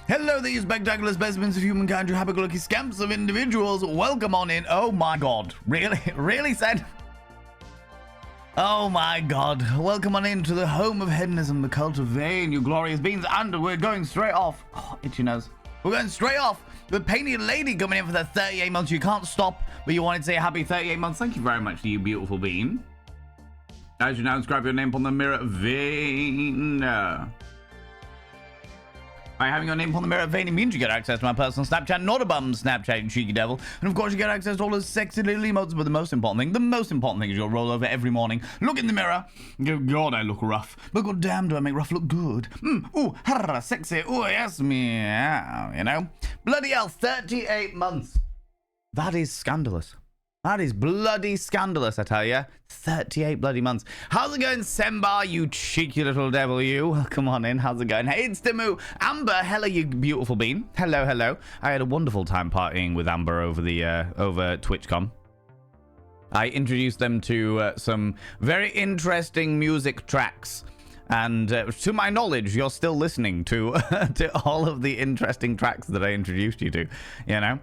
Hello there, you spectacular specimens of humankind, you happy-go-lucky scamps of individuals. Welcome on in. Oh my god. Really? Really, said? Oh my god. Welcome on in to the home of hedonism, the cult of vain, you glorious beings. And we're going straight off. Oh, itchy nose. We're going straight off with Painted Lady coming in for the 38 months. You can't stop, but you wanted to say happy 38 months. Thank you very much to you, beautiful being. As you now inscribe your name on the mirror, Vain. By having your name on the mirror, Vain means you get access to my personal Snapchat, not a bum Snapchat, you cheeky devil. And of course, you get access to all those sexy little emotes. But the most important thing is you'll roll over every morning, look in the mirror, go, God, I look rough. But god damn, do I make rough look good? Ooh, harra, sexy, ooh, yes, meow, you know? Bloody hell, 38 months. That is scandalous. That is bloody scandalous, I tell you. 38 bloody months. How's it going, Sembar, you cheeky little devil, you? Welcome on in. How's it going? Hey, it's Timu. Amber, hello, you beautiful bean. Hello, hello. I had a wonderful time partying with Amber over TwitchCon. I introduced them to some very interesting music tracks. And to my knowledge, you're still listening to, to all of the interesting tracks that I introduced you to, you know?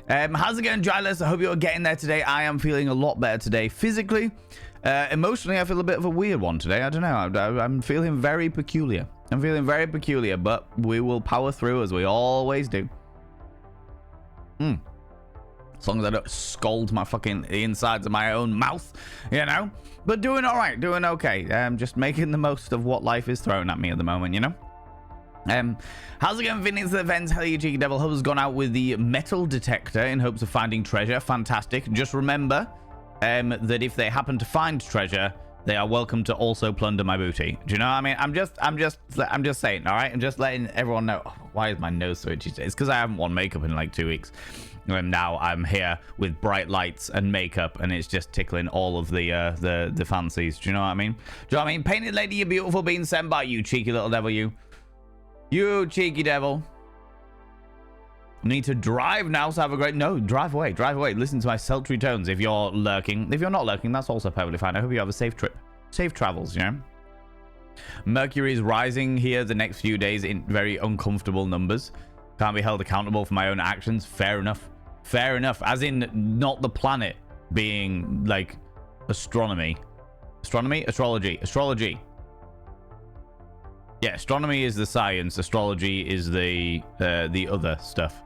How's it going, Giles? I hope you're getting there today. I am feeling a lot better today. Physically, emotionally, I feel a bit of a weird one today. I don't know. I'm feeling very peculiar. I'm feeling very peculiar, but we will power through as we always do. As long as I don't scald my fucking insides of my own mouth, you know? But doing all right, doing okay. Just making the most of what life is throwing at me at the moment, you know? How's it going, Vinny's events? Hello, you cheeky devil. Has gone out with the metal detector in hopes of finding treasure. Fantastic. Just remember that if they happen to find treasure, they are welcome to also plunder my booty. Do you know what I mean? I'm just saying, all right? I'm just letting everyone know. Oh, why is my nose so itchy? It's because I haven't worn makeup in like 2 weeks. And now I'm here with bright lights and makeup, and it's just tickling all of the fancies. Do you know what I mean? Do you know what I mean? Painted Lady, you beautiful bean, sent by you, cheeky little devil, you. You cheeky devil. Need to drive now, so have a great... No, drive away, drive away. Listen to my sultry tones if you're lurking. If you're not lurking, that's also perfectly fine. I hope you have a safe trip. Safe travels, you know? Mercury is rising here the next few days in very uncomfortable numbers. Can't be held accountable for my own actions. Fair enough. Fair enough. As in, not the planet being, like, astronomy. Astronomy? Astrology. Astrology. Yeah, astronomy is the science. Astrology is the other stuff.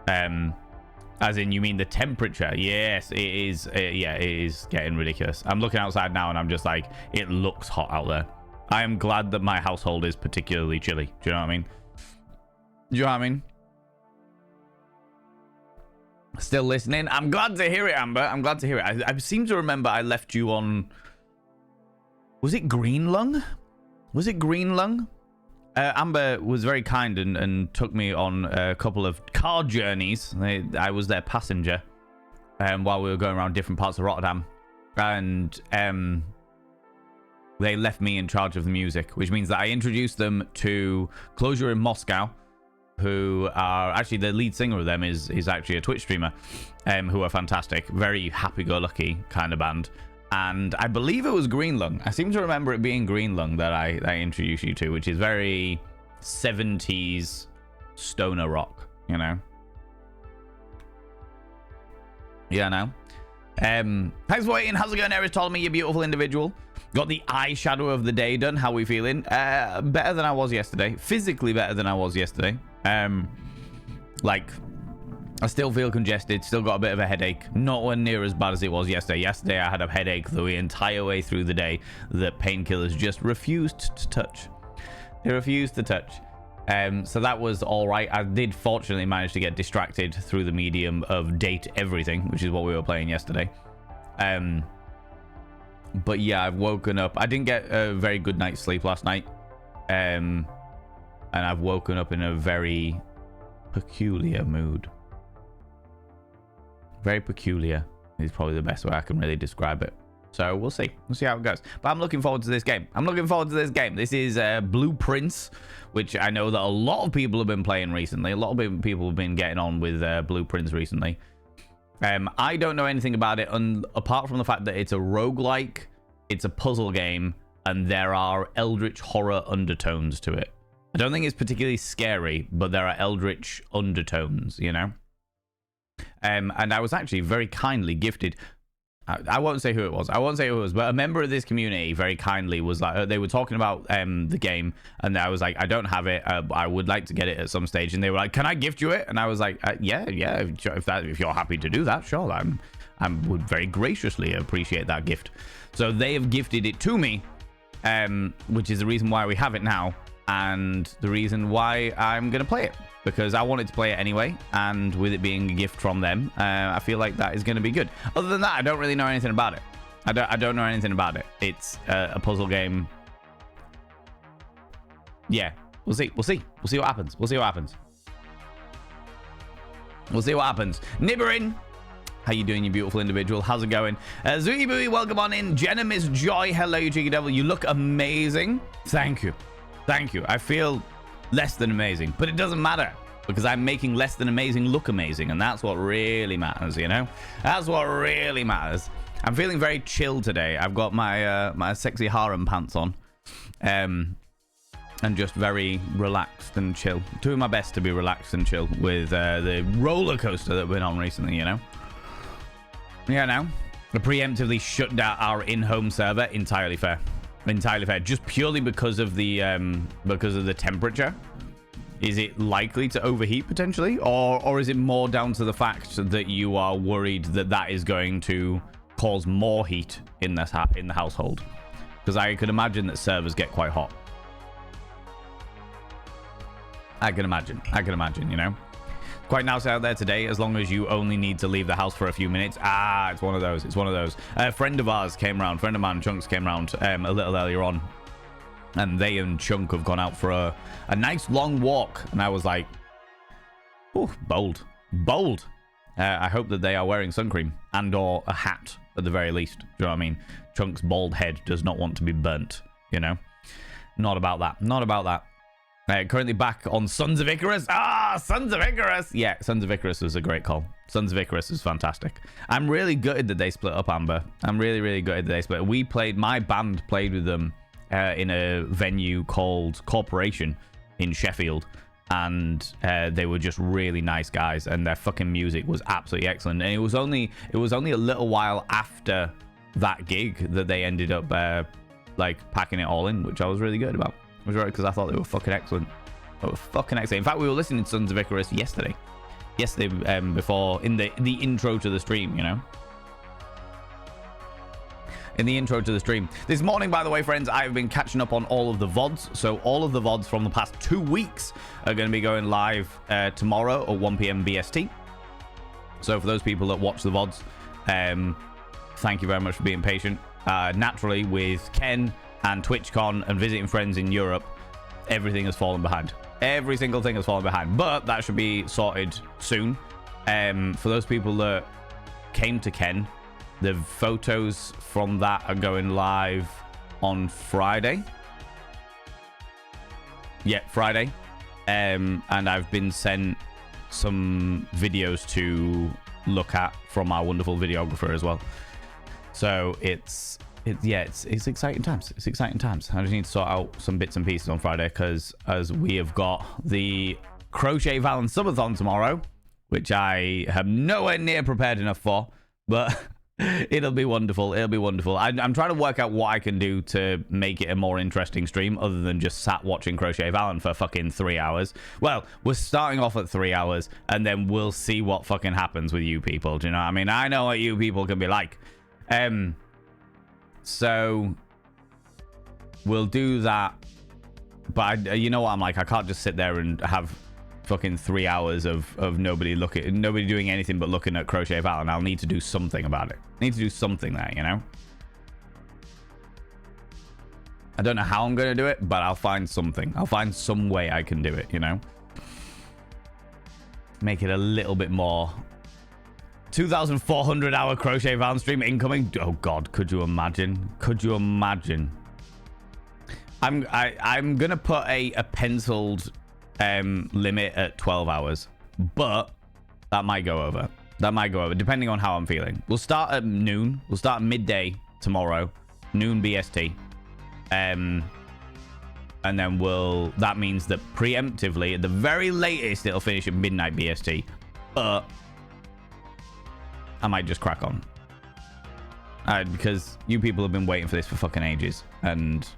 As in, you mean the temperature? Yes, it is. Yeah, it is getting ridiculous. I'm looking outside now, and I'm just like, it looks hot out there. I am glad that my household is particularly chilly. Do you know what I mean? Do you know what I mean? Still listening. I'm glad to hear it, Amber. I'm glad to hear it. I seem to remember I left you on... Was it Green Lung? Was it Green Lung? Amber was very kind and took me on a couple of car journeys. I was their passenger while we were going around different parts of Rotterdam. And they left me in charge of the music, which means that I introduced them to Closure in Moscow, who are actually the lead singer of them is actually a Twitch streamer, who are fantastic. Very happy-go-lucky kind of band. And I believe it was Green Lung. I seem to remember it being Green Lung that I introduced you to, which is very 70s stoner rock, you know? Yeah, no. Thanks for waiting. How's it going, Eris Ptolemy, you beautiful individual? Got the eyeshadow of the day done. How we feeling? Better than I was yesterday. Physically better than I was yesterday. Like... I still feel congested, still got a bit of a headache. Not near as bad as it was yesterday. Yesterday I had a headache the entire way through the day that painkillers just refused to touch. They refused to touch. So that was all right. I did fortunately manage to get distracted through the medium of Date Everything, which is what we were playing yesterday. But yeah, I've woken up. I didn't get a very good night's sleep last night. And I've woken up in a very peculiar mood. Very peculiar is probably the best way I can really describe it. So we'll see. We'll see how it goes. But I'm looking forward to this game. I'm looking forward to this game. This is Blueprints, which I know that a lot of people have been playing recently. A lot of people have been getting on with Blueprints recently. I don't know anything about it apart from the fact that it's a roguelike, it's a puzzle game, and there are eldritch horror undertones to it. I don't think it's particularly scary, but there are eldritch undertones, you know? And I was actually very kindly gifted. I won't say who it was. But a member of this community very kindly was like, they were talking about the game, and I was like, I don't have it. I would like to get it at some stage. And they were like, can I gift you it? And I was like, yeah. If you're happy to do that, sure. I would very graciously appreciate that gift. So they have gifted it to me, which is the reason why we have it now, and the reason why I'm going to play it. Because I wanted to play it anyway, and with it being a gift from them, I feel like that is going to be good. Other than that, I don't really know anything about it. I don't know anything about it. It's a puzzle game. Yeah, we'll see what happens. We'll see what happens. Nibberin, how you doing, you beautiful individual? How's it going? Zooey Booey, welcome on in. Jenna Miss Joy, hello, you cheeky devil. You look amazing. Thank you. I feel less than amazing, but it doesn't matter, because I'm making less than amazing look amazing, and that's what really matters, you know? That's what really matters. I'm feeling very chill today. I've got my my sexy harem pants on, and just very relaxed and chill. Doing my best to be relaxed and chill with the roller coaster that we've been on recently, you know? Yeah, now I preemptively shut down our in-home server. Entirely fair. Just purely because of the temperature. Is it likely to overheat potentially, or is it more down to the fact that you are worried that is going to cause more heat in the household? Because I could imagine that servers get quite hot. I can imagine, you know. Quite nice out there today, as long as you only need to leave the house for a few minutes. It's one of those. A friend of ours came around. Friend of mine, Chunks, came around a little earlier on, and they and Chunk have gone out for a nice long walk. And I was like, oh, bold. I hope that they are wearing sun cream and or a hat at the very least. Do you know what I mean? Chunk's bald head does not want to be burnt, you know? Not about that. Currently back on Sons of Icarus. Sons of Icarus. Yeah, Sons of Icarus was a great call. Sons of Icarus is fantastic. I'm really gutted that they split up, Amber. I'm really, really gutted that they split. My band played with them in a venue called Corporation in Sheffield. And they were just really nice guys. And their fucking music was absolutely excellent. And it was only a little while after that gig that they ended up like packing it all in, which I was really good about. Was right, because I thought they were fucking excellent. In fact, we were listening to Sons of Icarus yesterday before in the intro to the stream, you know. In the intro to the stream this morning, by the way, friends, I've been catching up on all of the VODs. So all of the VODs from the past 2 weeks are going to be going live tomorrow at 1 p.m. BST. So for those people that watch the VODs, thank you very much for being patient. Naturally, with Ken and TwitchCon and visiting friends in Europe, everything has fallen behind. Every single thing has fallen behind, but that should be sorted soon. For those people that came to Ken, the photos from that are going live on Friday. Yeah, Friday. And I've been sent some videos to look at from our wonderful videographer as well. So it's exciting times. It's exciting times. I just need to sort out some bits and pieces on Friday, because as we have got the Crochet Val and Subathon tomorrow, which I am nowhere near prepared enough for, but it'll be wonderful. I'm trying to work out what I can do to make it a more interesting stream other than just sat watching Crochet Valen for fucking 3 hours. Well, we're starting off at 3 hours, and then we'll see what fucking happens with you people. Do you know what I mean? I know what you people can be like. So we'll do that, but you know what I'm like, I can't just sit there and have fucking 3 hours of nobody doing anything but looking at Crochet Val, and I'll need to do something about it. I need to do something there, you know. I don't know how I'm gonna do it, but I'll find something. I'll find some way I can do it, you know. Make it a little bit more. 2,400 hour Crochet Val stream incoming. Oh god, could you imagine? I'm gonna put a penciled limit at 12 hours, but that might go over. Depending on how I'm feeling. We'll start at noon. We'll start midday tomorrow, noon BST. And then that means that preemptively, at the very latest, it'll finish at midnight BST. But I might just crack on. Because you people have been waiting for this for fucking ages. And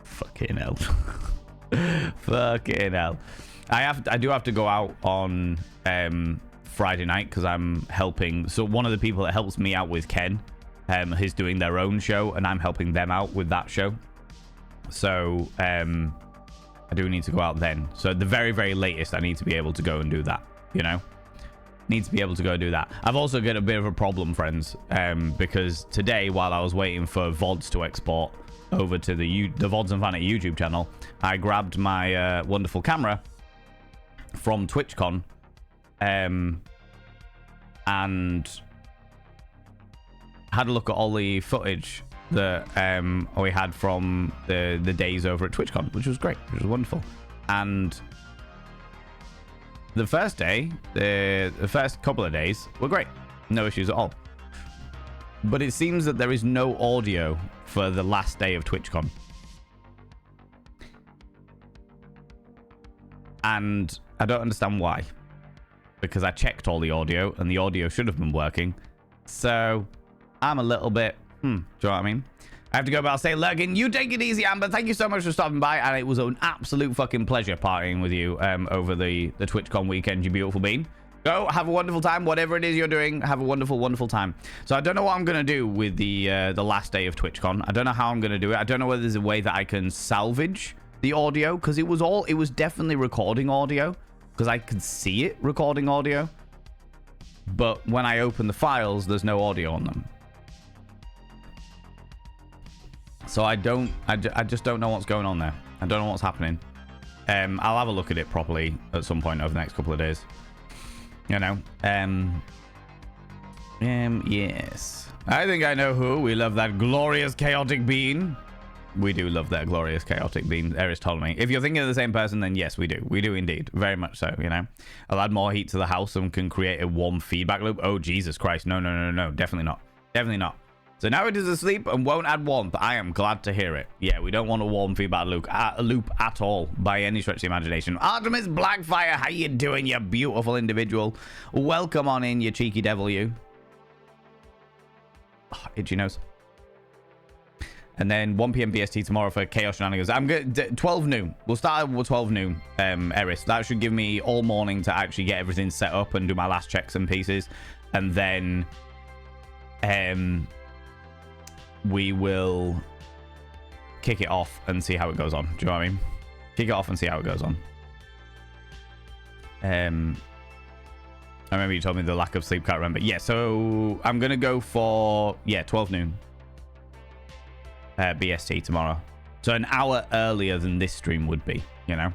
fucking hell. Fucking hell. I do have to go out on Friday night because I'm helping. So one of the people that helps me out with Ken is doing their own show, and I'm helping them out with that show. So I do need to go out then. So at the very, very latest, I need to be able to go and do that, you know? Need to be able to go do that. I've also got a bit of a problem, friends, because today, while I was waiting for VODs to export over to the VODs and Vanity YouTube channel, I grabbed my wonderful camera from TwitchCon and had a look at all the footage that we had from the days over at TwitchCon, which was great, which was wonderful. And the first day, the first couple of days were great, no issues at all. But it seems that there is no audio for the last day of TwitchCon, and I don't understand why, because I checked all the audio and the audio should have been working. So I'm a little bit do you know what I mean? I have to go, but I'll say, Lurgan, you take it easy, Amber. Thank you so much for stopping by, and it was an absolute fucking pleasure partying with you over the TwitchCon weekend, you beautiful bean. Go have a wonderful time, whatever it is you're doing. Have a wonderful, wonderful time. So I don't know what I'm gonna do with the last day of TwitchCon. I don't know how I'm gonna do it. I don't know whether there's a way that I can salvage the audio, because it was definitely recording audio, because I could see it recording audio, but when I open the files, there's no audio on them. So I just don't know what's going on there. I don't know what's happening. I'll have a look at it properly at some point over the next couple of days. You know. Yes. I think I know who. We love that glorious chaotic bean. We do love that glorious chaotic bean. Eris told me. If you're thinking of the same person, then yes, we do. We do indeed. Very much so, you know. I'll add more heat to the house and can create a warm feedback loop. Oh, Jesus Christ. No. Definitely not. Definitely not. So now it is asleep and won't add warmth. I am glad to hear it. Yeah, we don't want a warm feedback loop at all by any stretch of the imagination. Artemis Blackfire, how you doing, you beautiful individual? Welcome on in, you cheeky devil, you. Oh, itchy nose. And then 1 p.m. BST tomorrow for Chaos Shenanigans. I'm good. 12 noon. We'll start with 12 noon, Eris. That should give me all morning to actually get everything set up and do my last checks and pieces. And then we will kick it off and see how it goes on. Do you know what I mean? Kick it off and see how it goes on. I remember you told me the lack of sleep, can't remember. Yeah, so I'm going to go for, 12 noon. BST tomorrow. So an hour earlier than this stream would be, you know?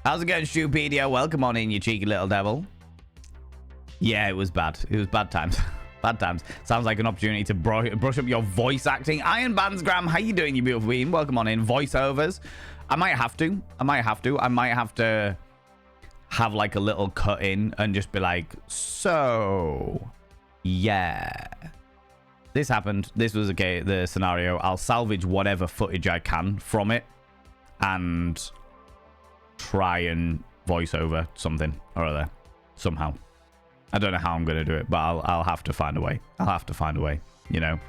How's it going, Stupedia? Welcome on in, you cheeky little devil. Yeah, it was bad. It was bad times. Bad times. Sounds like an opportunity to brush up your voice acting. Iron Bandsgram, how you doing, you beautiful being? Welcome on in. Voiceovers. I might have to. I might have to have like a little cut in and just be like, so, yeah. This happened. This was okay, the scenario. I'll salvage whatever footage I can from it and try and voice over something or other somehow. I don't know how I'm going to do it, but I'll have to find a way. I'll have to find a way, you know.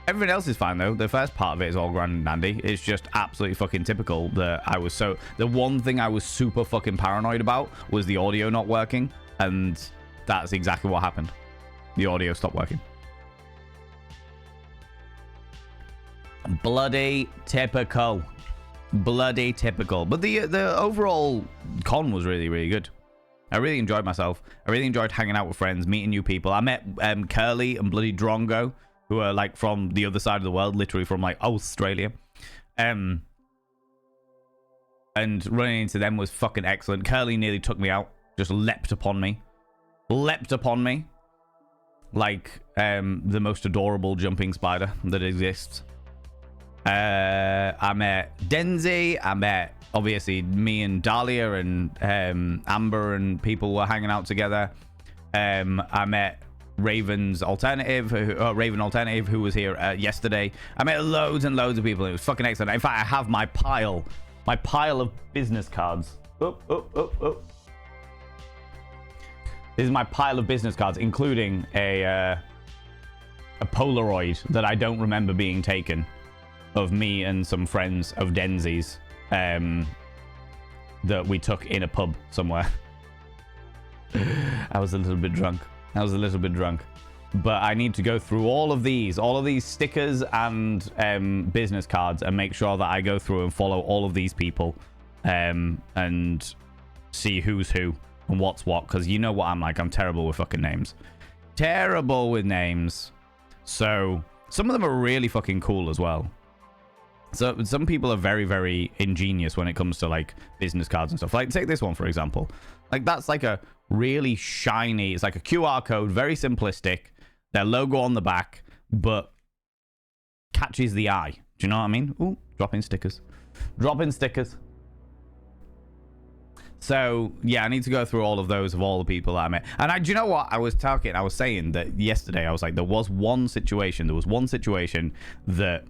Everything else is fine, though. The first part of it is all grand and dandy. It's just absolutely fucking typical that the one thing I was super fucking paranoid about was the audio not working, and that's exactly what happened. The audio stopped working. Bloody typical. Bloody typical. But the overall con was really, really good. I really enjoyed myself. I really enjoyed hanging out with friends, meeting new people. I met Curly and bloody Drongo, who are like from the other side of the world, literally from like Australia. And running into them was fucking excellent. Curly nearly took me out. Just leapt upon me. Like the most adorable jumping spider that exists. I met Denzi. I met, obviously, me and Dahlia and Amber and people were hanging out together. I met Raven Alternative, who was here yesterday. I met loads and loads of people. It was fucking excellent. In fact, I have my pile of business cards. Oh. This is my pile of business cards, including a Polaroid that I don't remember being taken of me and some friends of Denzi's that we took in a pub somewhere. I was a little bit drunk. But I need to go through all of these stickers and business cards and make sure that I go through and follow all of these people and see who's who and what's what, because you know what I'm like. I'm terrible with fucking names. Terrible with names. So some of them are really fucking cool as well. So some people are very, very ingenious when it comes to like business cards and stuff. Like take this one, for example. Like that's like a really shiny, it's like a QR code, very simplistic. Their logo on the back, but catches the eye. Do you know what I mean? Ooh, dropping stickers. So yeah, I need to go through all of those of all the people that I met. And do you know what? I was saying that yesterday. I was like, there was one situation that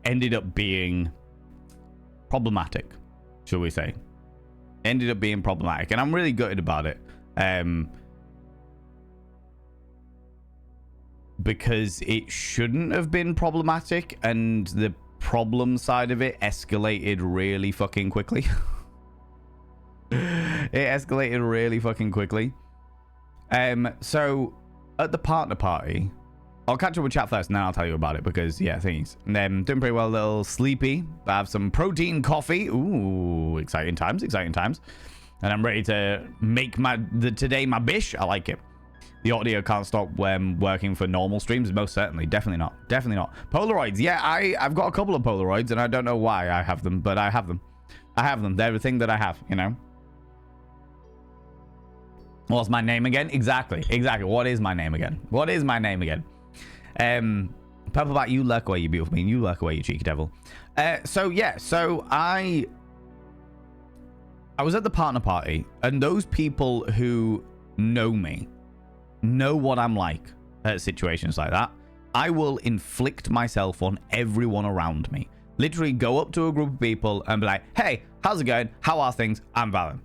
ended up being problematic, shall we say? Ended up being problematic, and I'm really gutted about it. Because it shouldn't have been problematic, and the problem side of it escalated really fucking quickly. So at the partner party, I'll catch up with chat first and then I'll tell you about it, because yeah, things doing pretty well, a little sleepy. I have some protein coffee. Ooh, exciting times. And I'm ready to make today my bish. I like it. The audio can't stop working for normal streams. Most certainly. Definitely not. Polaroids. Yeah, I've got a couple of Polaroids, and I don't know why I have them, but I have them. They're the thing that I have, you know. What's my name again? Exactly. What is my name again? Purpleback, you lurk away, you beautiful being. You lurk away, you cheeky devil. So I was at the partner party, and those people who know me know what I'm like at situations like that. I will inflict myself on everyone around me. Literally go up to a group of people and be like, hey, how's it going? How are things? I'm Valen.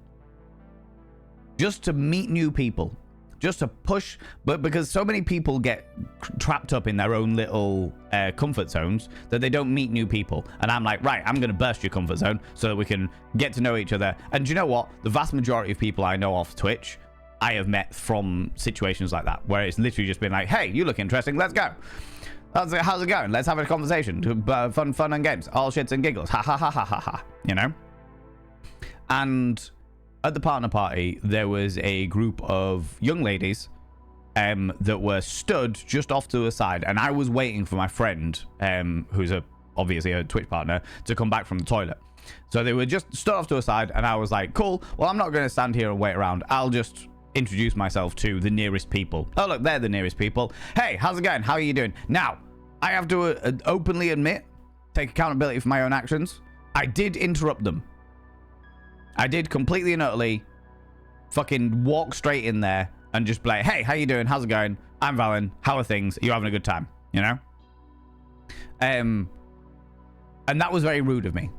Just to meet new people. Just to push. But because so many people get trapped up in their own little comfort zones that they don't meet new people. And I'm like, right, I'm going to burst your comfort zone so that we can get to know each other. And do you know what? The vast majority of people I know off Twitch, I have met from situations like that, where it's literally just been like, hey, you look interesting, let's go. How's it going? Let's have a conversation. Fun and games. All shits and giggles. Ha ha ha ha ha ha. You know? And at the partner party, there was a group of young ladies that were stood just off to the side, and I was waiting for my friend, who's obviously a Twitch partner, to come back from the toilet. So they were just stood off to the side, and I was like, cool, well, I'm not going to stand here and wait around. I'll just introduce myself to the nearest people. Oh, look, they're the nearest people. Hey, how's it going? How are you doing? Now, I have to openly admit, take accountability for my own actions. I did interrupt them. I did completely and utterly fucking walk straight in there and just be like, hey, how you doing? How's it going? I'm Valen. How are things? Are you having a good time? You know? And that was very rude of me.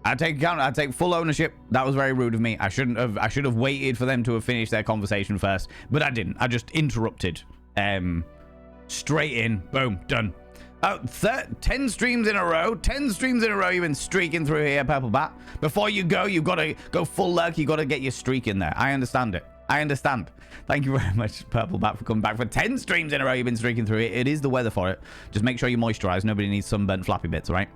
I take full ownership. That was very rude of me. I should have waited for them to have finished their conversation first, but I didn't. I just interrupted. Straight in. Boom. Done. Oh, 10 streams in a row. 10 streams in a row you've been streaking through here, Purple Bat. Before you go, you've got to go full lurk. You've got to get your streak in there. I understand it. I understand. Thank you very much, Purple Bat, for coming back for 10 streams in a row you've been streaking through it. It is the weather for it. Just make sure you moisturize. Nobody needs sunburnt flappy bits, all right?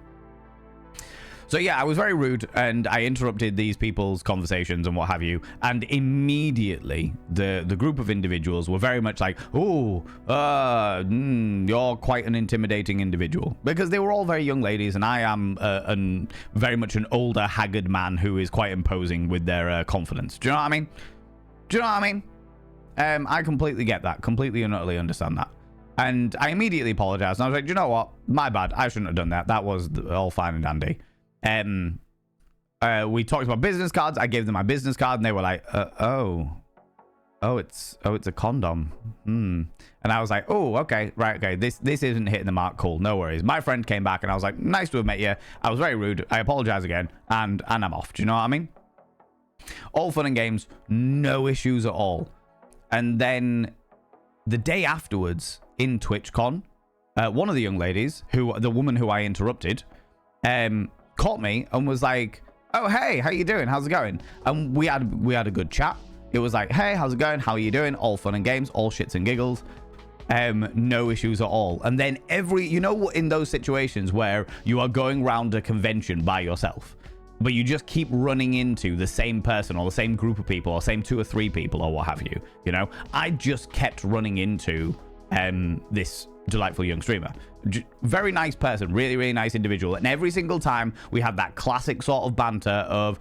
So yeah, I was very rude, and I interrupted these people's conversations and what have you. And immediately, the group of individuals were very much like, "Oh, you're quite an intimidating individual," because they were all very young ladies, and I am very much an older, haggard man who is quite imposing with their confidence. Do you know what I mean? I completely get that, completely and utterly understand that. And I immediately apologized, and I was like, "Do you know what? My bad. I shouldn't have done that. That was all fine and dandy." We talked about business cards. I gave them my business card, and they were like, "Oh, it's a condom. And I was like, oh, okay, right, okay. This isn't hitting the mark. Cool, no worries. My friend came back and I was like, nice to have met you. I was very rude. I apologize again, and I'm off. Do you know what I mean? All fun and games, no issues at all. And then the day afterwards in TwitchCon, one of the young ladies, the woman who I interrupted, caught me and was like, oh, hey, how you doing? How's it going? And we had a good chat. It was like, hey, how's it going? How are you doing? All fun and games, all shits and giggles. No issues at all. And then you know what, in those situations where you are going around a convention by yourself, but you just keep running into the same person or the same group of people or same 2 or 3 people or what have you, you know? I just kept running into this delightful young streamer. Very nice person, really, really nice individual. And every single time we had that classic sort of banter of,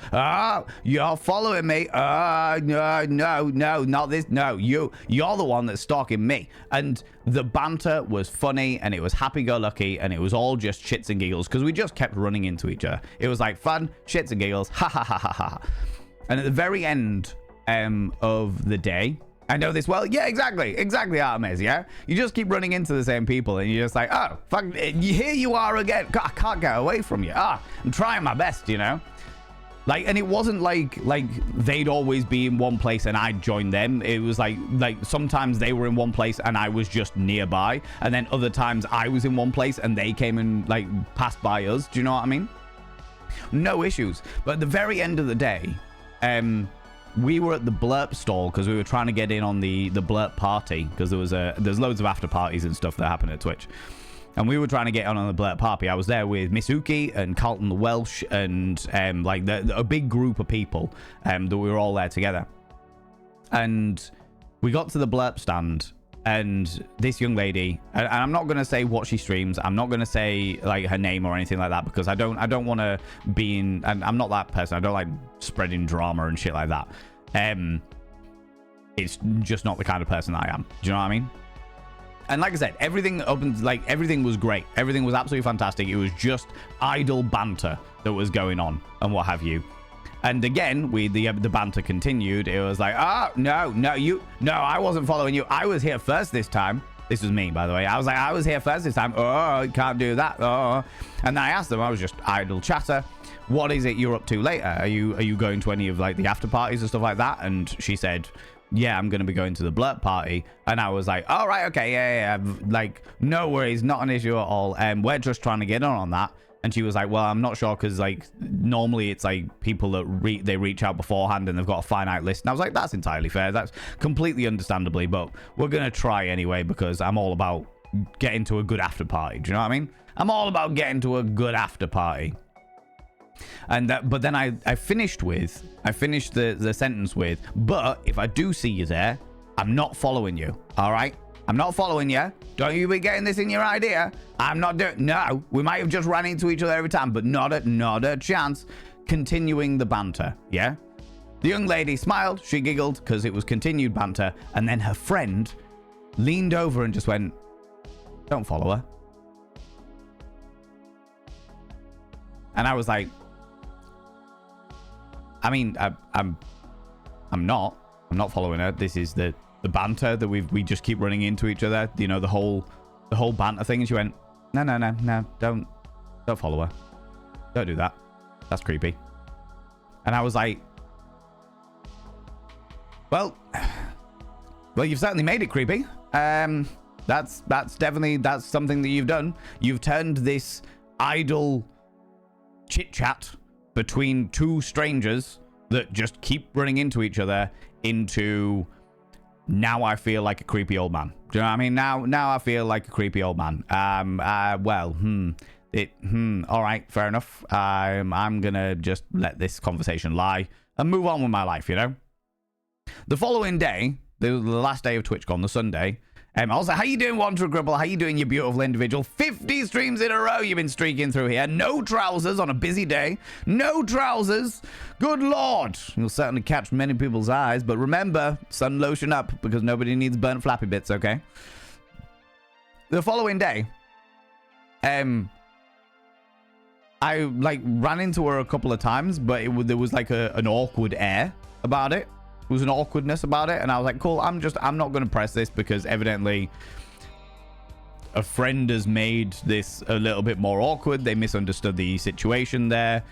you're following me. No, not this. No, you're the one that's stalking me. And the banter was funny and it was happy-go-lucky and it was all just shits and giggles because we just kept running into each other. It was like fun, shits and giggles, ha ha ha ha ha. And at the very end of the day, I know this well. Yeah, exactly, Artemis, yeah? You just keep running into the same people and you're just like, oh, fuck, here you are again. I can't get away from you. I'm trying my best, you know? Like, and it wasn't like they'd always be in one place and I'd join them. It was like sometimes they were in one place and I was just nearby. And then other times I was in one place and they came and like passed by us. Do you know what I mean? No issues. But at the very end of the day, we were at the Blurp stall because we were trying to get in on the Blurp party because there's loads of after parties and stuff that happen at Twitch. And we were trying to get on the Blurp party. I was there with Misuki and Carlton the Welsh and like a big group of people that we were all there together. And we got to the Blurp stand and this young lady, and I'm not going to say what she streams. I'm not going to say like her name or anything like that because I don't want to be in, and I'm not that person. I don't like spreading drama and shit like that. It's just not the kind of person I am. Do you know what I mean? And like I said, everything was great. Everything was absolutely fantastic. It was just idle banter that was going on and what have you. And again, the banter continued. It was like, no, I wasn't following you. I was here first this time. This was me, by the way. I was like, I was here first this time. Oh, you can't do that. Oh. And then I asked them, I was just idle chatter. What is it you're up to later? Are you going to any of like the after parties and stuff like that? And she said, yeah, I'm going to be going to the Blurp party. And I was like, all right, okay, yeah. Like, no worries, not an issue at all. We're just trying to get on that. And she was like, well, I'm not sure because like normally it's like people that they reach out beforehand and they've got a finite list. And I was like, that's entirely fair. That's completely understandably, but we're going to try anyway because I'm all about getting to a good after party. Do you know what I mean? I'm all about getting to a good after party. And but then I finished the sentence with, but if I do see you there, I'm not following you. All right. I'm not following you. Don't you be getting this in your idea. I'm not doing. No, we might have just ran into each other every time, but not a chance. Continuing the banter. Yeah. The young lady smiled. She giggled because it was continued banter. And then her friend leaned over and just went, don't follow her. And I was like, I mean, I'm not following her. This is the banter that we just keep running into each other. You know, the whole banter thing. And she went, no, don't follow her. Don't do that. That's creepy. And I was like, well, you've certainly made it creepy. That's something that you've done. You've turned this idle chit chat between 2 strangers that just keep running into each other into, now I feel like a creepy old man. Do you know what I mean? Now I feel like a creepy old man. All right, fair enough. I'm gonna just let this conversation lie and move on with my life, you know? The following day, the last day of TwitchCon, the Sunday, I was like, how you doing, Wanderer Gribble? How you doing, you beautiful individual? 50 streams in a row you've been streaking through here. No trousers on a busy day. No trousers. Good Lord. You'll certainly catch many people's eyes, but remember, sun lotion up because nobody needs burnt flappy bits, okay? The following day, I like ran into her a couple of times, but there was like an awkward air about it. was an awkwardness about it, and I was like, cool, I'm not going to press this because evidently a friend has made this a little bit more awkward. They misunderstood the situation there.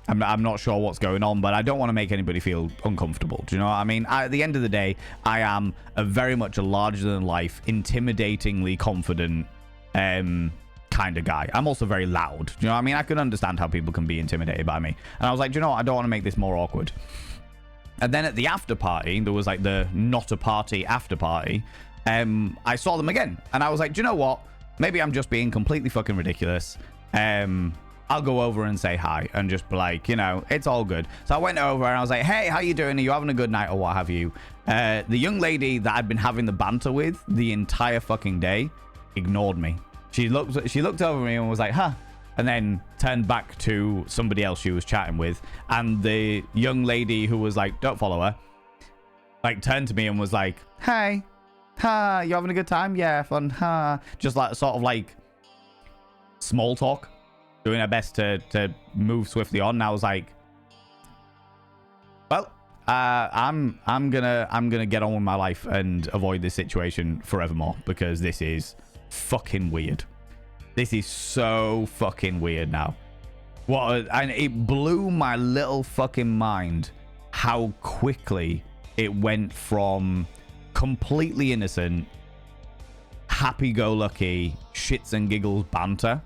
I'm not sure what's going on, but I don't want to make anybody feel uncomfortable. Do you know what I mean? At the end of the day, I am very much a larger-than-life, intimidatingly confident kind of guy. I'm also very loud. Do you know what I mean? I can understand how people can be intimidated by me. And I was like, do you know what? I don't want to make this more awkward. And then at the after party, there was like the not a party after party. I saw them again. And I was like, do you know what? Maybe I'm just being completely fucking ridiculous. I'll go over and say hi and just be like, you know, it's all good. So I went over and I was like, hey, how you doing? Are you having a good night or what have you? The young lady that I'd been having the banter with the entire fucking day ignored me. She looked over me and was like, huh? And then turned back to somebody else she was chatting with. And the young lady who was like, don't follow her, like turned to me and was like, hey, ha, you having a good time? Yeah, fun, ha. Just like sort of like small talk. Doing her best to move swiftly on. And I was like, well, I'm gonna get on with my life and avoid this situation forevermore because this is fucking weird. This is so fucking weird now. And it blew my little fucking mind how quickly it went from completely innocent, happy-go-lucky, shits and giggles banter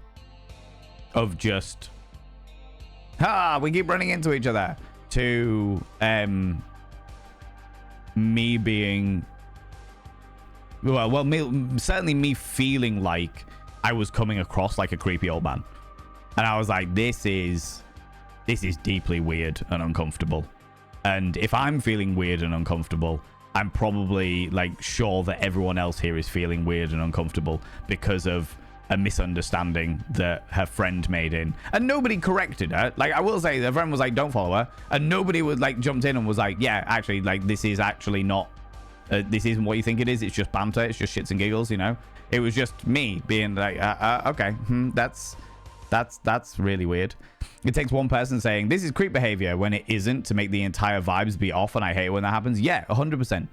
of just, we keep running into each other, to me being, certainly me feeling like I was coming across like a creepy old man. And I was like, this is deeply weird and uncomfortable. And if I'm feeling weird and uncomfortable, I'm probably like sure that everyone else here is feeling weird and uncomfortable because of a misunderstanding that her friend made in, and nobody corrected her. Like, I will say, her friend was like, don't follow her, and nobody would like jumped in and was like, yeah, actually, like, this is actually not this isn't what you think it is. It's just banter. It's just shits and giggles, you know. It was just me being like, okay, that's really weird. It takes one person saying this is creep behavior when it isn't, to make the entire vibes be off, and I hate it when that happens. Yeah, 100%.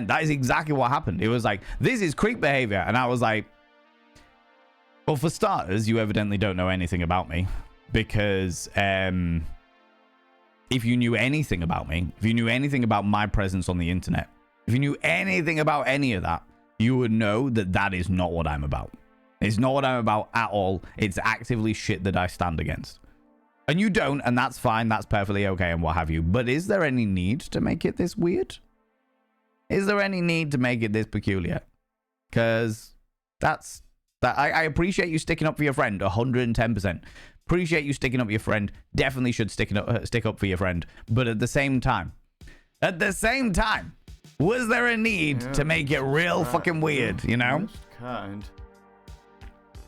That is exactly what happened. It was like, this is creep behavior, and I was like, well, for starters, you evidently don't know anything about me, because if you knew anything about me, if you knew anything about my presence on the internet, if you knew anything about any of that, you would know that that is not what I'm about. It's not what I'm about at all. It's actively shit that I stand against. And you don't, and that's fine. That's perfectly okay and what have you. But is there any need to make it this weird? Is there any need to make it this peculiar? Because I appreciate you sticking up for your friend 110%. Appreciate you sticking up for your friend. Definitely should stick up for your friend. But at the same time, was there a need to make it real fucking weird, you know? Kind.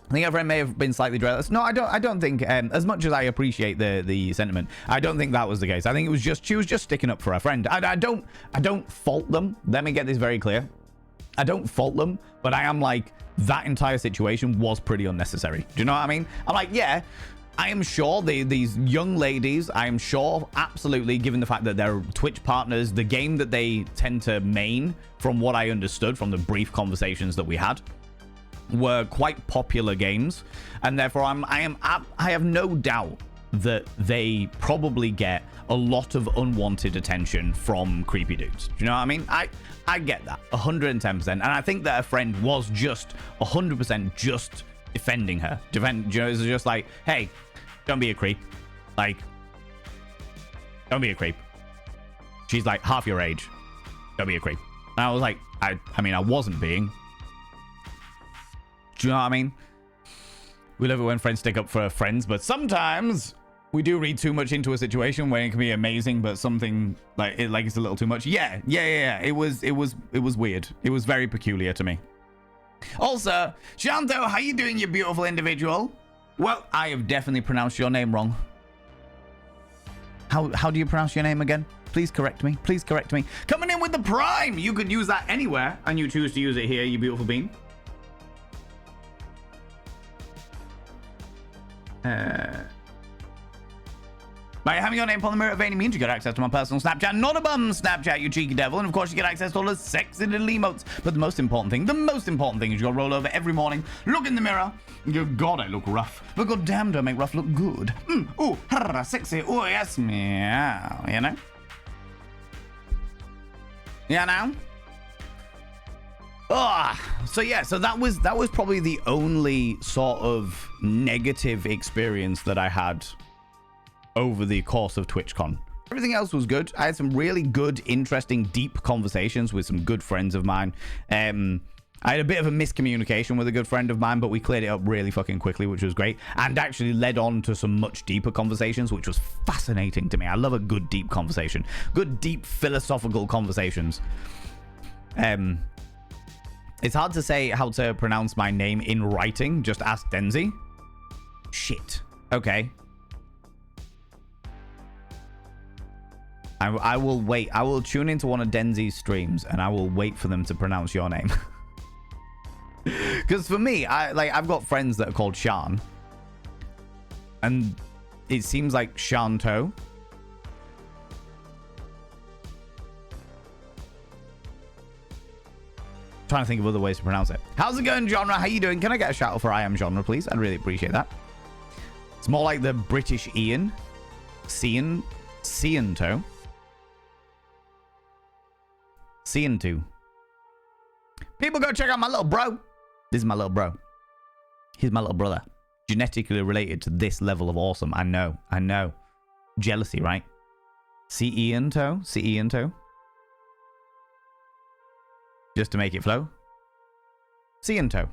I think her friend may have been slightly jealous. No, I don't think, as much as I appreciate the sentiment, I don't think that was the case. I think it was just, she was just sticking up for her friend. I don't fault them. Let me get this very clear. I don't fault them, but I am like, that entire situation was pretty unnecessary. Do you know what I mean? I'm like, yeah, I am sure these young ladies, I am sure, absolutely, given the fact that they're Twitch partners, the game that they tend to main, from what I understood from the brief conversations that we had, were quite popular games, and therefore I have no doubt that they probably get a lot of unwanted attention from creepy dudes. Do you know what I mean? I get that 110%, and I think that a friend was just 100% just defending her. You know, it's just like, hey, don't be a creep. Like, don't be a creep. She's like half your age. Don't be a creep. And I was like, I mean, I wasn't being. Do you know what I mean? We love it when friends stick up for friends, but sometimes we do read too much into a situation where it can be amazing, but something like it's a little too much. Yeah. It was weird. It was very peculiar to me. Also, Shanto, how you doing, you beautiful individual? Well, I have definitely pronounced your name wrong. How do you pronounce your name again? Please correct me. Please correct me. Coming in with the Prime. You could use that anywhere, and you choose to use it here, you beautiful bean. My By having your name upon the mirror of any means, you get access to my personal Snapchat, not a bum Snapchat, you cheeky devil. And of course, you get access to all the sexy little emotes. But the most important thing is you'll roll over every morning, look in the mirror. God, I look rough. But god damn, do I make rough look good. Ooh, sexy. Oh, yes, meow. You know? Yeah, now? So yeah, so that was probably the only sort of negative experience that I had over the course of TwitchCon. Everything else was good. I had some really good, interesting, deep conversations with some good friends of mine. I had a bit of a miscommunication with a good friend of mine, but we cleared it up really fucking quickly, which was great, and actually led on to some much deeper conversations, which was fascinating to me. I love a good, deep conversation. Good, deep, philosophical conversations. It's hard to say how to pronounce my name in writing. Just ask Denzi. Shit. Okay. I will wait. I will tune into one of Denzi's streams and I will wait for them to pronounce your name. Because for me, I've got friends that are called Shan. And it seems like Shanto. Trying to think of other ways to pronounce it. How's it going, Genre? How you doing? Can I get a shout out for I Am Genre, please? I'd really appreciate that. It's more like the British Ian. Cyanto. Cyanto. People go check out my little bro. This is my little bro. He's my little brother. Genetically related to this level of awesome. I know. Jealousy, right? Cyanto. Just to make it flow. Cyanto.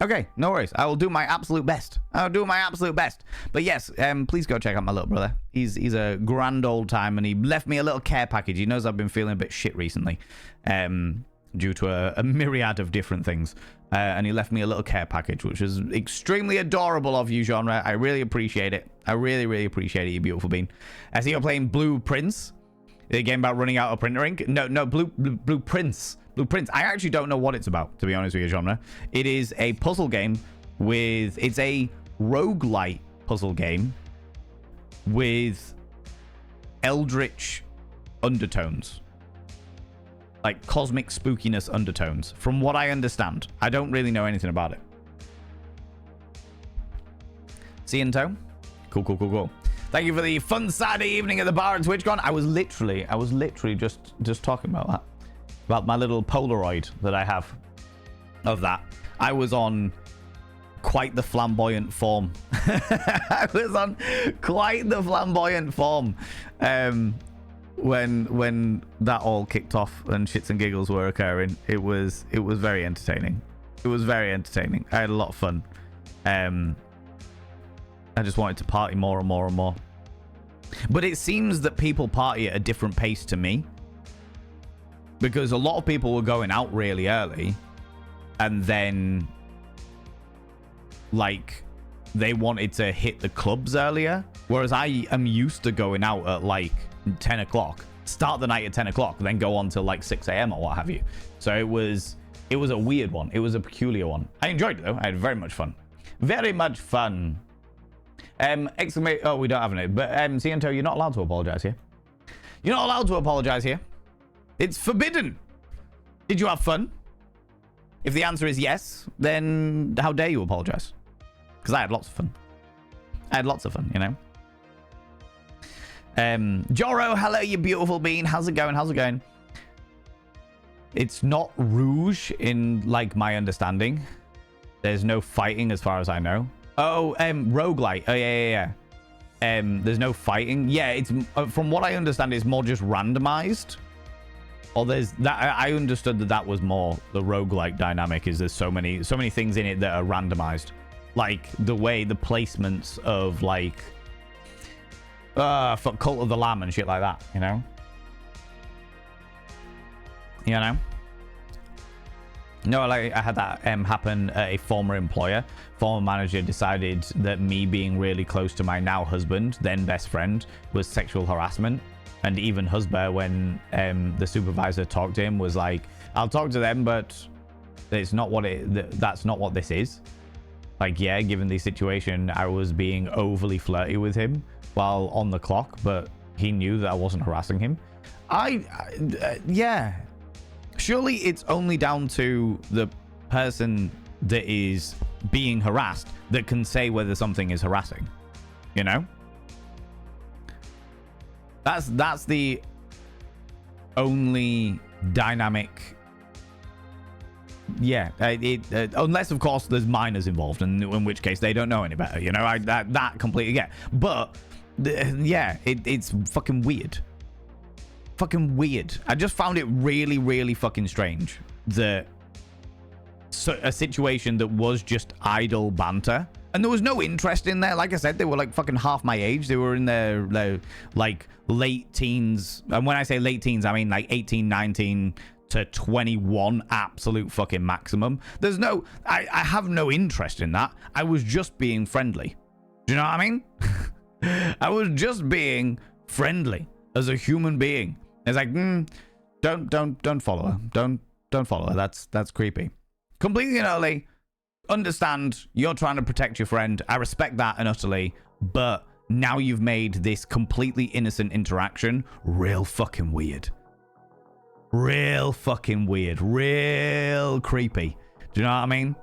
Okay, no worries. I will do my absolute best. But yes, please go check out my little brother. He's a grand old time, and he left me a little care package. He knows I've been feeling a bit shit recently, due to a myriad of different things. And he left me a little care package, which is extremely adorable of you, Genre. I really appreciate it. I really, really appreciate it, you beautiful bean. I see you're playing Blue Prince. The game about running out of printer ink. No, Blue Prince. Blue Prince. I actually don't know what it's about, to be honest with you, Genre. It is a puzzle game it's a roguelite puzzle game with eldritch undertones. Like cosmic spookiness undertones, from what I understand. I don't really know anything about it. Cyanto. Cool. Thank you for the fun Saturday evening at the bar at TwitchCon. I was literally just talking about that. About my little Polaroid that I have of that. I was on quite the flamboyant form. I was on quite the flamboyant form when that all kicked off and shits and giggles were occurring. It was very entertaining. I had a lot of fun. I just wanted to party more and more and more. But it seems that people party at a different pace to me. Because a lot of people were going out really early. And then, like, they wanted to hit the clubs earlier. Whereas I am used to going out at, like, 10 o'clock. Start the night at 10 o'clock. Then go on till, like, 6 a.m. or what have you. So it was a weird one. It was a peculiar one. I enjoyed it, though. I had very much fun. Very much fun. Exclamation. Oh, we don't have it. But, Cyanto, you're not allowed to apologize here. You're not allowed to apologize here. It's forbidden. Did you have fun? If the answer is yes, then how dare you apologize? Because I had lots of fun. You know? Joro, hello, you beautiful bean. How's it going? It's not Rouge in, like, my understanding. There's no fighting as far as I know. Oh, roguelite. Oh, yeah. There's no fighting. Yeah, it's from what I understand, it's more just randomized. Or there's that. I understood that was more the roguelike dynamic. Is there's so many things in it that are randomized, like the way the placements of like for Cult of the Lamb and shit like that. You know. No, like I had that happen at a former employer. Former manager decided that me being really close to my now husband, then best friend, was sexual harassment. And even husband, when the supervisor talked to him, was like, "I'll talk to them, but it's not what that's not what this is." Like, yeah, given the situation, I was being overly flirty with him, while on the clock, but he knew that I wasn't harassing him. Yeah. Surely it's only down to the person that is being harassed that can say whether something is harassing. You know? That's the only dynamic. Yeah, unless of course there's minors involved, and in which case they don't know any better. You know, that completely get. But yeah, it's fucking weird. Fucking weird. I just found it really, really fucking strange that a situation that was just idle banter, and there was no interest in there. Like I said, they were like fucking half my age. They were in their like late teens, and when I say late teens, I mean like 18, 19 to 21 absolute fucking maximum. There's no, I have no interest in that. I was just being friendly. Do you know what I mean? I was just being friendly as a human being. It's like, don't follow her. Don't follow her. That's creepy. Completely and utterly understand you're trying to protect your friend. I respect that and utterly, but now you've made this completely innocent interaction real fucking weird. Real fucking weird. Real creepy. Do you know what I mean?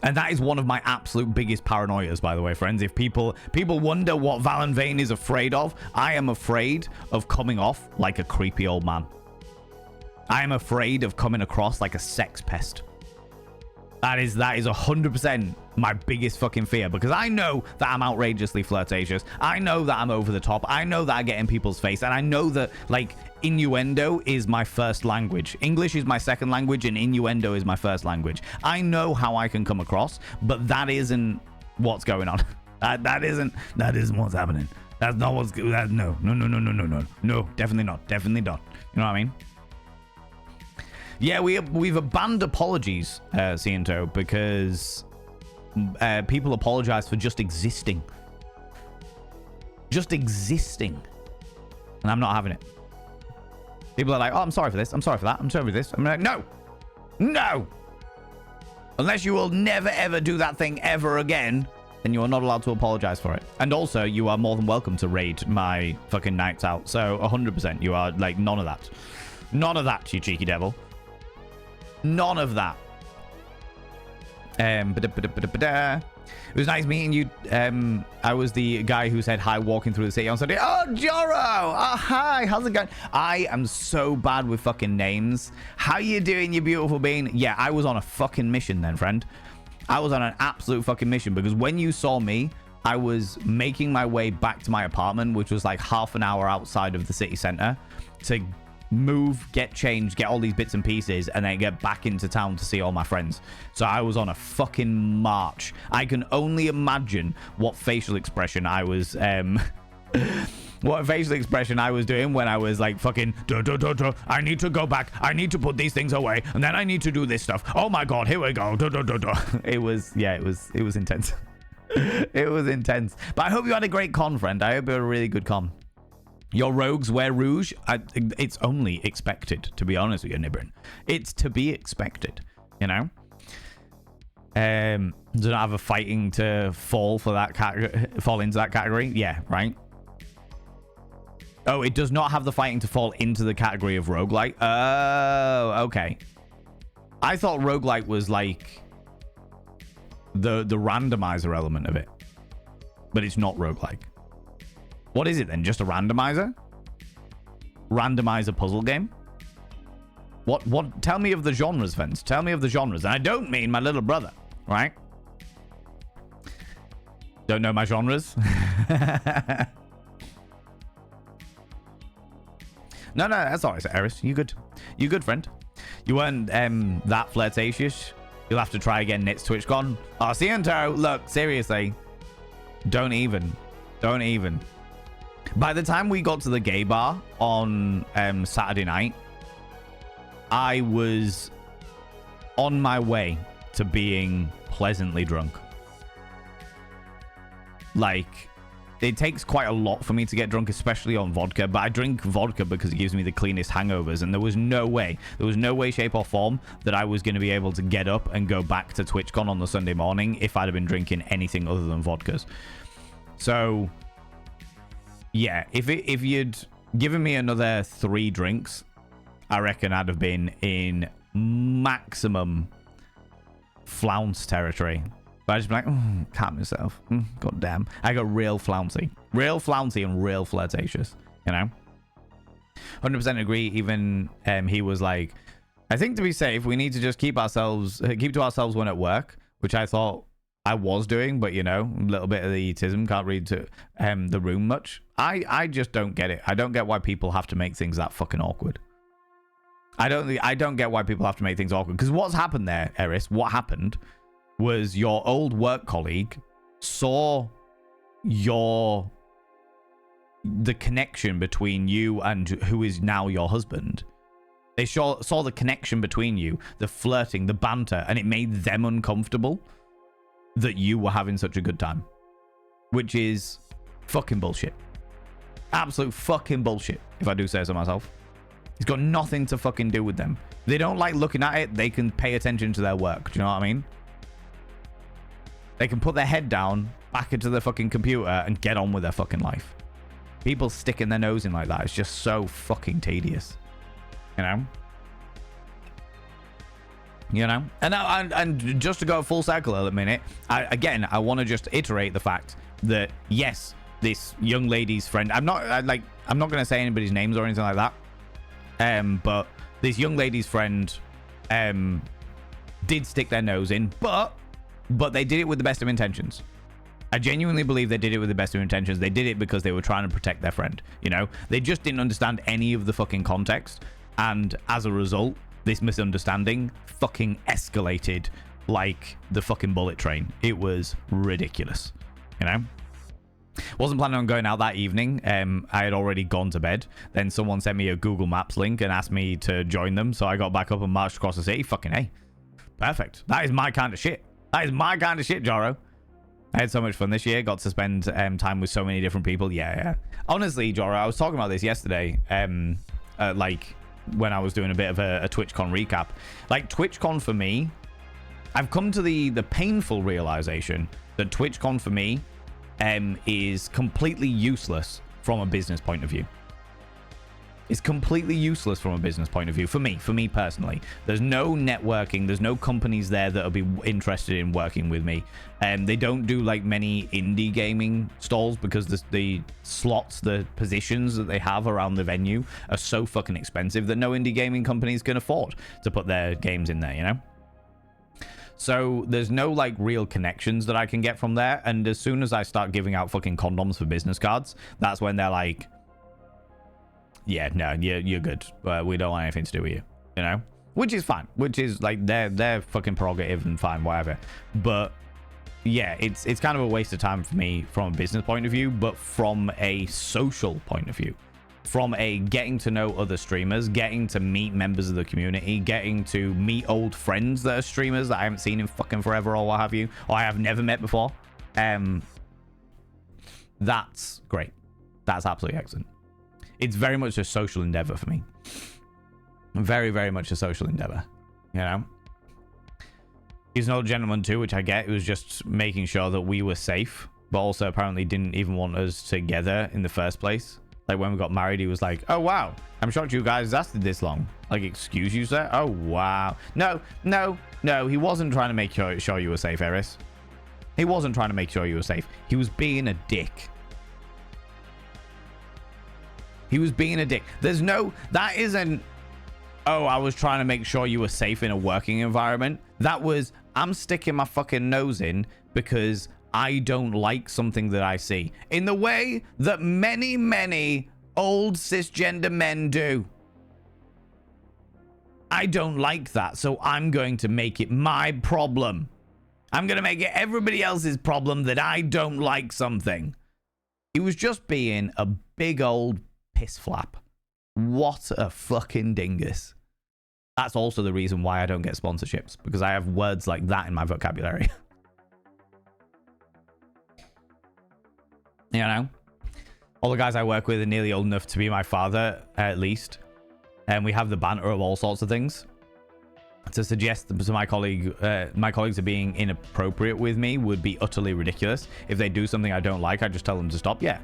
And that is one of my absolute biggest paranoias, by the way, friends. If people wonder what Valen Vane is afraid of, I am afraid of coming off like a creepy old man. I am afraid of coming across like a sex pest. That is 100% my biggest fucking fear, because I know that I'm outrageously flirtatious. I know that I'm over the top. I know that I get in people's face, and I know that like innuendo is my first language. English is my second language, and innuendo is my first language. I know how I can come across, but that isn't what's going on. That isn't what's happening. That's not what's no, definitely not. Definitely not. You know what I mean? Yeah, we've abandoned apologies, Ciento, because people apologize for just existing. Just existing. And I'm not having it. People are like, oh, I'm sorry for this. I'm sorry for that. I'm sorry for this. I'm like, no. No. Unless you will never, ever do that thing ever again, then you are not allowed to apologize for it. And also, you are more than welcome to raid my fucking nights out. So 100%, you are like, none of that. None of that, you cheeky devil. None of that. It was nice meeting you. I was the guy who said hi walking through the city on Sunday. Oh, Joro! Oh, hi. How's it going? I am so bad with fucking names. How you doing, you beautiful being? Yeah, I was on a fucking mission then, friend. I was on an absolute fucking mission, because when you saw me, I was making my way back to my apartment, which was like half an hour outside of the city center, to move, get changed, get all these bits and pieces, and then get back into town to see all my friends. So I was on a fucking march. I can only imagine what facial expression I was what facial expression I was doing when I was like fucking I need to go back, I need to put these things away, and then I need to do this stuff. Oh my god, here we go. It was intense. It was intense. But I hope you had a great con, friend. I hope you had a really good con. Your rogues wear rouge. It's only expected, to be honest with you, Nibrin. It's to be expected, you know? Do not have a fighting to fall for that fall into that category? Yeah, right? Oh, it does not have the fighting to fall into the category of roguelike? Oh, okay. I thought roguelike was like the randomizer element of it. But it's not roguelike. What is it then? Just a randomizer? Randomizer puzzle game? What? Tell me of the genres, Vince. Tell me of the genres. And I don't mean my little brother, right? Don't know my genres? No, that's all right, Eris. You good? You good, friend? You weren't that flirtatious. You'll have to try again next TwitchCon. Oh, Ciento, look, seriously. Don't even. By the time we got to the gay bar on Saturday night, I was on my way to being pleasantly drunk. Like, it takes quite a lot for me to get drunk, especially on vodka, but I drink vodka because it gives me the cleanest hangovers, and there was no way, shape or form that I was going to be able to get up and go back to TwitchCon on the Sunday morning if I'd have been drinking anything other than vodkas. So, yeah, if you'd given me another 3 drinks, I reckon I'd have been in maximum flounce territory. But I just be like, calm myself. God damn. I got real flouncy. Real flouncy and real flirtatious, you know? 100% agree. Even he was like, I think to be safe, we need to just keep to ourselves when at work, which I thought I was doing, but you know, a little bit of the eatism, can't read to the room much. I just don't get it. I don't get why people have to make things that fucking awkward. I don't get why people have to make things awkward. Because what's happened there, Eris, what happened was your old work colleague saw the connection between you and who is now your husband. They saw the connection between you, the flirting, the banter, and it made them uncomfortable that you were having such a good time. Which is fucking bullshit. Absolute fucking bullshit, if I do say so myself. It's got nothing to fucking do with them. If they don't like looking at it, they can pay attention to their work. Do you know what I mean? They can put their head down, back into their fucking computer, and get on with their fucking life. People sticking their nose in like that, it's just so fucking tedious. You know? You know? And just to go full circle a minute, I want to just iterate the fact that, yes, this young lady's friend, I'm not going to say anybody's names or anything like that. But this young lady's friend did stick their nose in, but they did it with the best of intentions. I genuinely believe they did it with the best of intentions. They did it because they were trying to protect their friend. You know, they just didn't understand any of the fucking context, and as a result, this misunderstanding fucking escalated like the fucking bullet train. It was ridiculous. You know. Wasn't planning on going out that evening. I had already gone to bed. Then someone sent me a Google Maps link and asked me to join them. So I got back up and marched across the city. Fucking A. Perfect. That is my kind of shit. That is my kind of shit, Joro. I had so much fun this year. Got to spend time with so many different people. Yeah. Honestly, Joro, I was talking about this yesterday. Like when I was doing a bit of a TwitchCon recap. Like TwitchCon for me, I've come to the painful realization that TwitchCon for me is completely useless from a business point of view. It's completely useless from a business point of view for me personally. There's no networking. There's no companies there that'll be interested in working with me. They don't do like many indie gaming stalls because the slots, the positions that they have around the venue are so fucking expensive that no indie gaming companies can afford to put their games in there, you know? So there's no like real connections that I can get from there. And as soon as I start giving out fucking condoms for business cards, that's when they're like, yeah, no, you're good. We don't want anything to do with you, you know? Which is fine. Which is like their fucking prerogative and fine, whatever. But yeah, it's kind of a waste of time for me from a business point of view, but from a social point of view. From a getting to know other streamers, getting to meet members of the community, getting to meet old friends that are streamers that I haven't seen in fucking forever or what have you, or I have never met before. That's great. That's absolutely excellent. It's very much a social endeavor for me. Very, very much a social endeavor, you know? He's an old gentleman too, which I get. It was just making sure that we were safe, but also apparently didn't even want us together in the first place. Like when we got married, he was like, oh, wow, I'm shocked you guys lasted this long. Like, excuse you, sir? Oh, wow. No. He wasn't trying to make sure you were safe, Eris. He wasn't trying to make sure you were safe. He was being a dick. He was being a dick. That isn't, oh, I was trying to make sure you were safe in a working environment. That was, I'm sticking my fucking nose in because I don't like something that I see. In the way that many, many old cisgender men do. I don't like that, so I'm going to make it my problem. I'm going to make it everybody else's problem that I don't like something. He was just being a big old piss flap. What a fucking dingus. That's also the reason why I don't get sponsorships, because I have words like that in my vocabulary. You know? All the guys I work with are nearly old enough to be my father, at least. And we have the banter of all sorts of things. to suggest to my colleagues are being inappropriate with me would be utterly ridiculous. If they do something I don't like, I just tell them to stop. Yeah.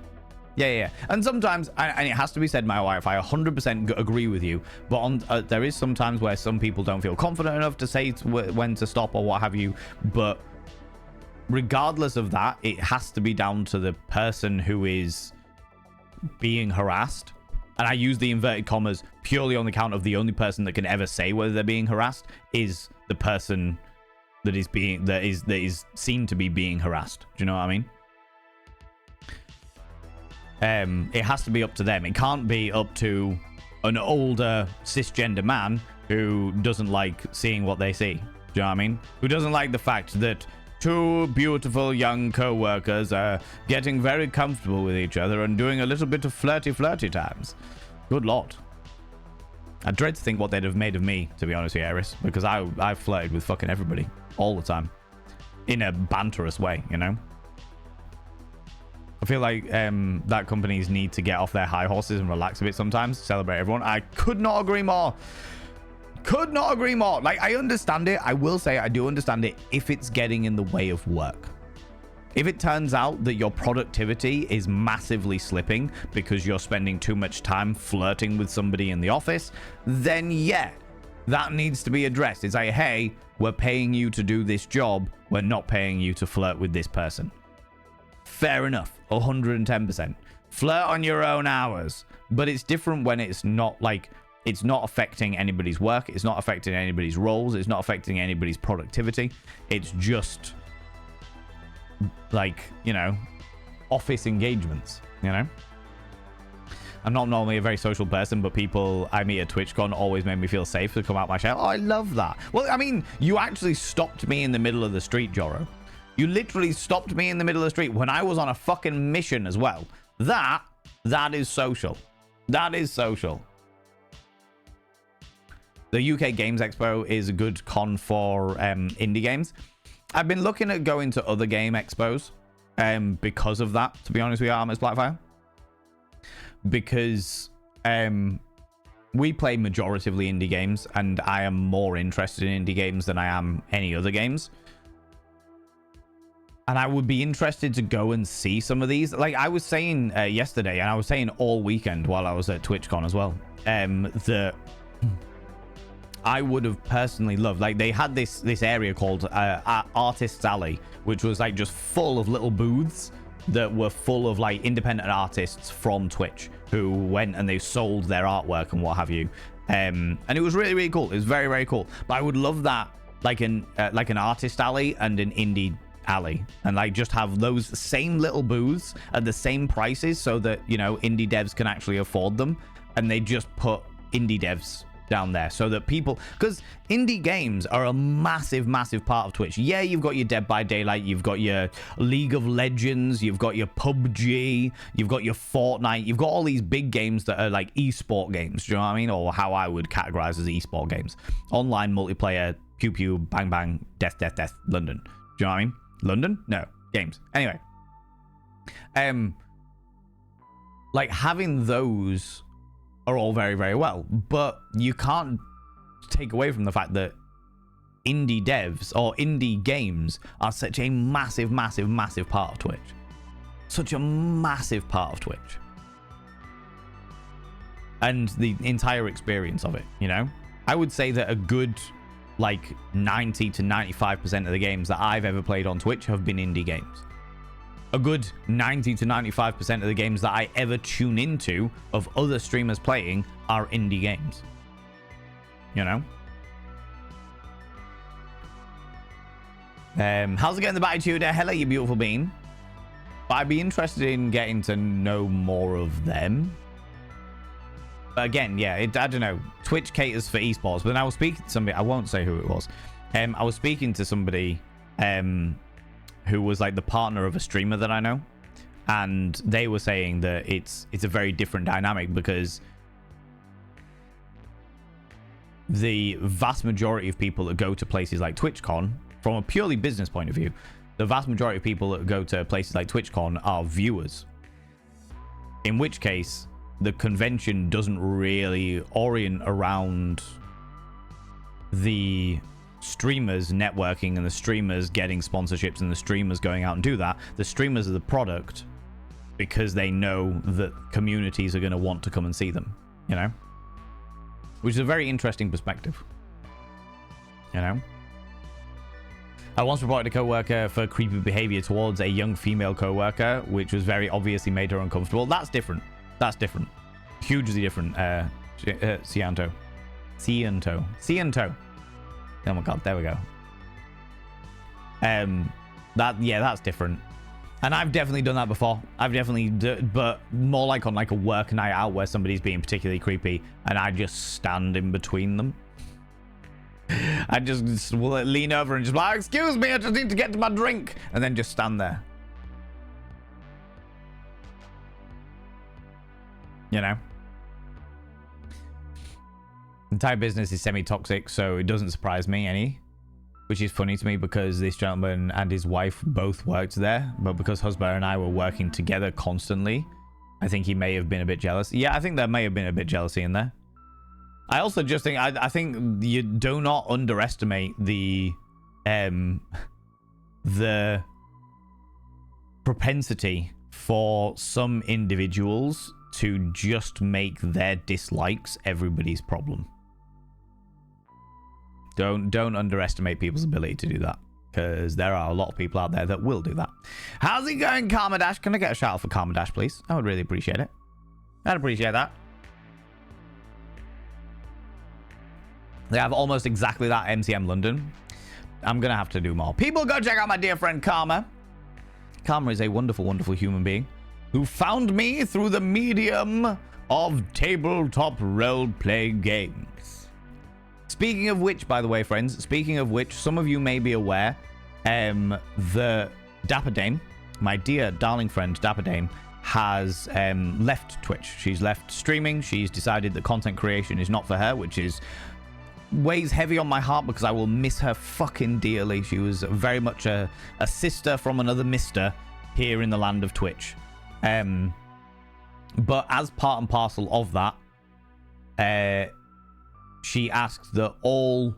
And sometimes, and it has to be said, my wife, I 100% agree with you, but there is sometimes where some people don't feel confident enough to say when to stop or what have you. But regardless of that, it has to be down to the person who is being harassed. And I use the inverted commas purely on the count of the only person that can ever say whether they're being harassed is the person that is seen to be being harassed. Do you know what I mean? It has to be up to them. It can't be up to an older cisgender man who doesn't like seeing what they see. Do you know what I mean? Who doesn't like the fact that two beautiful young co-workers are getting very comfortable with each other and doing a little bit of flirty times. Good lord. I dread to think what they'd have made of me, to be honest with you, Eris, because I've flirted with fucking everybody all the time in a banterous way, you know? I feel like that companies need to get off their high horses and relax a bit sometimes, celebrate everyone. I could not agree more. Like, I understand it. I will say I do understand it if it's getting in the way of work. If it turns out that your productivity is massively slipping because you're spending too much time flirting with somebody in the office, then yeah, that needs to be addressed. It's like, hey, we're paying you to do this job. We're not paying you to flirt with this person. Fair enough. 110%. Flirt on your own hours. But it's different when it's not like... It's not affecting anybody's work. It's not affecting anybody's roles. It's not affecting anybody's productivity. It's just like, you know, office engagements, you know? I'm not normally a very social person, but people I meet at TwitchCon always made me feel safe to come out my shell. Oh, I love that. Well, I mean, you actually stopped me in the middle of the street, Joro. You literally stopped me in the middle of the street when I was on a fucking mission as well. That is social. That is social. The UK Games Expo is a good con for indie games. I've been looking at going to other game expos because of that, to be honest with you, Armors Blackfire. Because we play majoritively indie games, and I am more interested in indie games than I am any other games. And I would be interested to go and see some of these. Like I was saying yesterday, and I was saying all weekend while I was at TwitchCon as well, that I would have personally loved, like they had this area called Artists Alley, which was like just full of little booths that were full of like independent artists from Twitch who went and they sold their artwork and what have you. And it was really, really cool. It was very, very cool. But I would love that, like an artist alley and an indie alley, and like just have those same little booths at the same prices so that, you know, indie devs can actually afford them, and they just put indie devs down there so that people, because indie games are a massive part of Twitch. Yeah, you've got your Dead by Daylight, you've got your League of Legends, you've got your PUBG, you've got your Fortnite, you've got all these big games that are like esport games, do you know what I mean? Or how I would categorize as esport games. Online multiplayer, pew pew, bang bang, death, London. Do you know what I mean? London? No, games. Anyway, like having those are all very, very well, but you can't take away from the fact that indie devs or indie games are such a massive part of Twitch. Such a massive part of Twitch. And the entire experience of it, you know? I would say that a good, like, 90 to 95% of the games that I've ever played on Twitch have been indie games. A good 90 to 95% of the games that I ever tune into of other streamers playing are indie games. You know? How's it going, the Batitude? Hello, you beautiful bean. But I'd be interested in getting to know more of them. But again, yeah, I don't know. Twitch caters for esports. But then I was speaking to somebody, I won't say who it was. I was speaking to somebody who was like the partner of a streamer that I know, and they were saying that it's a very different dynamic because the vast majority of people that go to places like TwitchCon, from a purely business point of view, the vast majority of people that go to places like TwitchCon are viewers, in which case the convention doesn't really orient around the streamers networking and the streamers getting sponsorships and the streamers going out and do that. The streamers are the product because they know that communities are going to want to come and see them, you know? Which is a very interesting perspective, you know? I once reported a co-worker for creepy behavior towards a young female co-worker, which was very obviously made her uncomfortable. That's different. That's different. Hugely different. Cyanto. Oh my god, there we go. That's different. And I've definitely done that before. But more like on like a work night out where somebody's being particularly creepy and I just stand in between them. I just will lean over and just like, excuse me, I just need to get to my drink, and then just stand there. You know? Entire business is semi-toxic, so it doesn't surprise me any. Which is funny to me because this gentleman and his wife both worked there, but because husband and I were working together constantly, I think he may have been a bit jealous. Yeah, I think there may have been a bit jealousy in there. I also just think I think you do not underestimate the propensity for some individuals to just make their dislikes everybody's problem. Don't underestimate people's ability to do that, because there are a lot of people out there that will do that. How's it going, Karma Dash? Can I get a shout out for Karma Dash, please? I would really appreciate it. I'd appreciate that. They have almost exactly that MCM London. I'm going to have to do more. People, go check out my dear friend Karma. Karma is a wonderful, wonderful human being who found me through the medium of tabletop role-play games. Speaking of which, by the way, friends, some of you may be aware, the Dapper Dame, my dear darling friend Dapper Dame, has left Twitch. She's left streaming. She's decided that content creation is not for her, which weighs heavy on my heart because I will miss her fucking dearly. She was very much a sister from another mister here in the land of Twitch. But as part and parcel of that, she asked that all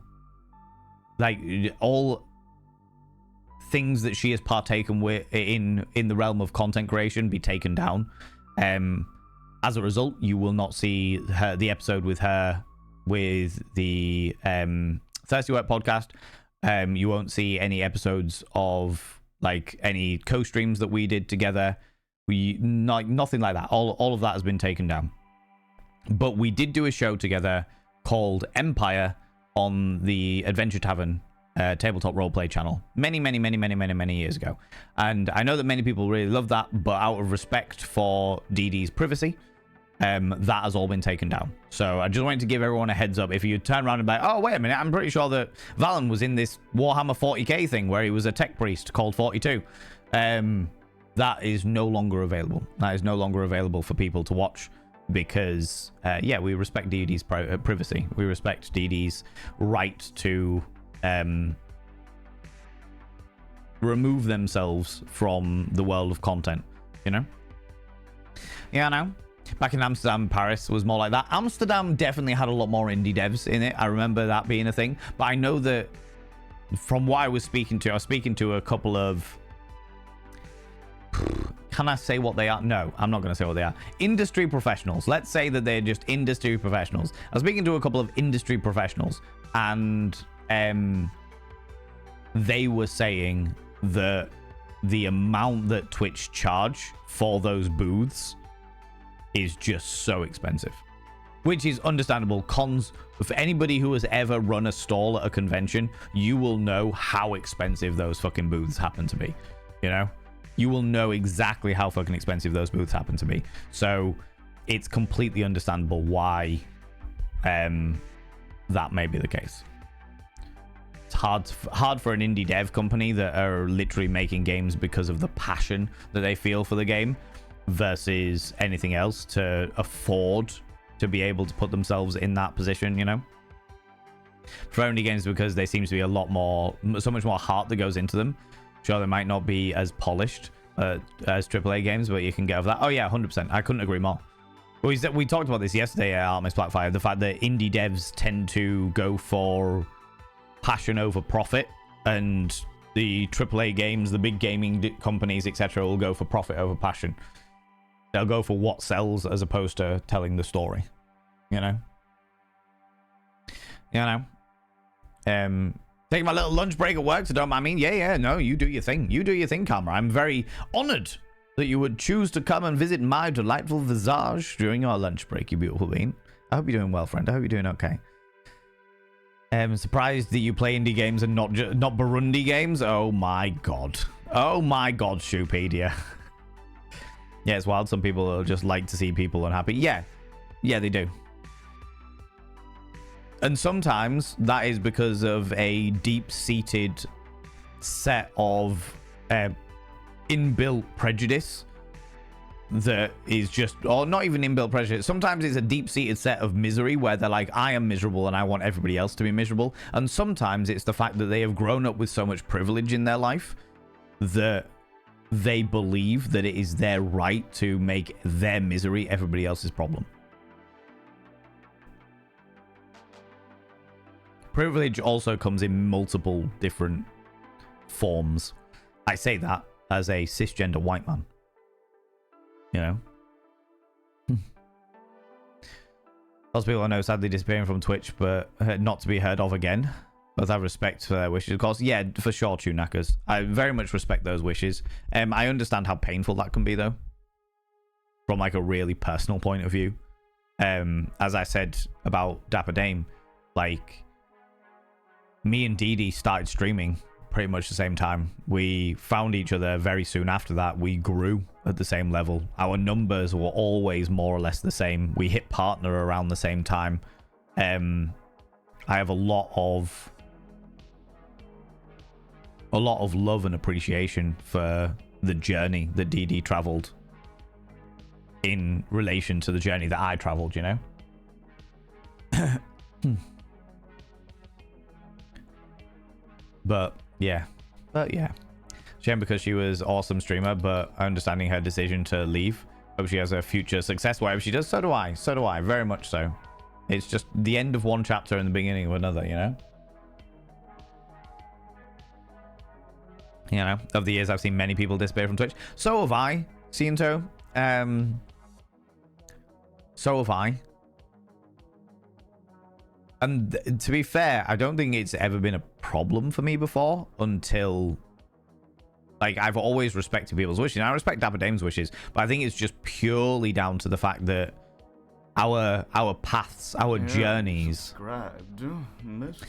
things that she has partaken with in the realm of content creation be taken down. As a result, you will not see the episode with her with the Thirsty Work podcast. You won't see any episodes of like any co-streams that we did together. Nothing like that. All of that has been taken down. But we did do a show together called Empire on the Adventure Tavern tabletop roleplay channel many years ago. And I know that many people really love that, but out of respect for DD's privacy, that has all been taken down. So I just wanted to give everyone a heads up. If you turn around and be like, oh, wait a minute, I'm pretty sure that Valen was in this Warhammer 40k thing where he was a tech priest called 42. That is no longer available. That is no longer available for people to watch because, yeah, we respect DD's privacy. We respect DD's right to remove themselves from the world of content, you know? Yeah, I know. Back in Amsterdam, Paris was more like that. Amsterdam definitely had a lot more indie devs in it. I remember that being a thing. But I know that from what I was speaking to a couple of... Can I say what they are? No, I'm not going to say what they are. Industry professionals. Let's say that they're just industry professionals. I was speaking to a couple of industry professionals, and they were saying that the amount that Twitch charge for those booths is just so expensive, which is understandable. Cons, for anybody who has ever run a stall at a convention, you will know how expensive those fucking booths happen to be. You know, you will know exactly how fucking expensive those booths happen to be. So it's completely understandable why that may be the case. It's hard for an indie dev company that are literally making games because of the passion that they feel for the game versus anything else to afford to be able to put themselves in that position, you know? For indie games, because there seems to be so much more heart that goes into them. Sure, they might not be as polished as AAA games, but you can get over that. Oh yeah, 100%. I couldn't agree more. We talked about this yesterday at Artemis Blackfire, the fact that indie devs tend to go for passion over profit, and the AAA games, the big gaming companies, etc., will go for profit over passion. They'll go for what sells as opposed to telling the story. You know? Taking my little lunch break at work, so don't mind me. Yeah, no, you do your thing. You do your thing, Karma. I'm very honored that you would choose to come and visit my delightful visage during your lunch break, you beautiful being. I hope you're doing well, friend. I hope you're doing okay. Surprised that you play indie games and not Burundi games. Oh my god. Oh my god, Shoepedia. Yeah, it's wild. Some people just like to see people unhappy. Yeah, they do. And sometimes that is because of a deep-seated set of inbuilt prejudice that is just, or not even inbuilt prejudice. Sometimes it's a deep-seated set of misery where they're like, I am miserable and I want everybody else to be miserable. And sometimes it's the fact that they have grown up with so much privilege in their life that they believe that it is their right to make their misery everybody else's problem. Privilege also comes in multiple different forms. I say that as a cisgender white man. You know? Lots of people I know sadly disappearing from Twitch, but not to be heard of again. But I have respect for their wishes. Of course, yeah, for sure, Tunackers. I very much respect those wishes. I understand how painful that can be, though. From, like, a really personal point of view. As I said about Dapper Dame, like, me and Dee Dee started streaming pretty much the same time. We found each other very soon after that. We grew at the same level. Our numbers were always more or less the same. We hit partner around the same time. I have a lot of love and appreciation for the journey that Dee Dee traveled in relation to the journey that I traveled, you know? But yeah. Shame because she was awesome streamer, but understanding her decision to leave. Hope she has a future success, whatever she does. So do I, very much so. It's just the end of one chapter and the beginning of another, you know? You know, over the years I've seen many people disappear from Twitch. So have I, Ciento. So have I. And to be fair, I don't think it's ever been a problem for me before until, like, I've always respected people's wishes. And I respect Dapper Dame's wishes, but I think it's just purely down to the fact that our paths, our journeys. Miss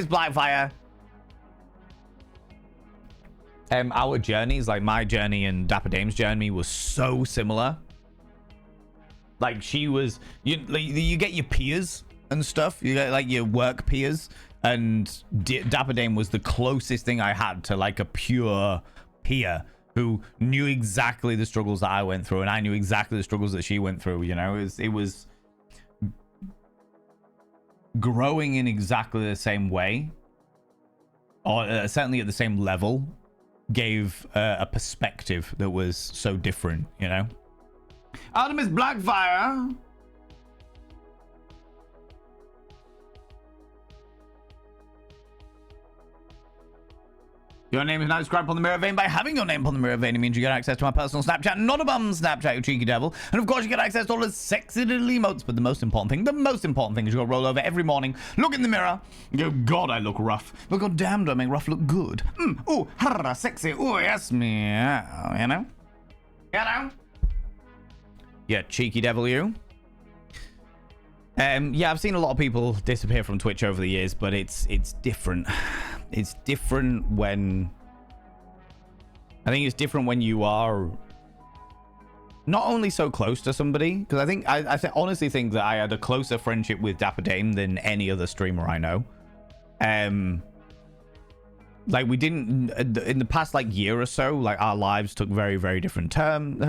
Blackfire. Our journeys, like my journey and Dapper Dame's journey, was so similar. Like, she was, you get your peers and stuff. You get like your work peers, and Dapper Dame was the closest thing I had to like a pure peer who knew exactly the struggles that I went through, and I knew exactly the struggles that she went through. You know, it was growing in exactly the same way, or certainly at the same level, gave a perspective that was so different. You know, Artemis Blackfire. Your name is now described upon the mirror vein. By having your name upon the mirror vein, it means you get access to my personal Snapchat, not a bum Snapchat, you cheeky devil. And of course, you get access to all the sexy little emotes. But the most important thing is you'll roll over every morning, look in the mirror, and go, God, I look rough. But God damn, do I make rough look good? Ooh, harra, sexy. Ooh, yes, me. You know? Yeah, cheeky devil, you. Yeah, I've seen a lot of people disappear from Twitch over the years, but it's different. It's different when... I think it's different when you are not only so close to somebody, because I honestly think that I had a closer friendship with Dapper Dame than any other streamer I know. Like, we didn't... In the past, like, year or so, like, our lives took very, very different turns,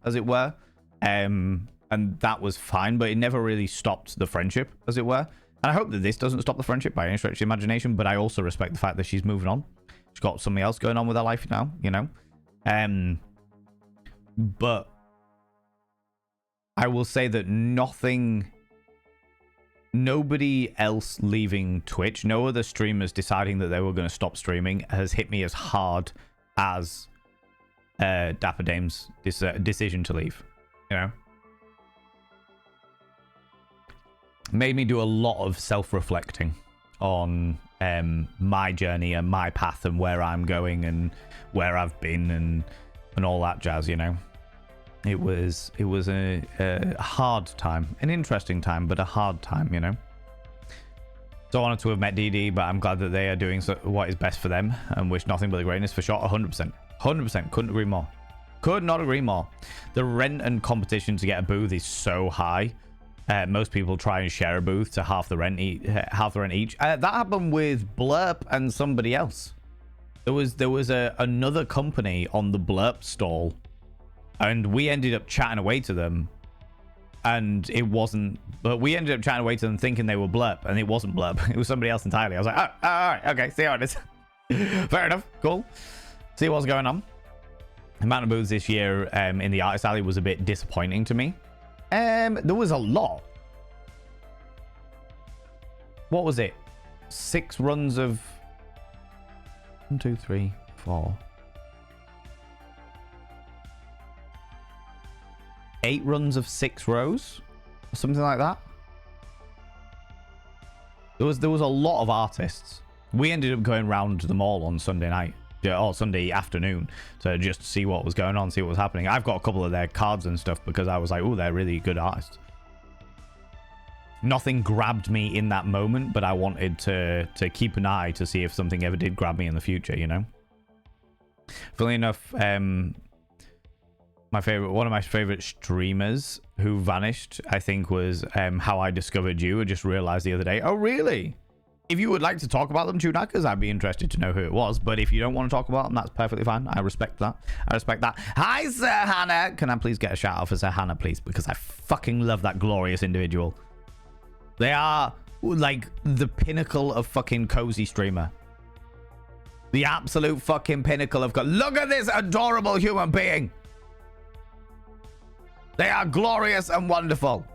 as it were. And that was fine, but it never really stopped the friendship, as it were. And I hope that this doesn't stop the friendship by any stretch of the imagination, but I also respect the fact that she's moving on. She's got something else going on with her life now, you know? But I will say that nothing nobody else leaving Twitch, no other streamers deciding that they were going to stop streaming has hit me as hard as Dapper Dame's decision to leave. You know? Made me do a lot of self-reflecting on my journey and my path and where I'm going and where I've been and all that jazz, you know? It was a hard time, an interesting time, but a hard time, you know. So honored to have met DD, but I'm glad that they are doing what is best for them and wish nothing but the greatness for sure. 100%, 100%. Couldn't agree more. Could not agree more. The rent and competition to get a booth is so high. Most people try and share a booth to half the rent each. That happened with Blurp and somebody else. There was another company on the Blurp stall. And we ended up chatting away to them, and it wasn't. But we ended up chatting away to them thinking they were Blurp, and it wasn't Blurp. It was somebody else entirely. I was like, oh, all right, okay, see how it is. Fair enough, cool. See what's going on. The amount of booths this year in the Artist Alley was a bit disappointing to me. There was a lot. What was it? 6 runs of 1, 2, 3, 4. 8 runs of 6 rows, or something like that. There was a lot of artists. We ended up going round them all on Sunday night, or Sunday afternoon, to just see what was going on, see what was happening. I've got a couple of their cards and stuff because I was like, oh, they're really good artists. Nothing grabbed me in that moment, but I wanted to keep an eye to see if something ever did grab me in the future, you know. Funnily enough, one of my favorite streamers who vanished, I think, was How I Discovered You. I just realized the other day. Oh, really? If you would like to talk about them, Tunakas, I'd be interested to know who it was. But if you don't want to talk about them, that's perfectly fine. I respect that. I respect that. Hi, Sir Hannah. Can I please get a shout out for Sir Hannah, please? Because I fucking love that glorious individual. They are like the pinnacle of fucking cozy streamer. The absolute fucking pinnacle of... Look at this adorable human being. They are glorious and wonderful.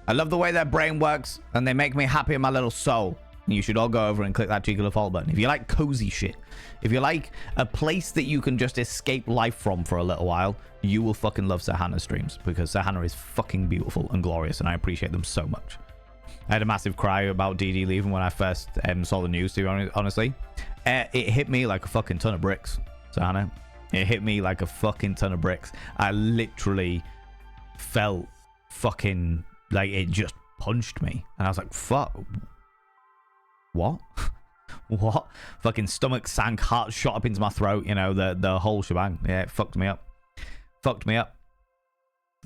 I love the way their brain works, and they make me happy in my little soul. And you should all go over and click that cheeky little follow button. If you like cozy shit, if you like a place that you can just escape life from for a little while, you will fucking love Sir Hannah streams, because Sir Hannah is fucking beautiful and glorious, and I appreciate them so much. I had a massive cry about DD leaving when I first saw the news, to be honestly. It hit me like a fucking ton of bricks, Sir Hannah. It hit me like a fucking ton of bricks. I literally felt fucking like it just punched me, and I was like, fuck, what? What? Fucking stomach sank, heart shot up into my throat, you know, the whole shebang. Yeah, it fucked me up.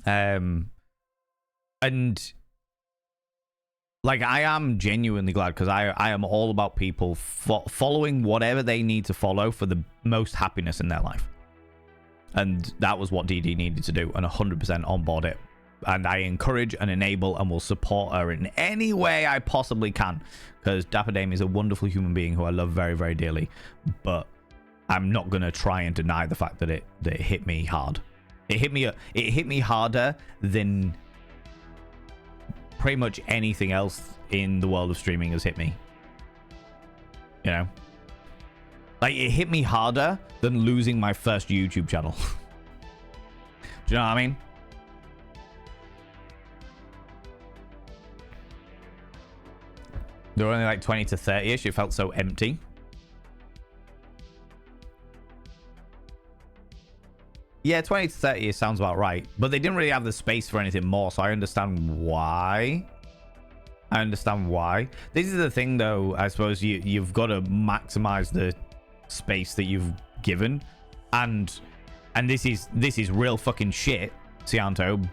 And like, I am genuinely glad, because I am all about people following whatever they need to follow for the most happiness in their life. And that was what DD needed to do, and 100% on board it. And I encourage and enable and will support her in any way I possibly can, because Dapper Dame is a wonderful human being who I love very, very dearly. But I'm not going to try and deny the fact that it hit me hard. It hit me harder than pretty much anything else in the world of streaming has hit me. You know? Like, it hit me harder than losing my first YouTube channel. Do you know what I mean? There were only like 20 to 30-ish. It felt so empty. Yeah, 20 to 30 sounds about right. But they didn't really have the space for anything more, so I understand why. This is the thing, though. I suppose you've got to maximize the space that you've given. And this is real fucking shit, Cyanto,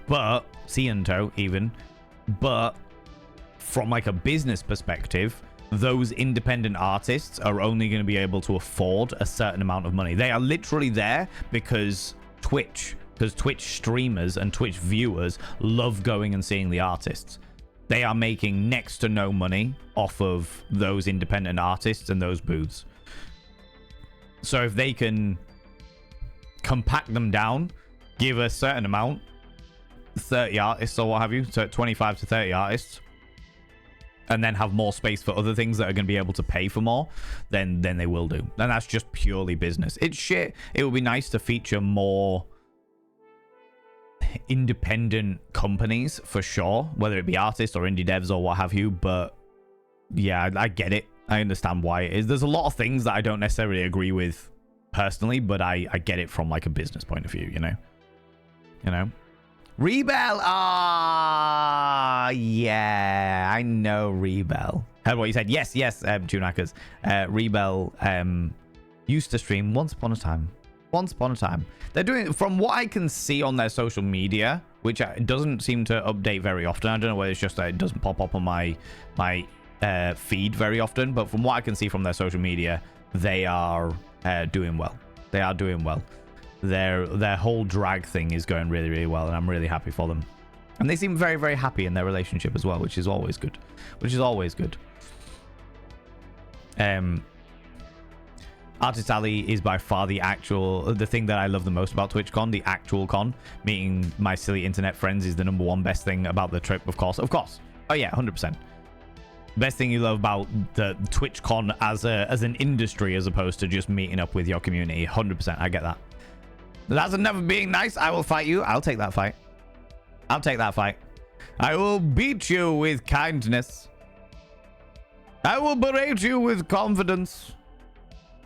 but from like a business perspective, those independent artists are only going to be able to afford a certain amount of money. They are literally there because Twitch streamers and Twitch viewers love going and seeing the artists. They are making next to no money off of those independent artists and those booths. So if they can compact them down, give a certain amount, 30 artists or what have you, so 25 to 30 artists, and then have more space for other things that are going to be able to pay for more, then they will do. And that's just purely business. It's shit. It would be nice to feature more independent companies for sure, whether it be artists or indie devs or what have you. But yeah, I get it. I understand why it is. There's a lot of things that I don't necessarily agree with personally, but I get it from like a business point of view, you know. Rebel. Yeah, I know Rebel. Heard what you said. Yes, Tunackers. Rebel used to stream once upon a time. They're doing, from what I can see on their social media, which doesn't seem to update very often. I don't know whether it's just that it doesn't pop up on my feed very often, but from what I can see from their social media, they are doing well. They are doing well. Their whole drag thing is going really, really well, and I'm really happy for them. And they seem very, very happy in their relationship as well, which is always good. Artist Alley is by far the thing that I love the most about TwitchCon, the actual con. Meeting my silly internet friends is the number one best thing about the trip, of course. Oh yeah, 100%. Best thing you love about the TwitchCon as an industry, as opposed to just meeting up with your community. 100%, I get that. That's enough of being nice. I will fight you. I'll take that fight. I will beat you with kindness. I will berate you with confidence.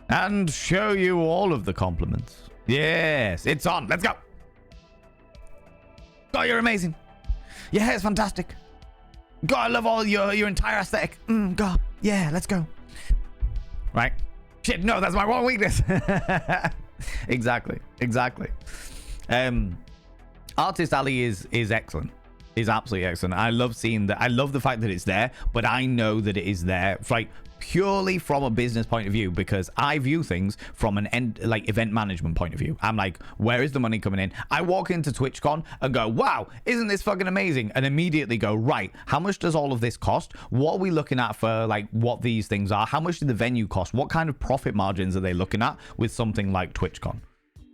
And show you all of the compliments. Yes, it's on. Let's go. God, you're amazing. Yeah, it's fantastic. God, I love all your entire aesthetic. God, yeah, let's go. Right? Shit, no, that's my one weakness. Exactly. Artist Alley is excellent. Is absolutely excellent. I love seeing that. I love the fact that it's there, but I know that it is there, like, purely from a business point of view, because I view things from an event management point of view. I'm like, where is the money coming in? I walk into TwitchCon and go, wow, isn't this fucking amazing? And immediately go, right, how much does all of this cost? What are we looking at for like what these things are? How much did the venue cost? What kind of profit margins are they looking at with something like TwitchCon?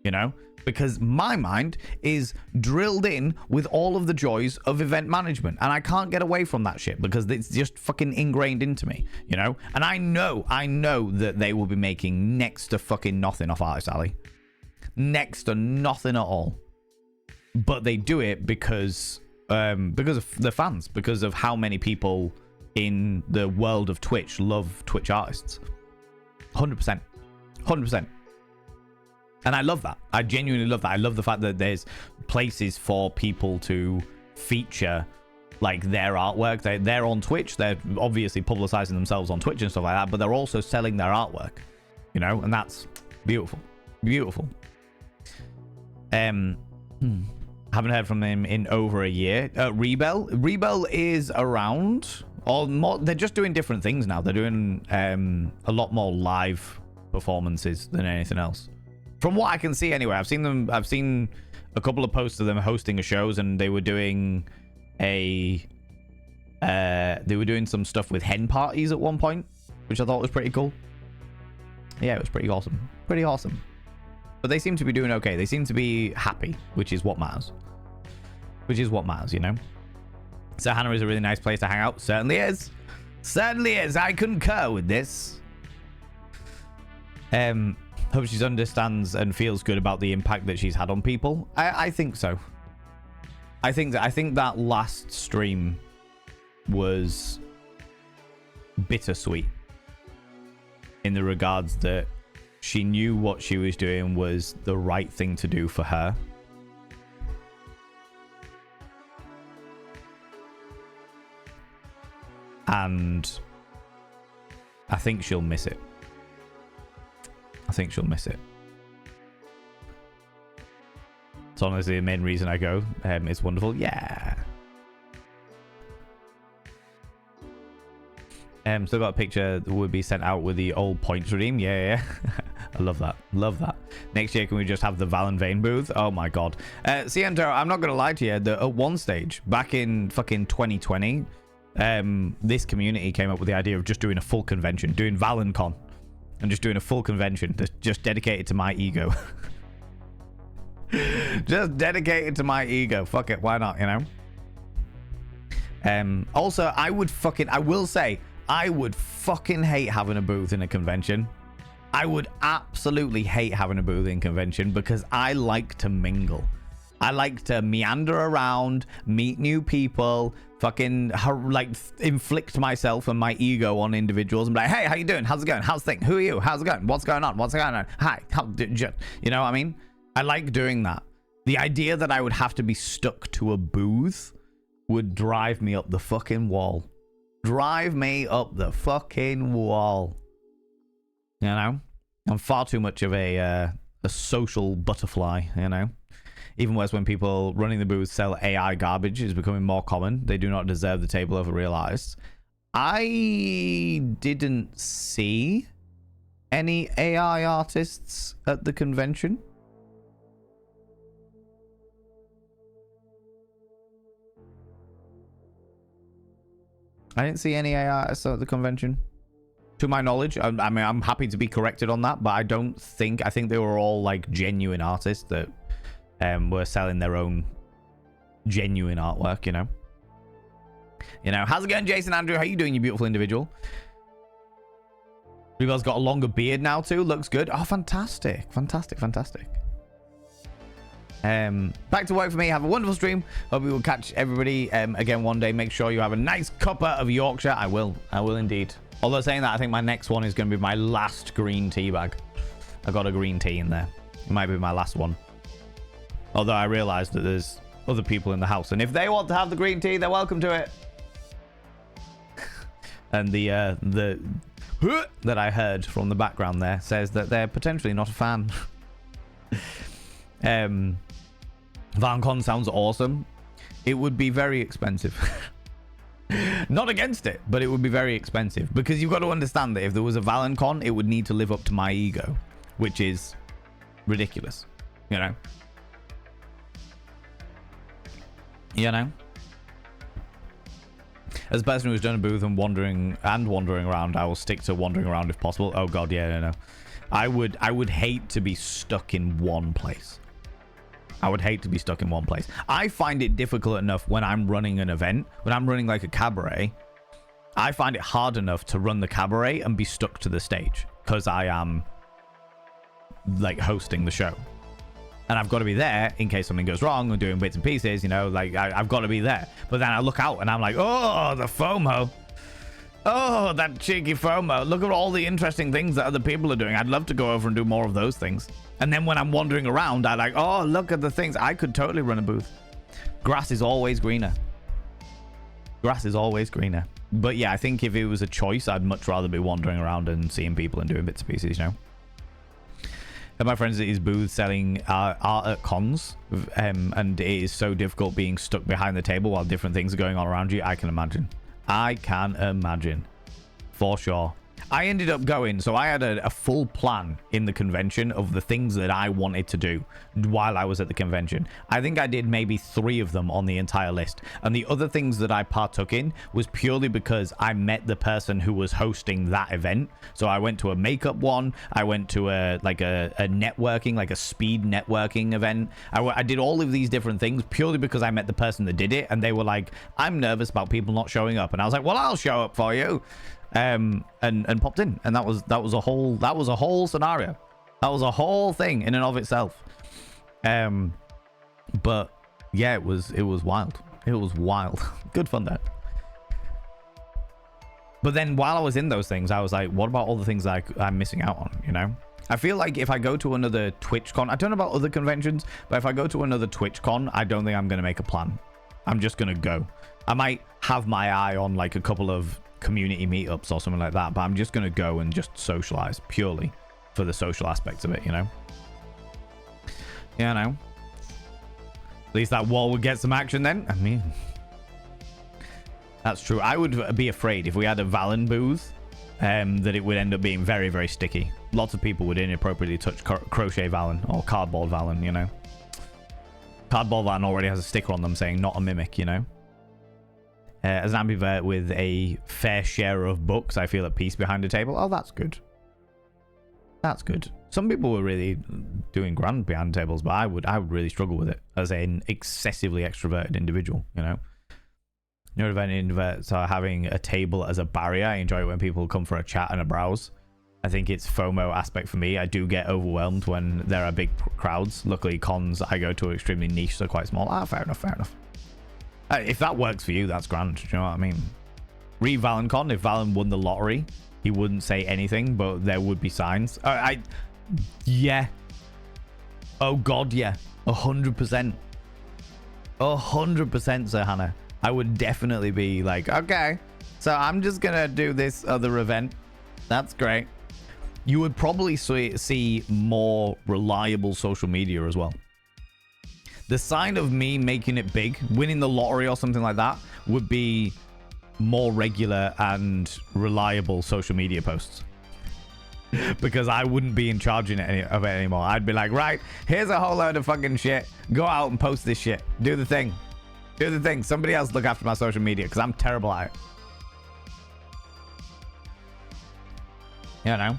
You know? Because my mind is drilled in with all of the joys of event management, and I can't get away from that shit because it's just fucking ingrained into me, you know? And I know that they will be making next to fucking nothing off Artist Alley. Next to nothing at all. But they do it because of the fans, because of how many people in the world of Twitch love Twitch artists. 100%. And I love that. I genuinely love that. I love the fact that there's places for people to feature like their artwork. They're on Twitch. They're obviously publicizing themselves on Twitch and stuff like that, but they're also selling their artwork, you know, and that's beautiful. Haven't heard from them in over a year. Rebel is around, or more. They're just doing different things now. They're doing a lot more live performances than anything else. From what I can see, anyway. I've seen a couple of posts of them hosting shows, and they were doing some stuff with hen parties at one point, which I thought was pretty cool. Yeah, it was pretty awesome. But they seem to be doing okay. They seem to be happy, which is what matters. You know. So Hannah is a really nice place to hang out. Certainly is. I concur with this. Hope she understands and feels good about the impact that she's had on people. I think so. I think that last stream was bittersweet in the regards that she knew what she was doing was the right thing to do for her. And I think she'll miss it. It's honestly the main reason I go. It's wonderful. Yeah. Still got a picture that would be sent out with the old points redeem. Yeah. I love that. Next year, can we just have the Val and Vane booth? Oh my god. Cyan, I'm not gonna lie to you. At one stage back in fucking 2020, this community came up with the idea of just doing a full convention, doing ValenCon. And just doing a full convention that's just dedicated to my ego. Just dedicated to my ego. Fuck it, why not, you know? Also, I will say, I would fucking hate having a booth in a convention. I would absolutely hate having a booth in convention because I like to mingle. I like to meander around, meet new people, fucking like inflict myself and my ego on individuals and be like, hey, how you doing? How's it going? How's things? Who are you? How's it going? What's going on? What's going on? Hi. You know what I mean? I like doing that. The idea that I would have to be stuck to a booth would drive me up the fucking wall. Drive me up the fucking wall. You know? I'm far too much of a social butterfly, you know? Even worse, when people running the booth sell AI garbage is becoming more common. They do not deserve the table over realized. I didn't see any AI artists at the convention. I didn't see any AI artists at the convention. To my knowledge, I mean, I'm happy to be corrected on that, but I think they were all like genuine artists that were selling their own genuine artwork, you know. How's it going, Jason Andrew? How you doing, you beautiful individual? You guys got a longer beard now too. Looks good. Oh, fantastic. Back to work for me. Have a wonderful stream. Hope we will catch everybody again one day. Make sure you have a nice cuppa of Yorkshire. I will indeed. Although saying that, I think my next one is going to be my last green tea bag. I got a green tea in there. It might be my last one. Although I realized that there's other people in the house, and if they want to have the green tea, they're welcome to it. And the that I heard from the background there says that they're potentially not a fan. VanCon sounds awesome. It would be very expensive. Not against it, but it would be very expensive because you've got to understand that if there was a ValenCon, it would need to live up to my ego, which is ridiculous, you know. As a person who's done a booth and wandering around, I will stick to wandering around if possible. Oh god, yeah, no. I would hate to be stuck in one place. I find it difficult enough when I'm running an event, when I'm running like a cabaret. I find it hard enough to run the cabaret and be stuck to the stage because I am like hosting the show. And I've got to be there in case something goes wrong. I'm doing bits and pieces, you know, like I've got to be there. But then I look out and I'm like, oh, the FOMO. Oh, that cheeky FOMO. Look at all the interesting things that other people are doing. I'd love to go over and do more of those things. And then when I'm wandering around, I like, oh, look at the things. I could totally run a booth. Grass is always greener. But yeah, I think if it was a choice, I'd much rather be wandering around and seeing people and doing bits and pieces, you know. And my friends at his booth selling art at cons, and it is so difficult being stuck behind the table while different things are going on around you. I can imagine. For sure. I ended up going, so I had a full plan in the convention of the things that I wanted to do while I was at the convention. I think I did maybe 3 of them on the entire list. And the other things that I partook in was purely because I met the person who was hosting that event. So I went to a makeup one. I went to a networking, like a speed networking event. I did all of these different things purely because I met the person that did it. And they were like, I'm nervous about people not showing up. And I was like, well, I'll show up for you. And popped in, and that was a whole scenario. That was a whole thing in and of itself. But yeah, it was wild. Good fun there. But then while I was in those things, I was like, what about all the things that I'm missing out on, you know? I feel like if I go to another TwitchCon, I don't know about other conventions, but if I go to another TwitchCon, I don't think I'm going to make a plan. I'm just going to go. I might have my eye on like a couple of community meetups or something like that, but I'm just going to go and just socialize purely for the social aspects of it, you know? Yeah, I know. At least that wall would get some action then. I mean, that's true. I would be afraid if we had a Valen booth that it would end up being very, very sticky. Lots of people would inappropriately touch crochet Valen or cardboard Valen, you know? Cardboard Valen already has a sticker on them saying not a mimic, you know? As an ambivert with a fair share of books, I feel at peace behind a table. Oh, that's good. That's good. Some people were really doing grand behind tables, but I would really struggle with it as an excessively extroverted individual, you know. Your event inverts are having a table as a barrier. I enjoy it when people come for a chat and a browse. I think it's FOMO aspect for me. I do get overwhelmed when there are big crowds. Luckily, cons I go to are extremely niche, so quite small. Ah, fair enough, fair enough. If that works for you, that's grand. Do you know what I mean? Read ValenCon. If Valen won the lottery, he wouldn't say anything, but there would be signs. Yeah. Oh, God, yeah. 100%. 100%, Sir Hannah. I would definitely be like, okay, so I'm just going to do this other event. That's great. You would probably see more reliable social media as well. The sign of me making it big, winning the lottery or something like that, would be more regular and reliable social media posts. Because I wouldn't be in charge of it anymore. I'd be like, right, here's a whole load of fucking shit. Go out and post this shit. Do the thing. Do the thing. Somebody else look after my social media because I'm terrible at it. You know,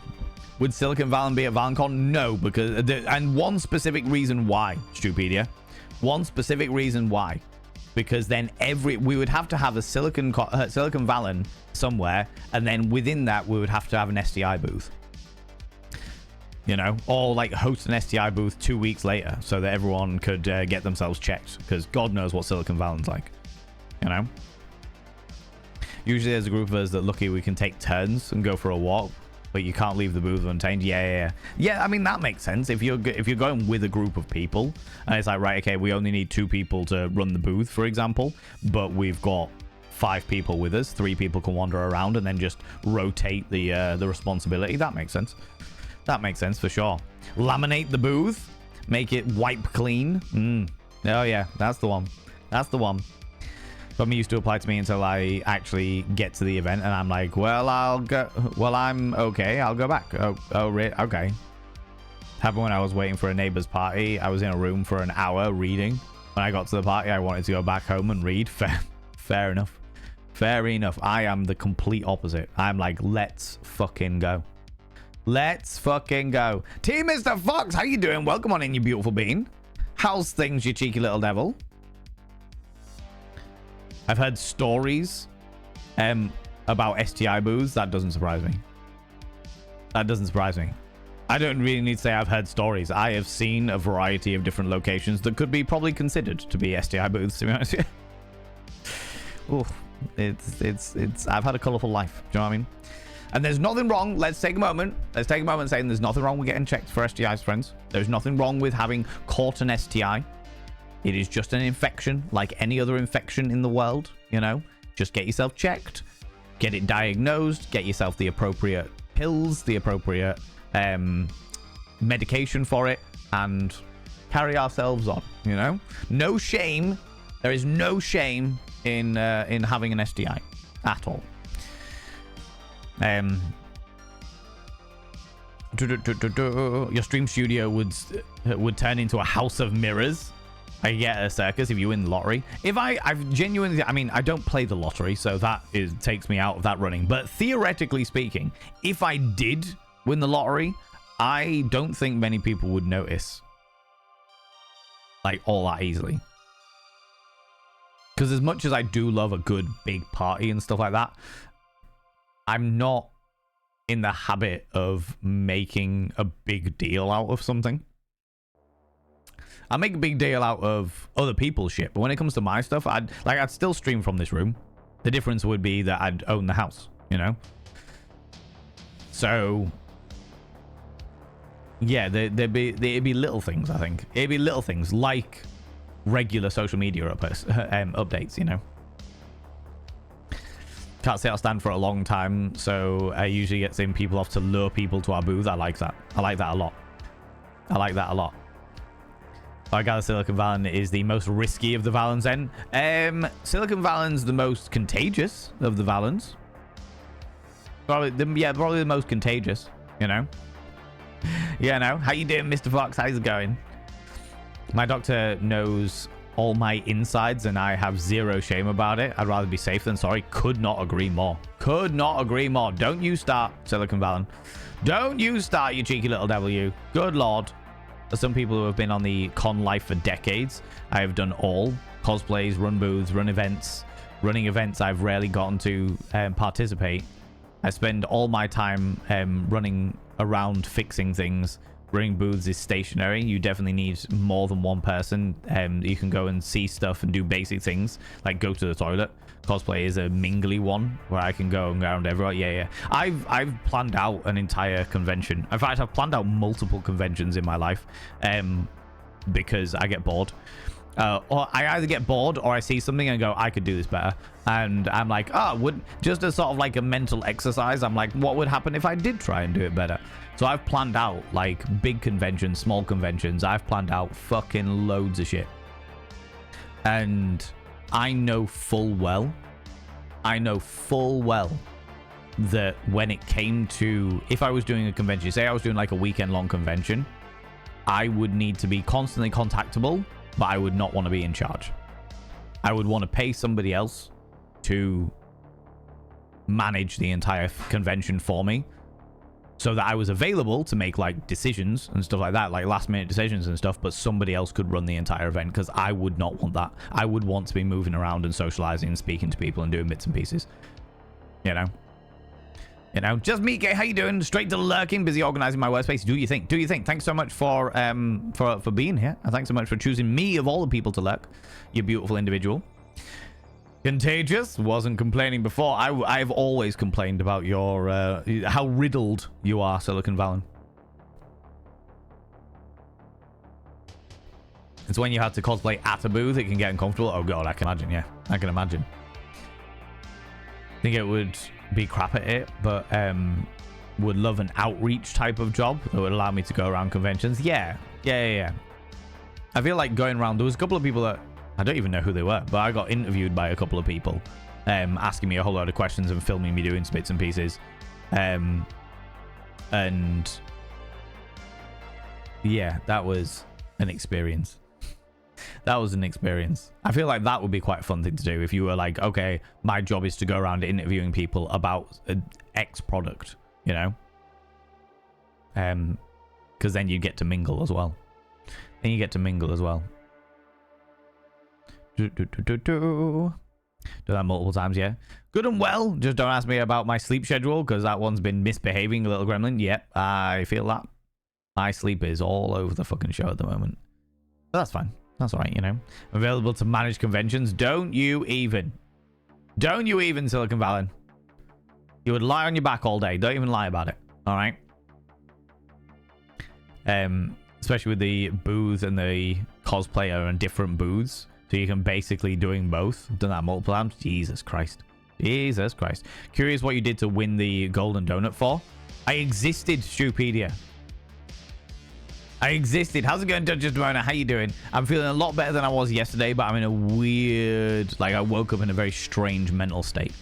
would Silicon Valley be at ValenCon? No, because and one specific reason why, Stupedia. One specific reason why, because then we would have to have a Silicon Valley somewhere, and then within that we would have to have an STI booth. You know, or like host an STI booth 2 weeks later so that everyone could get themselves checked, because God knows what Silicon Valley's like. You know, usually there's a group of us that lucky we can take turns and go for a walk, but you can't leave the booth untamed. Yeah. I mean, that makes sense. If you're going with a group of people and it's like, right, okay, we only need 2 people to run the booth, for example, but we've got 5 people with us, 3 people can wander around and then just rotate the responsibility. That makes sense. That makes sense for sure. Laminate the booth, make it wipe clean. Oh yeah, that's the one. That's the one. Something used to apply to me until I actually get to the event, and I'm like, well, I'll go. Well, I'm okay. I'll go back. Okay. Happened when I was waiting for a neighbor's party. I was in a room for an hour reading. When I got to the party, I wanted to go back home and read. Fair enough. Fair enough. I am the complete opposite. I'm like, let's fucking go. Let's fucking go. Team Mr. Fox, how you doing? Welcome on in, you beautiful bean. How's things, you cheeky little devil? I've heard stories about STI booths. That doesn't surprise me. That doesn't surprise me. I don't really need to say I've heard stories. I have seen a variety of different locations that could be probably considered to be STI booths, to be honest with you. Oof. It's I've had a colorful life. Do you know what I mean? And there's nothing wrong. Let's take a moment saying there's nothing wrong with getting checked for STIs, friends. There's nothing wrong with having caught an STI. It is just an infection like any other infection in the world, you know. Just get yourself checked, get it diagnosed, get yourself the appropriate pills, the appropriate medication for it, and carry ourselves on, you know. No shame. There is no shame in having an STI at all. Your stream studio would turn into a house of mirrors. I get a circus if you win the lottery. If I've genuinely, I mean, I don't play the lottery, so that takes me out of that running. But theoretically speaking, if I did win the lottery, I don't think many people would notice, like, all that easily. Because as much as I do love a good big party and stuff like that, I'm not in the habit of making a big deal out of something. I make a big deal out of other people's shit, but when it comes to my stuff, I'd still stream from this room. The difference would be that I'd own the house, you know? So yeah, it'd be little things, I think. It'd be little things like regular social media updates, you know? Can't sit or stand for a long time, so I usually get sending people off to lure people to our booth. I like that. I like that a lot. I like that a lot. I gather Silicon Valley is the most risky of the Valens then. Silicon Valley's the most contagious of the Valens. Probably the most contagious, you know? Yeah, no. How you doing, Mr. Fox? How's it going? My doctor knows all my insides and I have zero shame about it. I'd rather be safe than sorry. Could not agree more. Could not agree more. Don't you start, Silicon Valley. Don't you start, you cheeky little devil, you. Good lord. For some people who have been on the con life for decades, I have done all. Cosplays, run booths, run events, running events I've rarely gotten to participate. I spend all my time running around fixing things. Running booths is stationary. You definitely need more than one person. You can go and see stuff and do basic things, like go to the toilet. Cosplay is a mingly one where I can go around everywhere. Yeah. I've planned out an entire convention. In fact, I've planned out multiple conventions in my life because I get bored. Or I either get bored or I see something and go, I could do this better. And I'm like, just as sort of like a mental exercise, I'm like, what would happen if I did try and do it better? So I've planned out like big conventions, small conventions. I've planned out fucking loads of shit. And I know full well that when it came to, if I was doing a convention, say I was doing like a weekend long convention, I would need to be constantly contactable, but I would not want to be in charge. I would want to pay somebody else to manage the entire convention for me so that I was available to make like decisions and stuff like that, like last minute decisions and stuff, but somebody else could run the entire event because I would not want that. I would want to be moving around and socializing and speaking to people and doing bits and pieces. You know, just me. How you doing? Straight to lurking, busy organizing my workspace. Do you think? Thanks so much for being here, and thanks so much for choosing me of all the people to lurk. You beautiful individual. Contagious wasn't complaining before. I've always complained about your how riddled you are, Silicon Valley. It's when you had to cosplay at a booth, it can get uncomfortable. Oh god, I can imagine. Yeah, I can imagine. I think it would be crap at it, but would love an outreach type of job that would allow me to go around conventions. Yeah. I feel like going around, there was a couple of people that I don't even know who they were, but I got interviewed by a couple of people asking me a whole load of questions and filming me doing bits and pieces. And yeah, that was an experience. That was an experience. I feel like that would be quite a fun thing to do if you were like, okay, my job is to go around interviewing people about X product, you know? Because then you get to mingle as well. Do that multiple times, yeah. Good and well. Just don't ask me about my sleep schedule because that one's been misbehaving, a little gremlin. Yep, I feel that. My sleep is all over the fucking show at the moment. But that's fine. That's all right, you know. Available to manage conventions. Don't you even, Silicon Valley. You would lie on your back all day. Don't even lie about it. All right. Especially with the booth and the cosplayer and different booths. So you can basically doing both. Done that multiple times. Jesus Christ. Curious what you did to win the golden donut for. I existed, Stupedia. How's it going, Dungeons Demona? How you doing? I'm feeling a lot better than I was yesterday, but I'm in a weird, like I woke up in a very strange mental state.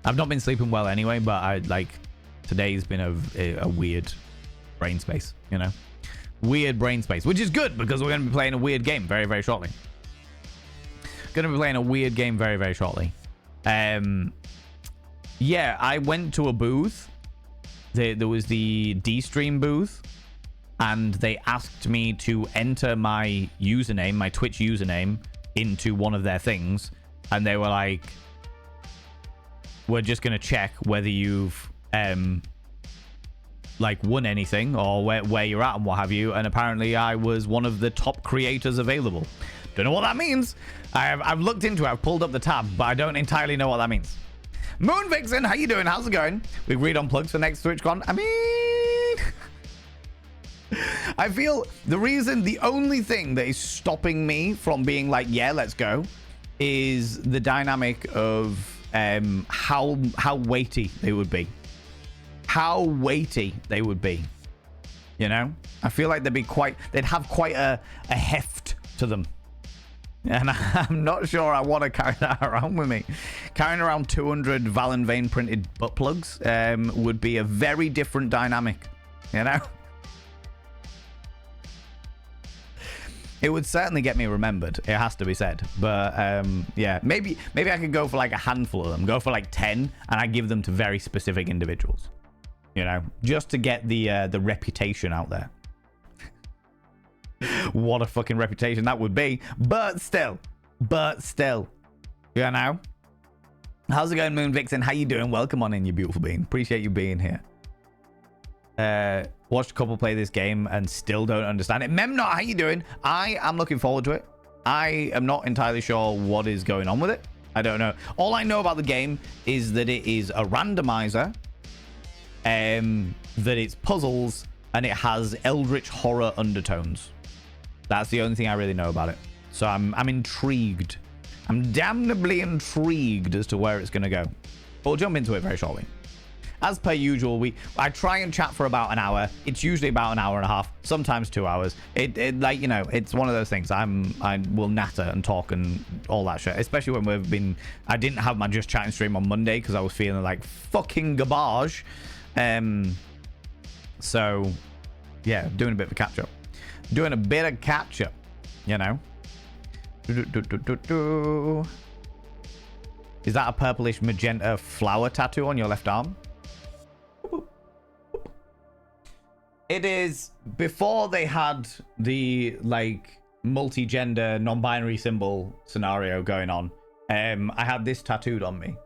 I've not been sleeping well anyway, but today's been a weird brain space, you know? Weird brain space, which is good because we're going to be playing a weird game very, very shortly. Yeah, I went to a booth. There was the D-Stream booth. And they asked me to enter my username, my Twitch username, into one of their things. And they were like, we're just going to check whether you've like won anything or where you're at and what have you. And apparently I was one of the top creators available. Don't know what that means. I've looked into it. I've pulled up the tab, but I don't entirely know what that means. Moon Vixen, how you doing? How's it going? We agreed on plugs for next TwitchCon. I mean... I feel the only thing that is stopping me from being like, yeah, let's go, is the dynamic of how weighty they would be. You know? I feel like they'd have quite a heft to them. And I'm not sure I want to carry that around with me. Carrying around 200 Valen Vein printed butt plugs would be a very different dynamic, you know? It would certainly get me remembered. It has to be said. But yeah, maybe I could go for like a handful of them. Go for like 10, and I give them to very specific individuals. You know, just to get the reputation out there. What a fucking reputation that would be. But still, you know, How's it going, Moon Vixen? How you doing? Welcome on in, you beautiful being. Appreciate you being here. Watched a couple play this game and still don't understand it. Memnot, how you doing? I am looking forward to it. I am not entirely sure what is going on with it. I don't know. All I know about the game is that it is a randomizer, that it's puzzles, and it has eldritch horror undertones. That's the only thing I really know about it. So I'm intrigued. I'm damnably intrigued as to where it's going to go. But we'll jump into it very shortly. As per usual, I try and chat for about an hour. It's usually about an hour and a half, sometimes 2 hours. It like, you know, it's one of those things. I will natter and talk and all that shit. Especially when I didn't have my Just Chatting stream on Monday because I was feeling like fucking garbage. So yeah, doing a bit of a catch up. Doing a bit of catch up, you know. Is that a purplish magenta flower tattoo on your left arm? It is before they had the like multi-gender non-binary symbol scenario going on. I had this tattooed on me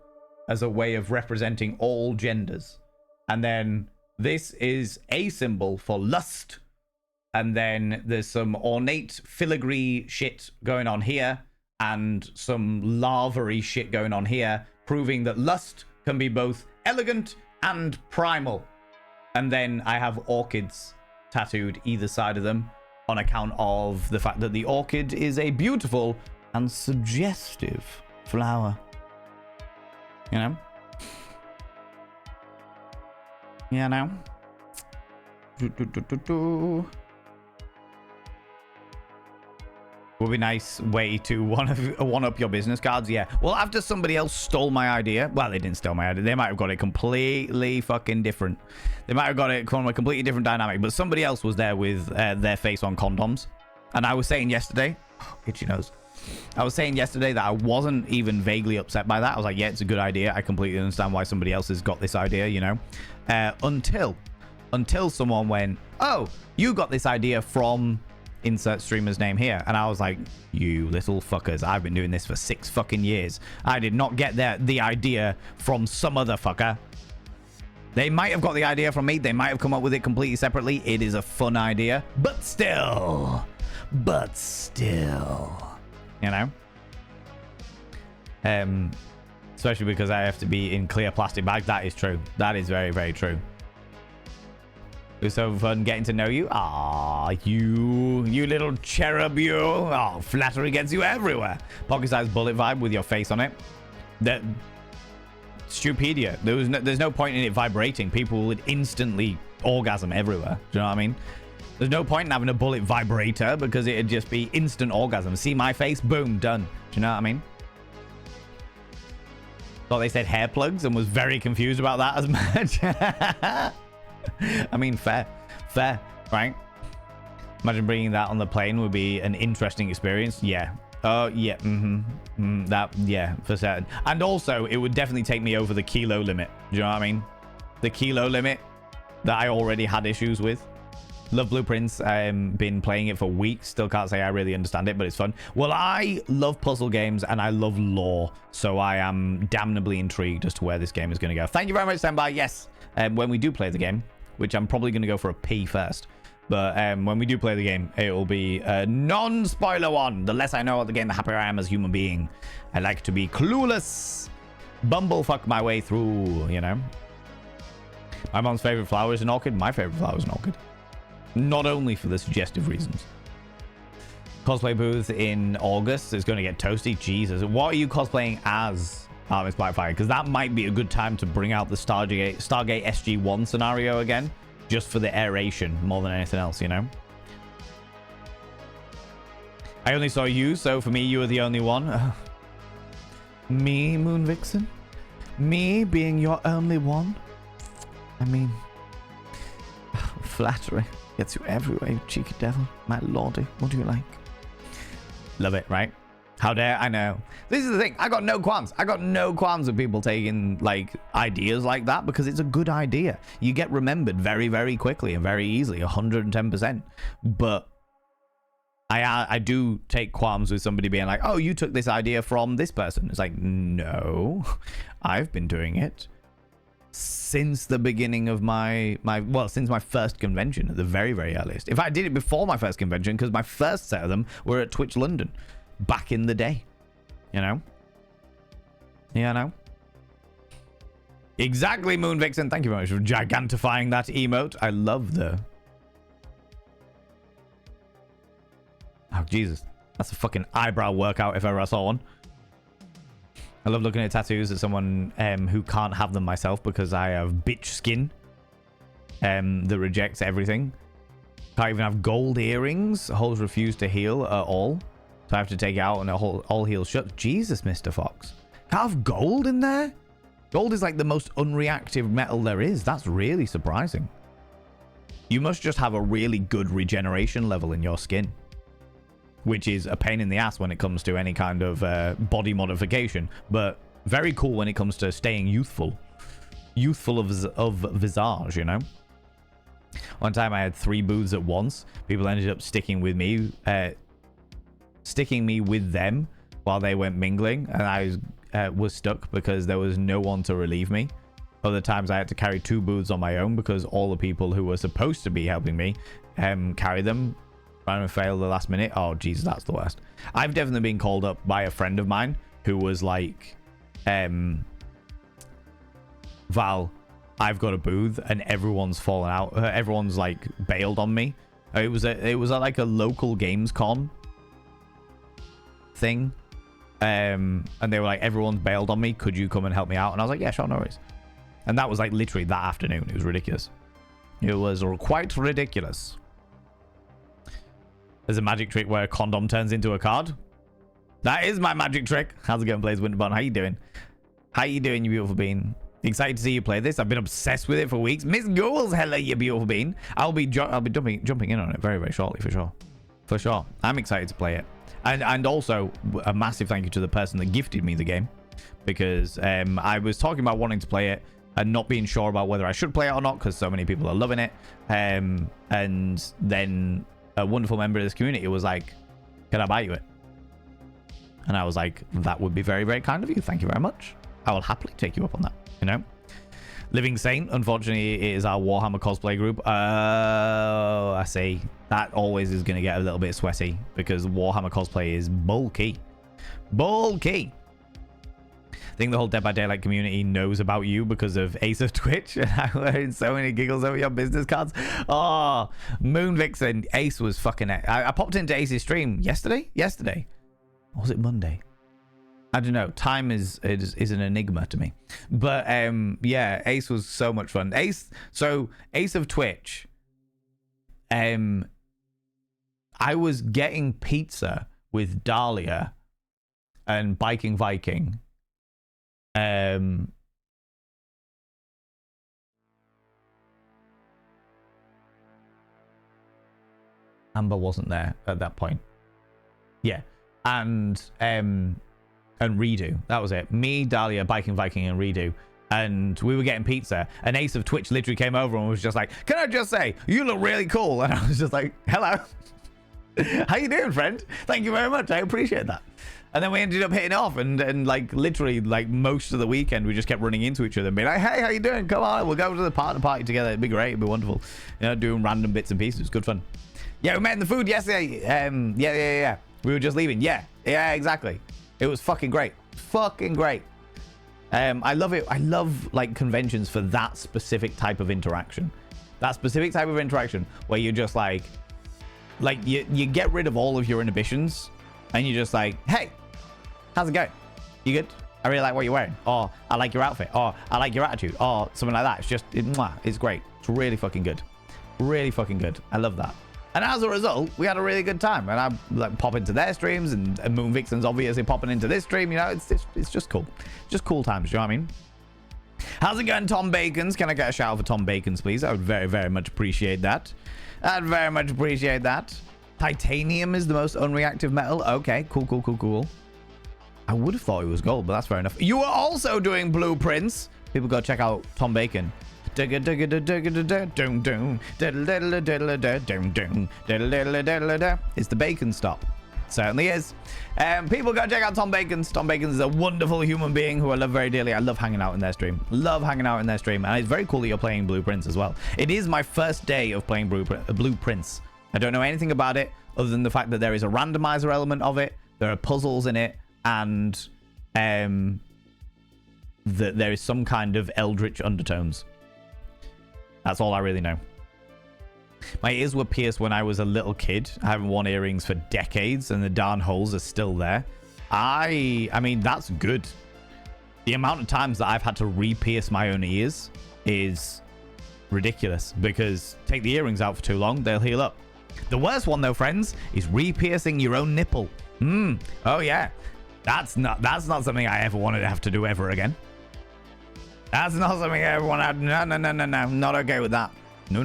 as a way of representing all genders. And then this is a symbol for lust. And then there's some ornate filigree shit going on here and some larva-y shit going on here, proving that lust can be both elegant and primal. And then I have orchids tattooed either side of them on account of the fact that the orchid is a beautiful and suggestive flower. You know? You know? Would be a nice way to one up your business cards. Yeah. Well, after somebody else stole my idea. Well, they didn't steal my idea. They might have got it completely fucking different. They might have got it from a completely different dynamic. But somebody else was there with their face on condoms. And I was saying yesterday, itchy nose. I was saying yesterday that I wasn't even vaguely upset by that. I was like, yeah, it's a good idea. I completely understand why somebody else has got this idea, you know. Until someone went, oh, you got this idea from insert streamer's name here. And I was like, you little fuckers, I've been doing this for 6 fucking years. I did not get the idea from some other fucker. They might have got the idea from me. They might have come up with it completely separately. It is a fun idea, but still, you know, especially because I have to be in clear plastic bags. That is true. That is very, very true. It was so fun getting to know you. Ah, you little cherub, you. Oh, flattery gets you everywhere. Pocket-sized bullet vibe with your face on it. That Stupedia. There's no point in it vibrating. People would instantly orgasm everywhere. Do you know what I mean? There's no point in having a bullet vibrator because it'd just be instant orgasm. See my face? Boom, done. Do you know what I mean? Thought they said hair plugs and was very confused about that as much. I mean, fair, right? Imagine bringing that on the plane would be an interesting experience. Yeah. Oh, yeah. That, yeah, for certain. And also, it would definitely take me over the kilo limit. Do you know what I mean? The kilo limit that I already had issues with. Love Blueprints. Been playing it for weeks. Still can't say I really understand it, but it's fun. Well, I love puzzle games and I love lore. So I am damnably intrigued as to where this game is going to go. Thank you very much, Standby. Yes. When we do play the game, which I'm probably going to go for a pee first. But when we do play the game, it will be a non-spoiler one. The less I know about the game, the happier I am as a human being. I like to be clueless. Bumblefuck my way through, you know. My mom's favorite flower is an orchid. My favorite flower is an orchid. Not only for the suggestive reasons. Cosplay booth in August is going to get toasty. Jesus. What are you cosplaying as, Artemis Blackfire? Because that might be a good time to bring out the Stargate SG-1 scenario again. Just for the aeration more than anything else, you know? I only saw you, so for me, you were the only one. Me, Moon Vixen? Me being your only one? I mean, flattery gets you everywhere, you cheeky devil. My lordy, what do you like? Love it, right? How dare I know. This is the thing. I got no qualms. I got no qualms with people taking like ideas like that because it's a good idea. You get remembered very, very quickly and very easily, 110%. But I do take qualms with somebody being like, oh, you took this idea from this person. It's like, no, I've been doing it since the beginning of since my first convention at the very, very earliest. In fact, I did it before my first convention because my first set of them were at Twitch London back in the day. You know? Exactly, Moon Vixen. Thank you very much for gigantifying that emote. I love the... Oh, Jesus. That's a fucking eyebrow workout if ever I saw one. I love looking at tattoos as someone who can't have them myself because I have bitch skin that rejects everything. Can't even have gold earrings. Holes refuse to heal at all. So I have to take it out and all heals shut. Jesus, Mr. Fox. Can't have gold in there? Gold is like the most unreactive metal there is. That's really surprising. You must just have a really good regeneration level in your skin, which is a pain in the ass when it comes to any kind of body modification, but very cool when it comes to staying youthful of visage, you know. One time I had 3 booths at once. People ended up sticking me with them while they went mingling, and I was stuck because there was no one to relieve me. Other times I had to carry 2 booths on my own because all the people who were supposed to be helping me carry them ran and failed the last minute. Oh, Jesus, that's the worst. I've definitely been called up by a friend of mine who was like, Val, I've got a booth and everyone's fallen out. Everyone's like bailed on me. It was like a local games con thing. And they were like, everyone's bailed on me. Could you come and help me out? And I was like, yeah, sure, no worries. And that was like literally that afternoon. It was ridiculous. It was quite ridiculous. There's a magic trick where a condom turns into a card. That is my magic trick. How's it going, Blaze Winterborn? How you doing? How you doing, you beautiful bean? Excited to see you play this. I've been obsessed with it for weeks. Miss Ghouls, hello, you beautiful bean. I'll be jumping in on it very, very shortly, for sure. For sure. I'm excited to play it. And also, a massive thank you to the person that gifted me the game. Because I was talking about wanting to play it and not being sure about whether I should play it or not because so many people are loving it. And then a wonderful member of this community was like, can I buy you it? And I was like, that would be very, very kind of you. Thank you very much. I will happily take you up on that, you know? Living Saint, unfortunately, is our Warhammer cosplay group. Oh, I see. That always is going to get a little bit sweaty because Warhammer cosplay is bulky. Bulky. I think the whole Dead by Daylight community knows about you because of Ace of Twitch. And I'm wearing so many giggles over your business cards. Oh, Moon Vixen. Ace was fucking... I popped into Ace's stream yesterday? Or was it Monday? I don't know. Time is an enigma to me. But yeah, Ace was so much fun. Ace of Twitch. I was getting pizza with Dahlia and Biking Viking. Amber wasn't there at that point. Yeah. And Redo. That was it. Me, Dahlia, Biking Viking, and Redo. And we were getting pizza. And Ace of Twitch literally came over and was just like, can I just say, you look really cool. And I was just like, hello. How you doing, friend? Thank you very much. I appreciate that. And then we ended up hitting off. And like literally like most of the weekend, we just kept running into each other and being like, hey, how you doing? Come on, we'll go to the party together. It'd be great. It'd be wonderful. You know, doing random bits and pieces. Good fun. Yeah, we met in the food yesterday. Yeah. We were just leaving. Yeah, exactly. It was fucking great. Fucking great. I love it. I love like conventions for that specific type of interaction. That specific type of interaction where you're just like you get rid of all of your inhibitions and you're just like, hey, how's it going? You good? I really like what you're wearing. Or I like your outfit. Or I like your attitude. Or something like that. It's just, it's great. It's really fucking good. Really fucking good. I love that. And as a result, we had a really good time. And I like pop into their streams, and Moon Vixen's obviously popping into this stream. You know, it's just cool. Just cool times. Do you know what I mean? How's it going, Tom Bacons? Can I get a shout out for Tom Bacons, please? I would very, very much appreciate that. I'd very much appreciate that. Titanium is the most unreactive metal. Okay, cool. I would have thought it was gold, but that's fair enough. You are also doing blueprints. People go check out Tom Bacon. It's the bacon stop. Certainly is. People go check out Tom Bacon's. Tom Bacon's is a wonderful human being who I love very dearly. I love hanging out in their stream. Love hanging out in their stream. And it's very cool that you're playing Blueprints as well. It is my first day of playing Blueprints. I don't know anything about it other than the fact that there is a randomizer element of it. There are puzzles in it. And that there is some kind of eldritch undertones. That's all I really know. My ears were pierced when I was a little kid. I haven't worn earrings for decades, and the darn holes are still there. I mean, that's good. The amount of times that I've had to re-pierce my own ears is ridiculous, because take the earrings out for too long, they'll heal up. The worst one, though, friends, is re-piercing your own nipple. Oh, yeah. That's not something I ever wanted to have to do ever again. That's not something I ever want to... No. Not okay with that. No.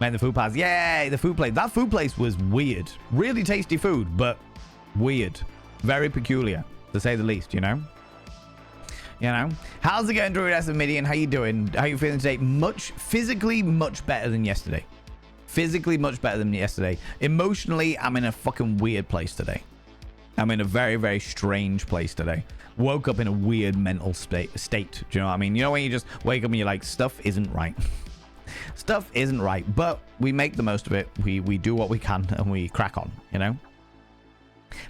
Man, the food pass. Yay, the food place. That food place was weird. Really tasty food, but weird. Very peculiar, to say the least, you know? How's it going, Druid S of Midian? How you doing? How you feeling today? Physically much better than yesterday. Emotionally, I'm in a fucking weird place today. I'm in a very, very strange place today. Woke up in a weird mental state. Do you know what I mean? You know when you just wake up and you're like, stuff isn't right. Stuff isn't right, but we make the most of it. We do what we can and we crack on, you know?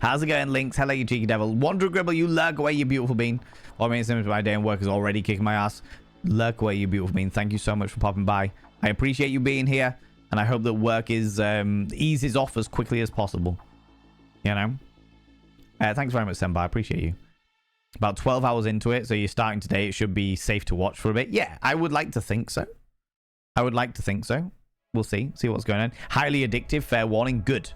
How's it going, Lynx? Hello, you cheeky devil. Wanderer Gribble, you lurk away, you beautiful bean. 4 minutes into my day and work is already kicking my ass. Lurk away, you beautiful bean. Thank you so much for popping by. I appreciate you being here, and I hope that work is eases off as quickly as possible. You know? Thanks very much, Senpai. I appreciate you. About 12 hours into it, so you're starting today. It should be safe to watch for a bit. Yeah, I would like to think so. We'll see what's going on. Highly addictive, fair warning. Good.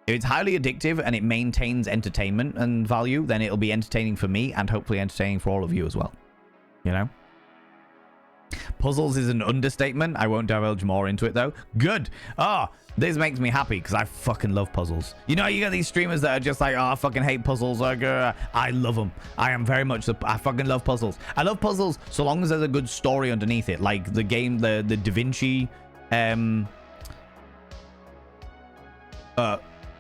If it's highly addictive and it maintains entertainment and value, then it'll be entertaining for me and hopefully entertaining for all of you as well. You know? Puzzles is an understatement. I won't divulge more into it, though. Good. Oh, this makes me happy because I fucking love puzzles. You know, you got these streamers that are just like, oh, I fucking hate puzzles. I love them. I am very much... I fucking love puzzles. I love puzzles so long as there's a good story underneath it. Like the game, the Da Vinci...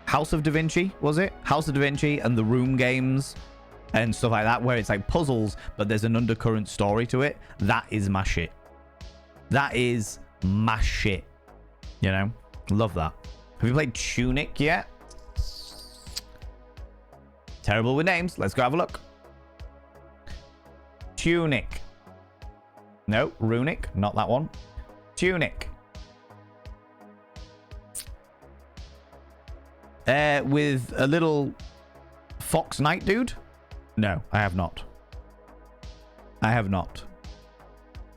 House of Da Vinci, was it? House of Da Vinci and the Room games and stuff like that, where it's like puzzles, but there's an undercurrent story to it. That is my shit. That is my shit. You know? Love that. Have you played Tunic yet? Terrible with names. Let's go have a look. Tunic. No, Runic. Not that one. Tunic. With a little Fox Knight dude? No, I have not.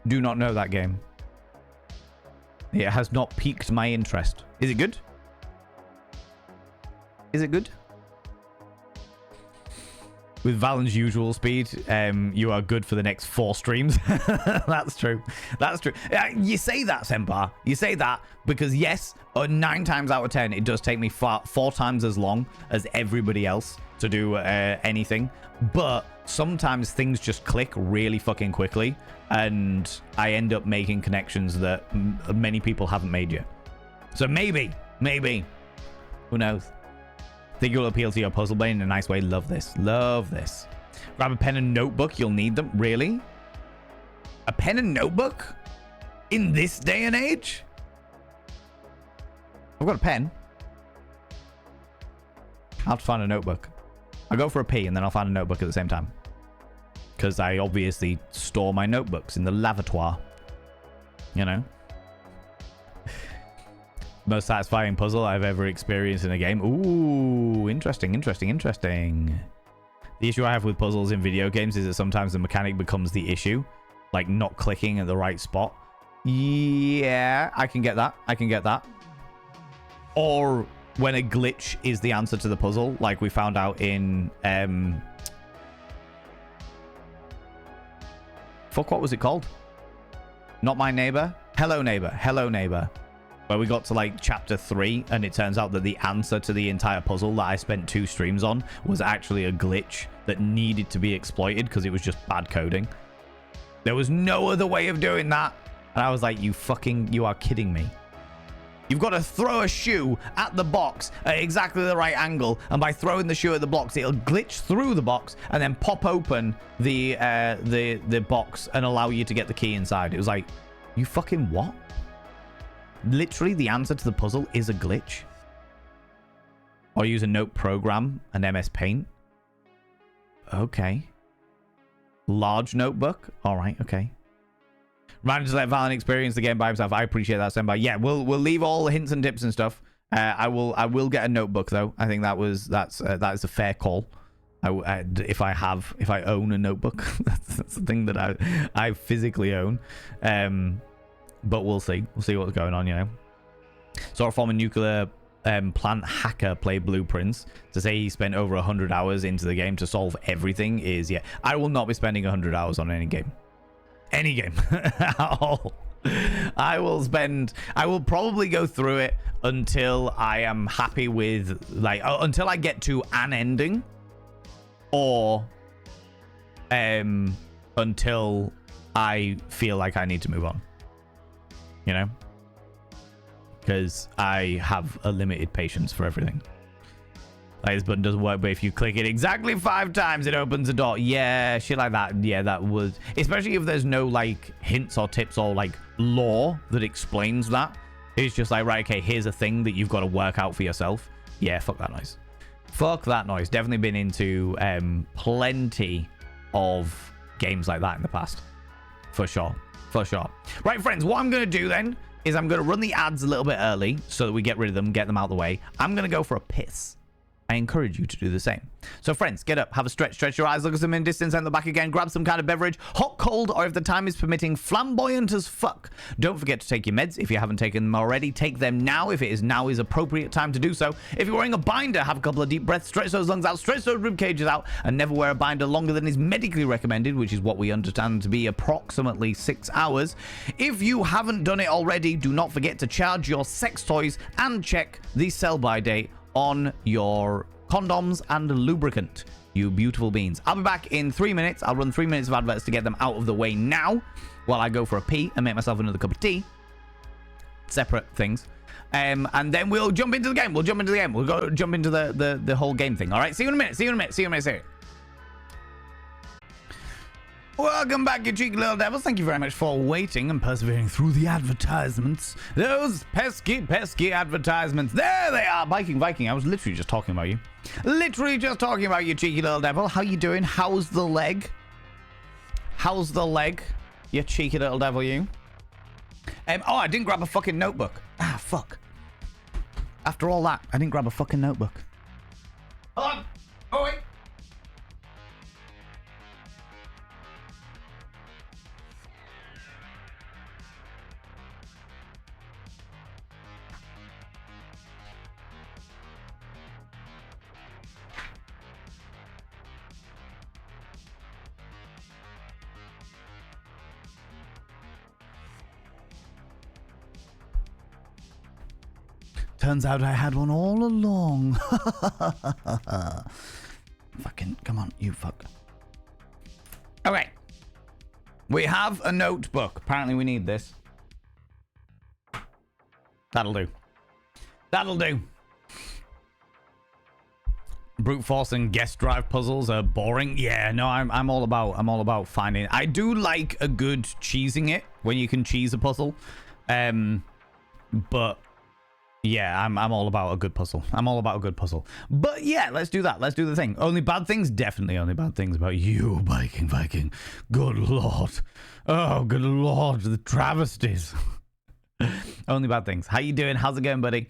Do not know that game. It has not piqued my interest. Is it good? With Valen's usual speed, you are good for the next 4 streams. That's true. You say that, Senpai. You say that because, yes, 9 times out of 10, it does take me 4 times as long as everybody else to do anything. But sometimes things just click really fucking quickly, and I end up making connections that many people haven't made yet. So maybe. Who knows? Think you'll appeal to your puzzle brain in a nice way. Love this. Grab a pen and notebook. You'll need them. Really? A pen and notebook? In this day and age? I've got a pen. I'll have to find a notebook. I'll go for a pee and then I'll find a notebook at the same time. Because I obviously store my notebooks in the lavatory. You know? Most satisfying puzzle I've ever experienced in a game. Ooh, interesting. The issue I have with puzzles in video games is that sometimes the mechanic becomes the issue. Like not clicking at the right spot. Yeah, I can get that. Or when a glitch is the answer to the puzzle, like we found out in... Fuck, what was it called? Not My Neighbor? Hello Neighbor. where we got to like chapter 3, and it turns out that the answer to the entire puzzle that I spent 2 streams on was actually a glitch that needed to be exploited because it was just bad coding. There was no other way of doing that. And I was like, you are kidding me. You've got to throw a shoe at the box at exactly the right angle, and by throwing the shoe at the box, it'll glitch through the box and then pop open the box and allow you to get the key inside. It was like, you fucking what? Literally, the answer to the puzzle is a glitch. Or use a note program and MS Paint. Okay. Large notebook. All right. Okay. Reminder to let Valen experience the game by himself. I appreciate that, Senpai. Yeah, we'll leave all the hints and tips and stuff. I will get a notebook though. I think that is a fair call. If I own a notebook, that's the thing that I physically own. But we'll see. We'll see what's going on. You know, saw a former nuclear plant hacker play blueprints. To say he spent over 100 hours into the game to solve everything is, yeah. I will not be spending 100 hours on any game. Any game at all. I will probably go through it until I am happy with, like, until I get to an ending, or until I feel like I need to move on, you know, because I have a limited patience for everything. Like, this button doesn't work, but if you click it exactly 5 times, it opens a door. Yeah, shit like that. Yeah, that would... Especially if there's no, like, hints or tips or, like, lore that explains that. It's just like, right, okay, here's a thing that you've got to work out for yourself. Yeah, fuck that noise. Fuck that noise. Definitely been into plenty of games like that in the past. For sure. For sure. Right, friends, what I'm going to do then is I'm going to run the ads a little bit early so that we get rid of them, get them out of the way. I'm going to go for a piss. I encourage you to do the same. So friends, get up, have a stretch your eyes, look at them in distance, and the back again, grab some kind of beverage, hot, cold, or if the time is permitting, flamboyant as fuck. Don't forget to take your meds. If you haven't taken them already, take them now. If it is now is appropriate time to do so. If you're wearing a binder, have a couple of deep breaths, stretch those lungs out, stretch those rib cages out, and never wear a binder longer than is medically recommended, which is what we understand to be approximately 6 hours. If you haven't done it already, do not forget to charge your sex toys and check the sell-by date on your condoms and lubricant, you beautiful beans. I'll be back in 3 minutes. I'll run 3 minutes of adverts to get them out of the way now while I go for a pee and make myself another cup of tea. Separate things. And then we'll jump into the game. We'll go jump into the whole game thing. All right, see you in a minute. See you in a minute. Welcome back, you cheeky little devils. Thank you very much for waiting and persevering through the advertisements. Those pesky, pesky advertisements. There they are. Viking. I was literally just talking about you. You cheeky little devil. How you doing? How's the leg? You cheeky little devil, you. Oh, I didn't grab a fucking notebook. Ah, fuck. After all that, I didn't grab a fucking notebook. Hold on. Oh, wait. Turns out I had one all along. Fucking, come on, you fuck. Okay. We have a notebook. Apparently we need this. That'll do. Brute force and guest drive puzzles are boring. Yeah, no, I'm all about finding. I do like a good cheesing it when you can cheese a puzzle. But yeah, I'm all about a good puzzle. But yeah, let's do that. Let's do the thing. Only bad things? Definitely only bad things about you, Viking. Good lord. Oh, good lord. The travesties. Only bad things. How you doing? How's it going, buddy?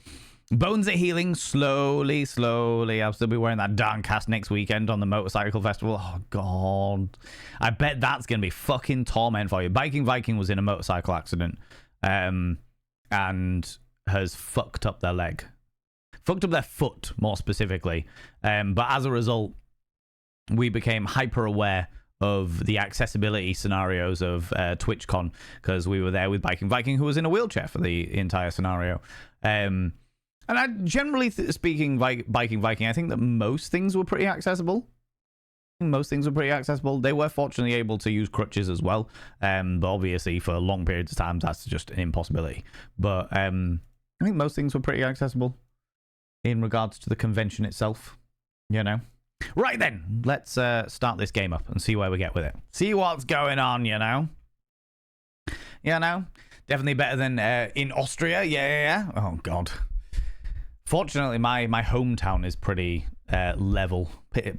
Bones are healing slowly. I'll still be wearing that darn cast next weekend on the motorcycle festival. Oh, God. I bet that's going to be fucking torment for you. Viking was in a motorcycle accident. And has fucked up their leg. Fucked up their foot, more specifically. But as a result, we became hyper aware of the accessibility scenarios of TwitchCon, because we were there with Biking Viking, who was in a wheelchair for the entire scenario. And I generally speaking, Biking Viking, I think that most things were pretty accessible. Most things were pretty accessible. They were fortunately able to use crutches as well, but obviously for long periods of time that's just an impossibility. But I think most things were pretty accessible in regards to the convention itself, you know. Right then, let's start this game up and see where we get with it. See what's going on, you know. You know, definitely better than in Austria. Yeah. Oh god. Fortunately, my hometown is pretty level,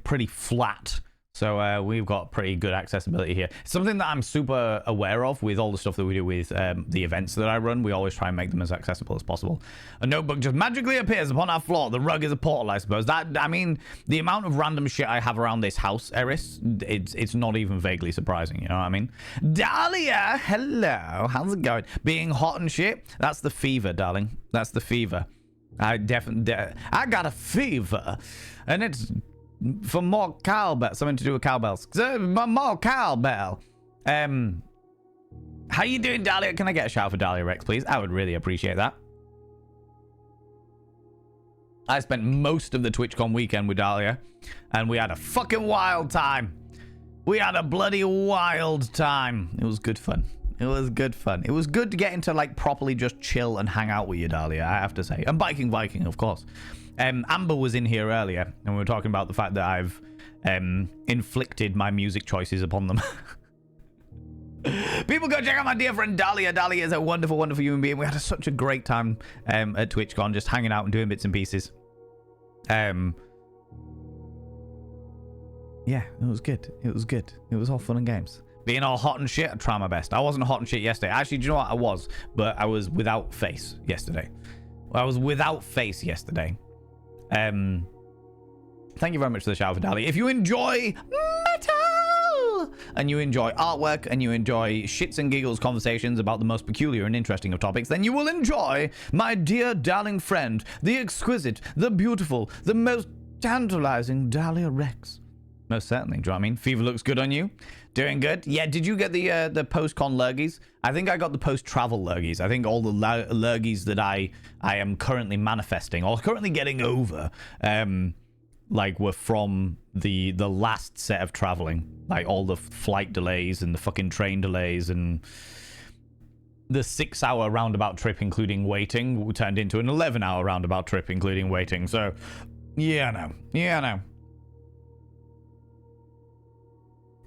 pretty flat. So we've got pretty good accessibility here. Something that I'm super aware of with all the stuff that we do with the events that I run. We always try and make them as accessible as possible. A notebook just magically appears upon our floor. The rug is a portal, I suppose. I mean, the amount of random shit I have around this house, Eris, it's not even vaguely surprising. You know what I mean? Dahlia, hello. How's it going? Being hot and shit? That's the fever, darling. That's the fever. I got a fever, and it's for more cowbell, something to do with cowbells. More cowbell. How you doing, Dahlia? Can I get a shout for Dahlia Rex, please? I would really appreciate that. I spent most of the TwitchCon weekend with Dahlia, and we had a fucking wild time. We had a bloody wild time. It was good fun. It was good fun. It was good to get into, like, properly just chill and hang out with you, Dahlia, I have to say. And Biking Viking, of course. Amber was in here earlier, and we were talking about the fact that I've inflicted my music choices upon them. People go check out my dear friend Dahlia. Dahlia is a wonderful, wonderful human being. We had such a great time at TwitchCon, just hanging out and doing bits and pieces. Yeah, it was good. It was good. It was all fun and games. Being all hot and shit, I try my best. I wasn't hot and shit yesterday. Actually, do you know what? I was, but I was without face yesterday. I was without face yesterday. Thank you very much for the shout for Dahlia. If you enjoy metal and you enjoy artwork and you enjoy shits and giggles conversations about the most peculiar and interesting of topics, then you will enjoy my dear darling friend, the exquisite, the beautiful, the most tantalizing Dahlia Rex. Most certainly. Do you know what I mean? Fever looks good on you. Doing good. Yeah, did you get the post-con lurgies? I think I got the post-travel lurgies. I think all the lurgies that I am currently manifesting or currently getting over, like, were from the last set of traveling. Like, all the flight delays and the fucking train delays and the 6-hour roundabout trip, including waiting, turned into an 11-hour roundabout trip, including waiting. So, yeah, I know. Yeah, I know.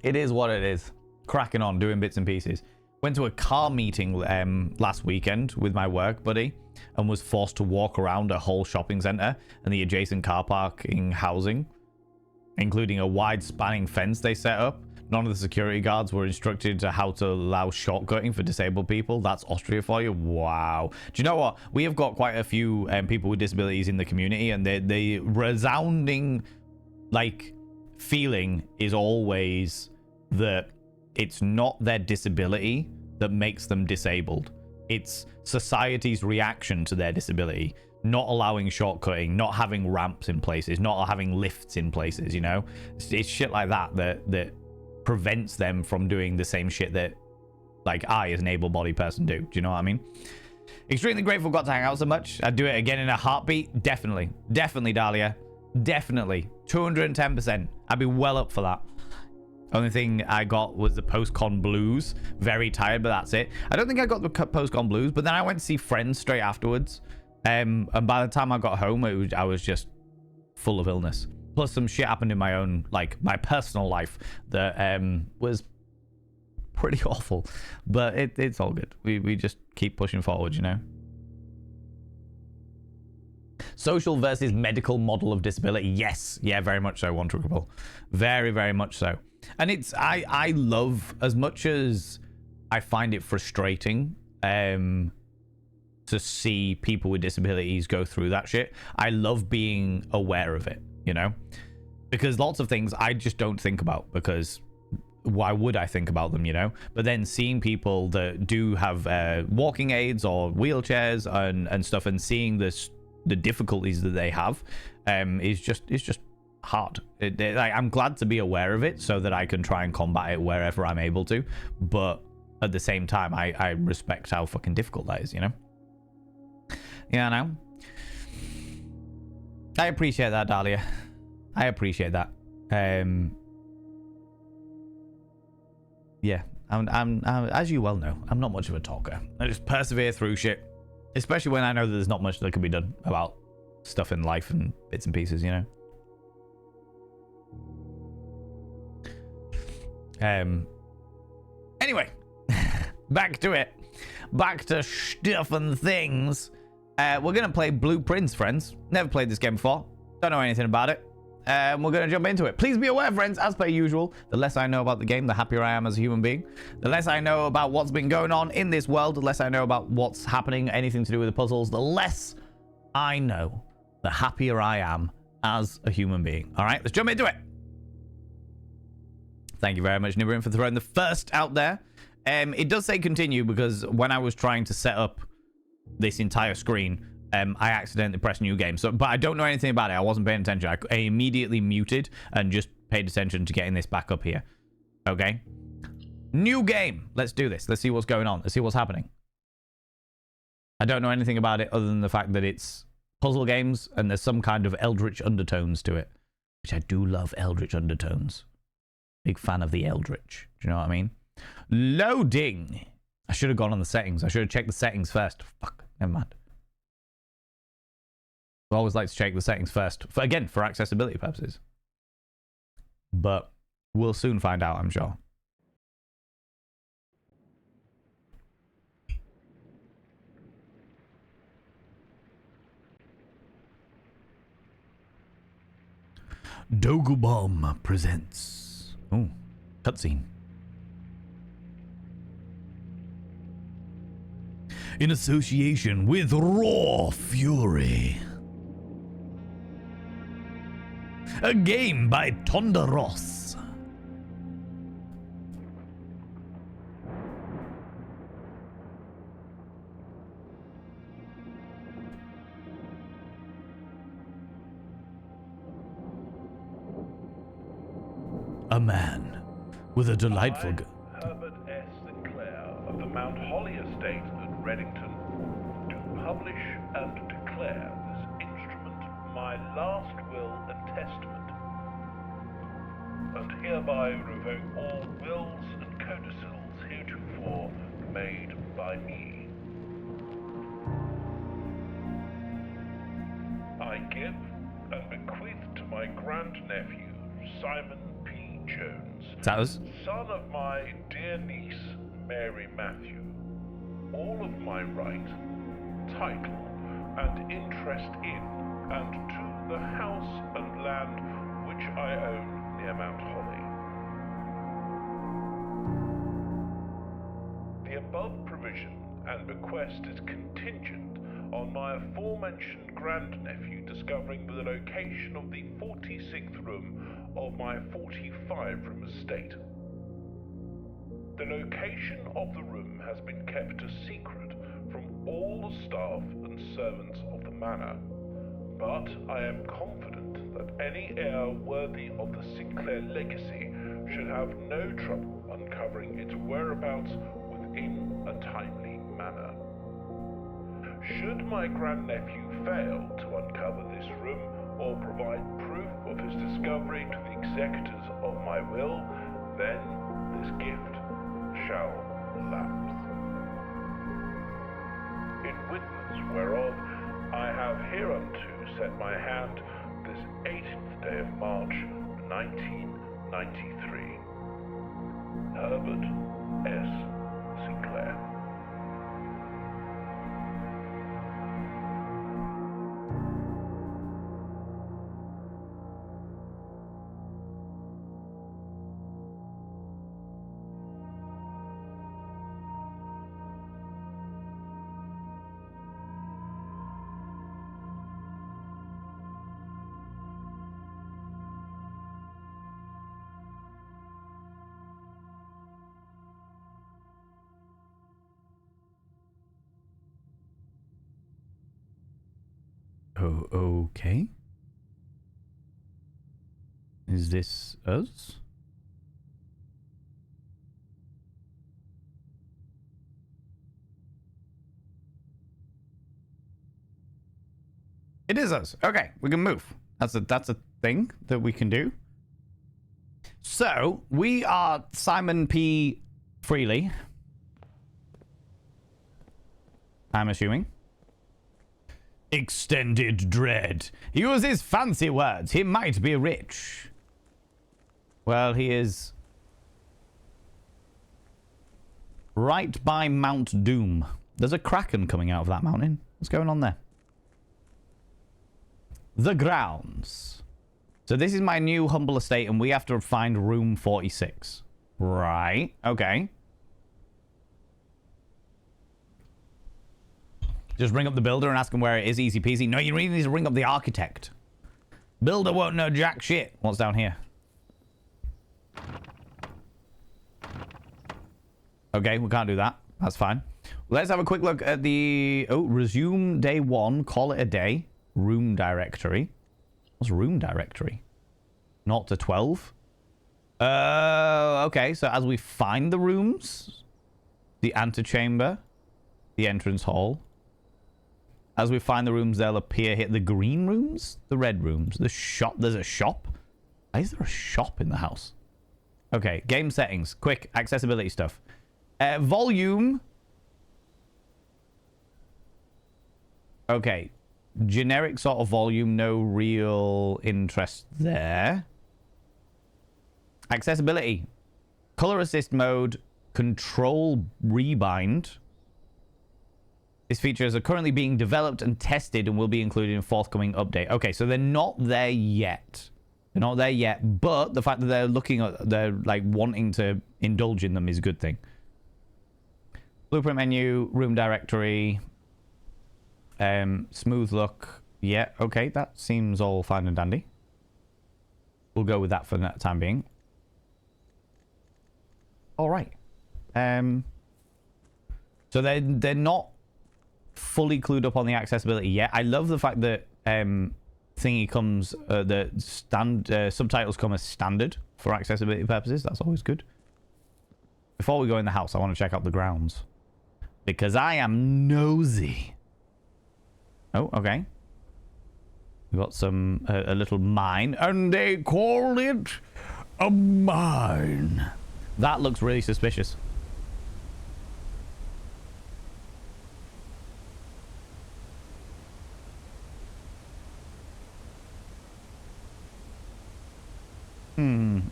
It is what it is. Cracking on, doing bits and pieces. Went to a car meeting last weekend with my work buddy and was forced to walk around a whole shopping center and the adjacent car parking housing, including a wide spanning fence they set up. None of the security guards were instructed to how to allow shortcutting for disabled people. That's Austria for you. Wow. Do you know what? We have got quite a few people with disabilities in the community, and the resounding, like, feeling is always that it's not their disability that makes them disabled. It's society's reaction to their disability. Not allowing shortcutting, not having ramps in places, not having lifts in places, you know? It's shit like that prevents them from doing the same shit that, like, I, as an able-bodied person, do. Do you know what I mean? Extremely grateful got to hang out so much. I'd do it again in a heartbeat. Definitely. Definitely, Dahlia. Definitely. 210%. I'd be well up for that. Only thing I got was the post-con blues. Very tired, but that's it. I don't think I got the post-con blues, but then I went to see friends straight afterwards. And by the time I got home, I was just full of illness. Plus some shit happened in my own, like, my personal life that was pretty awful. But it's all good. We just keep pushing forward, you know? Social versus medical model of disability. Yes. Yeah, very much so, One Truckable. Very, very much so. And it's, I love, as much as I find it frustrating to see people with disabilities go through that shit, I love being aware of it, you know? Because lots of things I just don't think about, because why would I think about them, you know? But then seeing people that do have walking aids or wheelchairs and stuff, and seeing the difficulties that they have is just hard. Like, I'm glad to be aware of it so that I can try and combat it wherever I'm able to. But at the same time, I respect how fucking difficult that is, you know? Yeah, I know. I appreciate that, Dahlia. I appreciate that. Yeah, I'm as you well know, I'm not much of a talker. I just persevere through shit, especially when I know that there's not much that can be done about stuff in life and bits and pieces, you know. Anyway, back to it. Back to stuff and things. We're gonna play Blueprints, friends. Never played this game before. Don't know anything about it. We're going to jump into it. Please be aware, friends, as per usual, the less I know about the game, the happier I am as a human being. The less I know about what's been going on in this world, the less I know about what's happening, anything to do with the puzzles, the less I know, the happier I am as a human being. All right, let's jump into it. Thank you very much, Nibirin, for throwing the first out there. It does say continue because when I was trying to set up this entire screen, I accidentally pressed new game. So, but I don't know anything about it. I wasn't paying attention. I immediately muted and just paid attention to getting this back up here. Okay. New game. Let's do this. Let's see what's going on. Let's see what's happening. I don't know anything about it other than the fact that it's puzzle games and there's some kind of eldritch undertones to it, which I do love eldritch undertones. Big fan of the eldritch. Do you know what I mean? Loading. I should have gone on the settings. I should have checked the settings first. Fuck. Never mind. I always like to check the settings first, again, for accessibility purposes. But we'll soon find out, I'm sure. Dogubomb presents... Oh, cutscene. In association with Raw Fury. A game by Tonda Ross. A man with a delightful... Herbert S. Sinclair of the Mount Holly Estate at Reddington do publish and declare this instrument my last will and testament, and hereby revoke all wills and codicils heretofore made by me. I give and bequeath to my grandnephew, Simon P. Jones, son of my dear niece, Mary Matthew, all of my right, title, and interest in and to the house and land which I own near Mount Holly. The above provision and bequest is contingent on my aforementioned grandnephew discovering the location of the 46th room of my 45-room estate. The location of the room has been kept a secret from all the staff and servants of the manor, but I am confident that any heir worthy of the Sinclair legacy should have no trouble uncovering its whereabouts within a timely manner. Should my grandnephew fail to uncover this room or provide proof of his discovery to the executors of my will, then this gift shall lapse. In witness whereof, I have hereunto set my hand this 18th day of March, 1993. Herbert S. Sinclair. Oh, okay. Is this us? It is us. Okay, we can move. That's a thing that we can do. So, we are Simon P. Freely. I'm assuming. Extended dread. He uses fancy words. He might be rich. Well, he is right by Mount Doom. There's a kraken coming out of that mountain. What's going on there? The grounds. So this is my new humble estate, and we have to find room 46. Right. Okay. Just ring up the builder and ask him where it is. Easy peasy. No, you really need to ring up the architect. Builder won't know jack shit. What's down here? Okay, we can't do that. That's fine. Let's have a quick look at the... Oh, resume day 1. Call it a day. Room directory. What's room directory? 0 to 12. Okay, so as we find the rooms, the antechamber, the entrance hall, as we find the rooms, they'll appear. Hit the green rooms, the red rooms, the shop. There's a shop. Why is there a shop in the house? Okay, game settings. Quick accessibility stuff. Volume. Okay. Generic sort of volume. No real interest there. Accessibility. Color assist mode. Control rebind. These features are currently being developed and tested and will be included in forthcoming update. Okay, so they're not there yet. They're not there yet, but the fact that they're looking at, they're like wanting to indulge in them is a good thing. Blueprint menu, room directory, smooth look. Yeah, okay, that seems all fine and dandy. We'll go with that for the time being. All right. So they're not fully clued up on the accessibility yet. I love the fact that thingy comes, the subtitles come as standard for accessibility purposes. That's always good. Before we go in the house, I want to check out the grounds because I am nosy. Oh, okay. We got some a little mine, and they call it a mine. That looks really suspicious.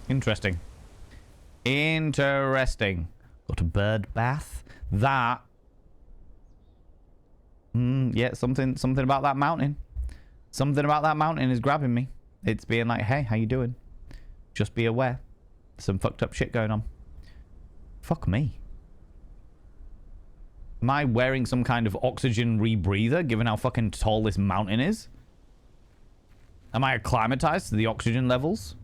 Interesting. Interesting. Got a bird bath. That. Yeah, something about that mountain. Something about that mountain is grabbing me. It's being like, hey, how you doing? Just be aware. Some fucked up shit going on. Fuck me. Am I wearing some kind of oxygen rebreather, given how fucking tall this mountain is? Am I acclimatized to the oxygen levels?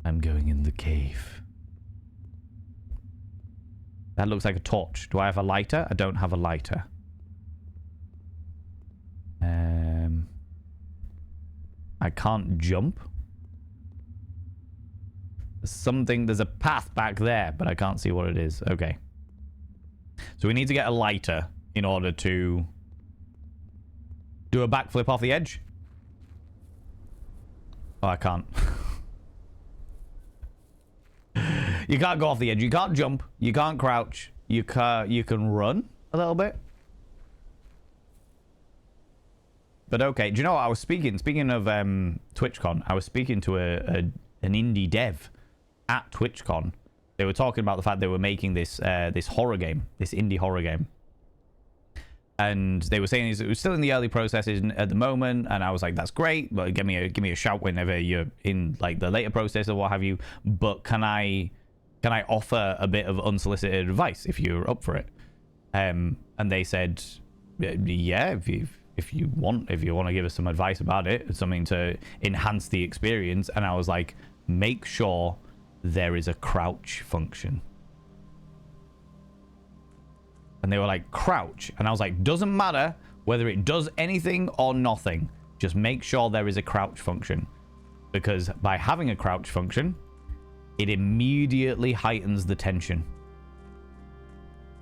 I'm going in the cave. That looks like a torch. Do I have a lighter? I don't have a lighter. I can't jump. There's a path back there, but I can't see what it is. Okay. So we need to get a lighter in order to do a backflip off the edge. Oh, I can't. You can't go off the edge. You can't jump. You can't crouch. You can run a little bit. But okay, do you know what I was speaking of TwitchCon? I was speaking to an indie dev at TwitchCon. They were talking about the fact they were making this this horror game, this indie horror game. And they were saying it was still in the early processes at the moment, and I was like, that's great, but give me a shout whenever you're in like the later process or what have you. But can I offer a bit of unsolicited advice if you're up for it? And they said, yeah, if you want to give us some advice about it, something to enhance the experience. And I was like, make sure there is a crouch function. And they were like, crouch. And I was like, doesn't matter whether it does anything or nothing. Just make sure there is a crouch function. Because by having a crouch function, it immediately heightens the tension.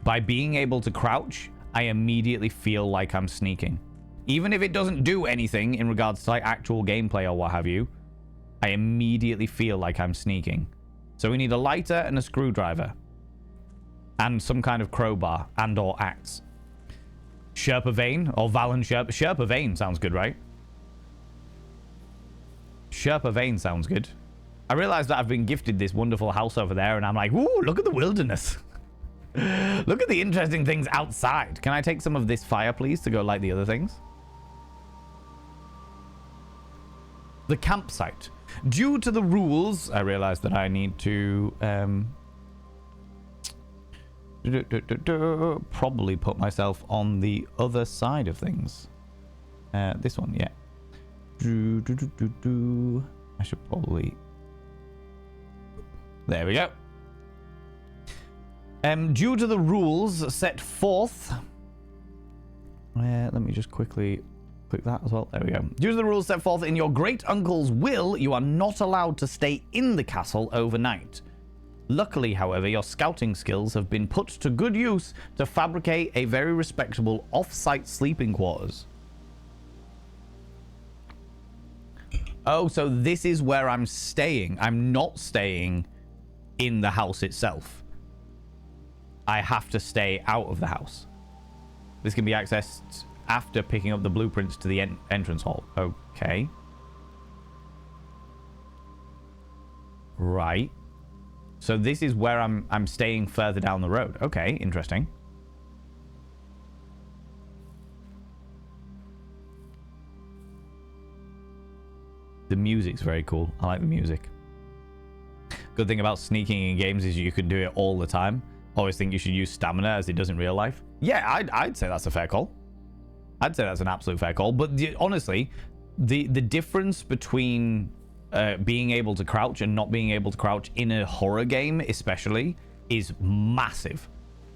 By being able to crouch, I immediately feel like I'm sneaking. Even if it doesn't do anything in regards to like actual gameplay or what have you, I immediately feel like I'm sneaking. So we need a lighter and a screwdriver. And some kind of crowbar and or axe. Sherpa Vein or Valen Sherpa. Sherpa Vein sounds good, right? Sherpa Vein sounds good. I realized that I've been gifted this wonderful house over there and I'm like, ooh, look at the wilderness. Look at the interesting things outside. Can I take some of this fire, please, to go light the other things? The campsite. Due to the rules, I realized that I need to probably put myself on the other side of things. This one, yeah. I should probably... There we go. Due to the rules set forth... let me just quickly click that as well. There we go. Due to the rules set forth in your great uncle's will, you are not allowed to stay in the castle overnight. Luckily, however, your scouting skills have been put to good use to fabricate a very respectable off-site sleeping quarters. Oh, so this is where I'm staying. I'm not staying in the house itself. I have to stay out of the house. This can be accessed after picking up the blueprints to the entrance hall. Okay. Right. So this is where I'm staying further down the road. Okay, interesting. The music's very cool. I like the music. Good thing about sneaking in games is you can do it all the time. Always think you should use stamina as it does in real life. Yeah, I'd say that's a fair call. I'd say that's an absolute fair call. But honestly, the difference between being able to crouch and not being able to crouch in a horror game especially is massive.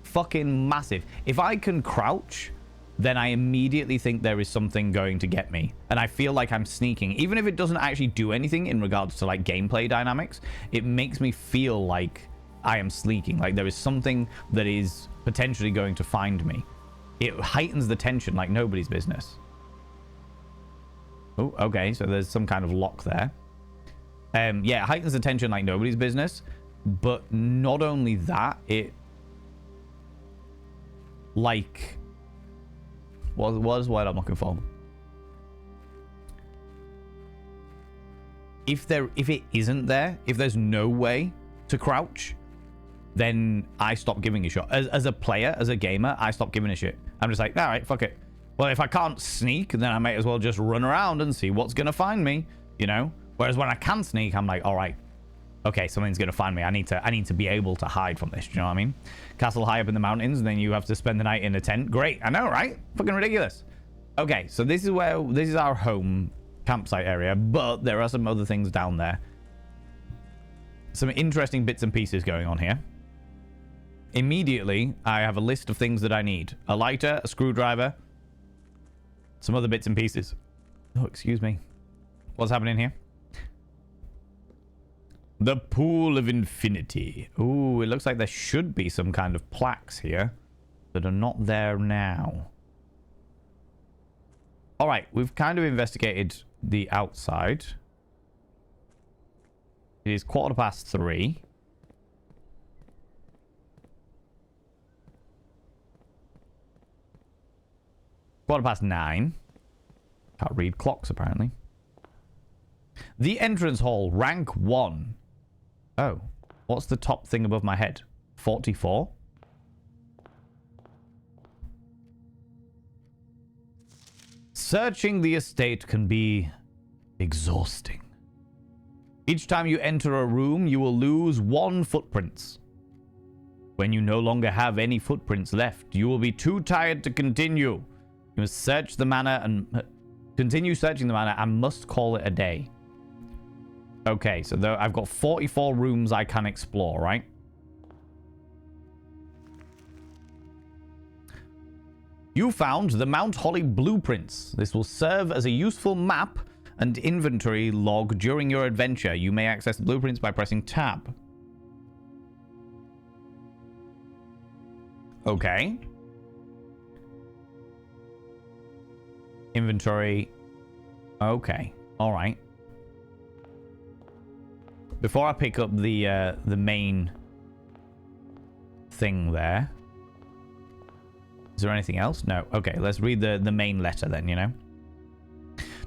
Fucking massive. If I can crouch, then I immediately think there is something going to get me. And I feel like I'm sneaking. Even if it doesn't actually do anything in regards to like gameplay dynamics, it makes me feel like I am sneaking. Like there is something that is potentially going to find me. It heightens the tension like nobody's business. Oh, okay. So there's some kind of lock there. Yeah, it heightens the tension like nobody's business. But not only that, it... Like... What is what I'm looking for? If it isn't there, if there's no way to crouch, then I stop giving a shot. As a player, as a gamer, I stop giving a shit. I'm just like, all right, fuck it. Well, if I can't sneak, then I might as well just run around and see what's gonna find me, you know? Whereas when I can sneak, I'm like, all right, okay, something's gonna find me. I need to be able to hide from this. Do you know what I mean? Castle high up in the mountains, and then you have to spend the night in a tent. Great, I know, right? Fucking ridiculous. Okay, so this is our home campsite area, but there are some other things down there. Some interesting bits and pieces going on here. Immediately, I have a list of things that I need: a lighter, a screwdriver, some other bits and pieces. Oh, excuse me. What's happening here? The Pool of Infinity. Ooh, it looks like there should be some kind of plaques here that are not there now. All right, we've kind of investigated the outside. It is 3:15. Quarter past 9. Can't read clocks, apparently. The entrance hall, rank 1. Oh, what's the top thing above my head? 44? Searching the estate can be exhausting. Each time you enter a room, you will lose 1 footprint. When you no longer have any footprints left, you will be too tired to continue. You must search the manor and continue searching the manor and must call it a day. Okay, so I've got 44 rooms I can explore, right? You found the Mount Holly blueprints. This will serve as a useful map and inventory log during your adventure. You may access the blueprints by pressing tab. Okay. Inventory. Okay. All right. Before I pick up the main thing there. Is there anything else? No. Okay, let's read the main letter then, you know.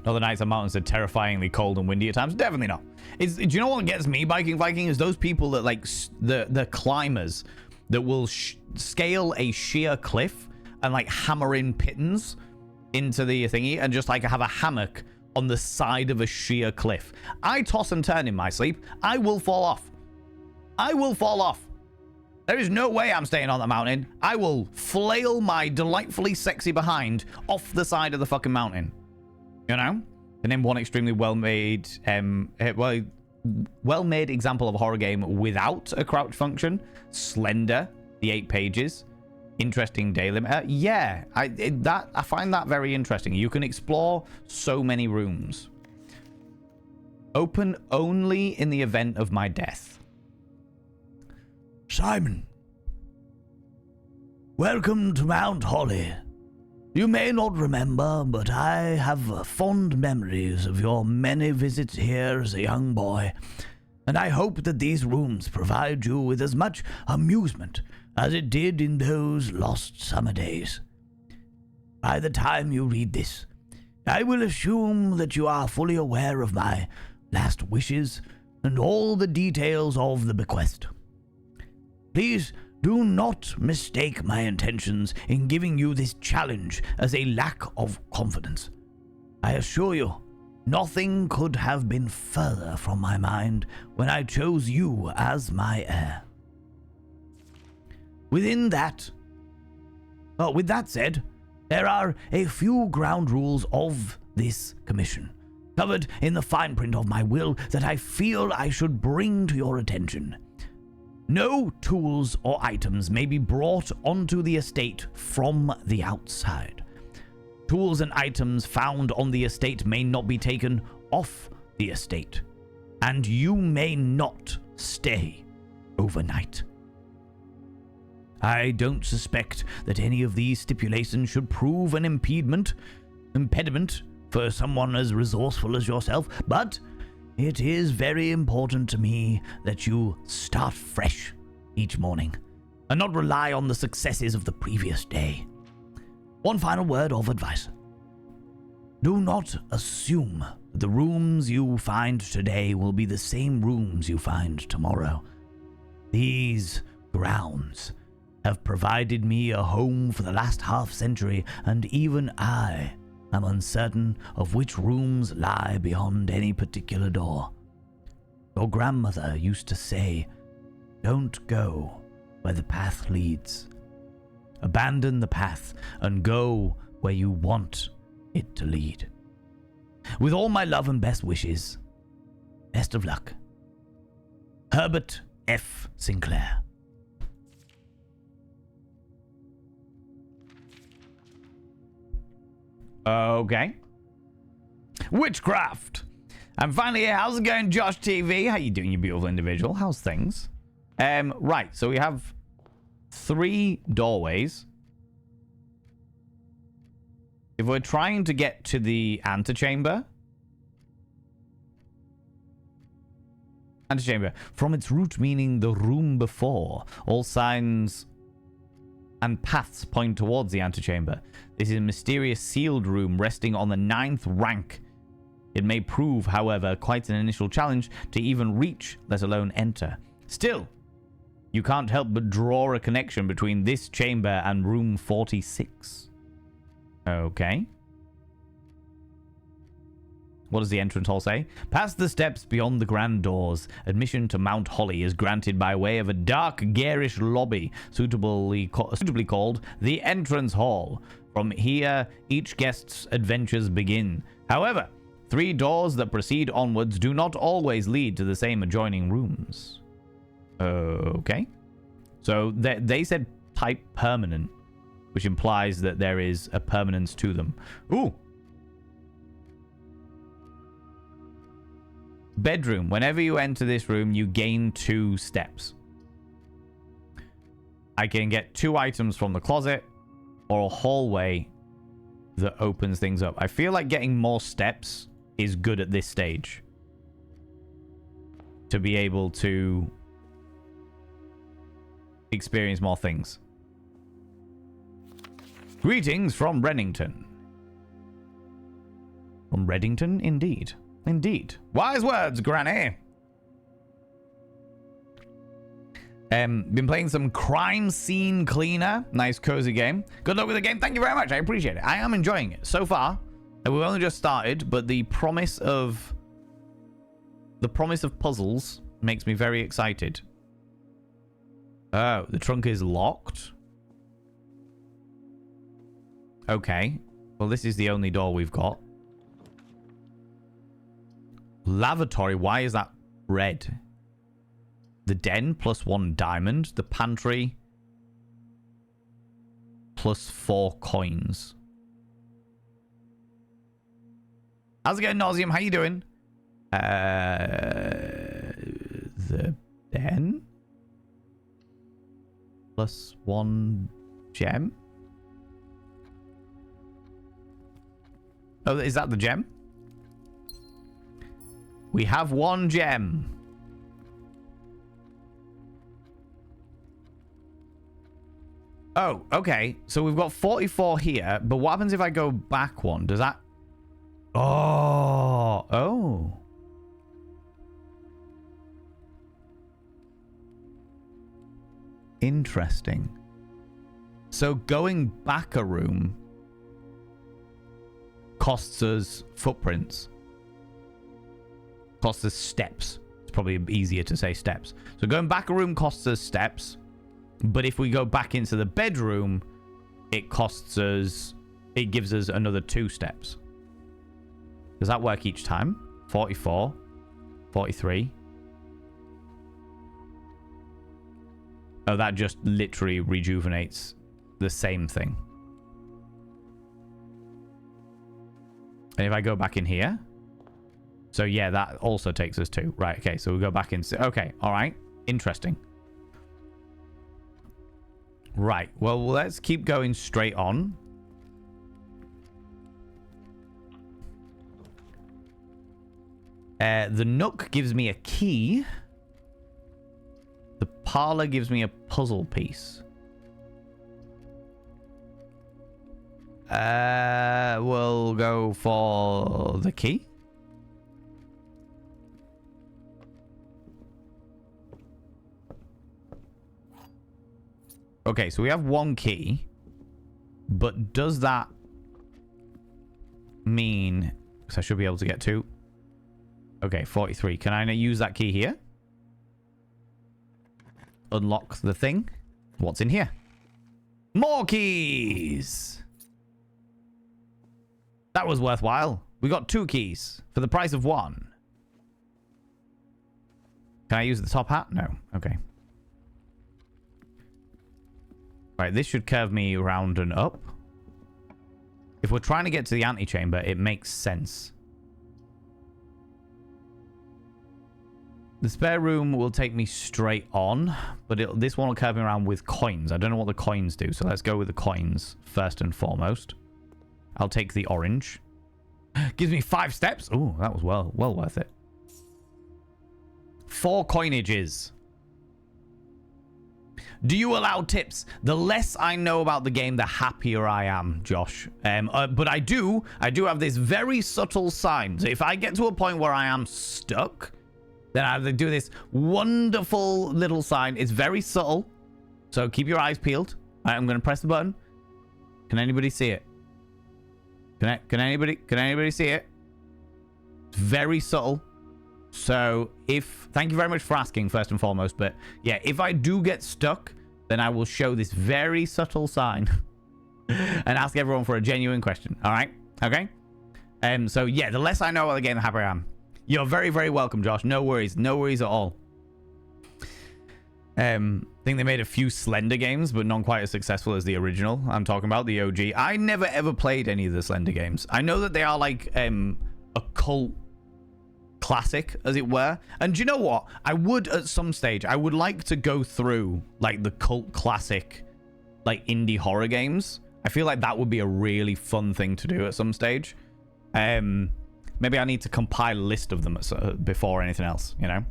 Northern nights and mountains are terrifyingly cold and windy at times. Definitely not. Do you know what gets me, Viking Viking, is those people that like the climbers that will scale a sheer cliff and like hammer in pittons into the thingy and just like have a hammock on the side of a sheer cliff. I toss and turn in my sleep. I will fall off. I will fall off. There is no way I'm staying on that mountain. I will flail my delightfully sexy behind off the side of the fucking mountain. You know? And then one extremely well-made example of a horror game without a crouch function. Slender, the 8 pages. Interesting day limit. Yeah, I find that very interesting. You can explore so many rooms. Open only in the event of my death. Simon, welcome to Mount Holly. You may not remember, but I have fond memories of your many visits here as a young boy, and I hope that these rooms provide you with as much amusement as it did in those lost summer days. By the time you read this, I will assume that you are fully aware of my last wishes and all the details of the bequest. Please do not mistake my intentions in giving you this challenge as a lack of confidence. I assure you, nothing could have been further from my mind when I chose you as my heir. With that said, there are a few ground rules of this commission, covered in the fine print of my will, that I feel I should bring to your attention. No tools or items may be brought onto the estate from the outside. Tools and items found on the estate may not be taken off the estate, and you may not stay overnight. I don't suspect that any of these stipulations should prove an impediment for someone as resourceful as yourself, but it is very important to me that you start fresh each morning and not rely on the successes of the previous day. One final word of advice. Do not assume the rooms you find today will be the same rooms you find tomorrow. These grounds have provided me a home for the last half-century, and even I am uncertain of which rooms lie beyond any particular door. Your grandmother used to say, "Don't go where the path leads. Abandon the path and go where you want it to lead." With all my love and best wishes, best of luck. Herbert F. Sinclair. Okay. Witchcraft. And finally here, how's it going, Josh TV? How you doing, you beautiful individual? How's things? Right, so we have 3 doorways. If we're trying to get to the antechamber, from its root meaning the room before, all signs and paths point towards the antechamber. This is a mysterious sealed room resting on the 9th rank. It may prove, however, quite an initial challenge to even reach, let alone enter. Still, you can't help but draw a connection between this chamber and room 46. Okay. What does the entrance hall say? Past the steps beyond the grand doors, admission to Mount Holly is granted by way of a dark, garish lobby, suitably called the entrance hall. From here, each guest's adventures begin. However, 3 doors that proceed onwards do not always lead to the same adjoining rooms. Okay. So they said type permanent. which implies that there is a permanence to them. Ooh. Bedroom. Whenever you enter this room, you gain 2 steps. I can get 2 items from the closet or a hallway that opens things up. I feel like getting more steps is good at this stage. To be able to experience more things. Greetings from Reddington. From Reddington, indeed. Indeed. Wise words, Granny. Been playing some Crime Scene Cleaner. Nice, cozy game. Good luck with the game. Thank you very much. I appreciate it. I am enjoying it. So far, we've only just started, but the promise of puzzles makes me very excited. Oh, the trunk is locked. Okay. Well, this is the only door we've got. Lavatory. Why is that red? The den, +1 diamond. The pantry, +4 coins. How's it going, Nauseum? How you doing? The den? +1 gem? Oh, is that the gem? We have 1 gem. Oh, okay. So we've got 44 here, but what happens if I go back 1? Does that... Oh. Oh. Interesting. So going back a room costs us footprints. Costs us steps. It's probably easier to say steps. So going back a room costs us steps. But if we go back into the bedroom, it costs us... It gives us another 2 steps. Does that work each time? 44. 43. Oh, that just literally rejuvenates the same thing. And if I go back in here... So yeah, that also takes us 2. Right, okay, so we go back in... Okay, alright. Interesting. Right, well, let's keep going straight on. The Nook gives me a key. The parlor gives me a puzzle piece. We'll go for the key. Okay, so we have 1 key. But does that mean... Because I should be able to get 2. Okay, 43. Can I use that key here? Unlock the thing. What's in here? More keys! That was worthwhile. We got 2 keys for the price of 1. Can I use the top hat? No. Okay. Right, this should curve me around and up. If we're trying to get to the antechamber, it makes sense. The spare room will take me straight on, but this one will curve me around with coins. I don't know what the coins do, so let's go with the coins first and foremost. I'll take the orange. Gives me 5 steps. Oh, that was well worth it. 4 coinages. Do you allow tips? The less I know about the game, the happier I am, Josh. But I do have this very subtle sign. So if I get to a point where I am stuck, then I do this wonderful little sign. It's very subtle. So keep your eyes peeled. Right, I'm going to press the button. Can anybody see it? Can anybody see it? It's very subtle. So thank you very much for asking first and foremost, but yeah, if I do get stuck, then I will show this very subtle sign and ask everyone for a genuine question. All right. Okay. So yeah, the less I know about the game, the happier I am. You're very, very welcome, Josh. No worries. No worries at all. I think they made a few Slender games, but not quite as successful as the original. I'm talking about the OG. I never ever played any of the Slender games. I know that they are like a cult classic, as it were. And do you know what? I would, at some stage, I would like to go through like the cult classic, like indie horror games. I feel like that would be a really fun thing to do at some stage. Maybe I need to compile a list of them before anything else, you know?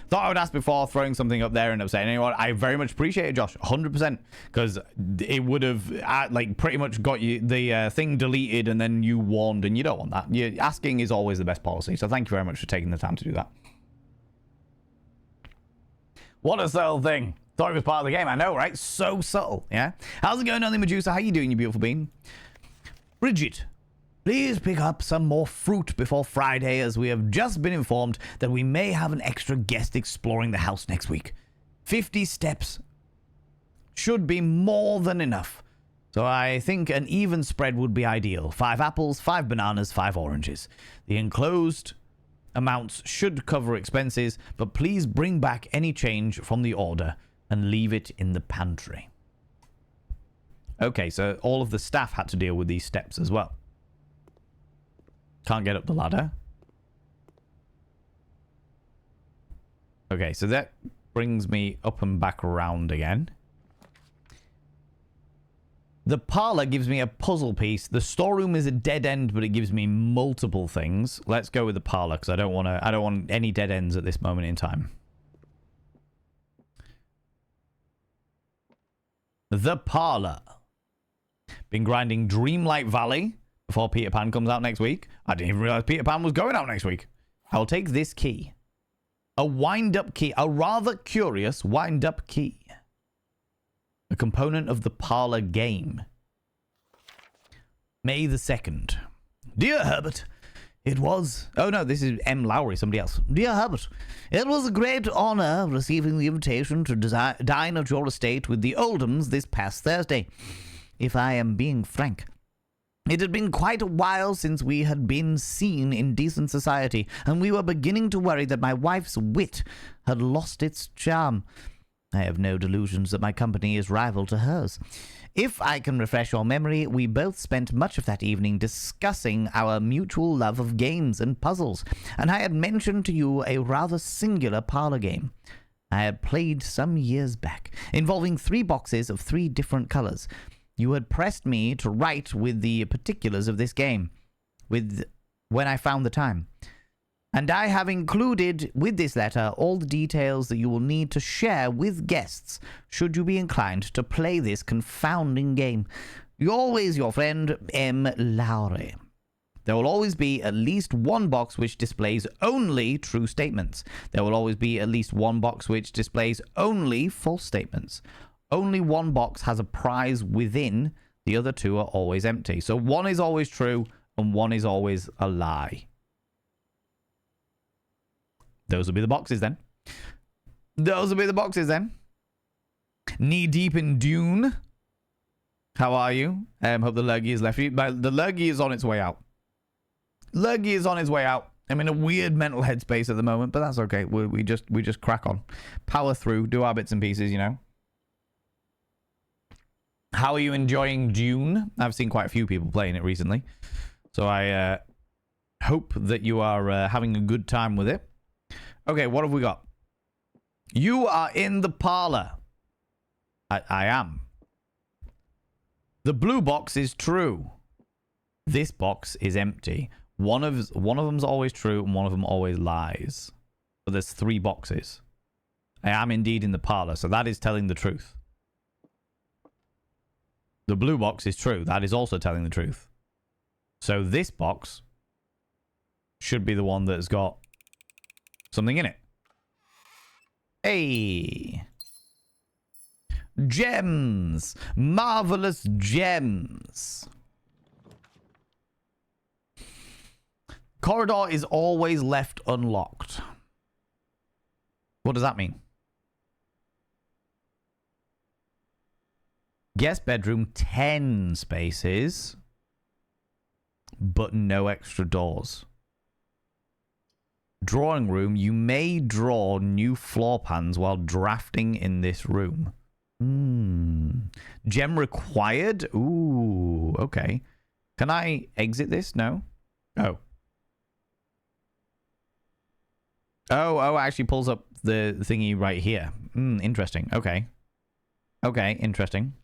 Thought I would ask before throwing something up there and upsetting anyone. I very much appreciate it, Josh, 100%, because it would have like pretty much got you the thing deleted and then you warned, and you don't want that. Asking is always the best policy, so thank you very much for taking the time to do that. What a subtle thing. Thought it was part of the game. I know, right? So subtle, yeah? How's it going, Only Medusa? How you doing, you beautiful bean? Bridget, please pick up some more fruit before Friday, as we have just been informed that we may have an extra guest exploring the house next week. 50 steps should be more than enough. So I think an even spread would be ideal. 5 apples, 5 bananas, 5 oranges. The enclosed amounts should cover expenses, but please bring back any change from the order and leave it in the pantry. Okay, so all of the staff had to deal with these steps as well. Can't get up the ladder. Okay, so that brings me up and back around again. The parlor gives me a puzzle piece. The storeroom is a dead end, but it gives me multiple things. Let's go with the parlor, because I don't want any dead ends at this moment in time. The parlor. Been grinding Dreamlight Valley before Peter Pan comes out next week. I didn't even realize Peter Pan was going out next week. I'll take this key. A wind-up key. A rather curious wind-up key. A component of the parlor game. May the 2nd. Dear Herbert, it was... Oh no, this is M. Lowry, somebody else. Dear Herbert, it was a great honor receiving the invitation to dine at your estate with the Oldhams this past Thursday. If I am being frank, it had been quite a while since we had been seen in decent society, and we were beginning to worry that my wife's wit had lost its charm. I have no delusions that my company is rival to hers. If I can refresh your memory, we both spent much of that evening discussing our mutual love of games and puzzles, and I had mentioned to you a rather singular parlor game I had played some years back, involving 3 boxes of 3 different colors. You had pressed me to write with the particulars of this game, when I found the time. And I have included with this letter all the details that you will need to share with guests, should you be inclined to play this confounding game. Always your friend, M. Lowry. There will always be at least 1 box which displays only true statements. There will always be at least 1 box which displays only false statements. Only 1 box has a prize within. The other 2 are always empty. So 1 is always true and 1 is always a lie. Those will be the boxes then. Those will be the boxes then. Knee deep in Dune. How are you? Hope the lurgy has left you. But the lurgy is on its way out. Lurgy is on its way out. I'm in a weird mental headspace at the moment, but that's okay. We just crack on. Power through. Do our bits and pieces, you know. How are you enjoying Dune? I've seen quite a few people playing it recently. So I hope that you are having a good time with it. Okay, what have we got? You are in the parlor. I am. The blue box is true. This box is empty. One of them's always true and one of them always lies. So there's 3 boxes. I am indeed in the parlor, so that is telling the truth. The blue box is true. That is also telling the truth. So this box should be the one that's got something in it. Hey. Gems. Marvelous gems. Corridor is always left unlocked. What does that mean? Guest bedroom, 10 spaces, but no extra doors. Drawing room. You may draw new floor plans while drafting in this room. Gem required? Ooh, okay. Can I exit this? No? Oh. Oh, it actually pulls up the thingy right here. Interesting. Okay. Okay, interesting.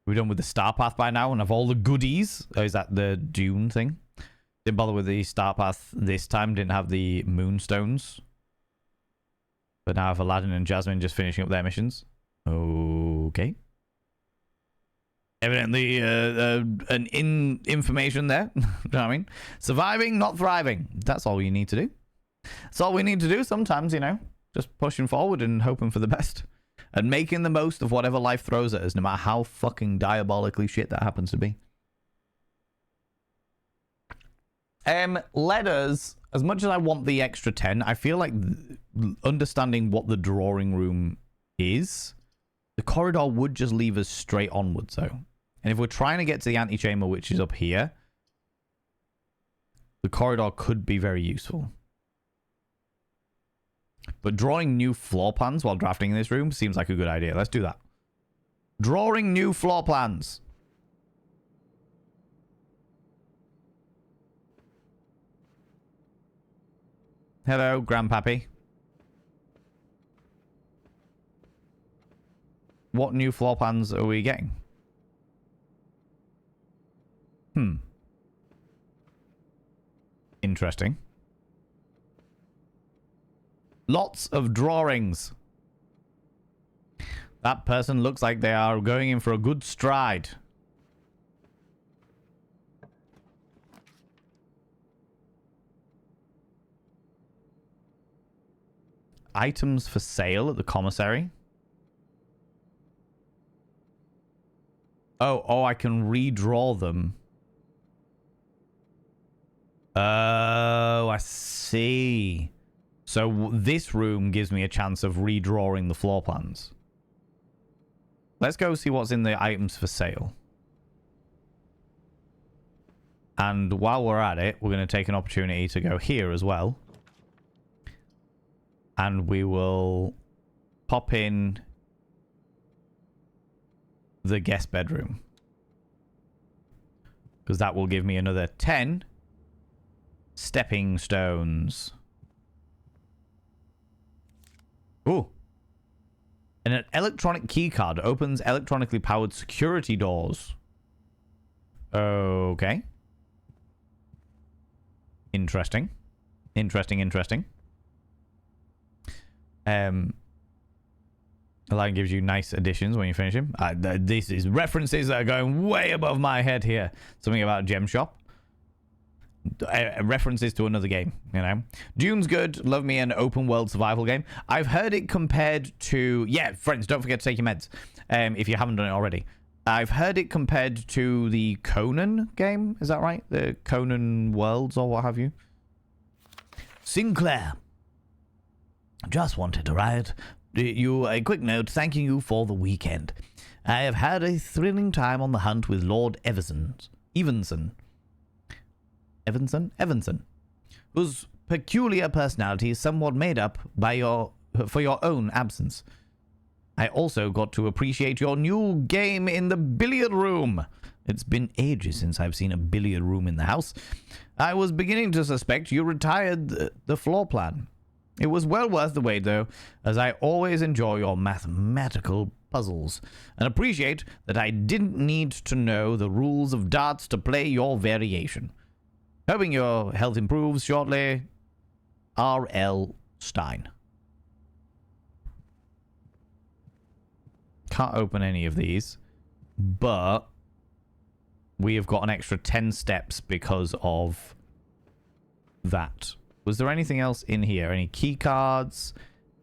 We're done with the star path by now and have all the goodies. Oh, is that the Dune thing? Didn't bother with the star path this time. Didn't have the moonstones. But now I have Aladdin and Jasmine just finishing up their missions. Okay. Evidently, information there. You know what I mean? Surviving, not thriving. That's all you need to do. That's all we need to do sometimes, you know. Just pushing forward and hoping for the best. And making the most of whatever life throws at us, no matter how fucking diabolically shit that happens to be. Let us, as much as I want the extra 10, I feel like understanding what the drawing room is, the corridor would just leave us straight onwards, though. And if we're trying to get to the antechamber, which is up here, the corridor could be very useful. But drawing new floor plans while drafting in this room seems like a good idea. Let's do that. Drawing new floor plans. Hello, Grandpappy. What new floor plans are we getting? Interesting. Lots of drawings. That person looks like they are going in for a good stride. Items for sale at the commissary. Oh, I can redraw them. Oh, I see. So this room gives me a chance of redrawing the floor plans. Let's go see what's in the items for sale. And while we're at it, we're going to take an opportunity to go here as well. And we will pop in the guest bedroom. Because that will give me another 10 stepping stones. Ooh. And an electronic key card opens electronically powered security doors. Okay. Interesting. Interesting. Aladdin gives you nice additions when you finish him. This is references that are going way above my head here. Something about a gem shop. References to another game, you know. Dune's good. Love me an open world survival game. I've heard it compared to... Yeah, friends, don't forget to take your meds. If you haven't done it already. I've heard it compared to the Conan game. Is that right? The Conan Worlds or what have you. Sinclair. Just wanted to write you a quick note thanking you for the weekend. I have had a thrilling time on the hunt with Lord Evanson, whose peculiar personality is somewhat made up by for your own absence. I also got to appreciate your new game in the billiard room. It's been ages since I've seen a billiard room in the house. I was beginning to suspect you retired the floor plan. It was well worth the wait, though, as I always enjoy your mathematical puzzles, and appreciate that I didn't need to know the rules of darts to play your variation. Hoping your health improves shortly. R.L. Stein. Can't open any of these, but we have got an extra 10 steps because of that. Was there anything else in here? Any key cards?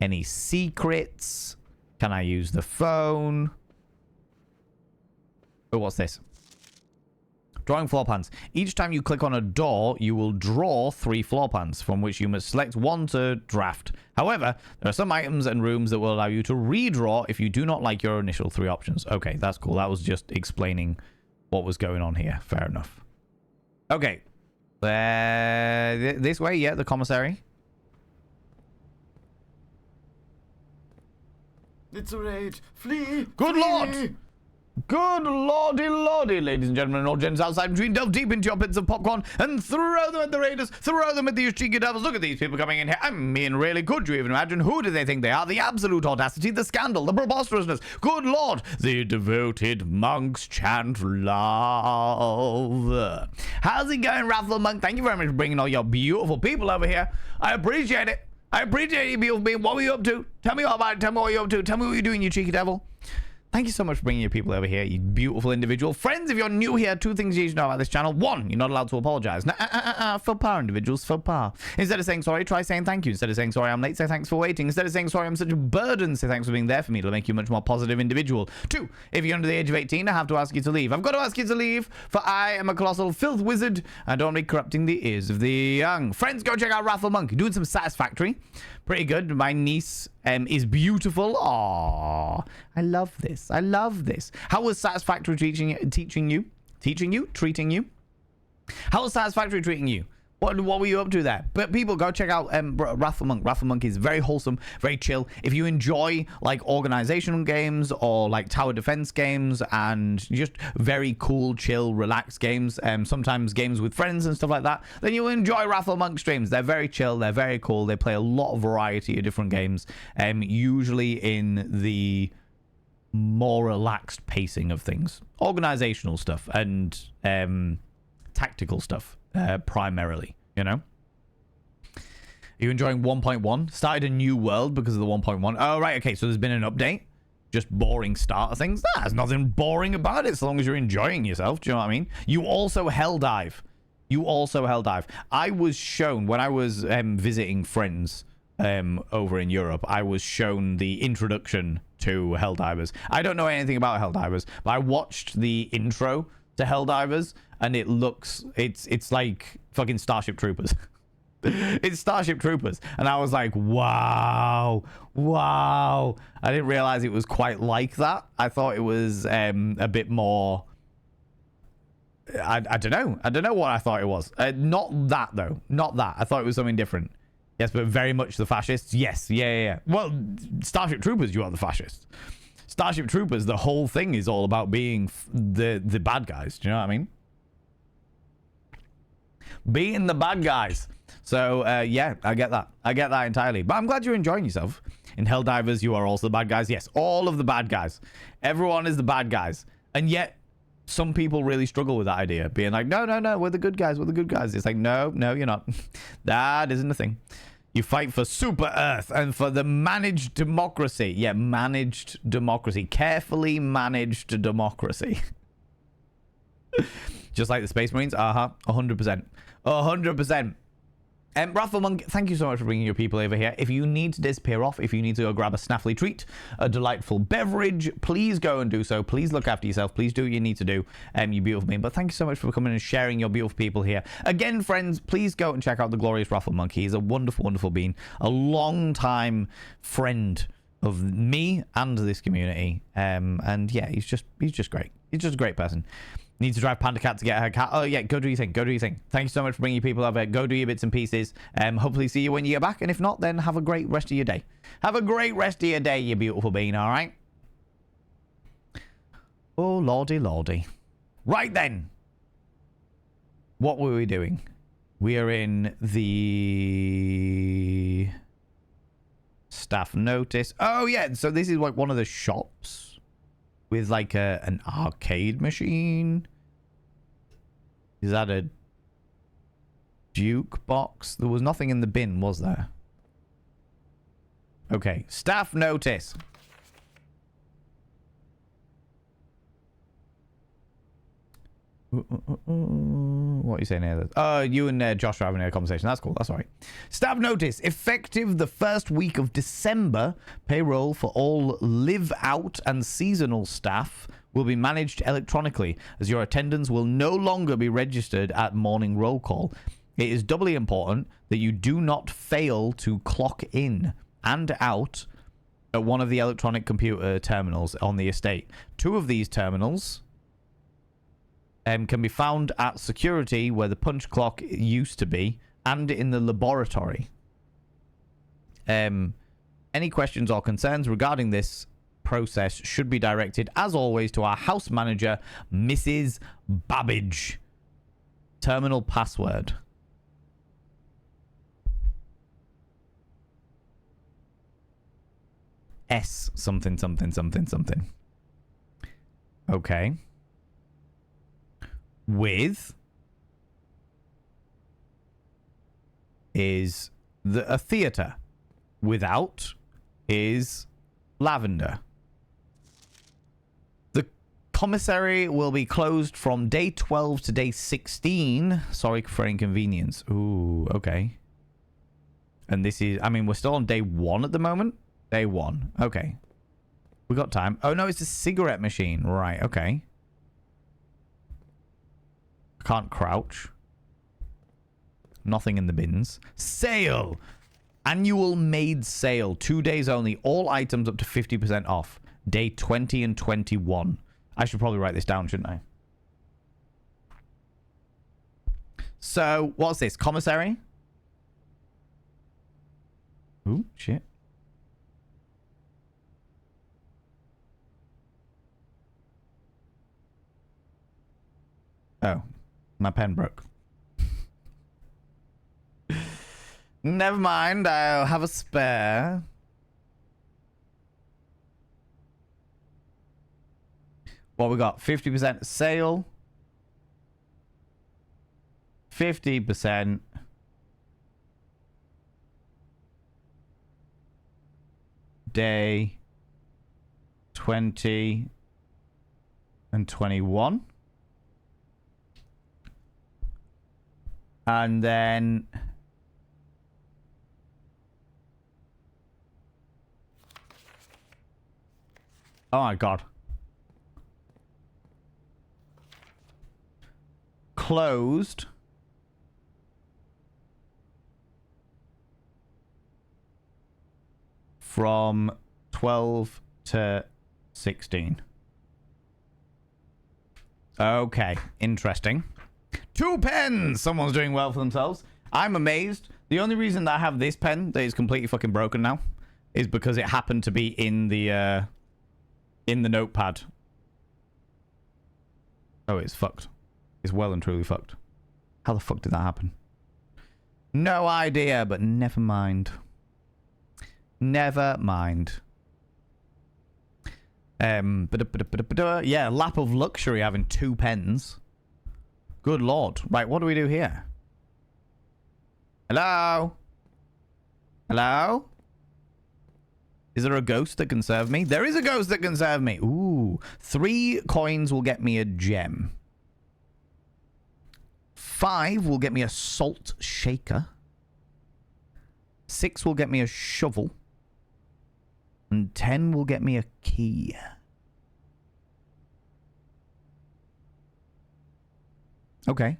Any secrets? Can I use the phone? Oh, what's this? Drawing floor plans. Each time you click on a door, you will draw 3 floor plans, from which you must select one to draft. However, there are some items and rooms that will allow you to redraw if you do not like your initial 3 options. Okay, that's cool. That was just explaining what was going on here. Fair enough. Okay. This way, yeah, the commissary. It's a raid. Flee. Good flee. lord. Good lordy lordy, ladies and gentlemen and all gents outside between, delve deep into your pits of popcorn and throw them at the raiders, throw them at these cheeky devils. Look at these people coming in here. I mean, really, could you even imagine? Who do they think they are? The absolute audacity, the scandal, the preposterousness. Good lord, the devoted monks chant love. How's it going, Raffle Monk? Thank you very much for bringing all your beautiful people over here. I appreciate it. I appreciate you, beautiful being. What were you up to? Tell me all about it. Tell me what you're up to. Tell me what you're doing, you cheeky devil. Thank you so much for bringing your people over here, you beautiful individual. Friends, if you're new here, 2 things you should know about this channel. 1, you're not allowed to apologize. Faux pas, individuals, faux pas. Instead of saying sorry, try saying thank you. Instead of saying sorry, I'm late, say thanks for waiting. Instead of saying sorry, I'm such a burden, say thanks for being there for me. It'll make you a much more positive individual. 2, if you're under the age of 18, I have to ask you to leave. I've got to ask you to leave, for I am a colossal filth wizard. I don't be corrupting the ears of the young. Friends, go check out Raffle Monk. Doing some Satisfactory. Pretty good. My niece is beautiful. Aww. I love this. I love this. How was Satisfactory treating you? Treating you? How was Satisfactory treating you? What were you up to there? But people, go check out Raffle Monk. Raffle Monk is very wholesome, very chill. If you enjoy like organizational games or like tower defense games and just very cool, chill, relaxed games, sometimes games with friends and stuff like that, then you'll enjoy Raffle Monk streams. They're very chill. They're very cool. They play a lot of variety of different games, usually in the more relaxed pacing of things, organizational stuff and tactical stuff. Primarily, you know. Are you enjoying 1.1? Started a new world because of the 1.1. Oh, right. Okay, so there's been an update. Just boring start of things. There's nothing boring about it, so long as you're enjoying yourself. Do you know what I mean? You also hell dive. I was shown when I was visiting friends over in Europe. I was shown the introduction to Helldivers. I don't know anything about Helldivers, but I watched the intro to Helldivers, and it's like fucking Starship Troopers. It's Starship Troopers, and I was like, wow. I didn't realize it was quite like that. I thought it was a bit more. I don't know what I thought it was. Not that though. Not that. I thought it was something different. Yes, but very much the fascists. Yes, yeah. Well, Starship Troopers, you are the fascists. Starship Troopers, the whole thing is all about being the bad guys. Do you know what I mean? Being the bad guys. So, yeah, I get that. I get that entirely. But I'm glad you're enjoying yourself. In Helldivers, you are also the bad guys. Yes, all of the bad guys. Everyone is the bad guys. And yet, some people really struggle with that idea. Being like, no, we're the good guys. We're the good guys. It's like, no, you're not. That isn't the thing. You fight for Super Earth and for the managed democracy. Yeah, managed democracy. Carefully managed democracy. Just like the Space Marines? 100%. 100%. Raffle Monk, thank you so much for bringing your people over here. If you need to disappear off, if you need to go grab a snaffly treat, a delightful beverage, please go and do so. Please look after yourself. Please do what you need to do, you beautiful being. But thank you so much for coming and sharing your beautiful people here. Again, friends, please go and check out the glorious Raffle Monk. He's a wonderful, wonderful being. A long-time friend of me and this community. And yeah, he's just great. He's just a great person. Need to drive Panda Cat to get her cat. Oh, yeah, go do your thing. Go do your thing. Thank you so much for bringing your people over. Go do your bits and pieces. Hopefully see you when you get back. And if not, then have a great rest of your day. Have a great rest of your day, you beautiful being, all right? Oh, lordy. Right then. What were we doing? We are in the staff notice. Oh, yeah. So this is like one of the shops with like an arcade machine. Is that a jukebox? There was nothing in the bin, was there? Okay, staff notice. What are you saying here? Oh, you and Josh are having a conversation. That's cool. That's all right. Staff notice. Effective the first week of December, payroll for all live-out and seasonal staff will be managed electronically, as your attendance will no longer be registered at morning roll call. It is doubly important that you do not fail to clock in and out at one of the electronic computer terminals on the estate. 2 of these terminals can be found at security where the punch clock used to be and in the laboratory. Any questions or concerns regarding this process should be directed, as always, to our house manager, Mrs. Babbage. Terminal password. S something something something something. Okay. With is a theater. Without is lavender. The commissary will be closed from day 12 to day 16. Sorry for inconvenience. Ooh, okay. And this is, I mean, we're still on day 1 at the moment. Day 1. Okay. We got time. Oh, no, it's a cigarette machine. Right, okay. Can't crouch. Nothing in the bins. Sale! Annual maid sale. 2 days only. All items up to 50% off. Day 20 and 21. I should probably write this down, shouldn't I? So, what's this? Commissary? Ooh, shit. Oh, my pen broke. Never mind, I'll have a spare. What we got? 50% sale. 50%. Day 20 and 21. And then oh my god. Closed from 12 to 16. Okay, interesting. 2 pens! Someone's doing well for themselves. I'm amazed. The only reason that I have this pen that is completely fucking broken now is because it happened to be in the notepad. Oh, it's fucked. It's well and truly fucked. How the fuck did that happen? No idea, but never mind. Never mind. Yeah, lap of luxury having 2 pens. Good lord. Right, what do we do here? Hello? Hello? Is there a ghost that can serve me? There is a ghost that can serve me. Ooh. 3 coins will get me a gem. 5 will get me a salt shaker. 6 will get me a shovel. And 10 will get me a key. Okay.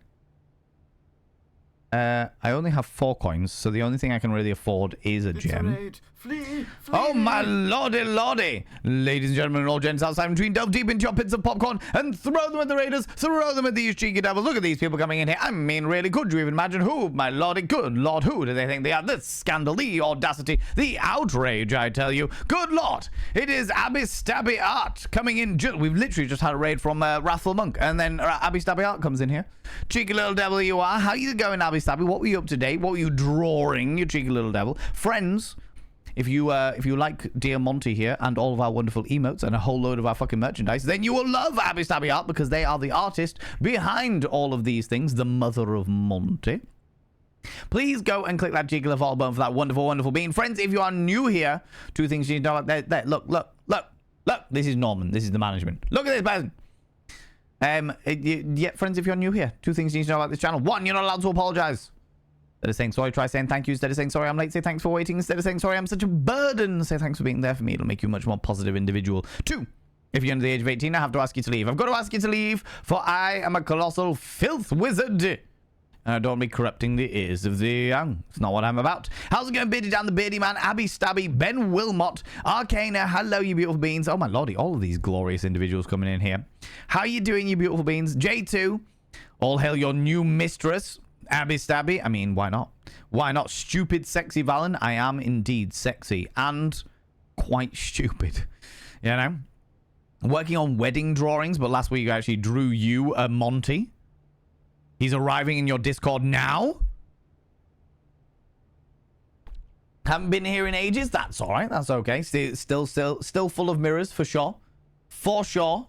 I only have 4 coins, so the only thing I can really afford is a gem. Flee! Oh my lordy lordy! Ladies and gentlemen and all gents outside between, delve deep into your pits of popcorn and throw them at the raiders, throw them at these cheeky devils. Look at these people coming in here. I mean, really, could you even imagine who, my lordy, good lord, who do they think they are? The scandal, the audacity, the outrage, I tell you. Good lord! It is Abby Stabby Art coming in. We've literally just had a raid from Wrathful Monk, and then Abby Stabby Art comes in here. Cheeky little devil you are. How you going, Abby Stabby? What were you up to today? What were you drawing, you cheeky little devil? Friends, if you like Dear Monty here and all of our wonderful emotes and a whole load of our fucking merchandise, then you will love Abby Stabby Art because they are the artist behind all of these things, the mother of Monty. Please go and click that cheeky little follow button for that wonderful, wonderful bean. Friends, if you are new here, 2 things you need to know about there. Look. This is Norman. This is the management. Look at this person. Yeah, friends, if you're new here, 2 things you need to know about this channel. 1, you're not allowed to apologize. Instead of saying sorry, try saying thank you. Instead of saying sorry, I'm late, say thanks for waiting. Instead of saying sorry, I'm such a burden, say thanks for being there for me. It'll make you a much more positive individual. 2, if you're under the age of 18, I have to ask you to leave. I've got to ask you to leave, for I am a colossal filth wizard. And I don't want to be corrupting the ears of the young. It's not what I'm about. How's it going, Beardy Dan the Beardy Man, Abby Stabby, Ben Wilmot, Arcana, hello, you beautiful beans. Oh, my lordy, all of these glorious individuals coming in here. How you doing, you beautiful beans? J2, all hail your new mistress, Abby Stabby. I mean, why not? Why not? Stupid, sexy Valen. I am indeed sexy and quite stupid. You know? Working on wedding drawings, but last week I actually drew you a Monty. He's arriving in your Discord now. Haven't been here in ages. That's all right. That's okay. Still full of mirrors for sure. For sure.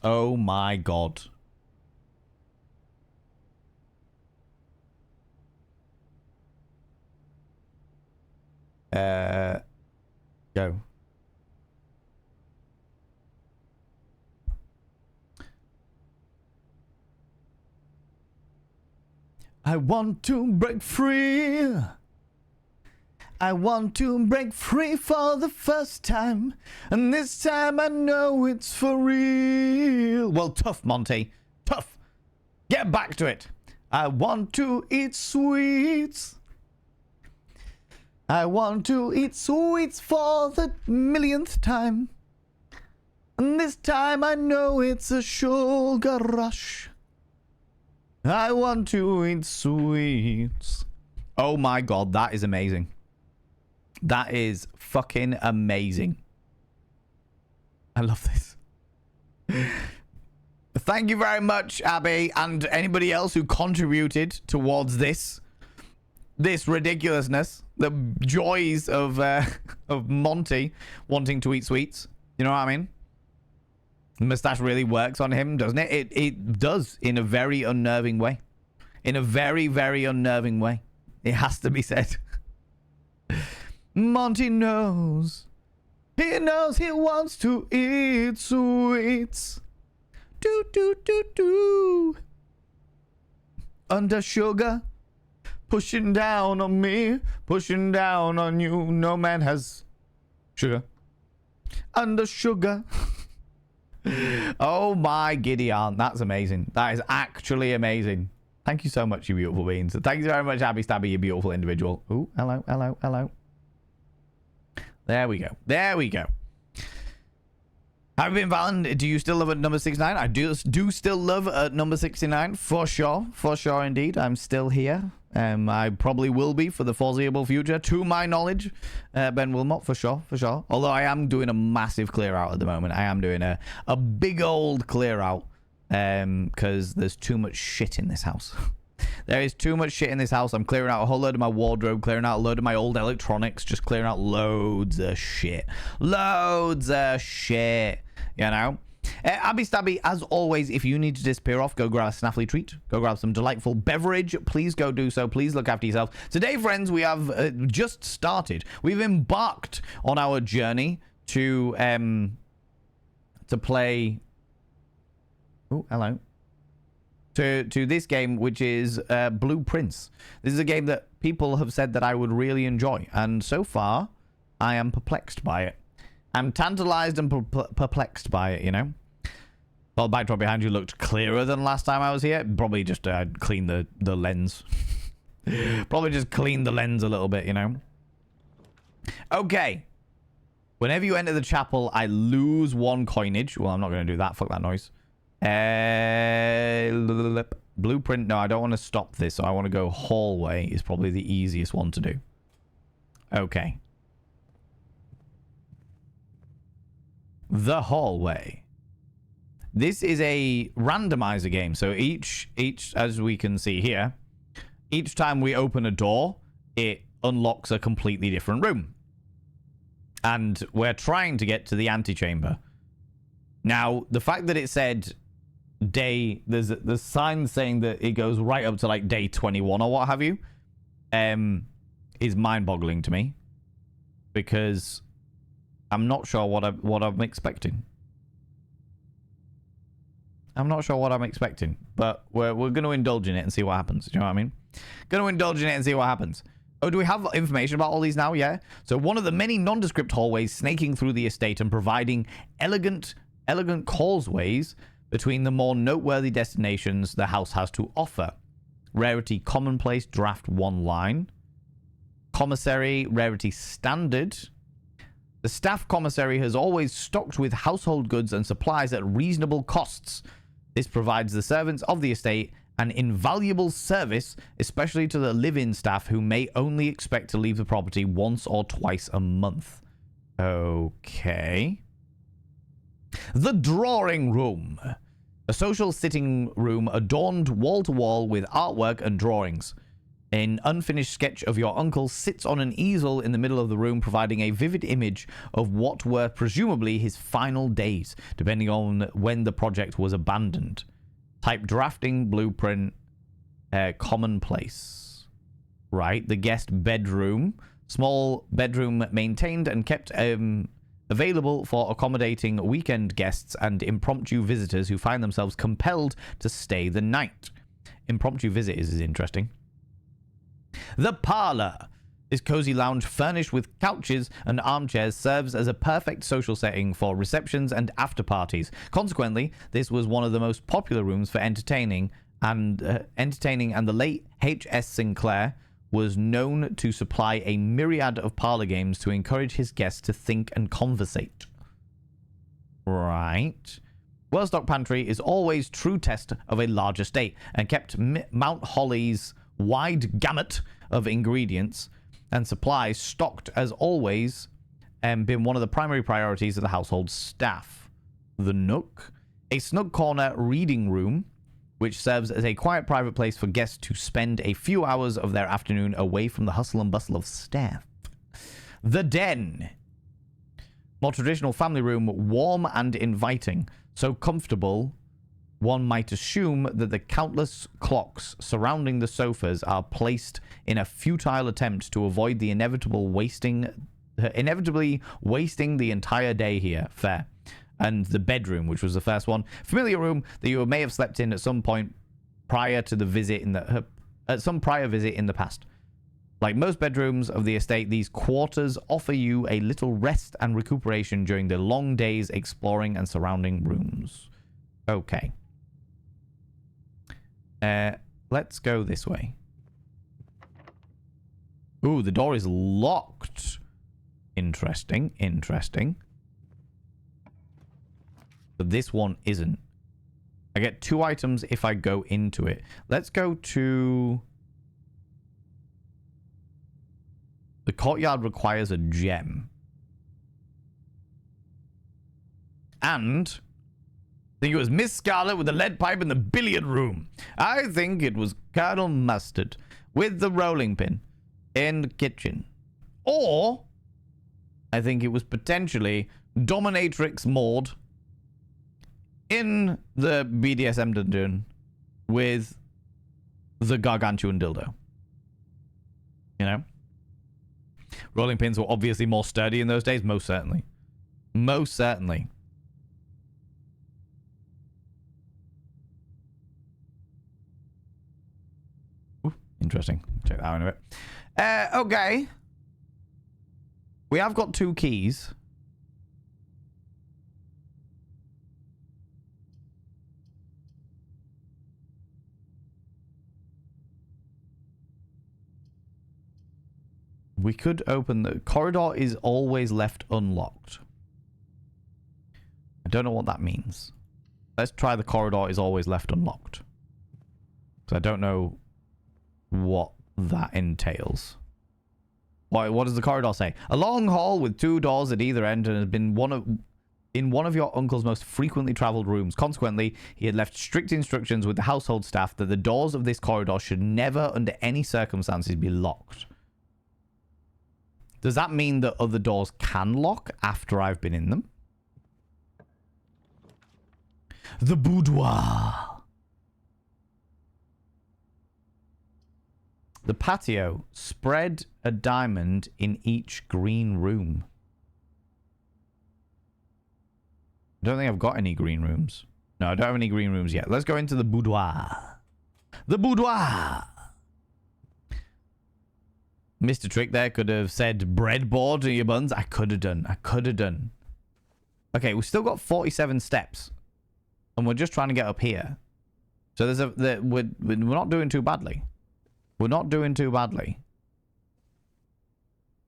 Oh my god. Go. I want to break free. I want to break free for the first time. And this time I know it's for real. Well, tough, Monty. Tough. Get back to it. I want to eat sweets. I want to eat sweets for the millionth time. And this time I know it's a sugar rush. I want to eat sweets. Oh my god, that is amazing. That is fucking amazing. I love this. Thank you very much, Abby, and anybody else who contributed towards this ridiculousness. The joys of Monty wanting to eat sweets. You know what I mean? The mustache really works on him, doesn't it? It does, in a very unnerving way. In a very, very unnerving way. It has to be said. Monty knows. He knows he wants to eat sweets. Do, do, do, do. Under sugar. Pushing down on me. Pushing down on you. No man has sugar. Under sugar. Oh my giddy aunt. That's amazing. That is actually amazing. Thank you so much, you beautiful beans. Thank you very much, Abby Stabby, you beautiful individual. Ooh, hello, hello, hello. There we go. There we go. Have you been Valen? Do you still love at number 69? I do still love at number 69, for sure. For sure indeed. I'm still here. I probably will be for the foreseeable future, to my knowledge. Ben Wilmot, for sure, for sure. Although I am doing a massive clear out at the moment. I am doing a big old clear out because there's too much shit in this house. There is too much shit in this house. I'm clearing out a whole load of my wardrobe, clearing out a load of my old electronics, just clearing out loads of shit. Loads of shit, you know? Abby Stabby, as always, if you need to disappear off, go grab a snaffly treat. Go grab some delightful beverage. Please go do so. Please look after yourself. Today, friends, we have just started. We've embarked on our journey to play... Oh, hello. To this game, which is Blueprints. This is a game that people have said that I would really enjoy. And so far, I am perplexed by it. I'm tantalized and perplexed by it, you know? Well, the backdrop behind you looked clearer than last time I was here. Probably just clean the lens. Probably just clean the lens a little bit, you know? Okay. Whenever you enter the chapel, I lose 1 coinage. Well, I'm not going to do that. Fuck that noise. Blueprint. No, I don't want to stop this. So I want to go hallway is probably the easiest one to do. Okay. The hallway. This is a randomizer game. So each, as we can see here, each time we open a door, it unlocks a completely different room. And we're trying to get to the antechamber. Now, the fact that it said day, there's signs saying that it goes right up to like day 21 or what have you, is mind-boggling to me. Because I'm not sure what I'm expecting. I'm not sure what I'm expecting, but we're going to indulge in it and see what happens. Do you know what I mean? Going to indulge in it and see what happens. Oh, do we have information about all these now? Yeah. So one of the many nondescript hallways snaking through the estate and providing elegant causeways between the more noteworthy destinations the house has to offer. Rarity commonplace, draft 1 line. Commissary, rarity standard. The staff commissary has always stocked with household goods and supplies at reasonable costs. This provides the servants of the estate an invaluable service, especially to the live-in staff who may only expect to leave the property once or twice a month. Okay. The drawing room. A social sitting room adorned wall to wall with artwork and drawings. An unfinished sketch of your uncle sits on an easel in the middle of the room, providing a vivid image of what were presumably his final days, depending on when the project was abandoned. Type drafting, blueprint, commonplace. Right, the guest bedroom. Small bedroom maintained and kept available for accommodating weekend guests and impromptu visitors who find themselves compelled to stay the night. Impromptu visitors is interesting. The parlor. This cozy lounge furnished with couches and armchairs serves as a perfect social setting for receptions and after parties. Consequently, this was one of the most popular rooms for entertaining, and the late H.S. Sinclair was known to supply a myriad of parlor games to encourage his guests to think and conversate. Right. Well-stocked pantry is always true test of a large estate and kept Mount Holly's wide gamut of ingredients and supplies stocked as always and been one of the primary priorities of the household staff. The Nook, a snug corner reading room which serves as a quiet private place for guests to spend a few hours of their afternoon away from the hustle and bustle of staff. The Den, more traditional family room, warm and inviting, so comfortable one might assume that the countless clocks surrounding the sofas are placed in a futile attempt to avoid the inevitably wasting the entire day here. Fair. And the bedroom, which was the first one. Familiar room that you may have slept in at some point prior to the visit at some prior visit in the past. Like most bedrooms of the estate, these quarters offer you a little rest and recuperation during the long days exploring and surrounding rooms. Okay. Let's go this way. Ooh, the door is locked. Interesting, interesting. But this one isn't. I get 2 items if I go into it. Let's go to... The courtyard requires a gem. And... I think it was Miss Scarlet with the lead pipe in the billiard room. I think it was Colonel Mustard with the rolling pin in the kitchen. Or, I think it was potentially Dominatrix Maud in the BDSM dungeon with the gargantuan dildo. You know? Rolling pins were obviously more sturdy in those days. Most certainly. Most certainly. Interesting. Check that out in a bit. Okay. We have got 2 keys. We could open the corridor is always left unlocked. I don't know what that means. Let's try the corridor is always left unlocked. Because I don't know what that entails. What does the corridor say? A long hall with 2 doors at either end and has been in one of your uncle's most frequently traveled rooms. Consequently, he had left strict instructions with the household staff that the doors of this corridor should never under any circumstances be locked. Does that mean that other doors can lock after I've been in them? The boudoir. The patio. Spread a diamond in each green room. I don't think I've got any green rooms. No, I don't have any green rooms yet. Let's go into the boudoir. The boudoir. Mr. Trick there could have said breadboard to your buns. I could have done. I could have done. Okay, we've still got 47 steps. And we're just trying to get up here. So we're not doing too badly. We're not doing too badly.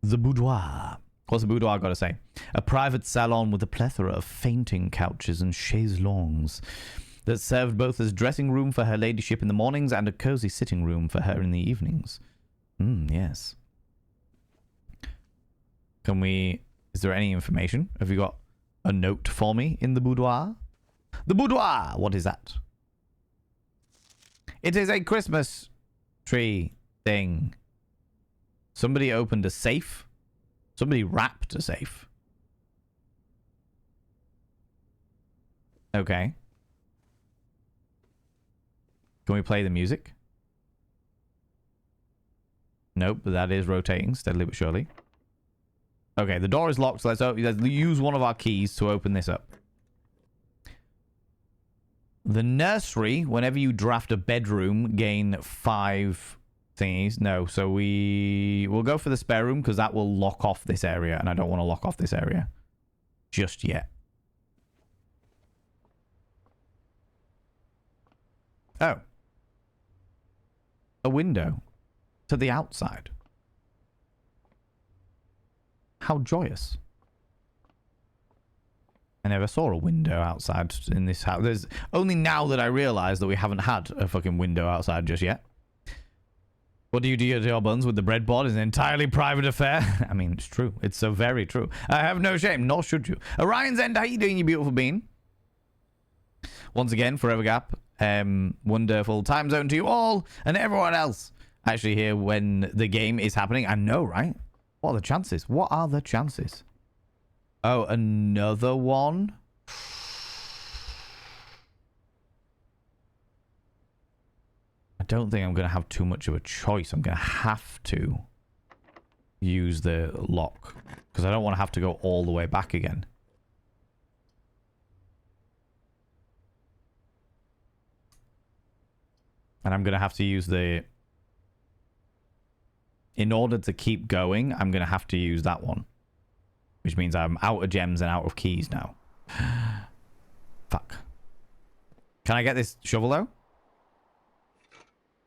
The boudoir. What's the boudoir got to say? A private salon with a plethora of fainting couches and chaises longues that served both as dressing room for her ladyship in the mornings and a cozy sitting room for her in the evenings. Yes. Can we... Is there any information? Have you got a note for me in the boudoir? The boudoir! What is that? It is a Christmas tree thing. Somebody opened a safe. Somebody wrapped a safe. Okay. Can we play the music? Nope, but that is rotating steadily but surely. Okay, the door is locked, so let's use one of our keys to open this up. The nursery, whenever you draft a bedroom, gain 5 thingies. No, so we'll go for the spare room because that will lock off this area, and I don't want to lock off this area just yet. Oh. A window to the outside. How joyous. I never saw a window outside in this house. There's only now that I realize that we haven't had a fucking window outside just yet. What do you do to your buns with the breadboard is an entirely private affair. I mean, it's true. It's so very true. I have no shame, nor should you. Orion's End, how you doing, you beautiful bean? Once again, Forever Gap. Wonderful time zone to you all and everyone else actually here when the game is happening. I know, right? What are the chances? What are the chances? Oh, another one? I don't think I'm going to have too much of a choice. I'm going to have to use the lock because I don't want to have to go all the way back again. And I'm going to have to use the... In order to keep going, I'm going to have to use that one. Which means I'm out of gems and out of keys now. Fuck. Can I get this shovel, though?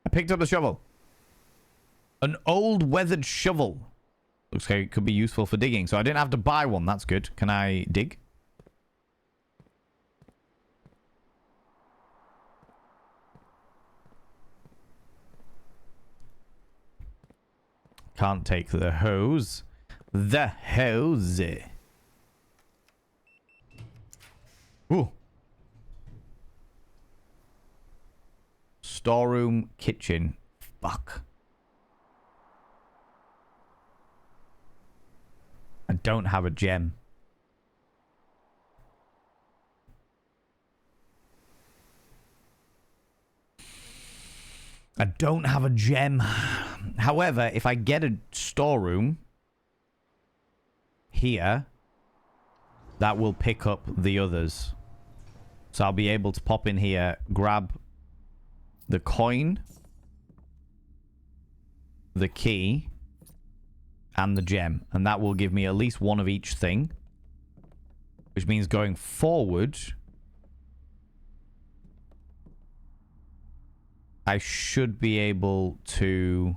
I picked up the shovel. An old weathered shovel. Looks like it could be useful for digging. So I didn't have to buy one. That's good. Can I dig? Can't take the hose. The hose. Ooh. Storeroom, kitchen. Fuck. I don't have a gem. I don't have a gem. However, if I get a storeroom here, that will pick up the others. So I'll be able to pop in here, grab the coin, the key, and the gem. And that will give me at least one of each thing. Which means going forward, I should be able to...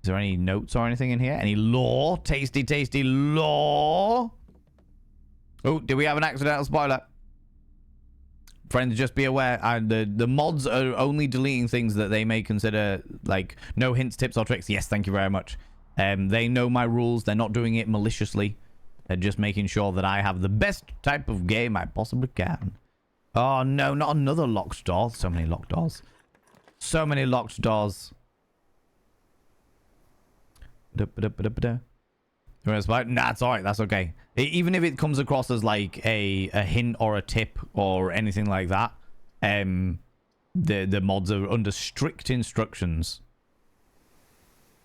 Is there any notes or anything in here? Any lore? Tasty, tasty lore? Oh, did we have an accidental spoiler? Friends, just be aware. The mods are only deleting things that they may consider, like, no hints, tips, or tricks. Yes, thank you very much. They know my rules. They're not doing it maliciously. They're just making sure that I have the best type of game I possibly can. Oh, no, not another locked door. So many locked doors. So many locked doors. Nah, it's alright. That's okay. Even if it comes across as like a hint or a tip or anything like that, the mods are under strict instructions.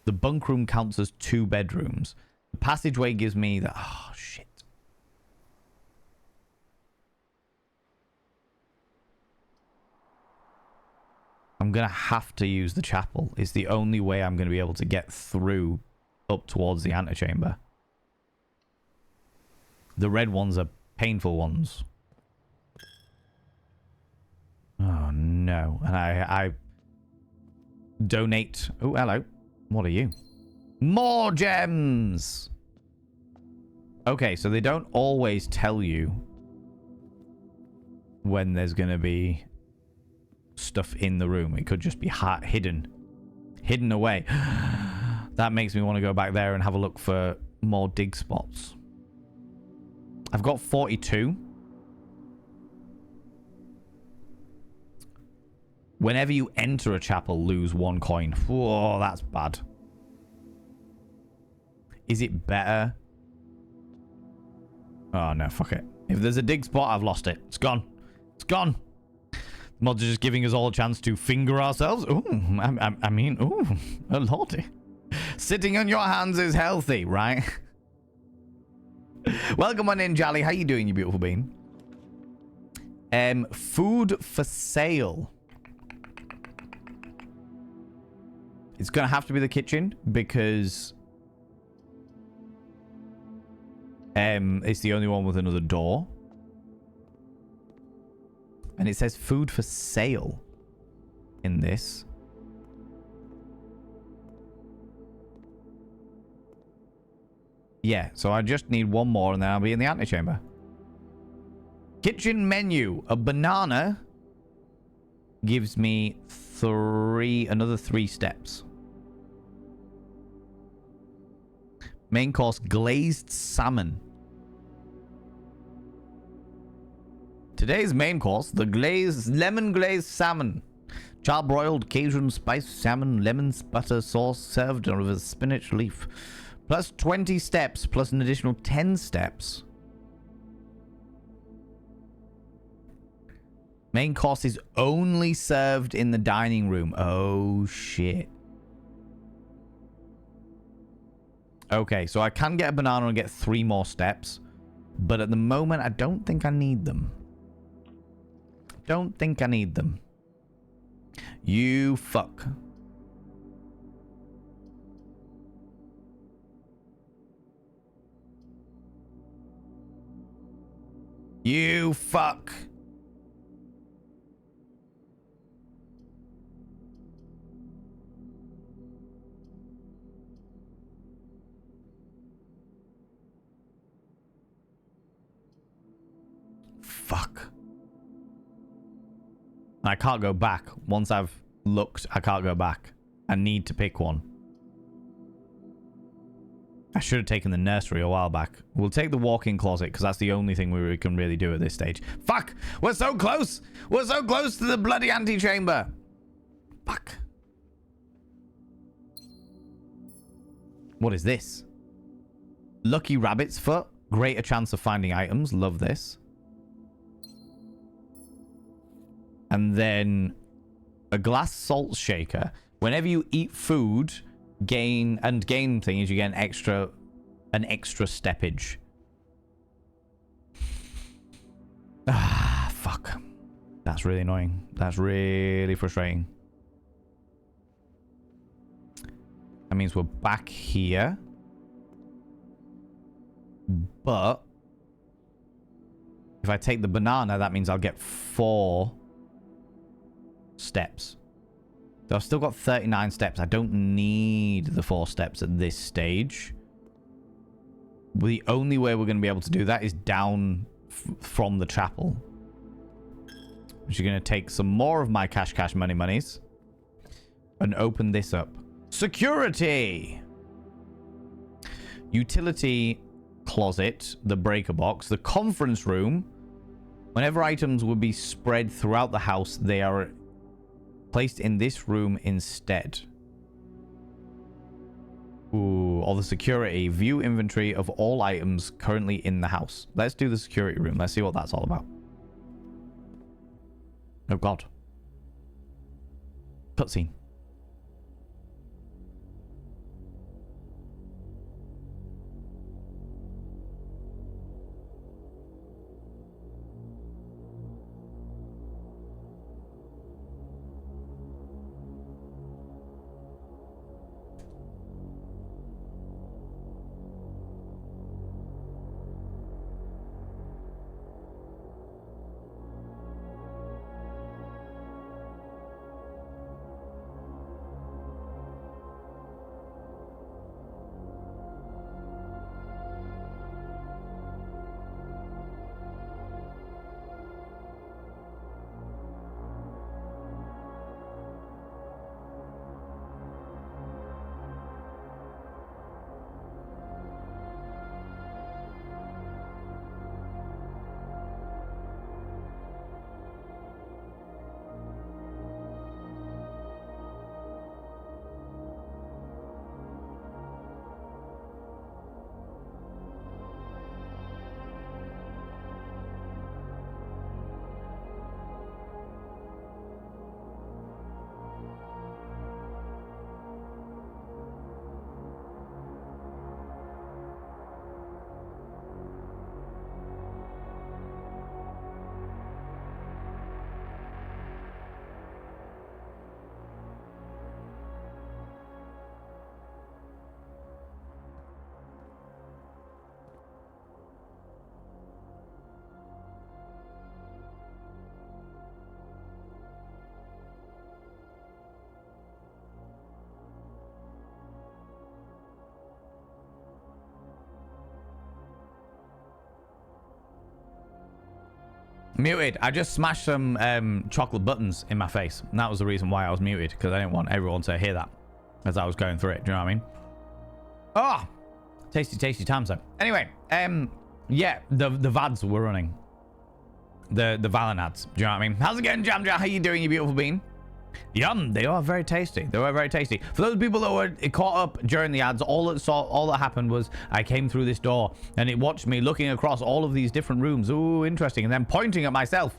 The bunk room counts as 2 bedrooms. The passageway gives me the... Oh, shit. I'm going to have to use the chapel. It's the only way I'm going to be able to get through up towards the antechamber. The red ones are painful ones. Oh, no. And I donate... Oh, hello. What are you? More gems! Okay, so they don't always tell you when there's going to be stuff in the room. It could just be hidden away. That makes me want to go back there and have a look for more dig spots. I've got 42. Whenever you enter a chapel, lose 1 coin. Whoa, that's bad. Is it better? Oh, no, fuck it. If there's a dig spot, I've lost it. It's gone. It's gone. The mods are just giving us all a chance to finger ourselves. Ooh, I mean, ooh, a lordy. Sitting on your hands is healthy, right? Welcome on in, Jolly. How you doing, you beautiful bean? Food for sale. It's going to have to be the kitchen because it's the only one with another door. And it says food for sale in this. Yeah, so I just need 1 more and then I'll be in the antechamber. Kitchen menu. A banana gives me another 3 steps. Main course, glazed salmon. Today's main course, the lemon glazed salmon. Charbroiled Cajun spiced salmon, lemon butter sauce served with a spinach leaf. Plus 20 steps, plus an additional 10 steps. Main course is only served in the dining room. Oh, shit. Okay, so I can get a banana and get 3 more steps. But at the moment, I don't think I need them. Don't think I need them. You fuck. You fuck. Fuck. I can't go back. Once I've looked, I can't go back. I need to pick one. I should have taken the nursery a while back. We'll take the walk-in closet because that's the only thing we can really do at this stage. Fuck! We're so close! We're so close to the bloody antechamber! Fuck. What is this? Lucky rabbit's foot. Greater chance of finding items. Love this. And then a glass salt shaker. Whenever you eat food, gain things, you get an extra steppage. Ah, fuck. That's really annoying. That's really frustrating. That means we're back here. But if I take the banana, that means I'll get 4 steps. So I've still got 39 steps. I don't need the 4 steps at this stage. The only way we're going to be able to do that is down from the chapel. Which is going to take some more of my cash monies. And open this up. Security! Utility closet. The breaker box. The conference room. Whenever items will be spread throughout the house, they are placed in this room instead. Ooh, or the security. View inventory of all items currently in the house. Let's do the security room. Let's see what that's all about. Oh, God. Cutscene. Muted. I just smashed some chocolate buttons in my face. And that was the reason why I was muted. Because I didn't want everyone to hear that as I was going through it. Do you know what I mean? Oh! Tasty, tasty times though. Anyway, yeah, the VADs were running. The Valen ads. Do you know what I mean? How's it going, Jam Jam? How you doing, you beautiful bean? Yum, they are very tasty. They were very tasty. For those people that were caught up during the ads, all that happened was I came through this door and it watched me looking across all of these different rooms. Ooh, interesting. And then pointing at myself.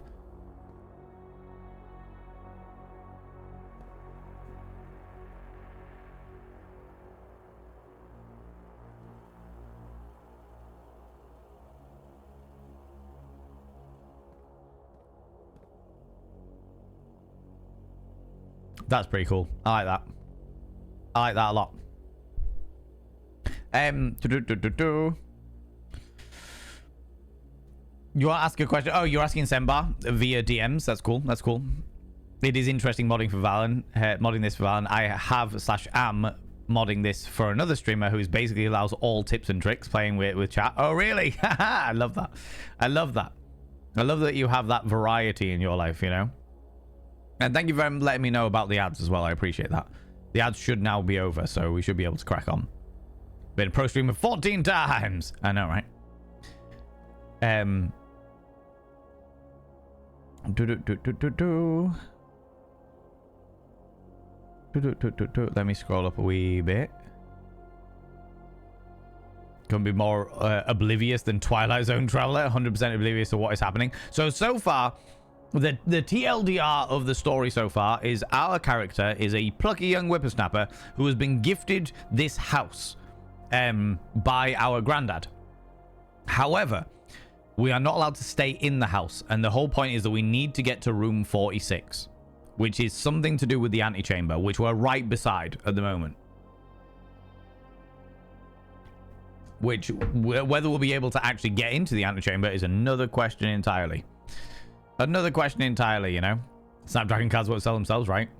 That's pretty cool. I like that. I like that a lot. You want to ask a question? Oh, you're asking Sembar via DMs. That's cool. That's cool. It is interesting modding for Valen. Modding this for Valen. I have / am modding this for another streamer who basically allows all tips and tricks playing with chat. Oh, really? I love that. I love that. I love that you have that variety in your life, you know? And thank you for letting me know about the ads as well. I appreciate that. The ads should now be over, so we should be able to crack on. Been a pro streamer 14 times. I know, right? Let me scroll up a wee bit. Can be more oblivious than Twilight Zone Traveler. 100% oblivious to what is happening. So far, the TLDR of the story so far is our character is a plucky young whippersnapper who has been gifted this house by our granddad. However, we are not allowed to stay in the house, and the whole point is that we need to get to room 46, which is something to do with the antechamber, which we're right beside at the moment. Which, whether we'll be able to actually get into the antechamber is another question entirely. Another question entirely, you know? Snapdragon cards won't sell themselves, right?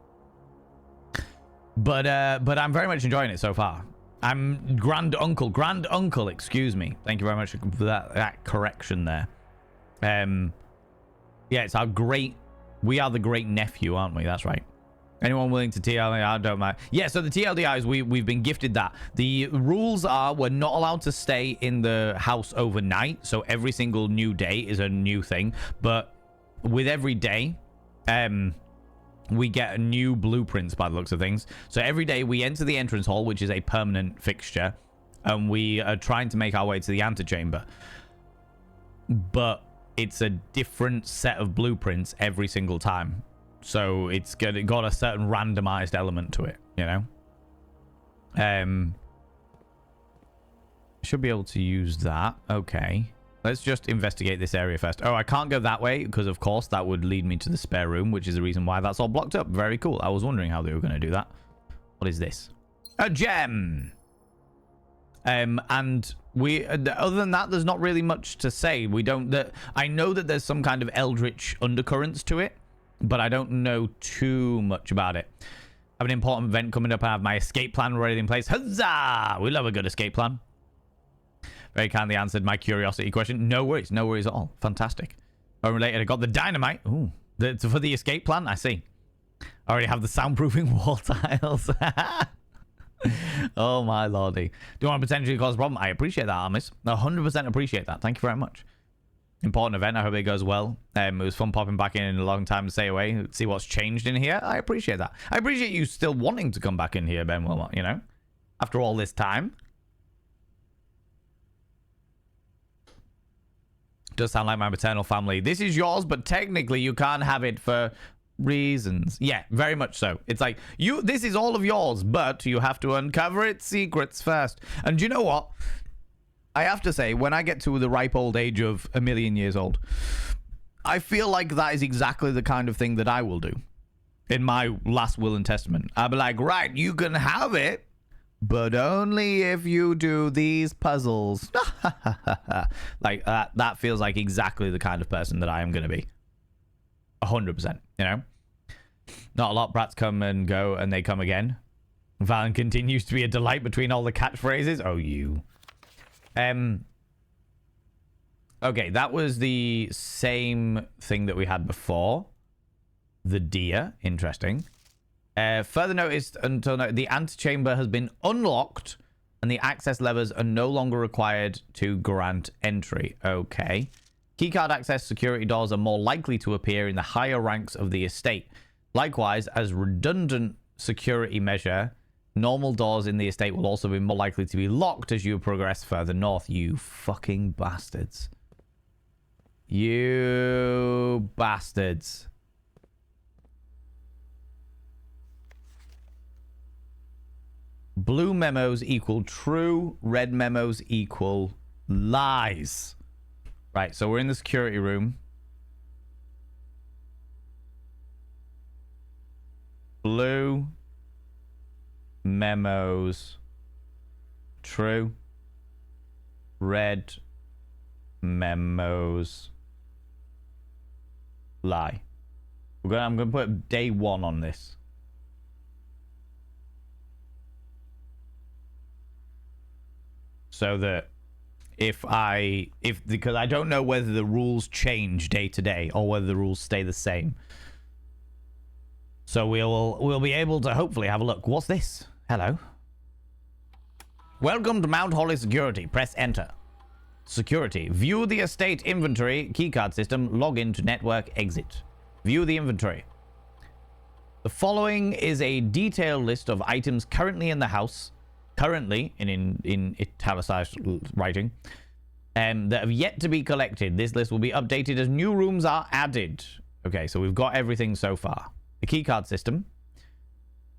But I'm very much enjoying it so far. I'm grand uncle, excuse me. Thank you very much for that correction there. Yeah, it's our we are the great nephew, aren't we? That's right. Anyone willing to TLDR? Don't mind. Yeah, so the TLDR is we've been gifted that. The rules are we're not allowed to stay in the house overnight. So every single new day is a new thing. But with every day, we get new blueprints by the looks of things. So every day we enter the entrance hall, which is a permanent fixture, and we are trying to make our way to the antechamber. But it's a different set of blueprints every single time. So it got a certain randomized element to it, you know? Should be able to use that. Okay. Let's just investigate this area first. Oh, I can't go that way because, of course, that would lead me to the spare room, which is the reason why that's all blocked up. Very cool. I was wondering how they were going to do that. What is this? A gem! And we, other than that, there's not really much to say. We don't, I know that there's some kind of eldritch undercurrents to it, but I don't know too much about it. I have an important event coming up. I have my escape plan ready in place. Huzzah! We love a good escape plan. Very kindly answered my curiosity question. No worries at all. Fantastic. Unrelated, I got the dynamite. Ooh, for the escape plan, I see. I already have the soundproofing wall tiles. Oh my lordy. Do you want to potentially cause a problem? I appreciate that, Armis. 100% appreciate that. Thank you very much. Important event. I hope it goes well. It was fun popping back in a long time to stay away. See what's changed in here. I appreciate that. I appreciate you still wanting to come back in here, Ben Wilmot, you know? After all this time. Does sound like my maternal family. This is yours, but technically you can't have it for reasons. Yeah, very much so. It's like, this is all of yours, but you have to uncover its secrets first. And do you know what? I have to say, when I get to the ripe old age of 1,000,000 years old, I feel like that is exactly the kind of thing that I will do in my last will and testament. I'll be like, right, you can have it, but only if you do these puzzles. Like that feels like exactly the kind of person that I am going to be. 100%, you know? Not a lot. Brats come and go, and they come again. Valen continues to be a delight between all the catchphrases. Oh, you. Okay, that was the same thing that we had before. The deer. Interesting. Further noticed until now, the antechamber has been unlocked and the access levers are no longer required to grant entry. Okay. Keycard access security doors are more likely to appear in the higher ranks of the estate. Likewise, as redundant security measure, normal doors in the estate will also be more likely to be locked as you progress further north. You fucking bastards. You bastards. Blue memos equal true. Red memos equal lies. Right, so we're in the security room. Blue memos true. Red memos lie. I'm gonna put day 1 on this. So that because I don't know whether the rules change day to day or whether the rules stay the same. So we'll be able to hopefully have a look. What's this? Hello. Welcome to Mount Holly Security. Press enter. Security. View the estate inventory. Keycard system. Log in to network. Exit. View the inventory. The following is a detailed list of items currently in the house. Currently, in italicized writing, that have yet to be collected. This list will be updated as new rooms are added. Okay, so we've got everything so far. The keycard system.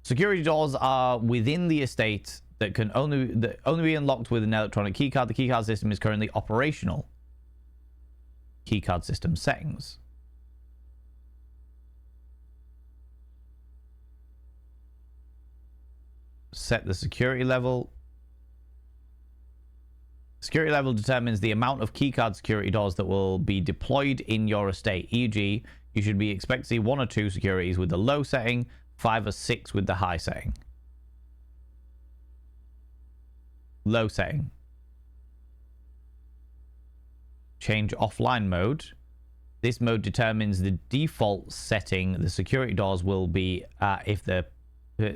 Security doors are within the estate that can only be unlocked with an electronic keycard. The keycard system is currently operational. Keycard system settings. Set the security level. Security level determines the amount of keycard security doors that will be deployed in your estate. E.g., you should be expect to see 1 or 2 securities with the low setting, 5 or 6 with the high setting. Low setting. Change offline mode. This mode determines the default setting the security doors will be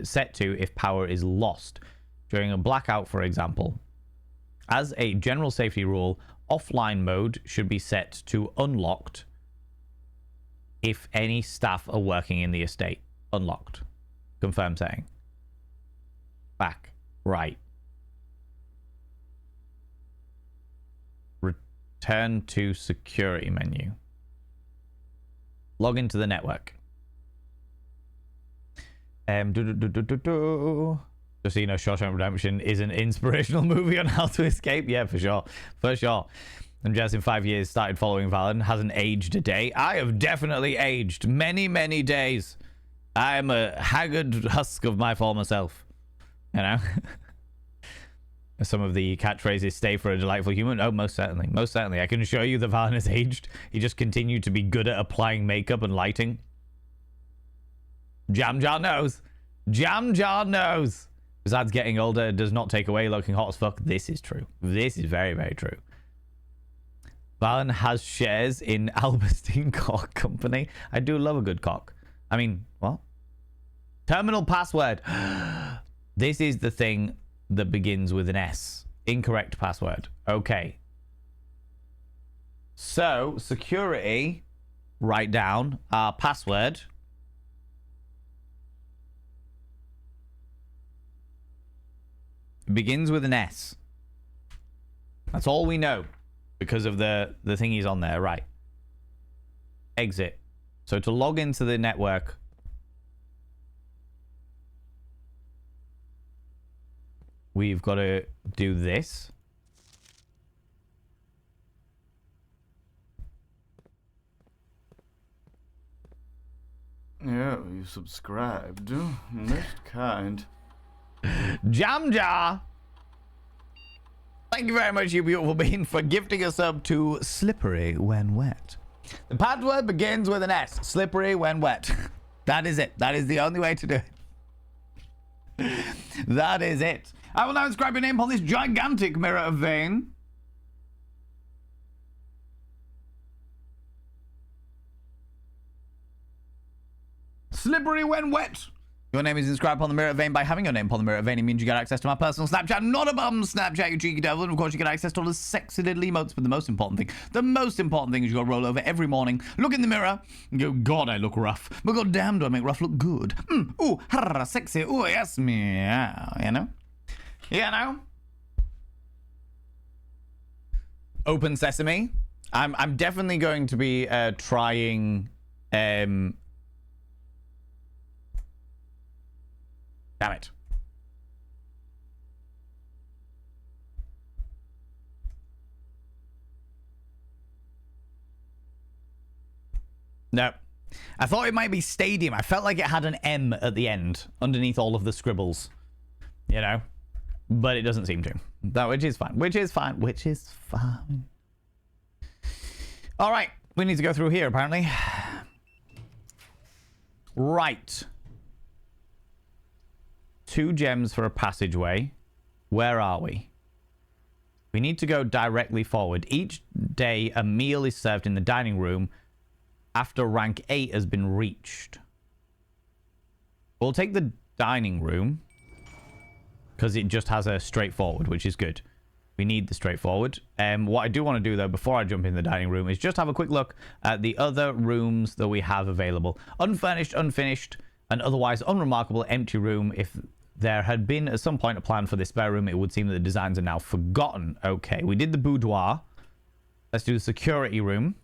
set to if power is lost during a blackout, for example. As a general safety rule, offline mode should be set to unlocked if any staff are working in the estate. Unlocked. Confirm setting. Back. Right. Return to security menu. Log into the network. Just so you know, Shawshank Redemption is an inspirational movie on how to escape. Yeah, for sure. For sure. And just in 5 years started following Valen. Hasn't aged a day. I have definitely aged many, many days. I am a haggard husk of my former self. You know? Some of the catchphrases stay for a delightful human. Oh, most certainly. Most certainly. I can assure you that Valen has aged. He just continued to be good at applying makeup and lighting. Jam Jar knows. Jam Jar knows. Besides, getting older does not take away looking hot as fuck. This is true. This is very, very true. Valen has shares in Alberstein Cock Company. I do love a good cock. I mean, what? Terminal password. This is the thing that begins with an S. Incorrect password. Okay. So, security. Write down our password. Begins with an S. That's all we know because of the thingies on there. Right. Exit. So to log into the network, we've got to do this. Yeah, you subscribed. Most kind. Jam Jar! Thank you very much, you beautiful being, for gifting a sub to Slippery When Wet. The password begins with an S. Slippery when wet. That is it. That is the only way to do it. That is it. I will now inscribe your name upon this gigantic mirror of vein. slippery when wet. Your name is inscribed upon the mirror vein. By having your name upon the mirror vein, it means you get access to my personal Snapchat. Not a bum Snapchat, you cheeky devil. And of course, you get access to all the sexy little emotes. But the most important thing is you got to roll over every morning, look in the mirror, and go, God, I look rough. But god damn, do I make rough look good. Ooh, harra, sexy. Ooh, yes, meow. You know? You know? Open Sesame. I'm definitely going to be trying. Damn it. No. I thought it might be Stadium. I felt like it had an M at the end underneath all of the scribbles. You know? But it doesn't seem to. That, which is fine. Which is fine. Which is fine. All right. We need to go through here, apparently. Right. 2 gems for a passageway. Where are we? We need to go directly forward. Each day, a meal is served in the dining room after rank 8 has been reached. We'll take the dining room because it just has a straightforward, which is good. We need the straightforward. What I do want to do, though, before I jump in the dining room is just have a quick look at the other rooms that we have available. Unfurnished, unfinished, and otherwise unremarkable empty room. If there had been at some point a plan for this spare room, it would seem that the designs are now forgotten. Okay, we did the boudoir. Let's do the security room.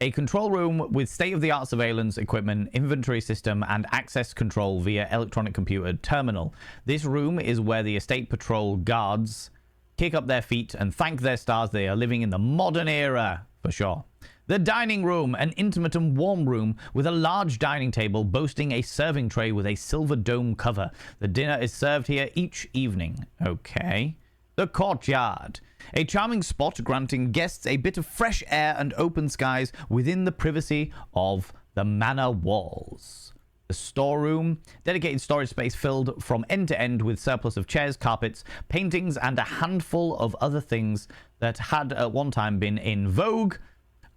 A control room with state-of-the-art surveillance equipment, inventory system, and access control via electronic computer terminal. This room is where the estate patrol guards kick up their feet and thank their stars they are living in the modern era, for sure. The dining room, an intimate and warm room with a large dining table boasting a serving tray with a silver dome cover. The dinner is served here each evening. Okay. The courtyard, a charming spot granting guests a bit of fresh air and open skies within the privacy of the manor walls. The storeroom, dedicated storage space filled from end to end with surplus of chairs, carpets, paintings, and a handful of other things that had at one time been in vogue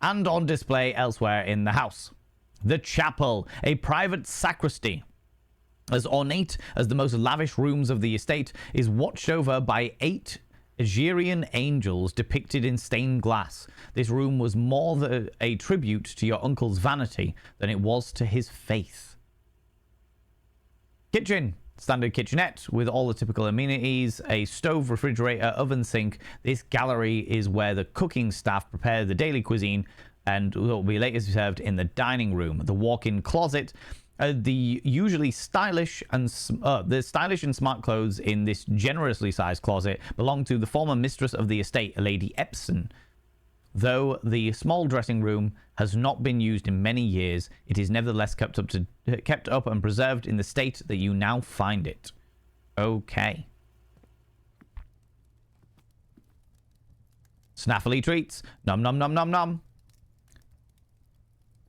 and on display elsewhere in the house. The chapel, a private sacristy, as ornate as the most lavish rooms of the estate, is watched over by 8 Aegirian angels depicted in stained glass. This room was more a tribute to your uncle's vanity than it was to his faith. Kitchen. Standard kitchenette with all the typical amenities, a stove, refrigerator, oven, sink. This gallery is where the cooking staff prepare the daily cuisine and will be later served in the dining room. The walk-in closet, the usually stylish and smart clothes in this generously sized closet belong to the former mistress of the estate, a Lady Epson. Though the small dressing room has not been used in many years, it is nevertheless kept up and preserved in the state that you now find it. Okay. Snaffly treats. Nom nom nom nom nom.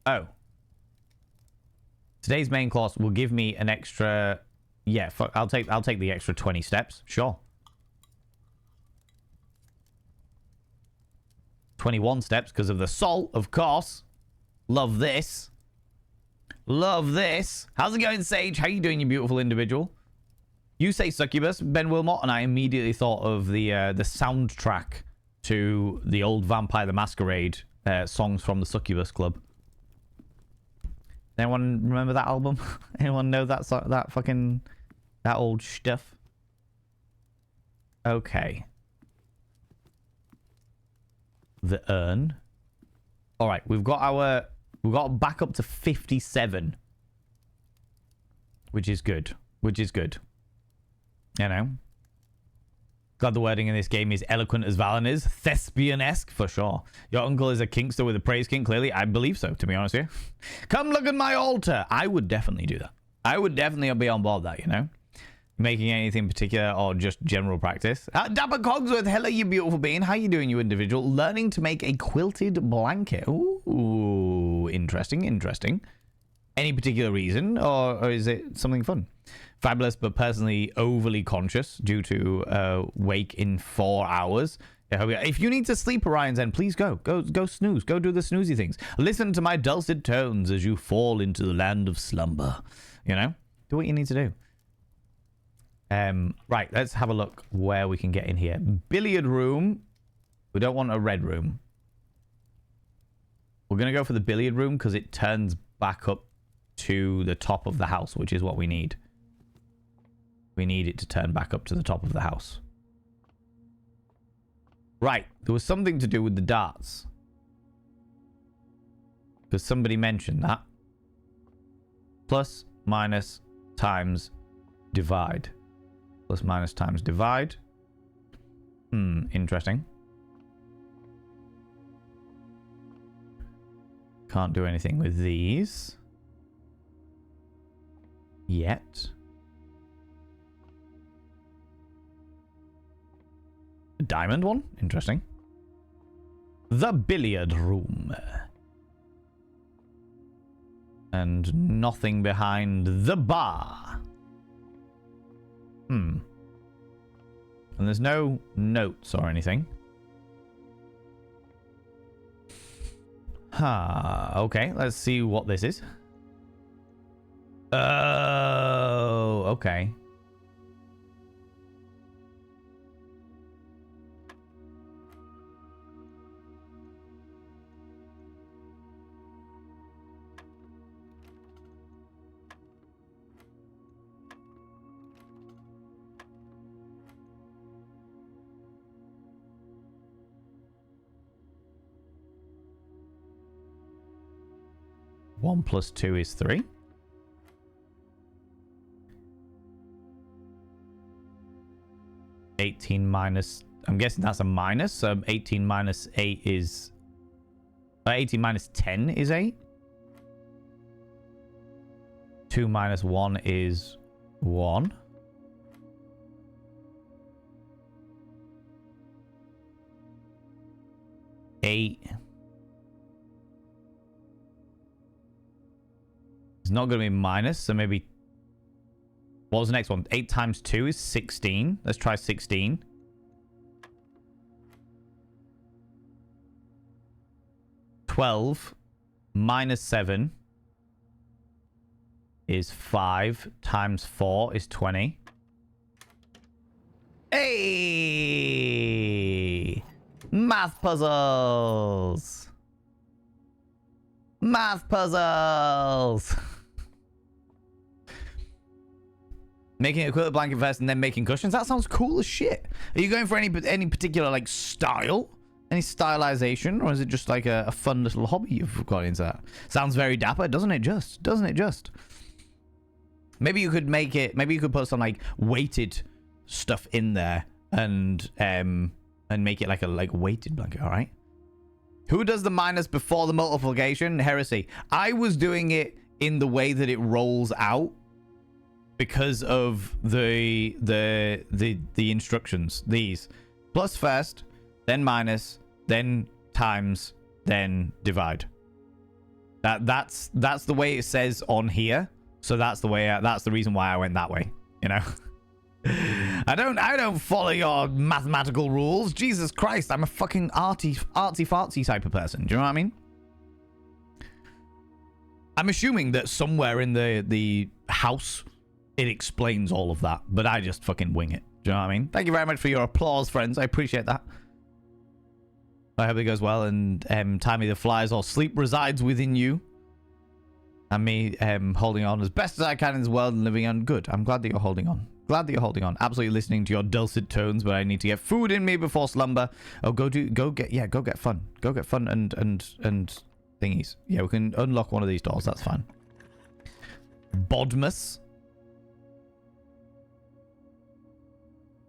Oh. Today's main course will give me an extra. Yeah, I'll take the extra 20 steps. Sure. 21 steps because of the salt, of course. Love this. Love this. How's it going, Sage? How you doing, you beautiful individual? You say succubus, Ben Wilmot, and I immediately thought of the soundtrack to the old Vampire the Masquerade songs from the Succubus Club. Anyone remember that album? Anyone know that that old stuff? Okay. The urn. All right, we've got back up to 57, which is good. You know, glad the wording in this game is eloquent as Valen is, thespian-esque for sure. Your uncle is a kinkster with a praise king. Clearly, I believe so. To be honest with you, come look at my altar. I would definitely do that. I would definitely be on board that. You know. Making anything particular or just general practice. Dapper Cogsworth, hello you beautiful being. How you doing, you individual? Learning to make a quilted blanket. Ooh, interesting. Any particular reason, or is it something fun? Fabulous, but personally overly conscious due to wake in 4 hours. If you need to sleep, Orion's End, please go. Go snooze. Go do the snoozy things. Listen to my dulcet tones as you fall into the land of slumber. You know? Do what you need to do. Right, let's have a look where we can get in here. Billiard room. We don't want a red room. We're going to go for the billiard room because it turns back up to the top of the house, which is what we need. We need it to turn back up to the top of the house. Right, there was something to do with the darts. Because somebody mentioned that. Plus, minus, times, divide. Plus, minus, times, divide. Interesting. Can't do anything with these. Yet. A diamond one? Interesting. The billiard room. And nothing behind the bar. And there's no notes or anything. Okay, let's see what this is. Oh, okay. One plus 2 is 3. I'm guessing that's a minus. So 18 minus 8 is... 18 minus 10 is 8. 2 minus 1 is 1. Eight. It's not going to be minus, so maybe... What was the next one? 8 times 2 is 16. Let's try 16. $12 minus 7 is 5 times 4 is 20. Hey! Math puzzles! Math puzzles! Making a quilt blanket vest and then making cushions. That sounds cool as shit. Are you going for any particular like style? Any stylization? Or is it just like a fun little hobby you've got into that? Sounds very dapper, doesn't it just? Doesn't it just? Maybe you could make it, maybe you could put some like weighted stuff in there and make it like a weighted blanket, alright? Who does the minus before the multiplication? Heresy. I was doing it in the way that it rolls out. Because of the instructions, these plus first, then minus, then times, then divide. That's the way it says on here. So that's the way. That's the reason why I went that way. You know, I don't follow your mathematical rules. Jesus Christ, I'm a fucking artsy fartsy type of person. Do you know what I mean? I'm assuming that somewhere in the house. It explains all of that, but I just fucking wing it. Do you know what I mean? Thank you very much for your applause, friends. I appreciate that. I hope it goes well, and time either flies or sleep resides within you. And me holding on as best as I can in this world and living on. Good. I'm glad that you're holding on. Glad that you're holding on. Absolutely listening to your dulcet tones, but I need to get food in me before slumber. Oh, go get fun. Go get fun and thingies. Yeah, we can unlock one of these doors. That's fine. Bodmus.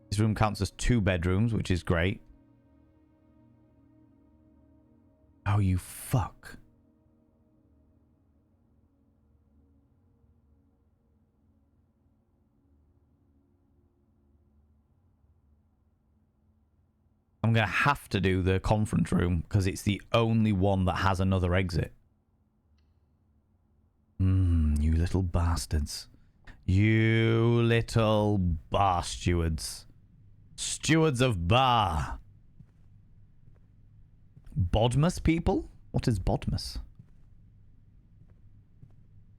This room counts as 2 bedrooms, which is great. Oh, you fuck. I'm going to have to do the conference room because it's the only one that has another exit. You little bastards. You little bar stewards. Stewards of bar. Bodmus people? What is Bodmus?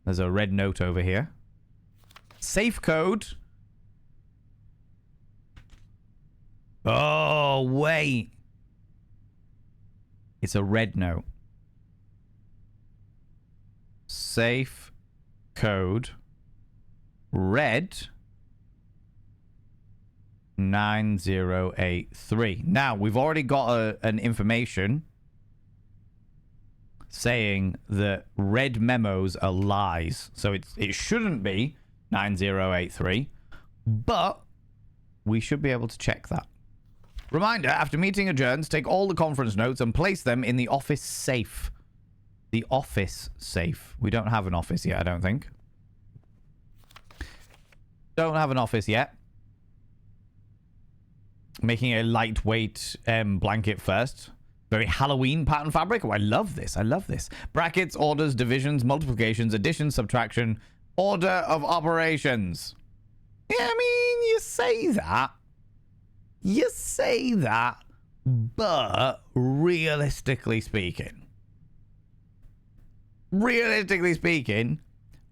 There's a red note over here. Safe code. Oh, wait. It's a red note. Safe code. Red 9083. Now, we've already got an information saying that red memos are lies. So it shouldn't be 9083, but we should be able to check that. Reminder, after meeting adjourns, take all the conference notes and place them in the office safe. The office safe. We don't have an office yet, I don't think. Don't have an office yet. Making a lightweight blanket first. Very Halloween pattern fabric. Oh, I love this. I love this. Brackets, orders, divisions, multiplications, addition, subtraction, order of operations. Yeah, I mean, you say that. You say that, but realistically speaking,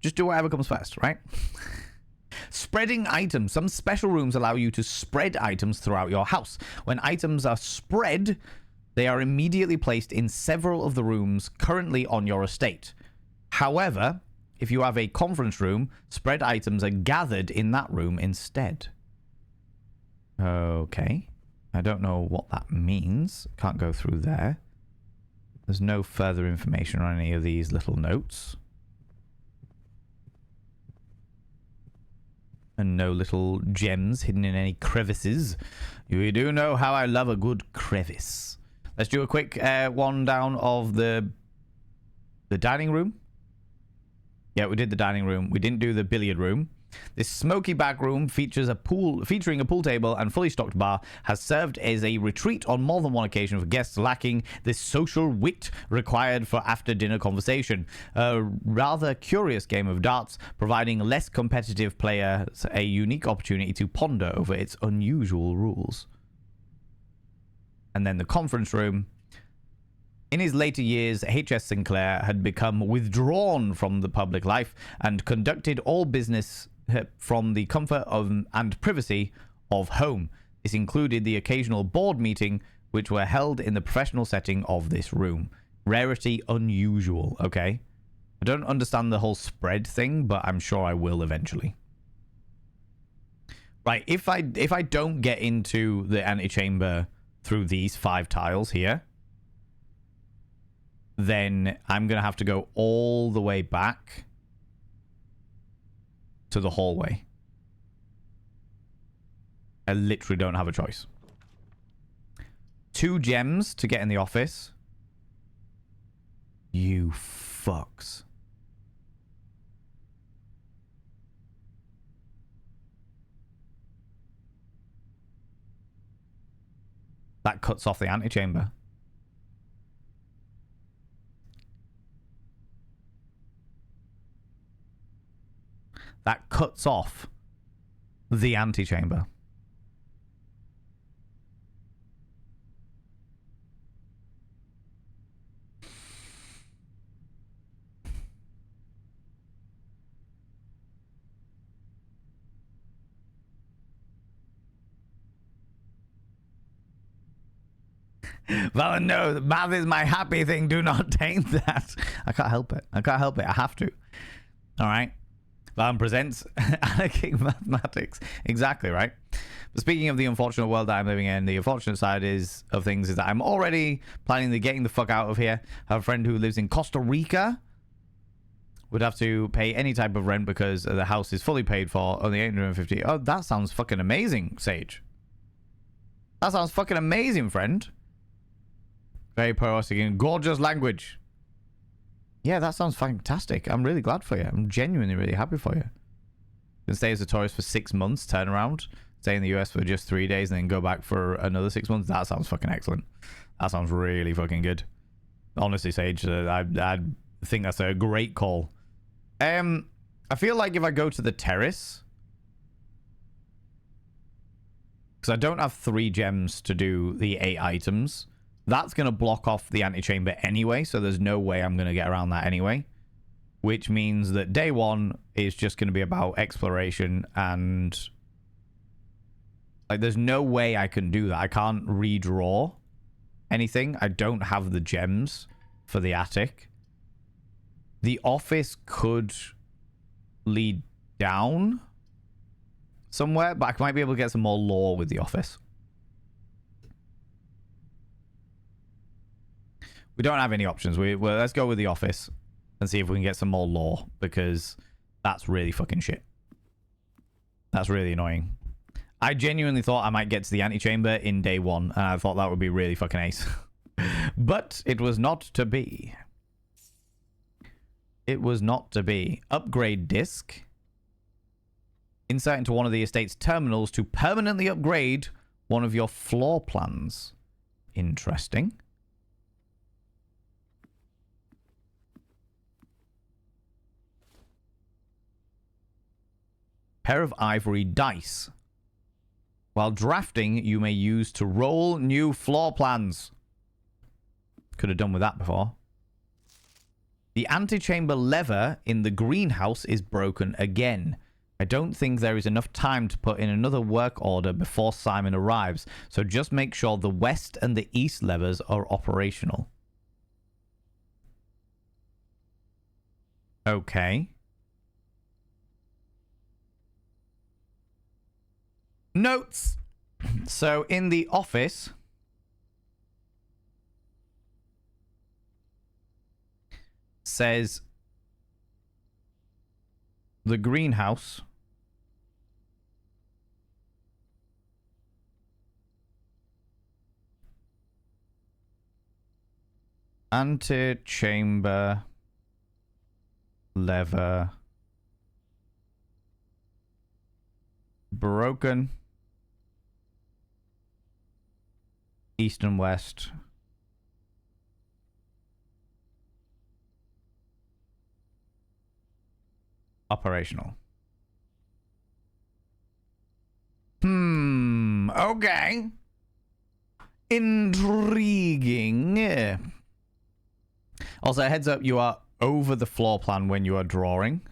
just do whatever comes first, right? Spreading items. Some special rooms allow you to spread items throughout your house. When items are spread, they are immediately placed in several of the rooms currently on your estate. However, if you have a conference room, spread items are gathered in that room instead. Okay. I don't know what that means. Can't go through there. There's no further information on any of these little notes. And no little gems hidden in any crevices. You do know how I love a good crevice. Let's do a quick one down of the dining room. Yeah, we did the dining room. We didn't do the billiard room. This smoky back room featuring a pool table and fully stocked bar, has served as a retreat on more than one occasion for guests lacking the social wit required for after-dinner conversation. A rather curious game of darts, providing less competitive players a unique opportunity to ponder over its unusual rules. And then the conference room. In his later years, H.S. Sinclair had become withdrawn from the public life and conducted all business from the comfort and privacy of home. This included the occasional board meeting, which were held in the professional setting of this room. Rarity unusual, okay? I don't understand the whole spread thing, but I'm sure I will eventually. Right, if I don't get into the antechamber through these 5 tiles here, then I'm going to have to go all the way back to the hallway. I literally don't have a choice. 2 gems to get in the office. You fucks. That cuts off the antechamber. That cuts off the antechamber. Well, no, the math is my happy thing. Do not taint that. I can't help it. I can't help it. I have to. All right. Valen presents anarchic mathematics. Exactly, right? But speaking of the unfortunate world that I'm living in, the unfortunate side of things is that I'm already planning on getting the fuck out of here. I have a friend who lives in Costa Rica. Would have to pay any type of rent because the house is fully paid for. Only 850. Oh, that sounds fucking amazing, Sage. That sounds fucking amazing, friend. Very poetic and gorgeous language. Yeah, that sounds fantastic. I'm really glad for you. I'm genuinely really happy for you. You can stay as a tourist for 6 months, turn around, stay in the US for just 3 days, and then go back for another 6 months. That sounds fucking excellent. That sounds really fucking good. Honestly, Sage, I think that's a great call. I feel like if I go to the terrace, because I don't have 3 gems to do the 8 items, That's going to block off the antechamber anyway, so there's no way I'm going to get around that anyway. Which means that day one is just going to be about exploration and... Like, there's no way I can do that. I can't redraw anything. I don't have the gems for the attic. The office could lead down somewhere, but I might be able to get some more lore with the office. We don't have any options. Well, let's go with the office and see if we can get some more lore, because that's really fucking shit. That's really annoying. I genuinely thought I might get to the antechamber in day one, and I thought that would be really fucking ace. But it was not to be. It was not to be. Upgrade disc. Insert into one of the estate's terminals to permanently upgrade one of your floor plans. Interesting. Pair of ivory dice. While drafting, you may use to roll new floor plans. Could have done with that before. The antechamber lever in the greenhouse is broken again. I don't think there is enough time to put in another work order before Simon arrives, so just make sure the west and the east levers are operational. Okay. Notes. So in the office, says the greenhouse antechamber lever broken. East and west. Operational. Okay. Intriguing. Also, heads up, you are over the floor plan when you are drawing.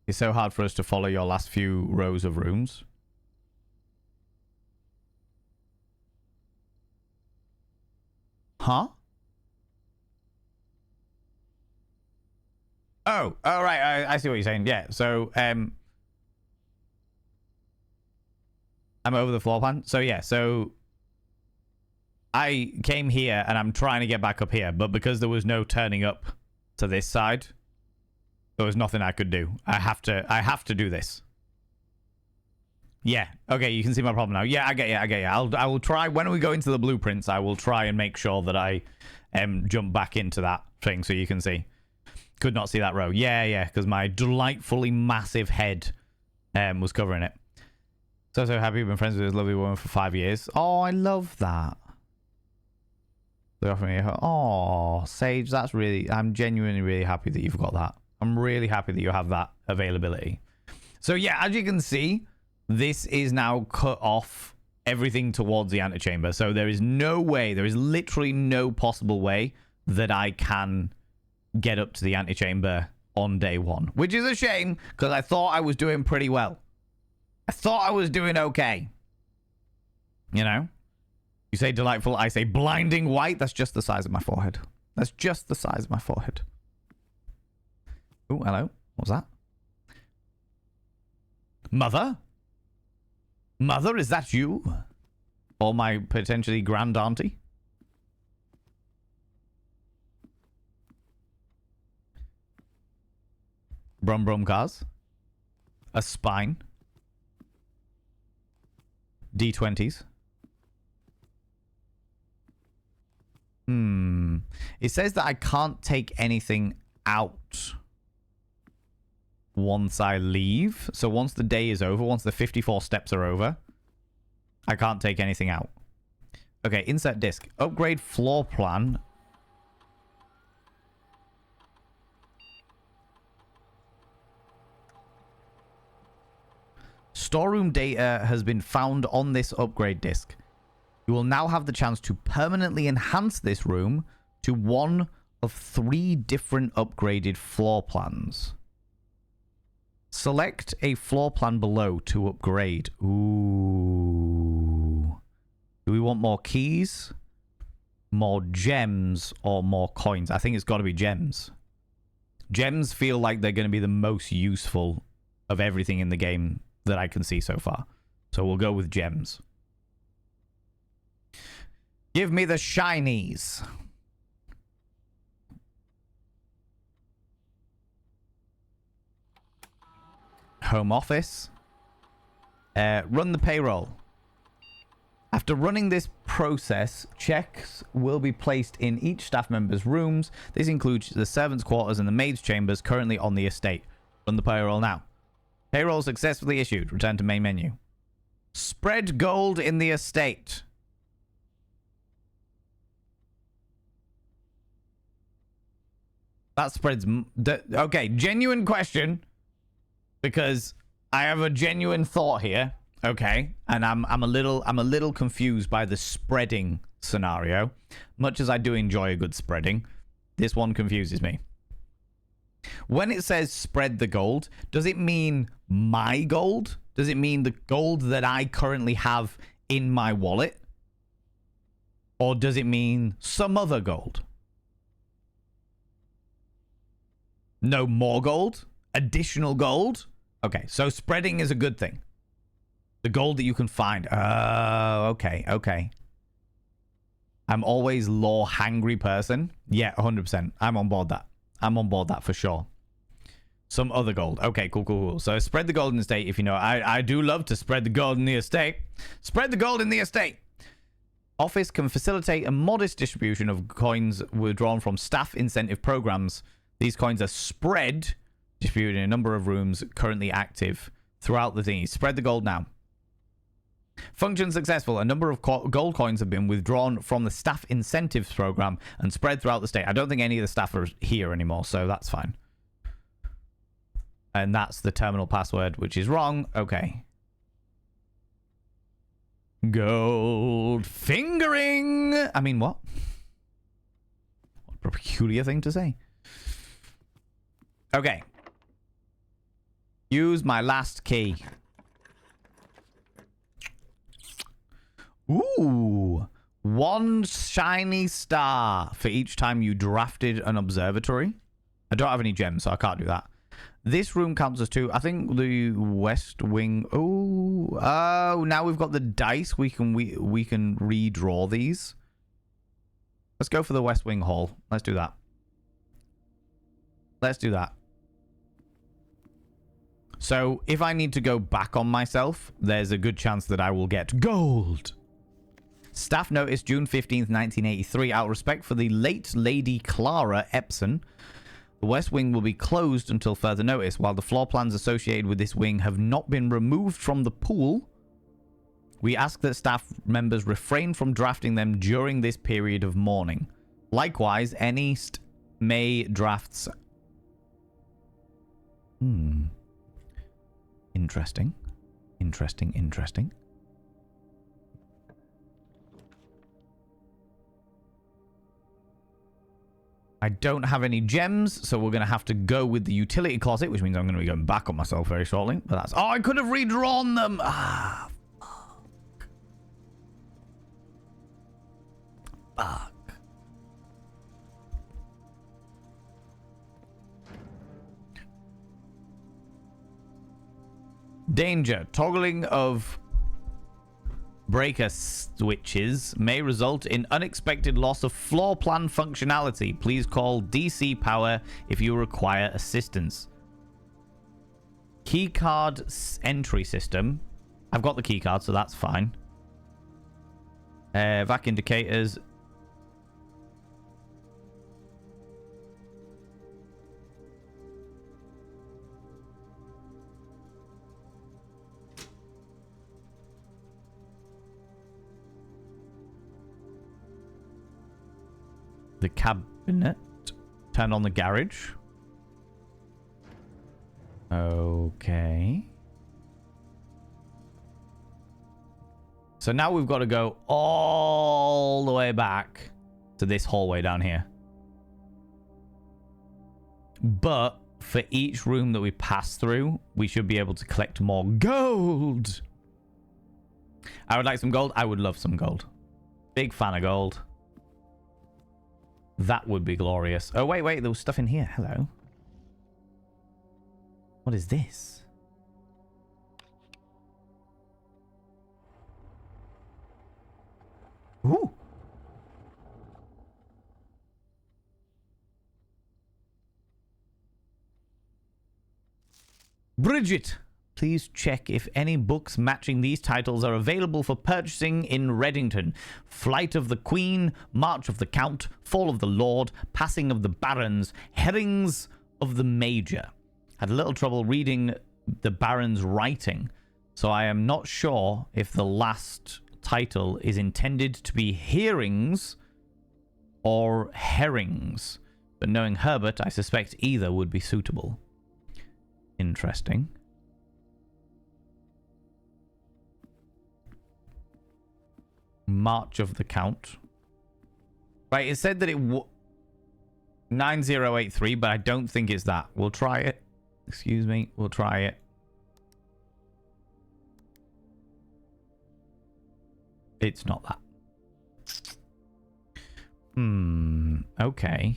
It's so hard for us to follow your last few rows of rooms. Huh? Oh, right. I see what you're saying. Yeah. So, I'm over the floor plan. So yeah. So I came here and I'm trying to get back up here, but because there was no turning up to this side, there was nothing I could do. I have to do this. Yeah. Okay, you can see my problem now. Yeah, I get you. I will try, when we go into the blueprints, I will try and make sure that I jump back into that thing so you can see. Could not see that row. Yeah, because my delightfully massive head was covering it. So happy you've been friends with this lovely woman for 5 years. Oh, I love that. They offer me oh, Sage, that's really, I'm genuinely really happy that you've got that. I'm really happy that you have that availability. So yeah, as you can see, this is now cut off everything towards the antechamber. So there is no way, there is literally no possible way that I can get up to the antechamber on day one. Which is a shame, because I thought I was doing pretty well. I thought I was doing okay. You know? You say delightful, I say blinding white. That's just the size of my forehead. That's just the size of my forehead. Oh, hello. What's that? Mother? Mother, is that you? Or my potentially grand auntie? Brum brum cars. A spine. D20s. It says that I can't take anything out once I leave. So once the day is over, once the 54 steps are over, I can't take anything out. Okay, insert disk. Upgrade floor plan. Storeroom data has been found on this upgrade disk. You will now have the chance to permanently enhance this room to one of 3 different upgraded floor plans. Select a floor plan below to upgrade. Ooh. Do we want more keys, more gems, or more coins? I think it's got to be gems. Gems feel like they're going to be the most useful of everything in the game that I can see so far. So we'll go with gems. Give me the shinies. Home office. Run the payroll. After running this process, checks will be placed in each staff member's rooms. This includes the servants' quarters and the maids' chambers currently on the estate. Run the payroll now. Payroll successfully issued. Return to main menu. Spread gold in the estate. That spreads... Okay, genuine question. Because I have a genuine thought here. Okay, and I'm a little confused by the spreading scenario. Much as I do enjoy a good spreading, this one confuses me. When it says spread the gold, does it mean my gold? Does it mean the gold that I currently have in my wallet? Or does it mean some other gold? No more gold? Additional gold? Okay, so spreading is a good thing. The gold that you can find. Oh, okay, okay. I'm always lore-hangry person. Yeah, 100%. I'm on board that. I'm on board that for sure. Some other gold. Okay, cool, cool, cool. So spread the gold in the estate, if you know. I do love to spread the gold in the estate. Spread the gold in the estate. Office can facilitate a modest distribution of coins withdrawn from staff incentive programs. These coins are spread, distributed in a number of rooms currently active throughout the thingy. Spread the gold now. Function successful. A number of gold coins have been withdrawn from the staff incentives program and spread throughout the state. I don't think any of the staff are here anymore, so that's fine. And that's the terminal password, which is wrong. Okay. Gold fingering. I mean, what? What a peculiar thing to say. Okay. Use my last key. Ooh. 1 shiny star for each time you drafted an observatory. I don't have any gems, so I can't do that. This room counts as 2. I think the west wing. Oh, now we've got the dice. We can redraw these. Let's go for the west wing hall. Let's do that. Let's do that. So if I need to go back on myself, there's a good chance that I will get gold. Staff notice June 15th, 1983. Out of respect for the late Lady Clara Epson, the West Wing will be closed until further notice. While the floor plans associated with this wing have not been removed from the pool, we ask that staff members refrain from drafting them during this period of mourning. Likewise, any May drafts... Interesting. Interesting, interesting. I don't have any gems, so we're going to have to go with the utility closet, which means I'm going to be going back on myself very shortly. But that's... Oh, I could have redrawn them! Ah, fuck. Fuck. Danger. Toggling of breaker switches may result in unexpected loss of floor plan functionality. Please call DC Power if you require assistance. Keycard entry system. I've got the keycard, so that's fine. Vac indicators. The cabinet. Turn on the garage. Okay. So now we've got to go all the way back to this hallway down here. But for each room that we pass through, we should be able to collect more gold. I would like some gold. I would love some gold. Big fan of gold. That would be glorious. Oh, wait. There was stuff in here. Hello. What is this? Ooh. Bridget, please check if any books matching these titles are available for purchasing in Reddington. Flight of the Queen, March of the Count, Fall of the Lord, Passing of the Barons, Herrings of the Major. Had a little trouble reading the Baron's writing, so I am not sure if the last title is intended to be hearings or herrings. But knowing Herbert, I suspect either would be suitable. Interesting. March of the Count. Right, it said that it 9083, but I don't think it's that. We'll try it. Excuse me. We'll try it. It's not that. Okay.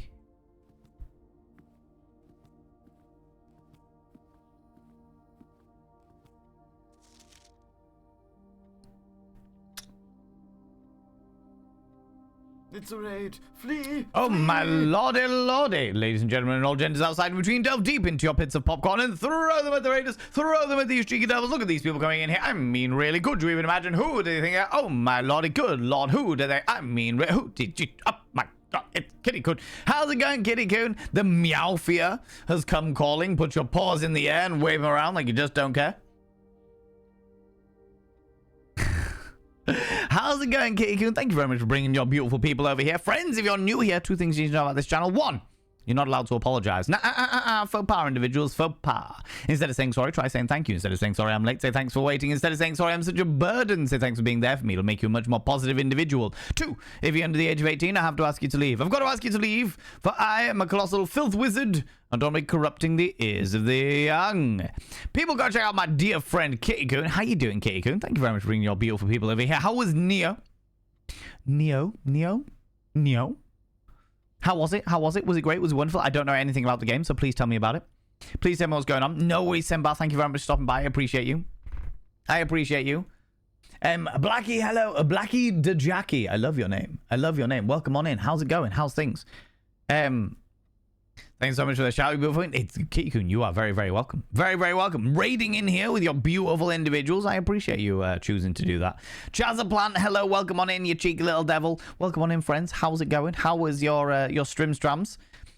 It's a raid. Flee! Oh, flee. my lordy, lordy. Ladies and gentlemen, and all genders outside and between, delve deep into your pits of popcorn and throw them at the raiders. Throw them at these cheeky devils. Look at these people coming in here. I mean, really, could you even imagine who do you think? Oh, my lordy, good lord, who do they? I mean, who did you? Oh, my God, it's Kitty Coon. How's it going, Kitty Coon? The Meowfia has come calling. Put your paws in the air and wave them around like you just don't care. How's it going, Kitty Coon? Thank you very much for bringing your beautiful people over here. Friends, if you're new here, two things you need to know about this channel. One, you're not allowed to apologize. Faux pas, individuals, faux pas. Instead of saying sorry, try saying thank you. Instead of saying sorry, I'm late, say thanks for waiting. Instead of saying sorry, I'm such a burden, say thanks for being there for me. It'll make you a much more positive individual. Two, if you're under the age of 18, I have to ask you to leave. I've got to ask you to leave, for I am a colossal filth wizard, and don't be corrupting the ears of the young. People, go check out my dear friend Kitty Coon. How you doing, Kitty Coon? Thank you very much for bringing your beautiful people over here. How was Neo? Neo? How was it? Was it great? Was it wonderful? I don't know anything about the game, so please tell me about it. Please tell me what's going on. No worries, Semba. Thank you very much for stopping by. I appreciate you. Blackie, hello. Blackie the Jackie. I love your name. Welcome on in. How's it going? How's things? Thanks so much for the shout. It's Kitty Coon. You are very, very welcome. Very, very welcome. Raiding in here with your beautiful individuals. I appreciate you choosing to do that. Chazaplant, hello. Welcome on in, you cheeky little devil. Welcome on in, friends. How's it going? How was your strimstrams?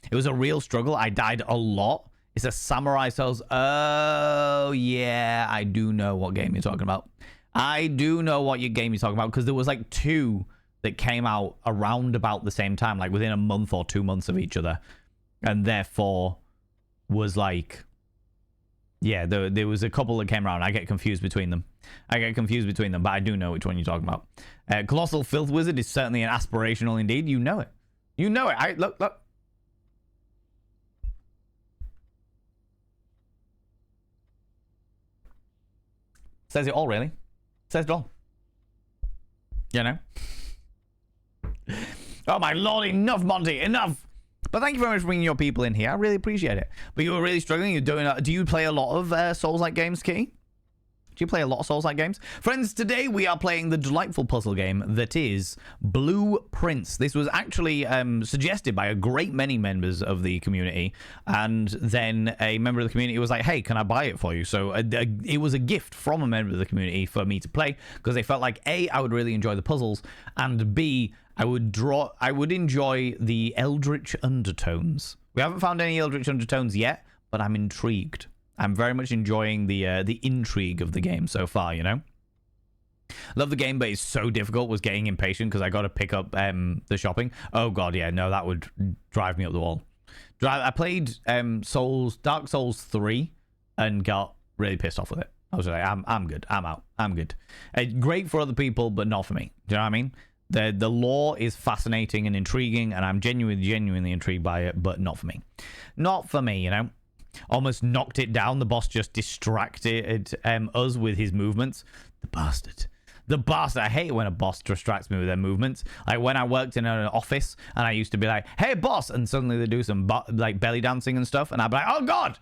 It was a real struggle. I died a lot. It's a Samurai Souls. Oh, yeah. I do know what game you're talking about. Because there was like two that came out around about the same time, like within a month or 2 months of each other. And therefore was like, yeah, there was a couple that came around. I get confused between them. But I do know which one you're talking about. Colossal Filth Wizard is certainly an aspirational indeed. You know it. Look. Says it all, really. Says it all. You know? Oh my lord, enough, Monty, enough! But thank you very much for bringing your people in here. I really appreciate it. But you were really struggling. You're doing. Do you play a lot of Souls-like games, Kitty? Do you play a lot of Souls-like games? Friends, today we are playing the delightful puzzle game that is Blue Prince. This was actually suggested by a great many members of the community. And then a member of the community was like, hey, can I buy it for you? So it was a gift from a member of the community for me to play because they felt like, A, I would really enjoy the puzzles, and B, I would enjoy the eldritch undertones. We haven't found any eldritch undertones yet, but I'm intrigued. I'm very much enjoying the intrigue of the game so far, you know? Love the game, but it's so difficult. Was getting impatient because I got to pick up the shopping. Oh, God, yeah. No, that would drive me up the wall. I played Dark Souls 3 and got really pissed off with it. I was like, I'm good. I'm out. I'm good. Great for other people, but not for me. Do you know what I mean? The lore is fascinating and intriguing, and I'm genuinely intrigued by it, but not for me. Not for me, you know? Almost knocked it down. The boss just distracted us with his movements. The bastard. The bastard. I hate when a boss distracts me with their movements. Like when I worked in an office and I used to be like, hey, boss. And suddenly they do some like belly dancing and stuff. And I'd be like, oh, God.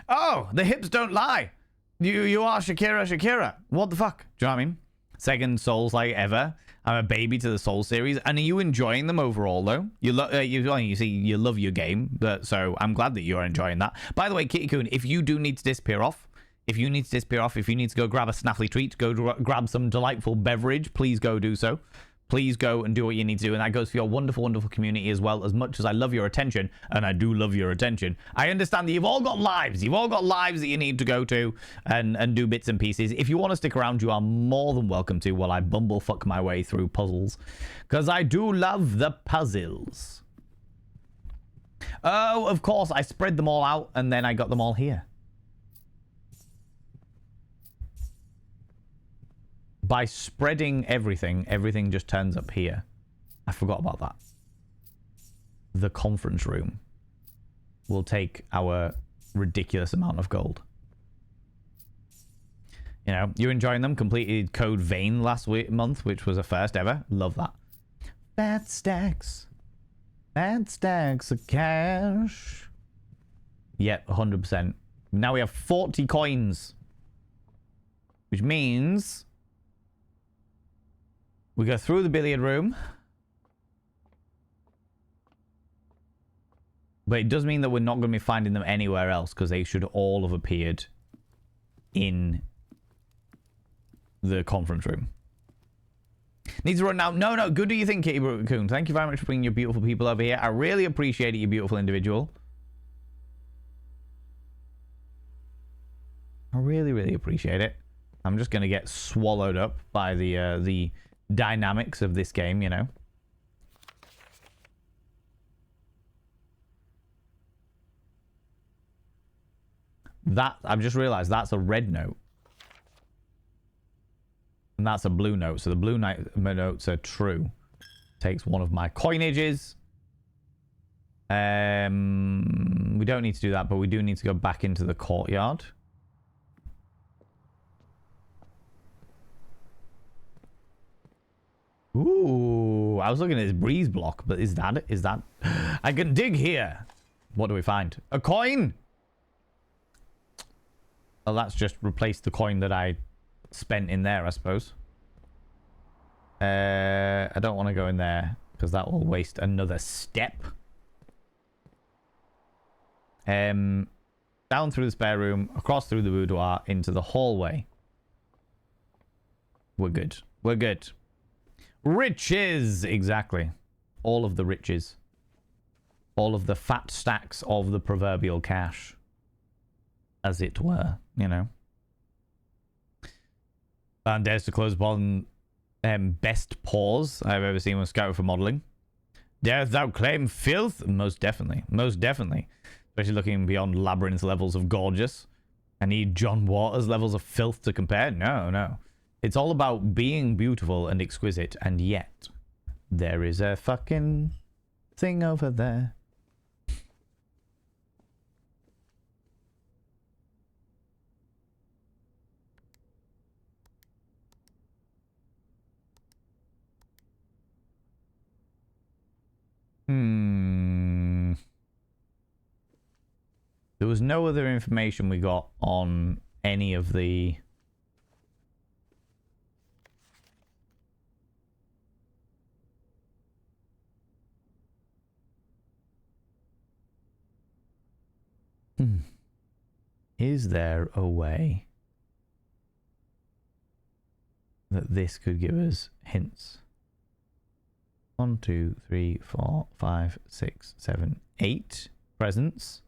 Oh, the hips don't lie. You are Shakira. What the fuck? Do you know what I mean? Second Souls like ever. I'm a baby to the Soul series. And are you enjoying them overall, though? You see, you love your game. So I'm glad that you're enjoying that. By the way, Kitty-kun, if you do need to disappear off, if you need to go grab a snaffly treat, go grab some delightful beverage, please go do so. Please go and do what you need to do. And that goes for your wonderful, wonderful community as well. As much as I love your attention, and I do love your attention, I understand that you've all got lives. You've all got lives that you need to go to and do bits and pieces. If you want to stick around, you are more than welcome to while I bumblefuck my way through puzzles. Because I do love the puzzles. Oh, of course, I spread them all out and then I got them all here. By spreading everything, everything just turns up here. I forgot about that. The conference room will take our ridiculous amount of gold. You know, you're enjoying them. Completed Code Vein last month, which was a first ever. Love that. Fat stacks. Fat stacks of cash. Yep, 100%. Now we have 40 coins. Which means we go through the billiard room. But it does mean that we're not going to be finding them anywhere else, because they should all have appeared in the conference room. Needs to run now. No. Good do you think, Kitty Coon? Thank you very much for bringing your beautiful people over here. I really appreciate it, you beautiful individual. I really appreciate it. I'm just going to get swallowed up by the dynamics of this game, you know. That, I've just realized that's a red note. And that's a blue note. So the blue notes are true. Takes one of my coinages. We don't need to do that, but we do need to go back into the courtyard. Ooh, I was looking at this breeze block, but is that I can dig here. What do we find? A coin? Well, that's just replaced the coin that I spent in there, I suppose. I don't want to go in there because that will waste another step. Down through the spare room, across through the boudoir, into the hallway. We're good. We're good. Riches! Exactly. All of the riches. All of the fat stacks of the proverbial cash. As it were, you know. And dares to close upon best pause I've ever seen when scouted for modelling. Darest thou claim filth? Most definitely. Most definitely. Especially looking beyond Labyrinth levels of gorgeous. I need John Waters levels of filth to compare? No. It's all about being beautiful and exquisite, and yet there is a fucking thing over there. There was no other information we got on any of the... Is there a way that this could give us hints? 1, 2, 3, 4, 5, 6, 7, 8 presents.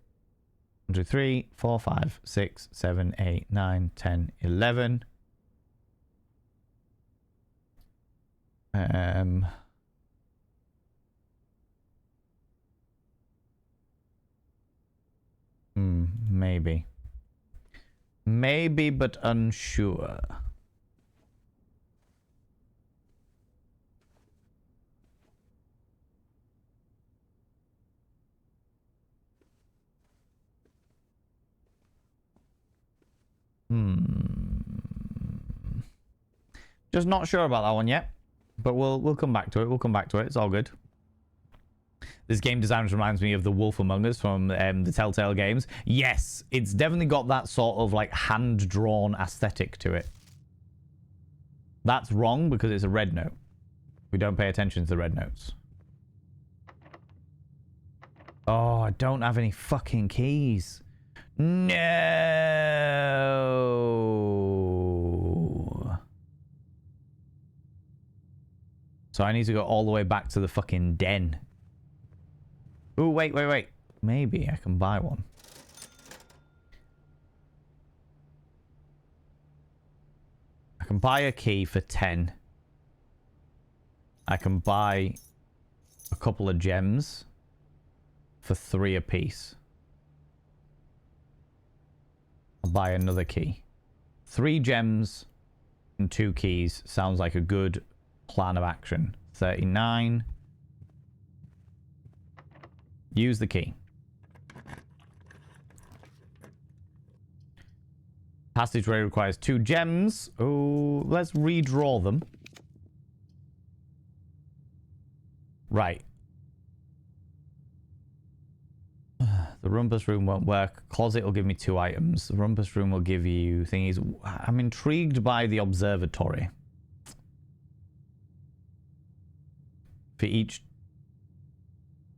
1, 2, 3, 4, 5, 6, 7, 8, 9, 10, 11. Maybe. Maybe, but unsure. Just not sure about that one yet. But we'll come back to it. We'll come back to it. It's all good. This game design reminds me of The Wolf Among Us from the Telltale games. Yes, it's definitely got that sort of like hand-drawn aesthetic to it. That's wrong because it's a red note. We don't pay attention to the red notes. Oh, I don't have any fucking keys. No. So I need to go all the way back to the fucking den. Oh, wait. Maybe I can buy one. I can buy a key for 10. I can buy a couple of gems for 3 apiece. I'll buy another key. 3 gems and 2 keys sounds like a good plan of action. 39. Use the key. Passageway requires 2 gems. Oh, let's redraw them. Right. The rumpus room won't work. Closet will give me 2 items. The rumpus room will give you thingies. I'm intrigued by the observatory. For each...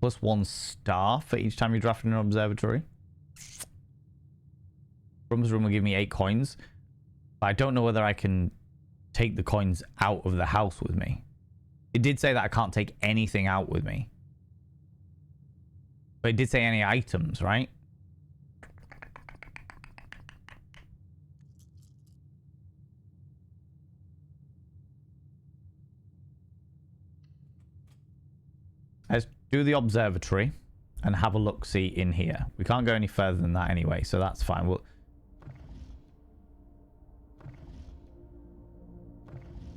+1 star for each time you draft in an observatory. Rumpus room will give me 8 coins. But I don't know whether I can take the coins out of the house with me. It did say that I can't take anything out with me. But it did say any items, right? Let's do the observatory and have a look-see in here. We can't go any further than that anyway, so that's fine.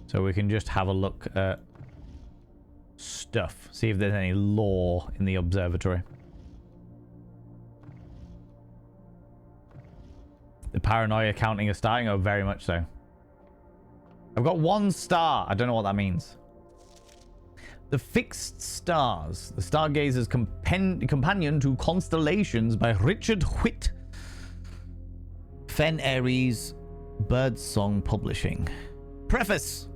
So we can just have a look at stuff. See if there's any lore in the observatory. The paranoia counting is starting? Oh, very much so. I've got 1 star. I don't know what that means. The Fixed Stars. The Stargazer's Companion to Constellations by Richard Whitt. Fen Aries Birdsong Publishing. Preface.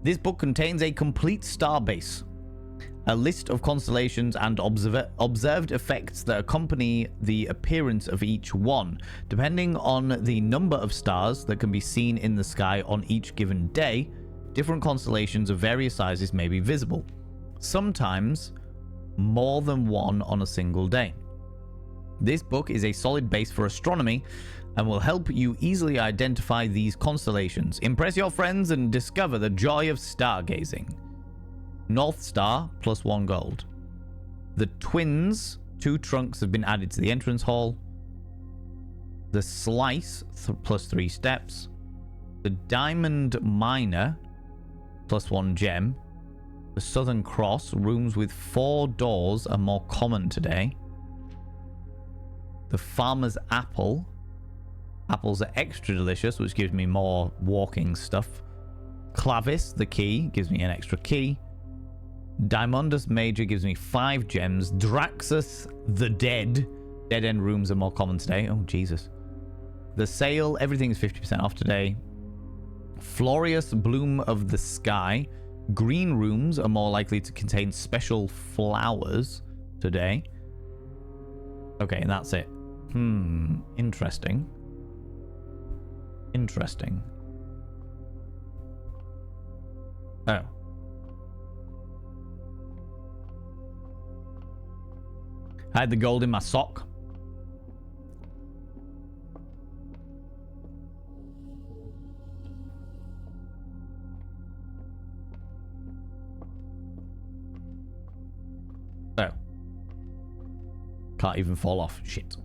This book contains a complete starbase, a list of constellations and observed effects that accompany the appearance of each one. Depending on the number of stars that can be seen in the sky on each given day, different constellations of various sizes may be visible. Sometimes more than one on a single day. This book is a solid base for astronomy and will help you easily identify these constellations, impress your friends, and discover the joy of stargazing. North Star, +1 gold. The Twins, 2 trunks have been added to the entrance hall. The Slice, +3 steps. The Diamond Miner, +1 gem. The Southern Cross, rooms with 4 doors are more common today. The Farmer's Apple. Apples are extra delicious, which gives me more walking stuff. Clavis, the key, gives me an extra key. Diamondus Major gives me 5 gems. Draxus, the Dead. Dead end rooms are more common today. Oh, Jesus. The Sale, everything's 50% off today. Florious Bloom of the Sky. Green rooms are more likely to contain special flowers today. Okay, and that's it. Interesting. Interesting. Oh. I had the gold in my sock. Oh. Can't even fall off. Shit.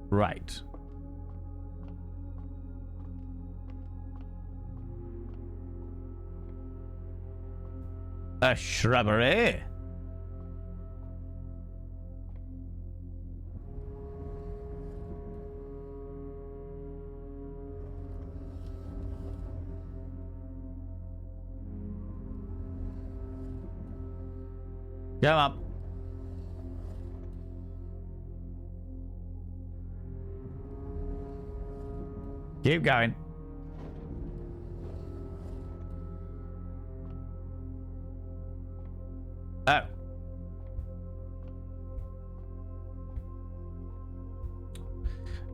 Right. A shrubbery. Come up. Keep going. Oh.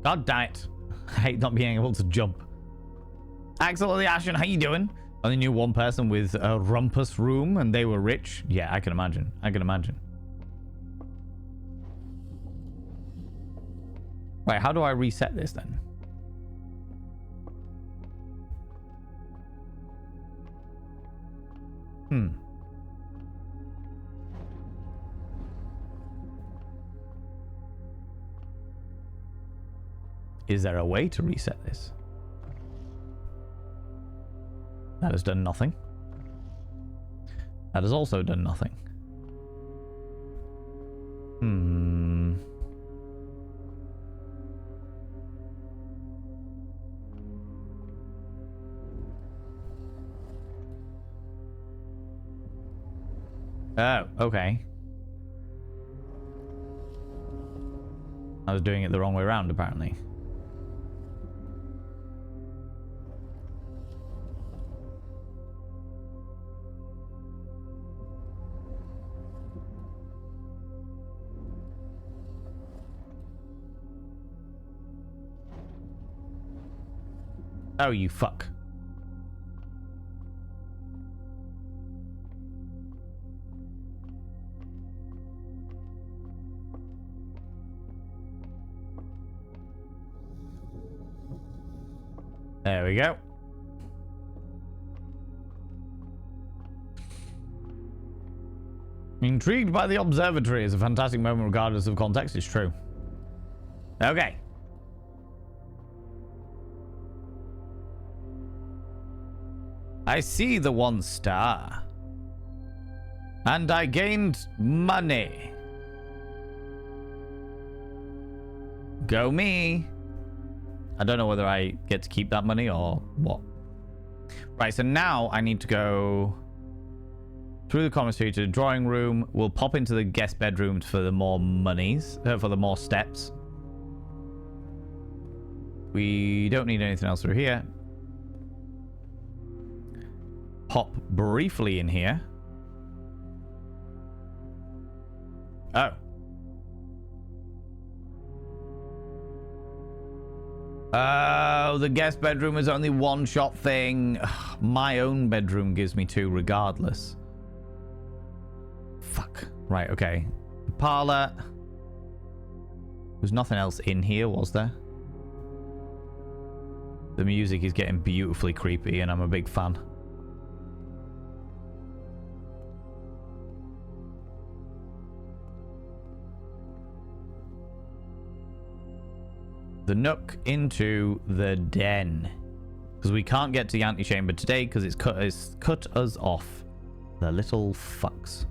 God damn it. I hate not being able to jump. Axel the Ashen, how you doing? Only knew one person with a rumpus room and they were rich. Yeah, I can imagine. I can imagine. Right, how do I reset this then? Is there a way to reset this? That has done nothing. That has also done nothing. Oh, okay. I was doing it the wrong way around, apparently. Oh, you fuck. There we go. Intrigued by the observatory is a fantastic moment regardless of context. It's true. Okay. I see the 1 star. And I gained money. Go me. I don't know whether I get to keep that money or what. Right, so now I need to go through the commissary to the drawing room. We'll pop into the guest bedrooms for the more monies, for the more steps. We don't need anything else through here. Pop briefly in here. Oh. Oh, the guest bedroom is only 1-shot thing. Ugh, my own bedroom gives me 2 regardless. Fuck. Right, okay. Parlor. There's nothing else in here, was there? The music is getting beautifully creepy and I'm a big fan. The nook into the den, because we can't get to the antechamber today because it's cut us off. The little fucks.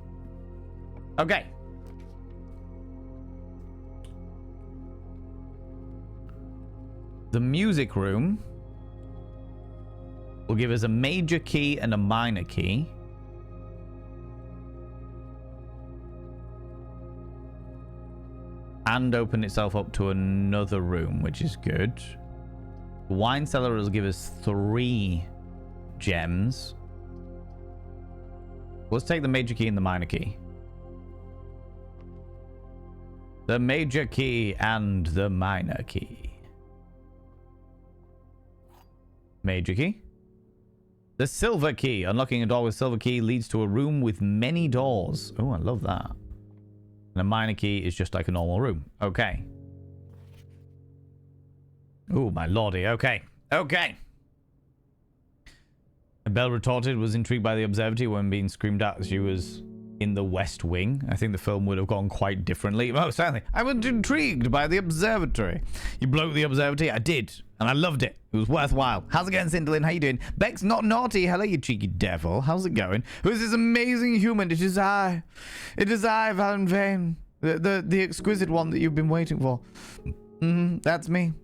Okay. The music room will give us a major key and a minor key. And open itself up to another room, which is good. The wine cellar will give us 3 gems. Let's take the major key and the minor key. The major key and the minor key. Major key. The silver key. Unlocking a door with silver key leads to a room with many doors. Oh, I love that. And a minor key is just like a normal room. Okay. Oh, my lordy. Okay. Okay. Belle retorted, was intrigued by the observatory when being screamed at. She was in the West Wing. I think the film would have gone quite differently. Oh, certainly. I was intrigued by the observatory. You bloke the observatory? I did. And I loved it. It was worthwhile. How's it going, Cinderlin? How you doing? Beck's not naughty. Hello, you cheeky devil. How's it going? Who is this amazing human? It is I. It is I, Valen Vane. The exquisite one that you've been waiting for. That's me.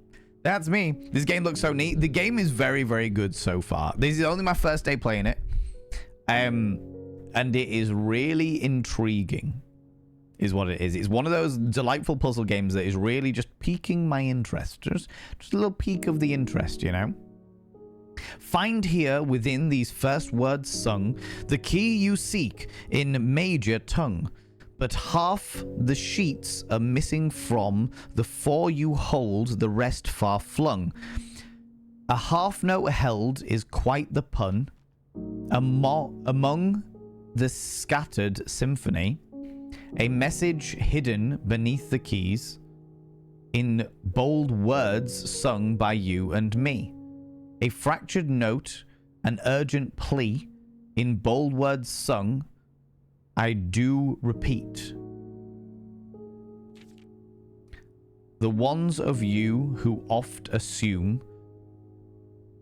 That's me. This game looks so neat. The game is very, very good so far. This is only my first day playing it. And it is really intriguing. is what it is. It's one of those delightful puzzle games that is really just piquing my interest. Just a little peak of the interest, you know? Find here within these first words sung the key you seek in major tongue, but half the sheets are missing from the four you hold, the rest far flung. A half note held is quite the pun among the scattered symphony, a message hidden beneath the keys in bold words sung by you and me. A fractured note, an urgent plea, in bold words sung, I do repeat. The ones of you who oft assume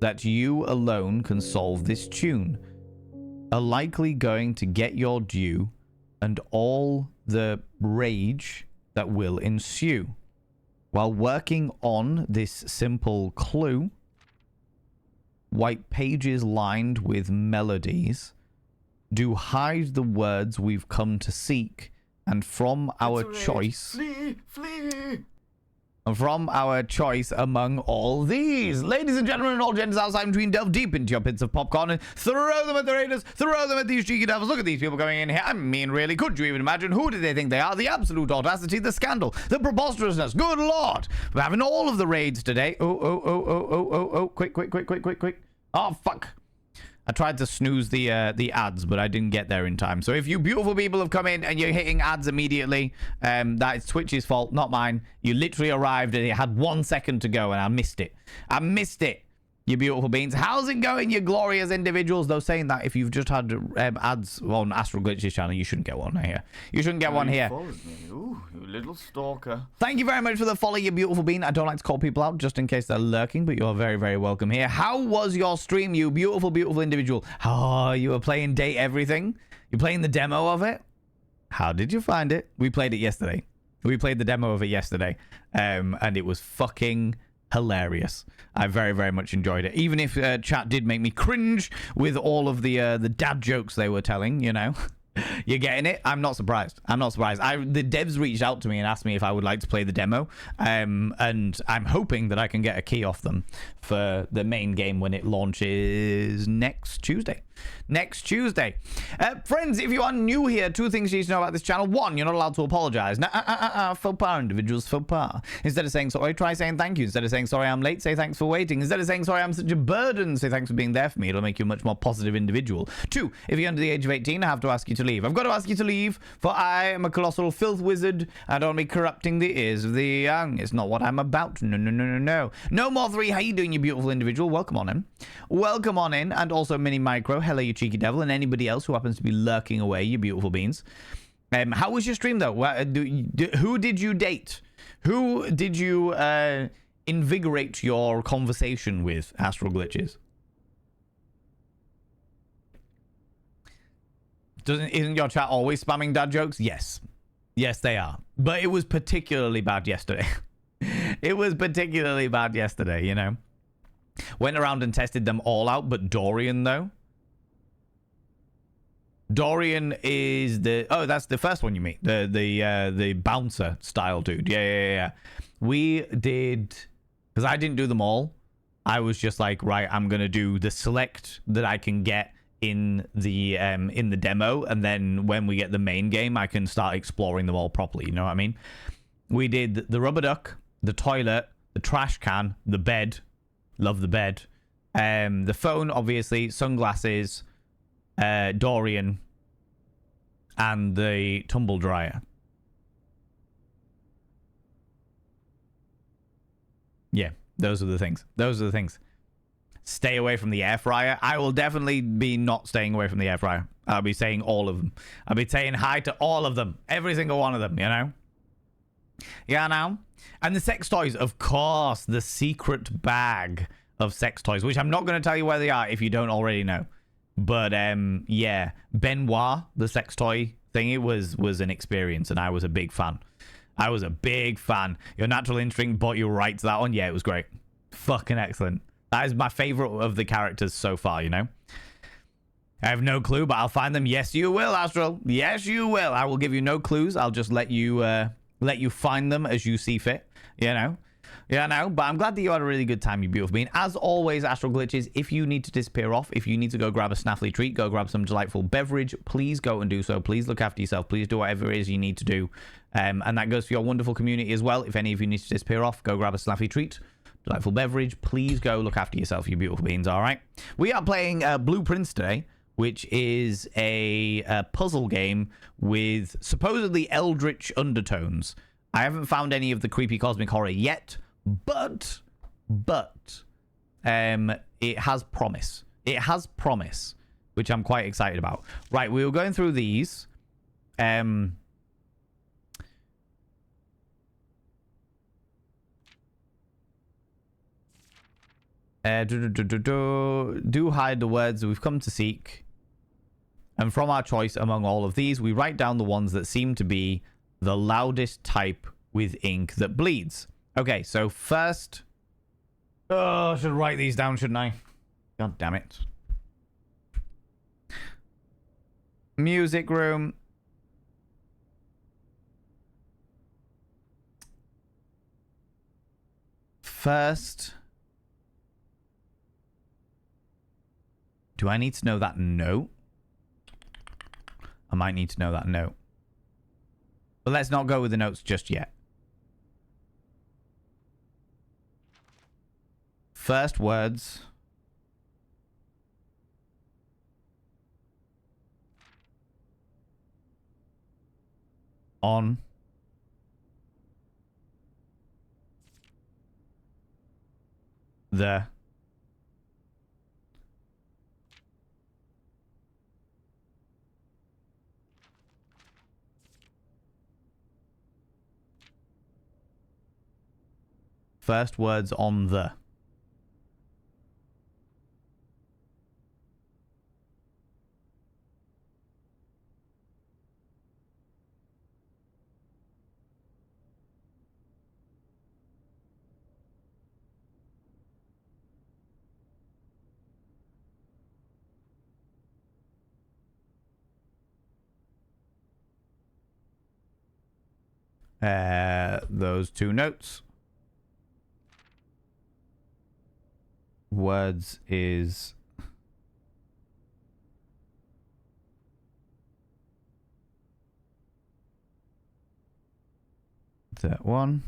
that you alone can solve this tune are likely going to get your due and all the rage that will ensue. While working on this simple clue, white pages lined with melodies do hide the words we've come to seek, and from our choice... From our choice among all these. Ladies and gentlemen and all genders outside between, delve deep into your pits of popcorn and throw them at the raiders, throw them at these cheeky devils. Look at these people coming in here. I mean, really, could you even imagine? Who do they think they are? The absolute audacity, the scandal, the preposterousness. Good Lord. We're having all of the raids today. Oh. Quick. Oh, fuck. I tried to snooze the ads, but I didn't get there in time. So if you beautiful people have come in and you're hitting ads immediately, that is Twitch's fault, not mine. You literally arrived and it had 1 second to go and I missed it. You beautiful beings. How's it going, you glorious individuals? Though saying that, if you've just had ads on Astral Glitch's channel, you shouldn't get one here. You shouldn't get one here. Ooh, you little stalker. Thank you very much for the follow, you beautiful bean. I don't like to call people out just in case they're lurking, but you're very, very welcome here. How was your stream, you beautiful, beautiful individual? Oh, you were playing Date Everything? You're playing the demo of it? How did you find it? We played it yesterday. We played the demo of it yesterday, and it was fucking hilarious. I very, very much enjoyed it. Even if chat did make me cringe with all of the dad jokes they were telling, you know. You're getting it? I'm not surprised. The devs reached out to me and asked me if I would like to play the demo. And I'm hoping that I can get a key off them for the main game when it launches next Tuesday. Friends, if you are new here, two things you need to know about this channel. One, you're not allowed to apologize. Faux pas, individuals, faux pas. Instead of saying sorry, try saying thank you. Instead of saying sorry, I'm late, say thanks for waiting. Instead of saying sorry, I'm such a burden, say thanks for being there for me. It'll make you a much more positive individual. Two, if you're under the age of 18, I have to ask you to leave. I've got to ask you to leave, for I am a colossal filth wizard. I don't be corrupting the ears of the young. It's not what I'm about. No. No more three. How you doing, you beautiful individual? Welcome on in. And also Mini Micro. Hello, you cheeky devil. And anybody else who happens to be lurking away, you beautiful beans. How was your stream, though? Who did you date? Who did you invigorate your conversation with, Astral Glitches? Isn't your chat always spamming dad jokes? Yes, they are. But it was particularly bad yesterday. You know. Went around and tested them all out, but Dorian, though. Dorian is that's the first one you meet. The bouncer style dude. Yeah. We did, because I didn't do them all. I was just like, right, I'm gonna do the select that I can get in the demo, and then when we get the main game, I can start exploring them all properly. You know what I mean? We did the rubber duck, the toilet, the trash can, the bed. Love the bed. The phone, obviously, sunglasses, Dorian, and the tumble dryer. Yeah, those are the things. Stay away from the air fryer. I will definitely be not staying away from the air fryer. I'll be saying all of them. I'll be saying hi to all of them. Every single one of them, you know? Yeah, now. And the sex toys, of course. The secret bag of sex toys, which I'm not going to tell you where they are if you don't already know. But, yeah. Benoit, the sex toy thing, it was an experience, and I was a big fan. Your Natural Instinct brought you right to that one. Yeah, it was great. Fucking excellent. That is my favorite of the characters so far, you know? I have no clue, but I'll find them. Yes, you will, Astral. Yes, you will. I will give you no clues. I'll just let you find them as you see fit. You know? Yeah, no, but I'm glad that you had a really good time, you beautiful being. As always, Astral Glitches, if you need to disappear off, if you need to go grab a snaffly treat, go grab some delightful beverage, please go and do so. Please look after yourself. Please do whatever it is you need to do. And that goes for your wonderful community as well. If any of you need to disappear off, go grab a snaffly treat, delightful beverage. Please go look after yourself, you beautiful beings, all right? We are playing Blueprints today, which is a puzzle game with supposedly eldritch undertones. I haven't found any of the creepy cosmic horror yet, but it has promise. It has promise, which I'm quite excited about. Right, we were going through these. Do hide the words we've come to seek. And from our choice among all of these, we write down the ones that seem to be the loudest type with ink that bleeds. Okay, so first... Oh, I should write these down, shouldn't I? God damn it. Music room. First... Do I need to know that note? I might need to know that note. But let's not go with the notes just yet. First words. On. The. First words on the. Those two notes. Words is that one.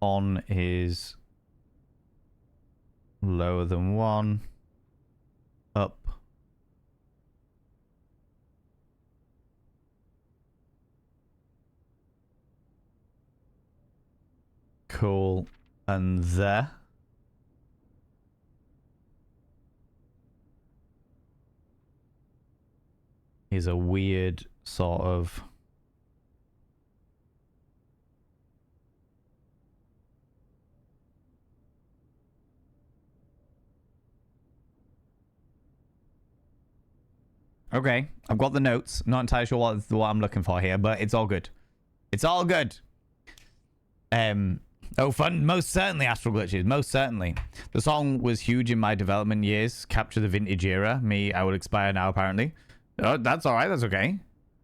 On is lower than one. Up. Cool. And there. Is a weird sort of... Okay, I've got the notes. Not entirely sure what I'm looking for here, but it's all good. It's all good. Oh, fun. Most certainly, Astral Glitches. Most certainly. The song was huge in my development years. Capture the vintage era. Me, I would expire now, apparently. Oh, that's all right. That's okay.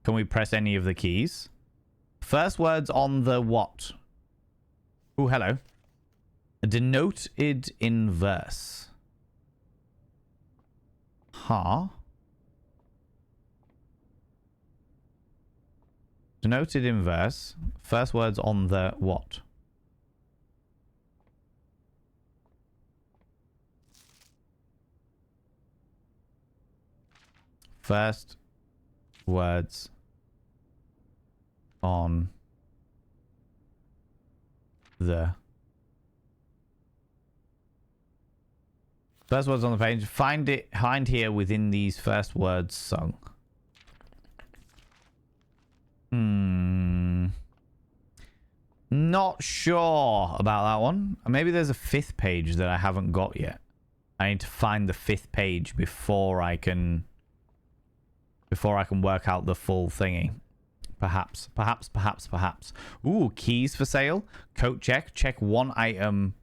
Can we press any of the keys? First words on the what? Oh, hello. Denoted in verse. Huh? Denoted in verse. First words on the what? First words on the... First words on the page. Find here within these first words sung. Not sure about that one. Maybe there's a fifth page that I haven't got yet. I need to find the fifth page before I can work out the full thingy. Perhaps. Ooh, keys for sale. Coat check. Check one item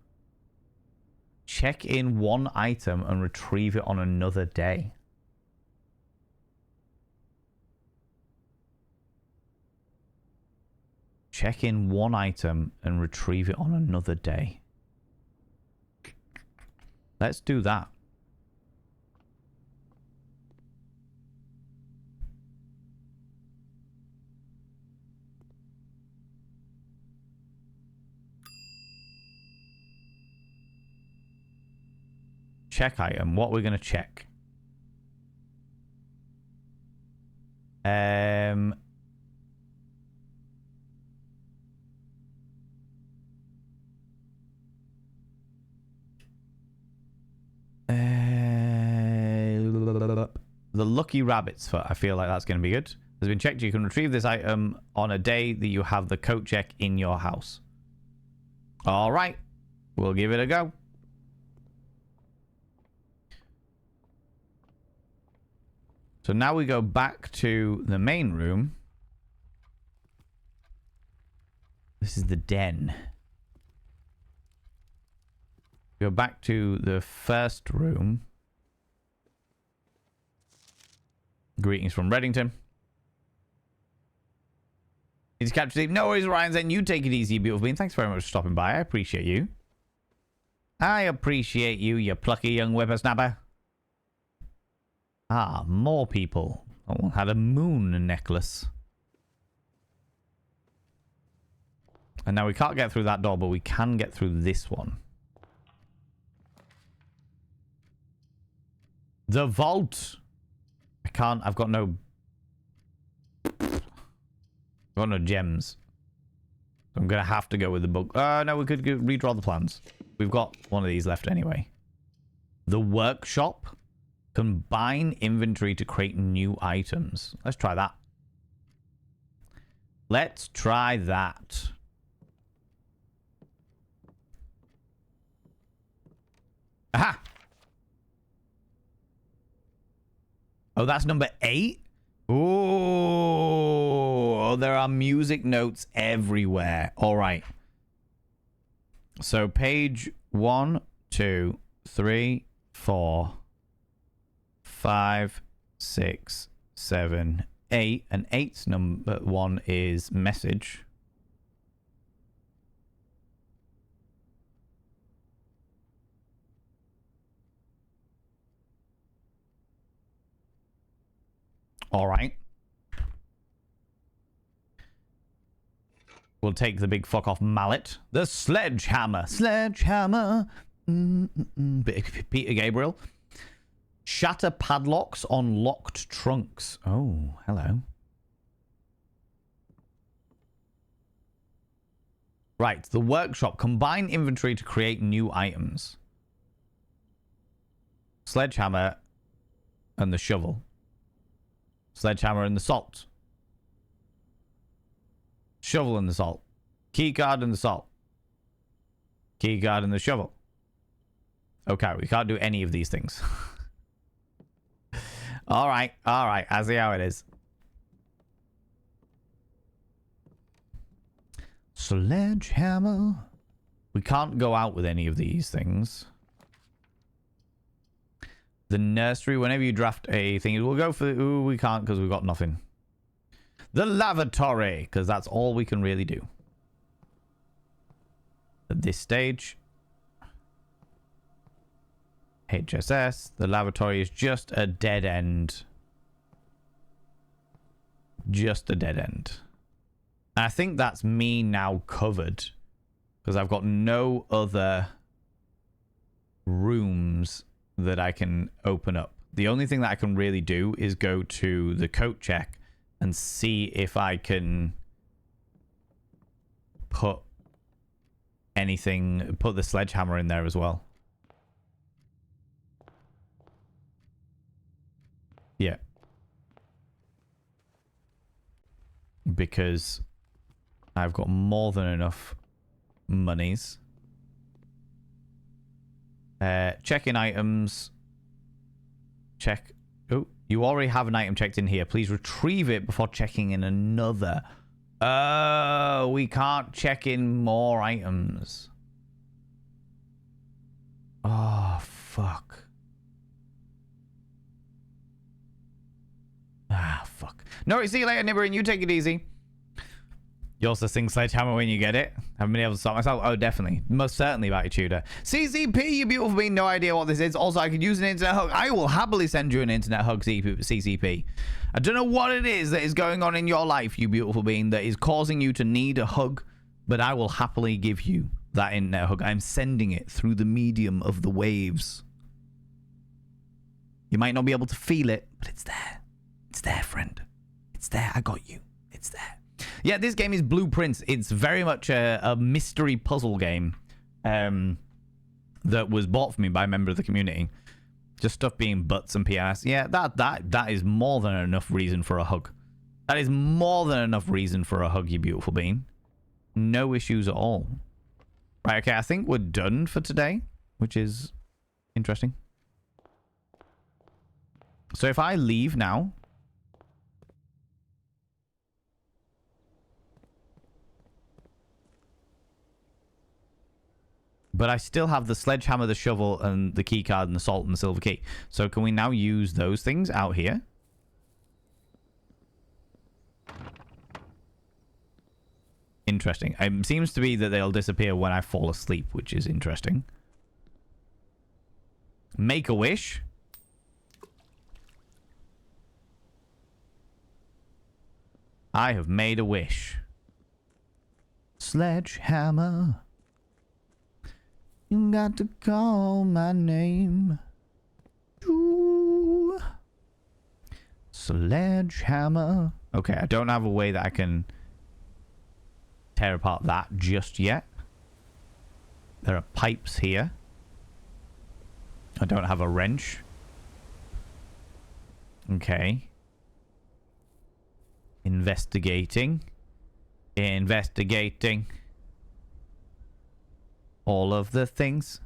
Check in one item and retrieve it on another day. Check in one item and retrieve it on another day. Let's do that. Check item. What we're going to check? The lucky rabbit's foot. I feel like that's going to be good. Has been checked. You can retrieve this item on a day that you have the coat check in your house. All right. We'll give it a go. So now we go back to the main room. This is the den. Go back to the first room. Greetings from Reddington. It's captured Steve. No worries, Ryan. Then you take it easy, beautiful being. Thanks very much for stopping by. I appreciate you. I appreciate you, you plucky young whippersnapper. Ah, more people. Oh, had a moon necklace. And now we can't get through that door, but we can get through this one. The vault. I can't. I've got no. I've got no gems. So I'm gonna have to go with the book. No, we could redraw the plans. We've got one of these left anyway. The workshop. Combine inventory to create new items. Let's try that. Let's try that. Aha! Oh, that's number 8? Oh, there are music notes everywhere. All right. So page 1, 2, 3, 4, 5, 6, 7, 8. And 8's number 1 is message. All right. We'll take the big fuck off mallet. The sledgehammer. Sledgehammer. Peter Gabriel. Shatter padlocks on locked trunks. Oh, hello. Right, the workshop. Combine inventory to create new items. Sledgehammer and the shovel. Sledgehammer and the salt. Shovel and the salt. Keycard and the salt. Keycard and the shovel. Okay, we can't do any of these things. All right. I see how it is. Sledgehammer. We can't go out with any of these things. The nursery, whenever you draft a thing, we'll go for... Ooh, we can't because we've got nothing. The lavatory, because that's all we can really do. At this stage. HSS. The lavatory is just a dead end. Just a dead end. And I think that's me now covered. Because I've got no other rooms that I can open up. The only thing that I can really do is go to the coat check and see if I can put anything, put the sledgehammer in there as well. Yeah. Because I've got more than enough monies. Check in items. Check. Oh, you already have an item checked in here. Please retrieve it before checking in another. Oh, we can't check in more items. Oh, fuck. Ah, fuck. No, see you later, Nibber, and you take it easy. You also sing Sledgehammer when you get it. Haven't been able to stop myself. Oh, definitely. Most certainly, Batty Tudor. CCP, you beautiful bean. No idea what this is. Also, I could use an internet hug. I will happily send you an internet hug, CCP. I don't know what it is that is going on in your life, you beautiful bean, that is causing you to need a hug, but I will happily give you that internet hug. I'm sending it through the medium of the waves. You might not be able to feel it, but it's there. It's there, friend. It's there. I got you. It's there. Yeah, this game is Blueprints. It's very much a mystery puzzle game that was bought for me by a member of the community. Just stuff being butts and PRS. Yeah, that is more than enough reason for a hug. That is more than enough reason for a hug, you beautiful bean. No issues at all. Right, okay, I think we're done for today, which is interesting. So if I leave now... But I still have the sledgehammer, the shovel, and the key card, and the salt, and the silver key. So can we now use those things out here? Interesting. It seems to be that they'll disappear when I fall asleep, which is interesting. Make a wish. I have made a wish. Sledgehammer. You got to call my name. Ooh. Sledgehammer. Okay, I don't have a way that I can tear apart that just yet. There are pipes here. I don't have a wrench. Okay. Investigating. Investigating. All of the things.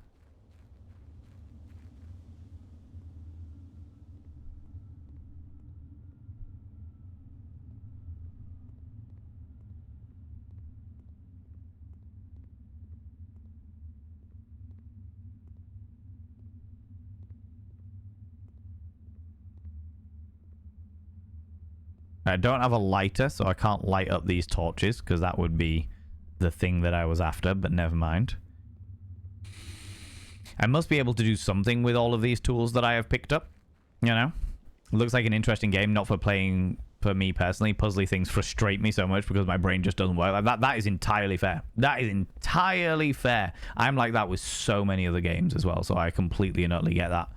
I don't have a lighter, so I can't light up these torches, because that would be the thing that I was after, but never mind. I must be able to do something with all of these tools that I have picked up. You know? It looks like an interesting game, not for playing for me personally. Puzzly things frustrate me so much because my brain just doesn't work like that. That is entirely fair. That is entirely fair. I'm like that with so many other games as well, so I completely and utterly get that.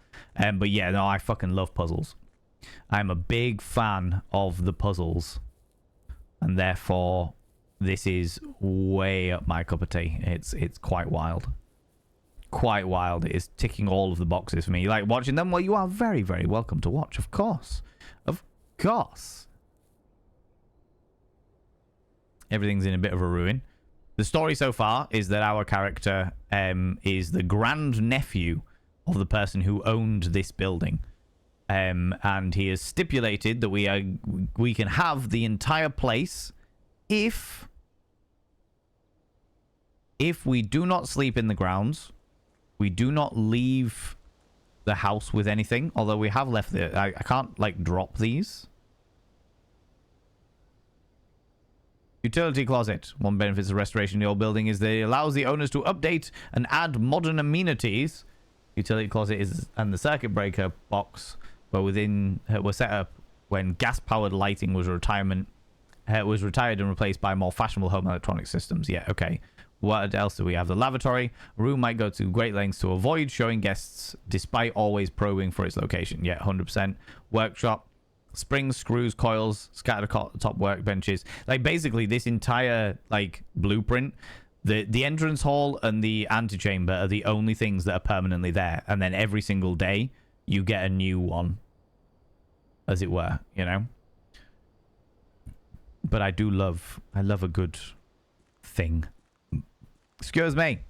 But yeah, no, I fucking love puzzles. I'm a big fan of the puzzles. And therefore, this is way up my cup of tea. It's quite wild. Quite wild. It is ticking all of the boxes for me. You like watching them? Well, you are very, very welcome to watch. Of course. Of course. Everything's in a bit of a ruin. The story so far is that our character is the grandnephew of the person who owned this building. And he has stipulated that we can have the entire place if we do not sleep in the grounds. We do not leave the house with anything, although we have left it. I can't, like, drop these. Utility closet. One benefit of restoration of the old building is that it allows the owners to update and add modern amenities. Utility closet is and the circuit breaker box were set up when gas-powered lighting was retired and replaced by more fashionable home electronic systems. Yeah, okay. What else do we have? The lavatory. A room might go to great lengths to avoid showing guests despite always probing for its location. Yeah, 100%. Workshop. Springs, screws, coils, scattered top workbenches. Like, basically, this entire, like, blueprint, the entrance hall and the antechamber are the only things that are permanently there. And then every single day, you get a new one, as it were, you know? But I love a good thing. Excuse me.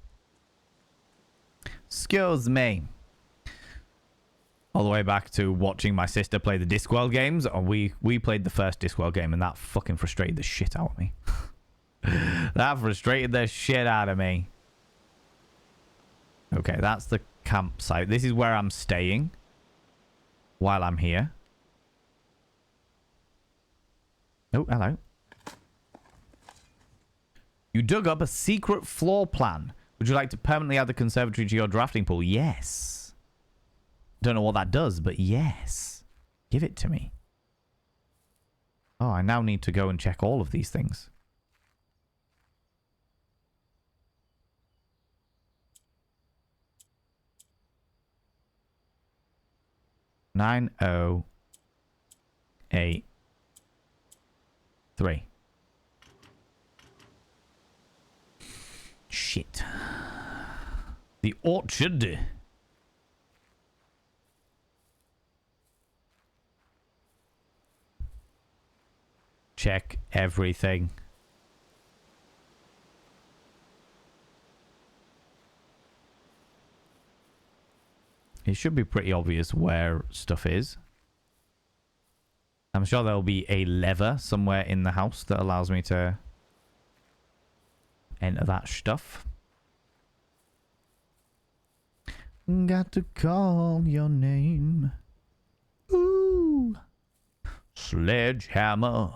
Excuse me. All the way back to watching my sister play the Discworld games. We played the first Discworld game, and that fucking frustrated the shit out of me. That frustrated the shit out of me. Okay, that's the campsite. This is where I'm staying while I'm here. Oh, hello. You dug up a secret floor plan. Would you like to permanently add the conservatory to your drafting pool? Yes. Don't know what that does, but yes. Give it to me. Oh, I now need to go and check all of these things. Nine, 8, 3. Shit. The orchard. Check everything. It should be pretty obvious where stuff is. I'm sure there'll be a lever somewhere in the house that allows me to enter that stuff. Got to call your name. Ooh. Sledgehammer.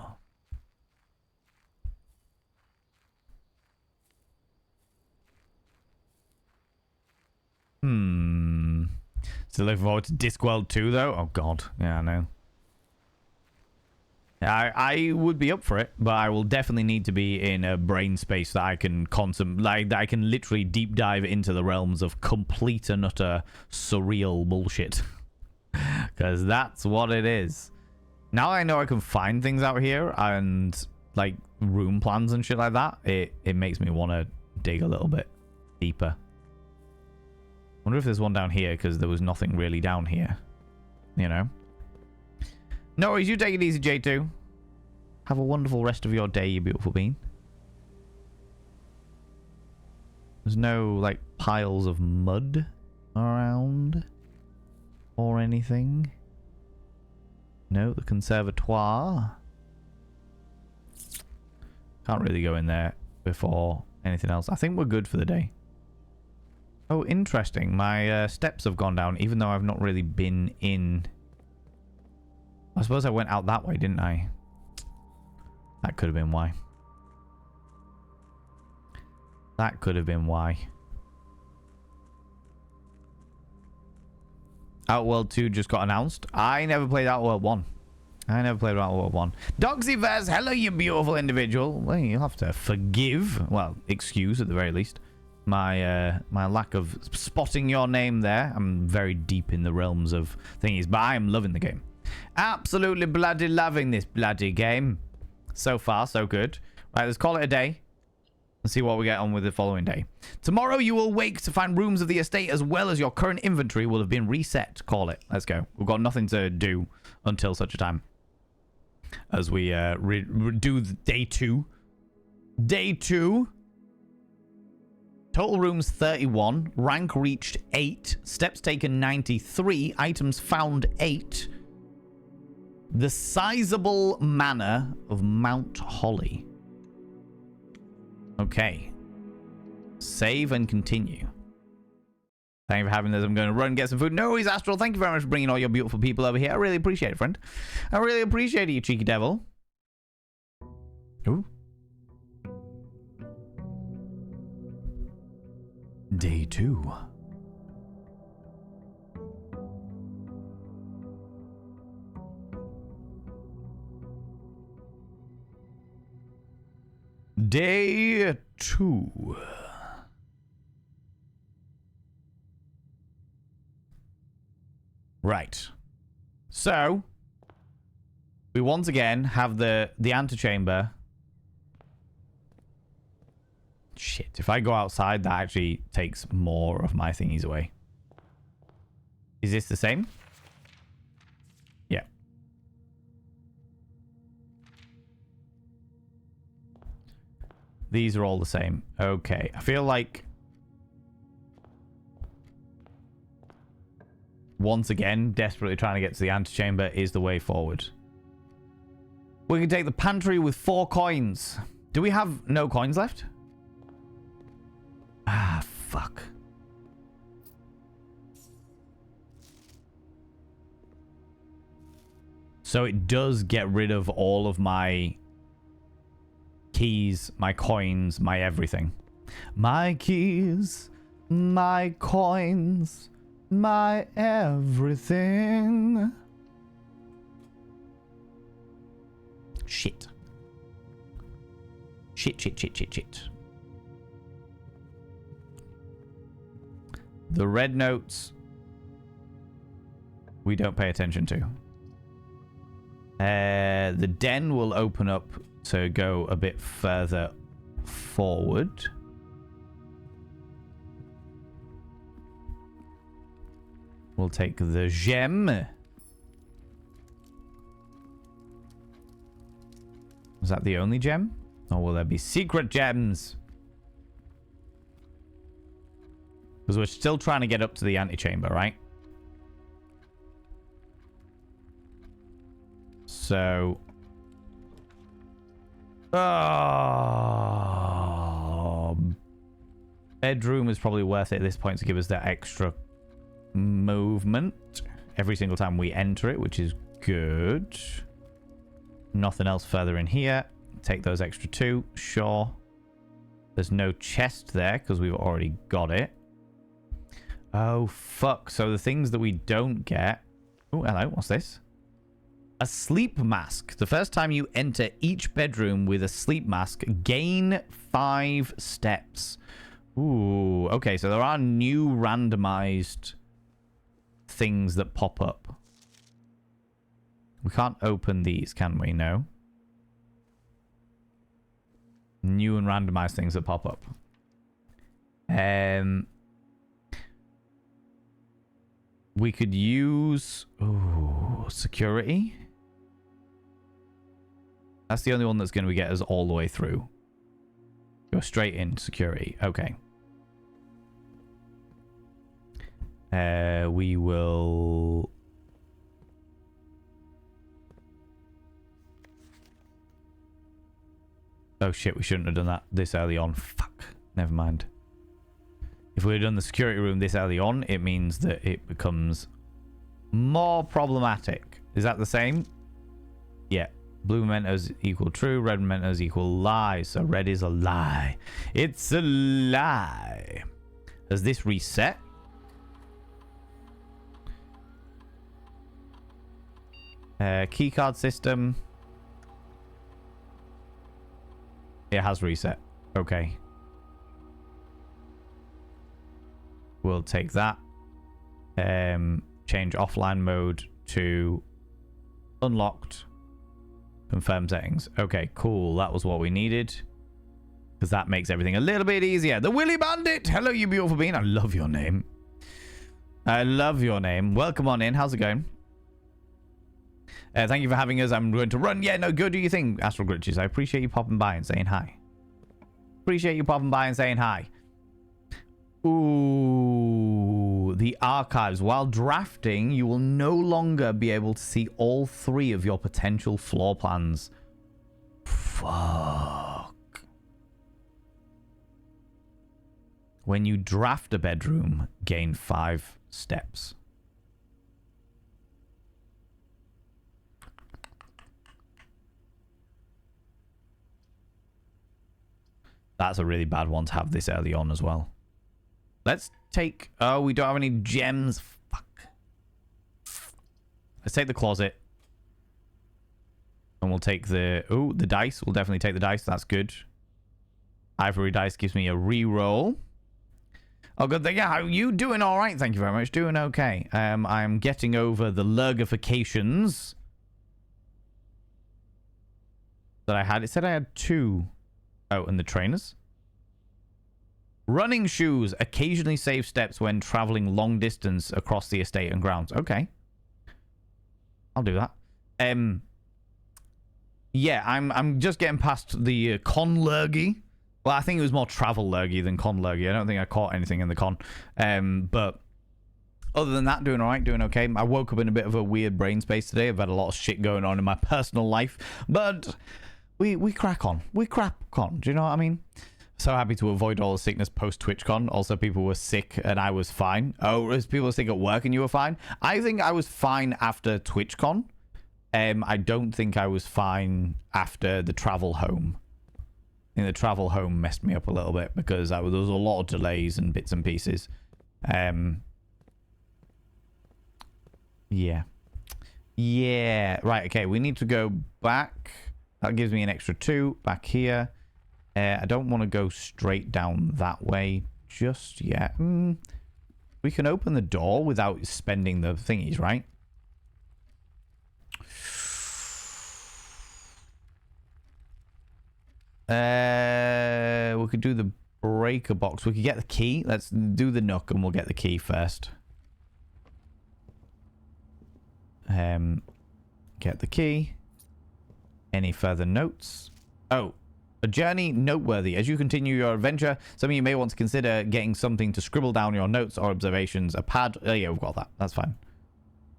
Still looking forward to Discworld 2 though. Oh god. Yeah, I know. I would be up for it, but I will definitely need to be in a brain space that I can that I can literally deep dive into the realms of complete and utter surreal bullshit. Because that's what it is. Now I know I can find things out here and like room plans and shit like that, it makes me want to dig a little bit deeper. Wonder if there's one down here, because there was nothing really down here. You know? No worries, you take it easy, J2. Have a wonderful rest of your day, you beautiful bean. There's no, like, piles of mud around or anything. No, the conservatoire. Can't really go in there before anything else. I think we're good for the day. Oh, interesting. My steps have gone down, even though I've not really been in... I suppose I went out that way, didn't I? That could have been why. That could have been why. Outworld 2 just got announced. I never played Outworld 1. I never played Outworld 1. Doxyverse, hello, you beautiful individual. Well, you'll have to forgive, well, excuse at the very least, my lack of spotting your name there. I'm very deep in the realms of thingies, but I am loving the game. Absolutely bloody loving this bloody game. So far, so good. Right, let's call it a day. Let's see what we get on with the following day. Tomorrow you will wake to find rooms of the estate as well as your current inventory will have been reset. Call it. Let's go. We've got nothing to do until such a time as we do day 2. Day 2. Total rooms 31. Rank reached 8. Steps taken 93. Items found 8. The sizable manor of Mount Holly. Okay. Save and continue. Thank you for having this. I'm going to run and get some food. No worries, Astral. Thank you very much for bringing all your beautiful people over here. I really appreciate it, friend. I really appreciate it, you cheeky devil. Ooh. Day 2. Day 2. Right. So, we once again have the antechamber. Shit, if I go outside, that actually takes more of my thingies away. Is this the same? Yeah. These are all the same. Okay. I feel like once again, desperately trying to get to the antechamber is the way forward. We can take the pantry with 4 coins. Do we have no coins left? Ah, fuck. So it does get rid of all of my keys, my coins, my everything. My keys, my coins, my everything. Shit. Shit. The red notes we don't pay attention to. The den will open up to go a bit further forward. We'll take the gem. Is that the only gem? Or will there be secret gems? Because we're still trying to get up to the antechamber, right? So... Oh, bedroom is probably worth it at this point to give us that extra movement every single time we enter it, which is good. Nothing else further in here. Take those extra 2. Sure. There's no chest there because we've already got it. Oh, fuck. So the things that we don't get... Oh, hello. What's this? A sleep mask. The first time you enter each bedroom with a sleep mask, gain 5 steps. Ooh, okay. So there are new randomized things that pop up. We can't open these, can we? No. New and randomized things that pop up. We could use... Ooh, security. That's the only one that's going to get us all the way through. Go straight in security. Okay. We will... Oh shit, we shouldn't have done that this early on. Fuck. Never mind. If we had done the security room this early on, it means that it becomes more problematic. Is that the same? Yeah. Blue mementos equal true, red mementos equal lie. So red is a lie. It's a lie. Does this reset? Keycard system. It has reset. Okay. We'll take that. Change offline mode to unlocked. Confirm settings. Okay, cool. That was what we needed. Because that makes everything a little bit easier. The Willy Bandit! Hello, you beautiful being. I love your name. I love your name. Welcome on in. How's it going? Thank you for having us. I'm going to run. Yeah, no, go do your thing, Astral Glitches. I appreciate you popping by and saying hi. Appreciate you popping by and saying hi. Ooh, the archives. While drafting, you will no longer be able to see all 3 of your potential floor plans. Fuck. When you draft a bedroom, gain 5 steps. That's a really bad one to have this early on as well. Let's take... Oh, we don't have any gems. Fuck. Let's take the closet. And we'll take the... Oh, the dice. We'll definitely take the dice. That's good. Ivory dice gives me a reroll. Oh, good thing. Yeah, how you doing all right? Thank you very much. Doing okay. I'm getting over the lurgifications that I had. It said I had 2. Oh, and the trainers. Running shoes occasionally save steps when traveling long distance across the estate and grounds. Okay. I'll do that. Yeah, I'm just getting past the con lurgy. Well, I think it was more travel lurgy than con lurgy. I don't think I caught anything in the con. But other than that, doing all right, doing okay. I woke up in a bit of a weird brain space today. I've had a lot of shit going on in my personal life, but we crack on. We crap on. Do you know what I mean? So happy to avoid all the sickness post TwitchCon. Also, people were sick and I was fine. Oh, was people sick at work and you were fine? I think I was fine after TwitchCon. I don't think I was fine after the travel home. I think the travel home messed me up a little bit because there was a lot of delays and bits and pieces. Yeah. Yeah. Right, okay. We need to go back. That gives me an extra 2 back here. I don't want to go straight down that way just yet. We can open the door without spending the thingies, right? We could do the breaker box. We could get the key. Let's do the nook and we'll get the key first. Get the key. Any further notes? Oh, a journey noteworthy. As you continue your adventure, some of you may want to consider getting something to scribble down your notes or observations. A pad. Oh, yeah, we've got that. That's fine.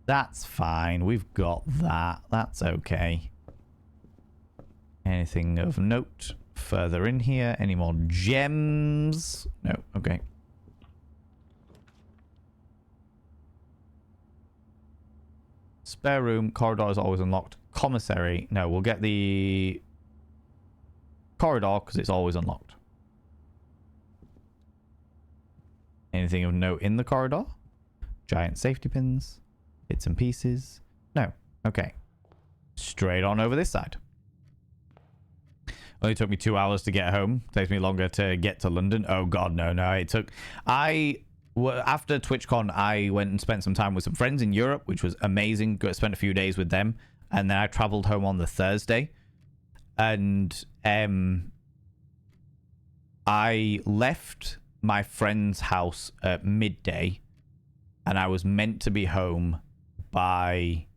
That's fine. We've got that. That's okay. Anything of note further in here? Any more gems? No. Okay. Spare room. Corridor is always unlocked. Commissary. No, we'll get the corridor because it's always unlocked. Anything of note in the corridor? Giant safety pins. Bits and pieces. No. Okay. Straight on over this side. Only took me 2 hours to get home. Takes me longer to get to London. Oh god, no. It took... After TwitchCon, I went and spent some time with some friends in Europe, which was amazing. Spent a few days with them. And then I traveled home on the Thursday. And I left my friend's house at midday. And I was meant to be home by...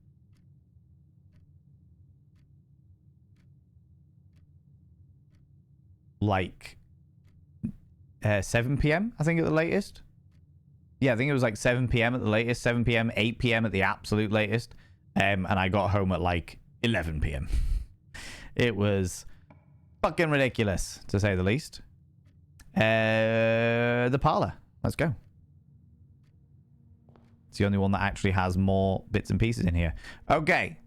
like 7 p.m. I think at the latest. Yeah, I think it was like 7 p.m. at the latest. 7 p.m., 8 p.m. at the absolute latest. And I got home at like 11 p.m. It was fucking ridiculous, to say the least. The parlor. Let's go. It's the only one that actually has more bits and pieces in here. Okay.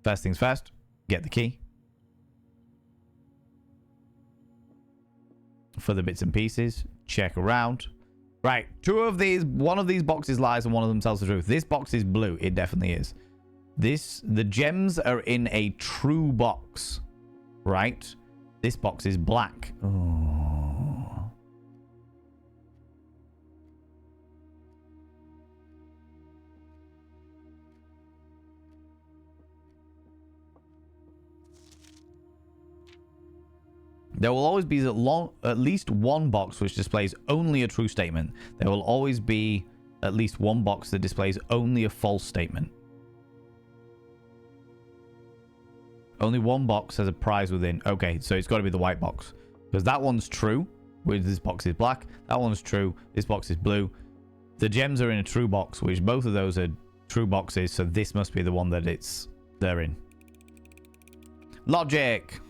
First things first. Get the key. For the bits and pieces. Check around. Right. 2 of these. One of these boxes lies and one of them tells the truth. This box is blue. It definitely is. The gems are in a true box. Right? This box is black. Oh. There will always be at least one box which displays only a true statement. There will always be at least one box that displays only a false statement. Only one box has a prize within. Okay, so it's got to be the white box. Because that one's true. Which this box is black. That one's true. This box is blue. The gems are in a true box, which both of those are true boxes. So this must be the one that they're in. Logic!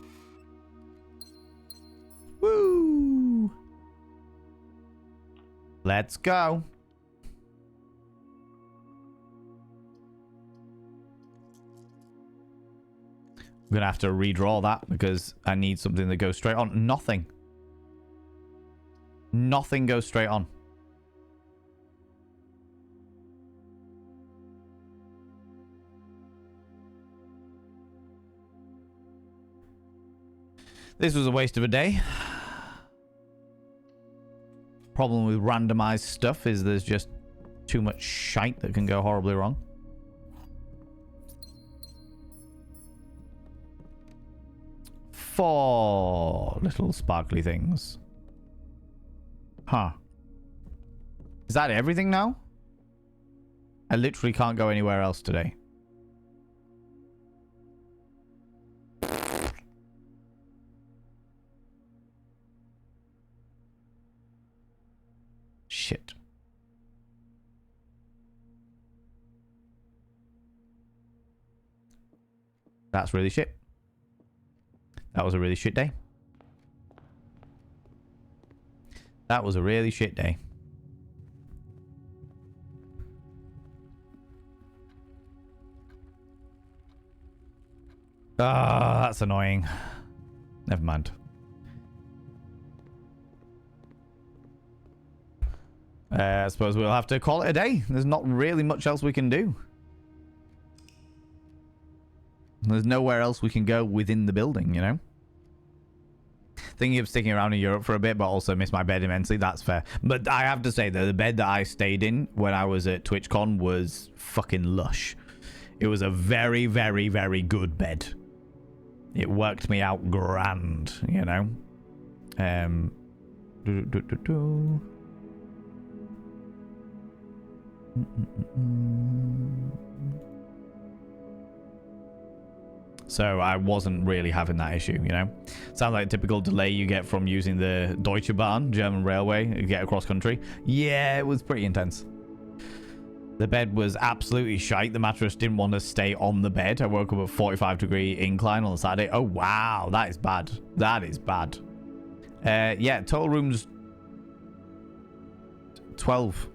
Woo! Let's go. I'm going to have to redraw that because I need something that goes straight on. Nothing. Nothing goes straight on. This was a waste of a day. Problem with randomized stuff is there's just too much shite that can go horribly wrong. Four little sparkly things. Huh. Is that everything now? I literally can't go anywhere else today. Shit. That's really shit. That was a really shit day. That was a really shit day. Ah, that's annoying. Never mind. I suppose we'll have to call it a day. There's not really much else we can do. There's nowhere else we can go within the building, you know? Thinking of sticking around in Europe for a bit, but also miss my bed immensely. That's fair. But I have to say that the bed that I stayed in when I was at TwitchCon was fucking lush. It was a very, very, very good bed. It worked me out grand, you know? So I wasn't really having that issue, you know? Sounds like a typical delay you get from using the Deutsche Bahn, German railway, to get across country. Yeah, it was pretty intense. The bed was absolutely shite. The mattress didn't want to stay on the bed. I woke up at 45-degree incline on Saturday. Oh, wow. That is bad. That is bad. Yeah, total rooms 12.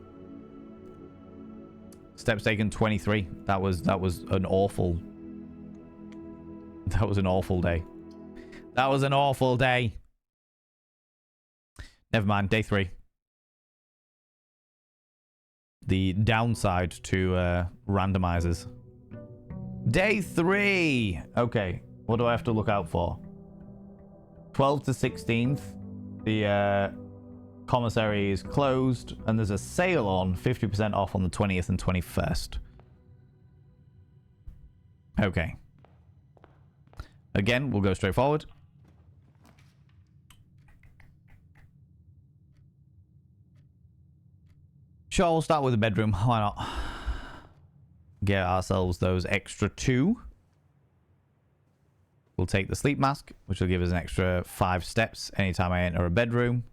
Steps taken 23. That was an awful... That was an awful day. That was an awful day. Never mind. Day 3. The downside to randomizers. Day 3. Okay. What do I have to look out for? 12th to 16th. The commissary is closed. And there's a sale on 50% off on the 20th and 21st. Okay. Again, we'll go straight forward. Sure, we'll start with the bedroom. Why not? Get ourselves those extra 2. We'll take the sleep mask, which will give us an extra 5 steps anytime I enter a bedroom.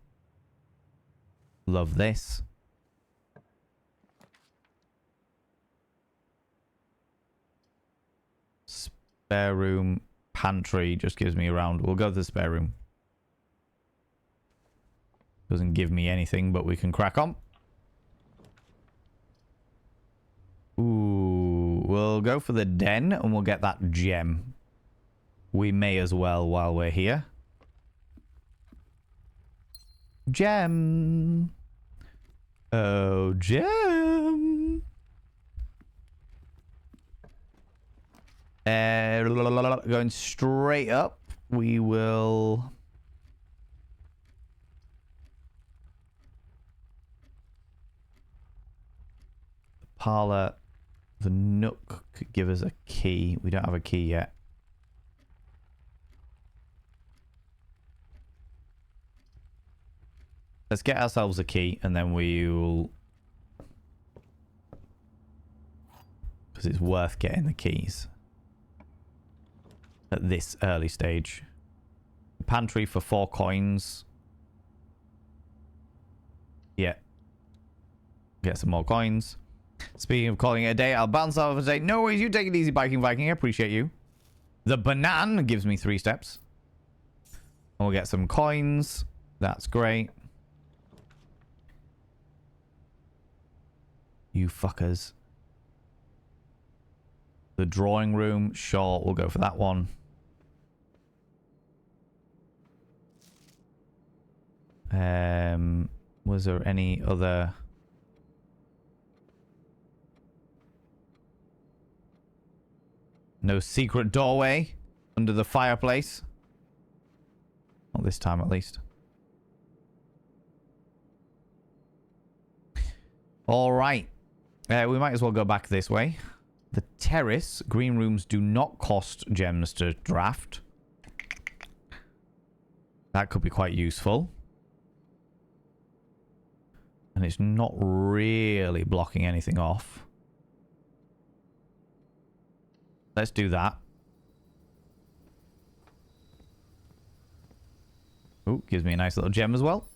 Love this. Spare room. Pantry just gives me around. We'll go to the spare room. Doesn't give me anything, but we can crack on. Ooh, we'll go for the den and we'll get that gem. We may as well while we're here. Gem. Oh, gem. Going straight up, we will... Parlor, the nook could give us a key. We don't have a key yet. Let's get ourselves a key and then we'll... Because it's worth getting the keys. At this early stage. Pantry for 4 coins. Yeah. Get some more coins. Speaking of calling it a day, I'll bounce off and say, no worries, you take it easy, Biking Viking. I appreciate you. The banana gives me 3 steps. And we'll get some coins. That's great. You fuckers. The drawing room. Sure, we'll go for that one. Was there any other... No secret doorway under the fireplace? Not this time, at least. All right. We might as well go back this way. The terrace. Green rooms do not cost gems to draft. That could be quite useful. And it's not really blocking anything off. Let's do that. Oh, gives me a nice little gem as well.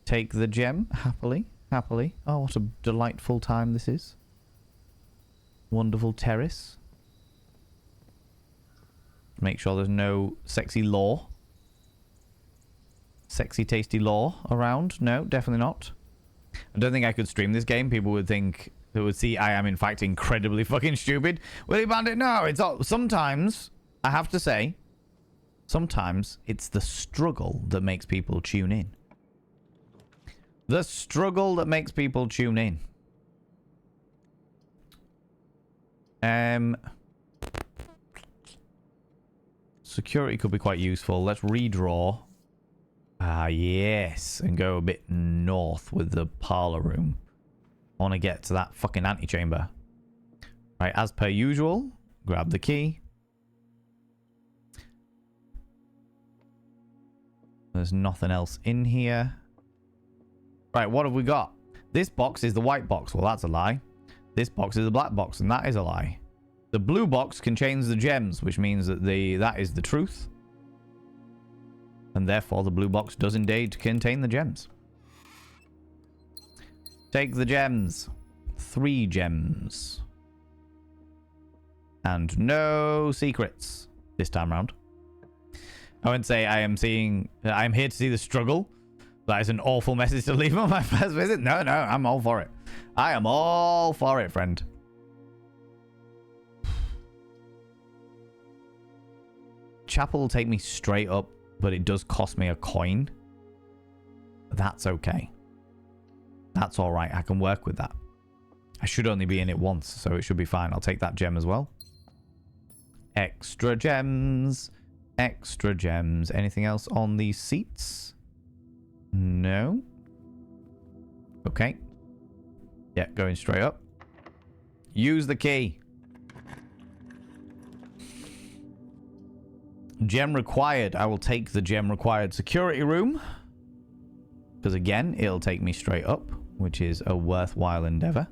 Take the gem happily. Happily. Oh, what a delightful time this is. Wonderful terrace. Make sure there's no sexy lore. Sexy, tasty lore around. No, definitely not. I don't think I could stream this game. People would think... They would see I am, in fact, incredibly fucking stupid. Willy Bandit, no. It's all... Sometimes I have to say, sometimes it's the struggle that makes people tune in. The struggle that makes people tune in. Security could be quite useful. Let's redraw. Ah, yes. And go a bit north with the parlor room. I want to get to that fucking antechamber. Right, as per usual, grab the key. There's nothing else in here. Right, what have we got? This box is the white box. Well, that's a lie. This box is the black box, and that is a lie. The blue box contains the gems, which means that that is the truth. And therefore, the blue box does indeed contain the gems. Take the gems. 3 gems. And no secrets this time round. I wouldn't say I'm here to see the struggle. That is an awful message to leave on my first visit. No, I'm all for it. I am all for it, friend. Chapel will take me straight up, but it does cost me a coin. That's okay. That's all right. I can work with that. I should only be in it once, so it should be fine. I'll take that gem as well. Extra gems. Extra gems. Anything else on these seats? No. Okay. Yeah, going straight up. Use the key. Gem required. I will take the gem required security room. Because again, it'll take me straight up, which is a worthwhile endeavor.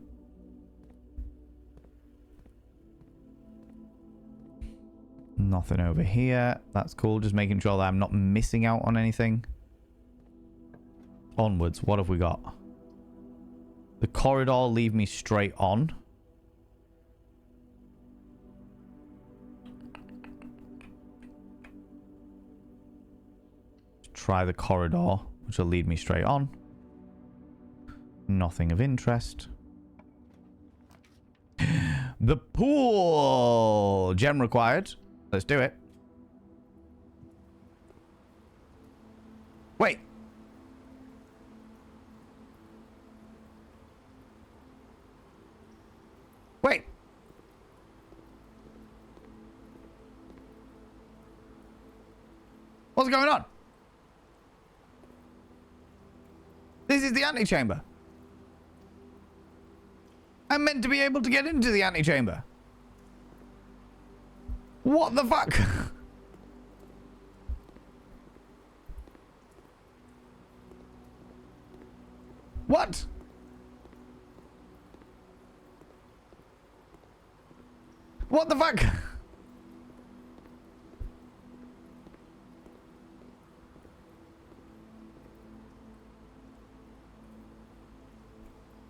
Nothing over here. That's cool. Just making sure that I'm not missing out on anything. Onwards. What have we got? The corridor leave me straight on. Try the corridor, which will lead me straight on. Nothing of interest. The pool! Gem required. Let's do it. Wait. Wait. What's going on? This is the antechamber. I'm meant to be able to get into the antechamber. What the fuck? What? What the fuck?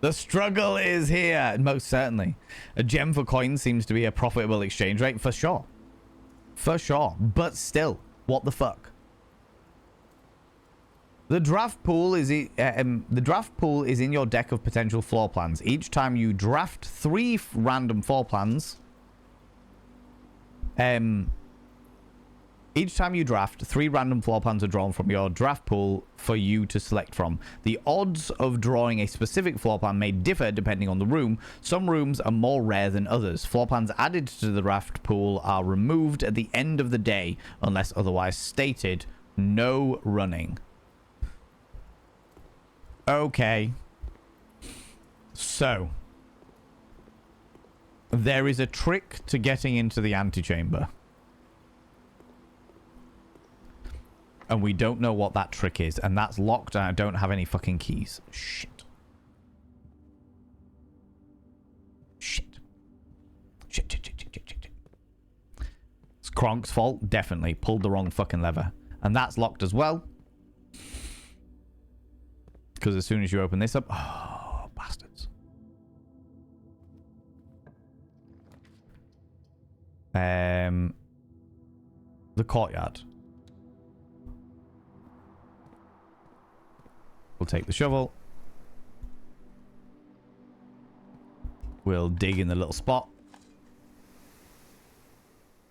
The struggle is here, most certainly. A gem for coins seems to be a profitable exchange rate, for sure. For sure, but still, what the fuck? The draft pool is in your deck of potential floor plans. Each time you draft 3 random floor plans, each time you draft, 3 random floor plans are drawn from your draft pool for you to select from. The odds of drawing a specific floor plan may differ depending on the room. Some rooms are more rare than others. Floor plans added to the draft pool are removed at the end of the day, unless otherwise stated. No running. Okay. So, there is a trick to getting into the antechamber. And we don't know what that trick is. And that's locked and I don't have any fucking keys. Shit. Shit. Shit. It's Kronk's fault. Definitely. Pulled the wrong fucking lever. And that's locked as well. Because as soon as you open this up... Oh, bastards. The courtyard. We'll take the shovel. We'll dig in the little spot.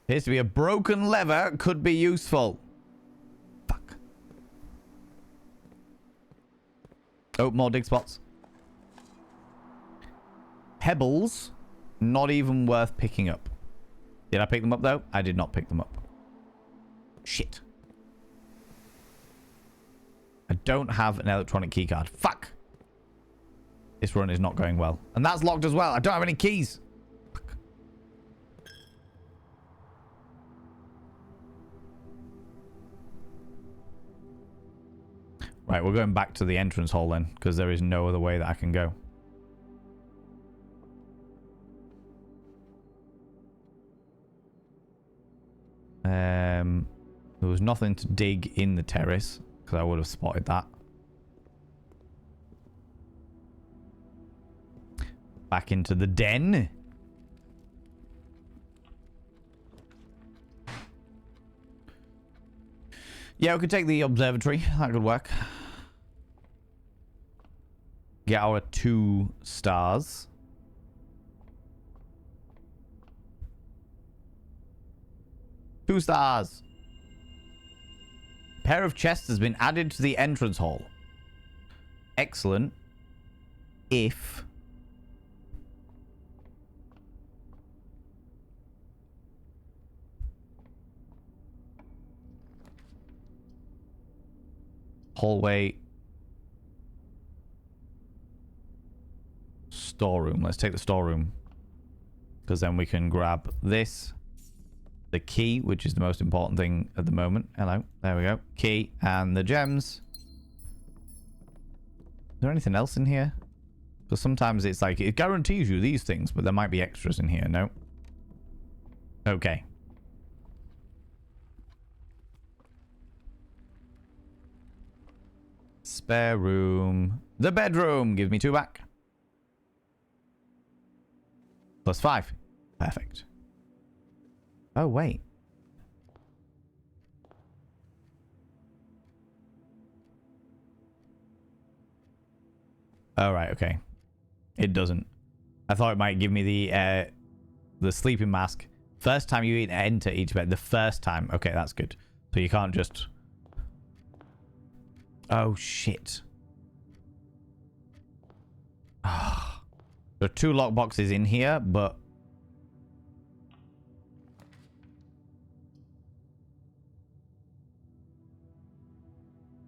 Appears to be a broken lever. Could be useful. Fuck. Oh, more dig spots. Pebbles. Not even worth picking up. Did I pick them up, though? I did not pick them up. Shit. I don't have an electronic keycard. Fuck. This run is not going well. And that's locked as well. I don't have any keys. Fuck. Right, we're going back to the entrance hall then, because there is no other way that I can go. There was nothing to dig in the terrace, because I would have spotted that. Back into the den. Yeah, we could take the observatory. That could work. Get our 2 stars. Two stars. Pair of chests has been added to the entrance hall. Excellent. If... hallway. Storeroom. Let's take the storeroom. Because then we can grab this. The key, which is the most important thing at the moment. Hello. There we go. Key and the gems. Is there anything else in here? Because sometimes it's like, it guarantees you these things, but there might be extras in here. No? Okay. Spare room. The bedroom. Give me 2 back. +5. Perfect. Oh, wait. Oh, right, okay. It doesn't. I thought it might give me the sleeping mask. First time you enter each bed. The first time. Okay, that's good. So you can't just... Oh, shit. Oh. There are 2 lockboxes in here, but...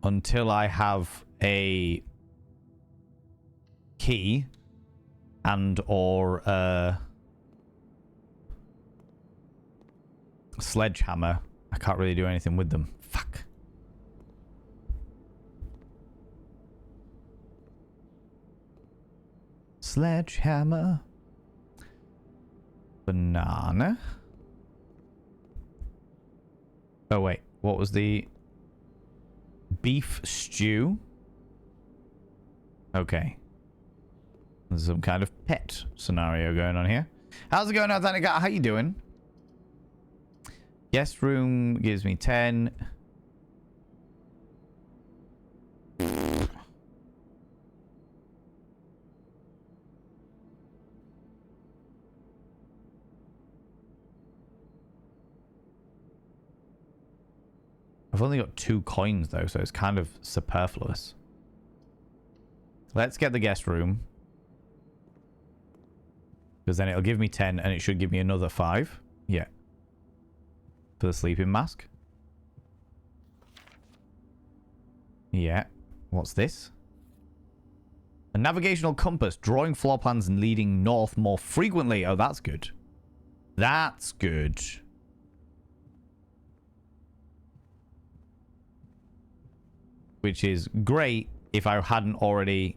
until I have a key and or a sledgehammer, I can't really do anything with them. Fuck. Sledgehammer. Banana. Oh, wait. What was the... beef stew? Okay. There's some kind of pet scenario going on here. How's it going, Authentic? How you doing? Guest room gives me 10. I've only got 2 coins though, so it's kind of superfluous. Let's get the guest room. Because then it'll give me 10 and it should give me another 5. Yeah. For the sleeping mask. Yeah. What's this? A navigational compass, drawing floor plans and leading north more frequently. Oh, that's good. That's good. Which is great if I hadn't already...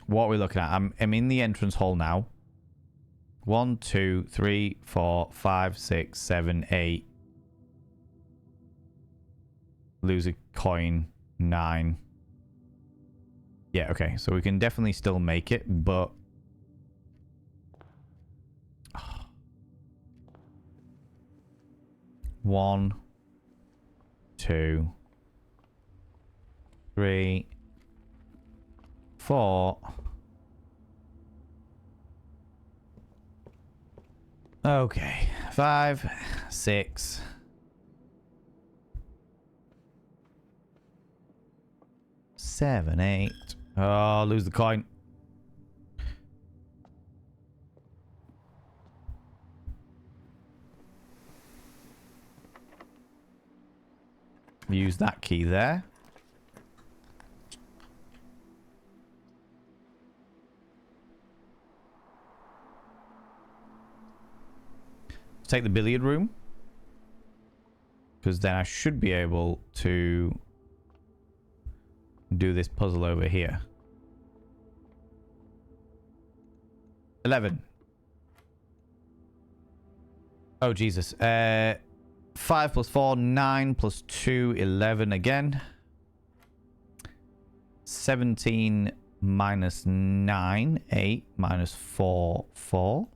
What are we looking at? I'm in the entrance hall now. 1, 2, 3, 4, 5, 6, 7, 8. Lose a coin. 9. Yeah, okay. So we can definitely still make it, but... 1, 2, 3, 4. Okay. 5, 6. 7, 8. Oh, lose the coin. Use that key there. Take the billiard room. Because then I should be able to do this puzzle over here. 11. Oh, Jesus. 5 plus 4, 9 plus 2, 11 again. 17 minus 9, 8 minus 4, 4.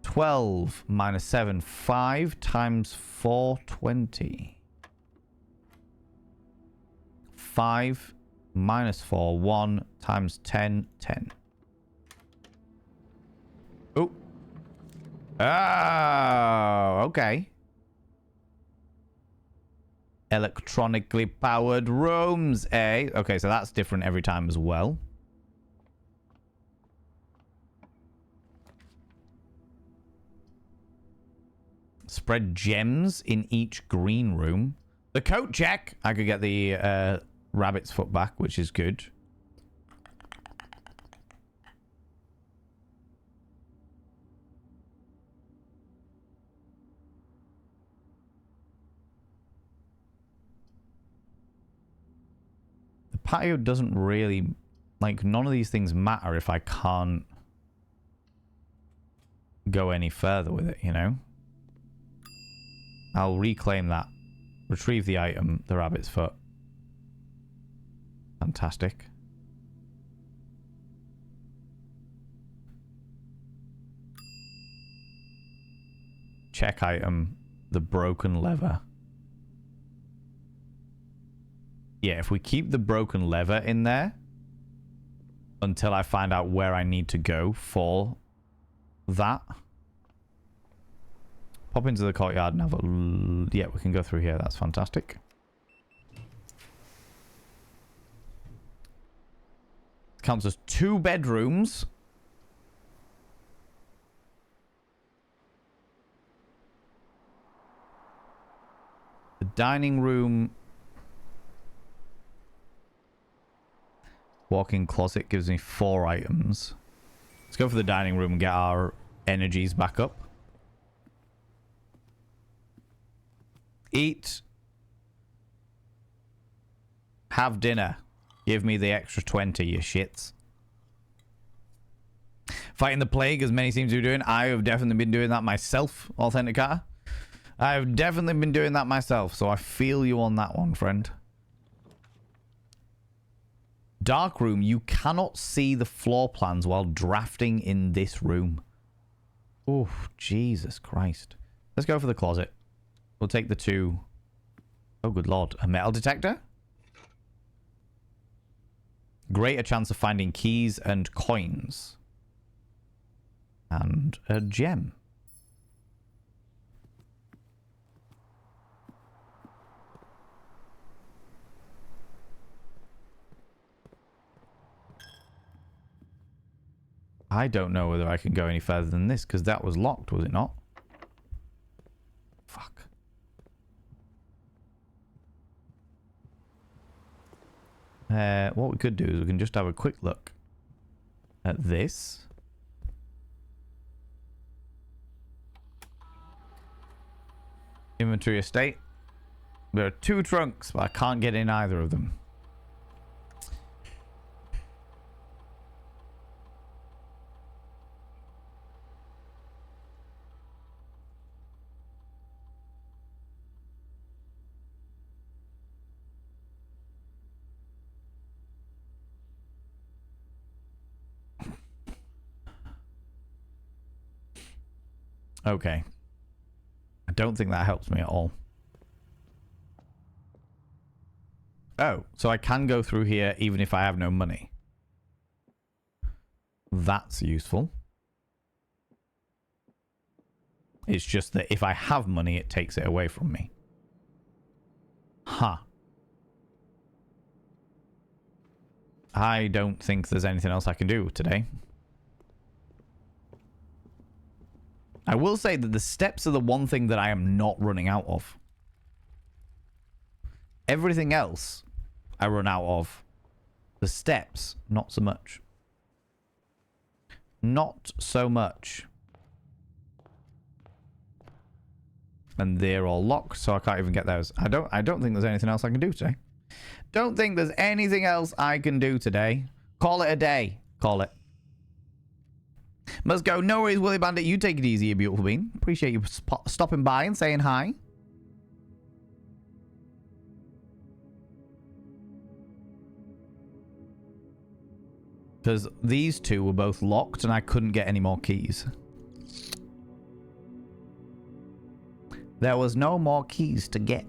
12 minus 7, 5 times 4, 20. 5 minus 4, 1 times 10, 10. Oh. Oh, okay. Electronically powered rooms, eh? Okay, so that's different every time as well. Spread gems in each green room. The coat check. I could get the rabbit's foot back, which is good. The patio doesn't really... Like, none of these things matter if I can't go any further with it, you know? I'll reclaim that. Retrieve the item, the rabbit's foot. Fantastic. Check item, the broken lever. Yeah, if we keep the broken lever in there until I find out where I need to go for that. Pop into the courtyard and have a... Yeah, we can go through here. That's fantastic. Counts as 2 bedrooms. The dining room... Walk-in closet gives me 4 items. Let's go for the dining room and get our energies back up. Eat. Have dinner. Give me the extra 20, you shits. Fighting the plague, as many seem to be doing. I have definitely been doing that myself, Authenticator. I've definitely been doing that myself, so I feel you on that one, friend. Dark room. You cannot see the floor plans while drafting in this room. Oh, Jesus Christ. Let's go for the closet. We'll take the 2. Oh, good lord. A metal detector? Greater chance of finding keys and coins. And a gem. I don't know whether I can go any further than this, because that was locked, was it not? Fuck. What we could do is we can just have a quick look at this. Inventory estate. There are 2 trunks, but I can't get in either of them. Okay. I don't think that helps me at all. Oh, so I can go through here even if I have no money. That's useful. It's just that if I have money, it takes it away from me. Huh. I don't think there's anything else I can do today. I will say that the steps are the one thing that I am not running out of. Everything else I run out of. The steps, not so much. Not so much. And they're all locked, so I can't even get those. I don't think there's anything else I can do today. Don't think there's anything else I can do today. Call it a day. Call it. Must go. No worries, Willy Bandit. You take it easy, you beautiful bean. Appreciate you stopping by and saying hi. Because these two were both locked and I couldn't get any more keys. There was no more keys to get.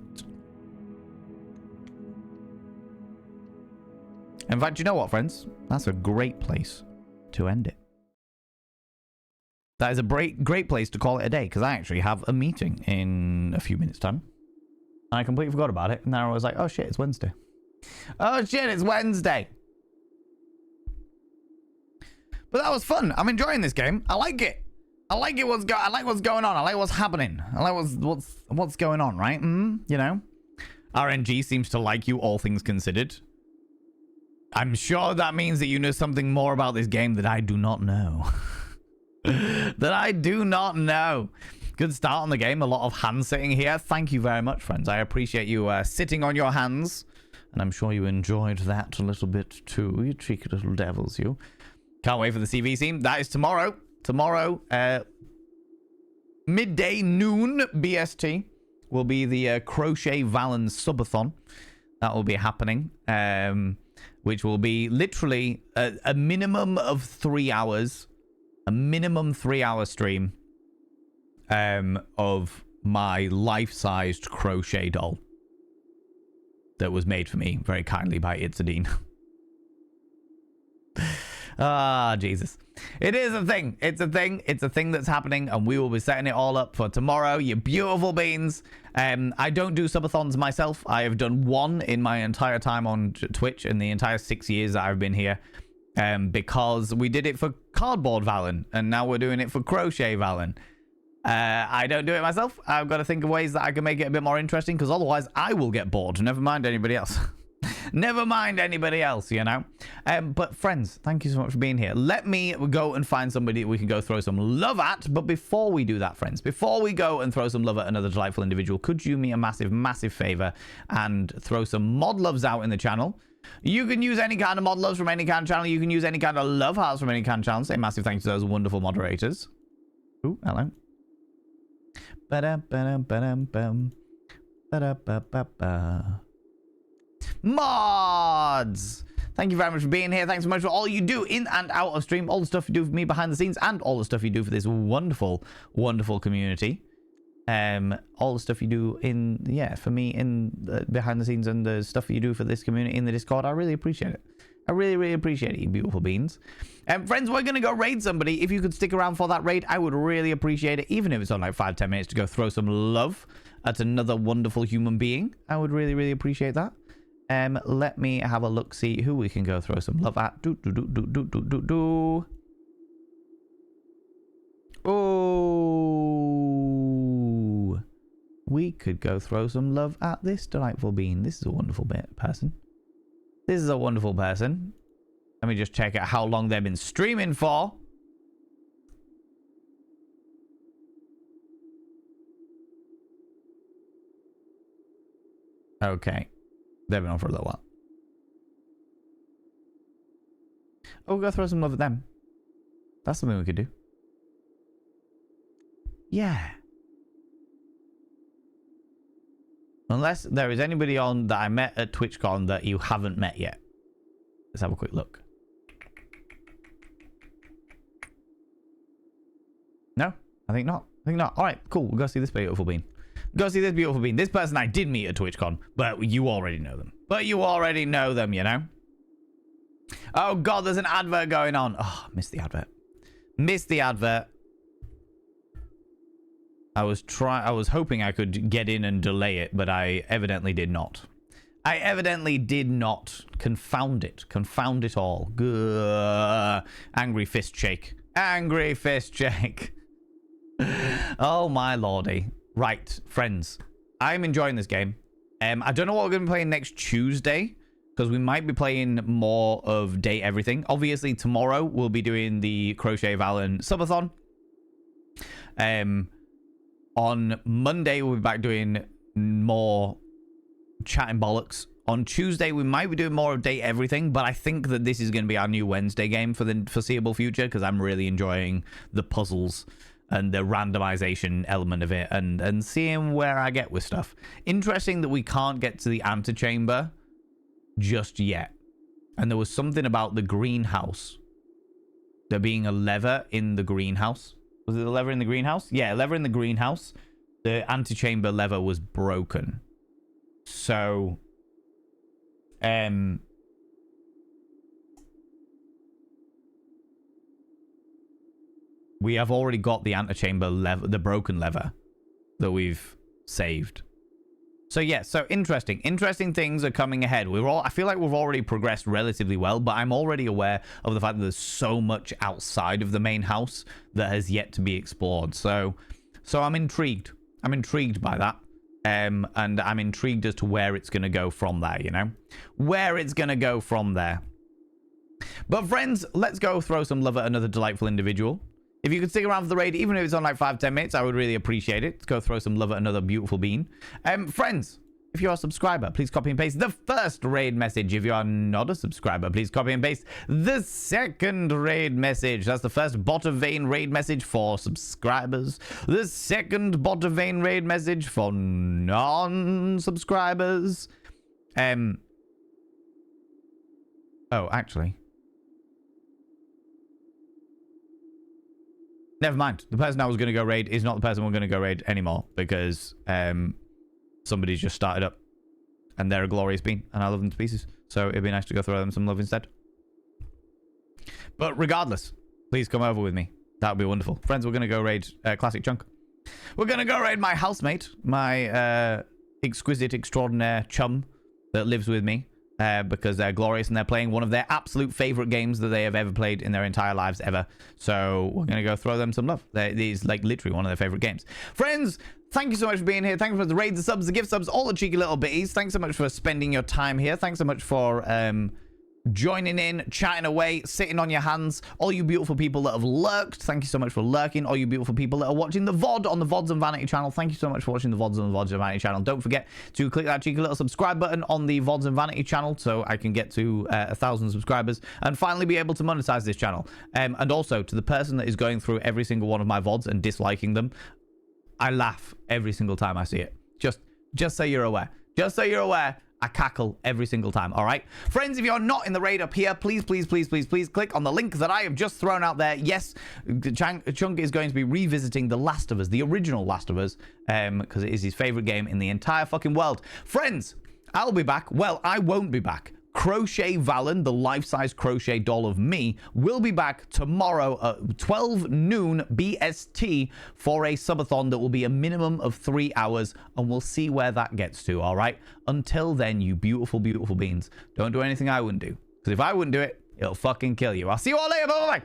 In fact, you know what, friends? That's a great place to end it. That is a great place to call it a day, because I actually have a meeting in a few minutes' time. And I completely forgot about it, and then I was like, oh shit, it's Wednesday. Oh shit, it's Wednesday. But that was fun. I'm enjoying this game. I like it. I like it. I like what's going on. I like what's happening. I like what's going on, right? You know, RNG seems to like you, all things considered. I'm sure that means that you know something more about this game that I do not know. That I do not know. Good start on the game. A lot of hand sitting here. Thank you very much, friends. I appreciate you sitting on your hands, and I'm sure you enjoyed that a little bit too. You cheeky little devils, you. Can't wait for the CV scene. That is tomorrow. Tomorrow, midday, noon, BST, will be the Crochet Valen Subathon. That will be happening, which will be literally a minimum of 3 hours, a minimum 3-hour stream of my life-sized crochet doll that was made for me very kindly by Itzadine. Ah, Jesus. It is a thing. It's a thing. It's a thing that's happening, and we will be setting it all up for tomorrow, you beautiful beans. I don't do subathons myself. I have done one in my entire time on Twitch in the entire 6 years that I've been here, because we did it for Cardboard Valen, and now we're doing it for Crochet Valen. I don't do it myself. I've got to think of ways that I can make it a bit more interesting, because otherwise I will get bored. Never mind anybody else. Never mind anybody else, you know. But friends, thank you so much for being here. Let me go and find somebody we can go throw some love at. But before we do that, friends, before we go and throw some love at another delightful individual, could you do me a massive, massive favor and throw some mod loves out in the channel? You can use any kind of mod loves from any kind of channel. You can use any kind of love hearts from any kind of channel. Say massive thanks to those wonderful moderators. Ooh, hello. Ba-da-ba-da-ba-dum-bum. Ba-da-ba-ba-ba. Mods, thank you very much for being here. Thanks so much for all you do in and out of stream, all the stuff you do for me behind the scenes, and all the stuff you do for this wonderful community. All the stuff you do for me in behind the scenes, and the stuff you do for this community in the Discord. I really appreciate it. I really appreciate it, you beautiful beans. Friends, we're gonna go raid somebody. If you could stick around for that raid, I would really appreciate it, even if it's on like 5-10 minutes to go throw some love at another wonderful human being. I would really appreciate that. Let me have a look, see who we can go throw some love at. Oh, we could go throw some love at this delightful bean. This is a wonderful person. This is a wonderful person. Let me just check out how long they've been streaming for. Okay. They've been on for a little while. Oh, we'll go throw some love at them. That's something we could do. Yeah. Unless there is anybody on that I met at TwitchCon that you haven't met yet. Let's have a quick look. No? I think not. All right, cool. We'll go see this beautiful bean. Go see this beautiful bean. This person I did meet at TwitchCon, but you already know them. But you already know them, you know? Oh, God, there's an advert going on. Oh, missed the advert. Missed the advert. I was hoping I could get in and delay it, but I evidently did not. I evidently did not. Confound it. Confound it all. Gah. Angry fist shake. Angry fist shake. Oh, my lordy. Right, friends. I'm enjoying this game. I don't know what we're going to be playing next Tuesday, because we might be playing more of Day Everything. Obviously, tomorrow we'll be doing the Crochet Valen Subathon. On Monday, we'll be back doing more chatting bollocks. On Tuesday, we might be doing more of Day Everything, but I think that this is going to be our new Wednesday game for the foreseeable future, because I'm really enjoying the puzzles and the randomization element of it, and seeing where I get with stuff. Interesting that we can't get to the antechamber just yet. And there was something about the greenhouse. There being a lever in the greenhouse. Was it a lever in the greenhouse? Yeah, a lever in the greenhouse. The antechamber lever was broken. So, we have already got the antechamber lever, the broken lever that we've saved. So yeah, so interesting things are coming ahead. I feel like we've already progressed relatively well, but I'm already aware of the fact that there's so much outside of the main house that has yet to be explored. So I'm intrigued. I'm intrigued by that. And I'm intrigued as to where it's going to go from there, you know? Where it's going to go from there. But friends, let's go throw some love at another delightful individual. If you could stick around for the raid, even if it's on like 5-10 minutes, I would really appreciate it. Let's go throw some love at another beautiful bean. Friends, if you're a subscriber, please copy and paste the first raid message. If you are not a subscriber, please copy and paste the second raid message. That's the first bot of vein raid message for subscribers. The second bot of vein raid message for non-subscribers. Oh, actually. Never mind. The person I was going to go raid is not the person we're going to go raid anymore, because somebody's just started up and they're a glorious bean and I love them to pieces. So it'd be nice to go throw them some love instead. But regardless, please come over with me. That would be wonderful. Friends, we're going to go raid Classic Chunk. We're going to go raid my housemate, my exquisite, extraordinaire chum that lives with me. Because they're glorious and they're playing one of their absolute favorite games that they have ever played in their entire lives ever. So we're going to go throw them some love. It's like literally one of their favorite games. Friends, thank you so much for being here. Thank you for the raids, the subs, the gift subs, all the cheeky little bitties. Thanks so much for spending your time here. Thanks so much for joining in, chatting away, sitting on your hands. All you beautiful people that have lurked, thank you so much for lurking. All you beautiful people that are watching the VOD on the VODs and Vanity channel, thank you so much for watching the VODs on the VODs and Vanity channel. Don't forget to click that cheeky little subscribe button on the VODs and Vanity channel so I can get to 1,000 subscribers and finally be able to monetize this channel. And also, to the person that is going through every single one of my VODs and disliking them, I laugh every single time I see it. Just so you're aware. Just so you're aware. I cackle every single time, all right? Friends, if you're not in the raid up here, please click on the link that I have just thrown out there. Yes, Chunk is going to be revisiting The Last of Us, the original Last of Us, because it is his favorite game in the entire fucking world. Friends, I'll be back. Well, I won't be back. Crochet Valen, the life-size crochet doll of me, will be back tomorrow at 12 noon BST for a subathon that will be a minimum of 3 hours, and we'll see where that gets to, all right? Until then, you beautiful, beautiful beans, don't do anything I wouldn't do, because if I wouldn't do it, it'll fucking kill you. I'll see you all later. Bye-bye.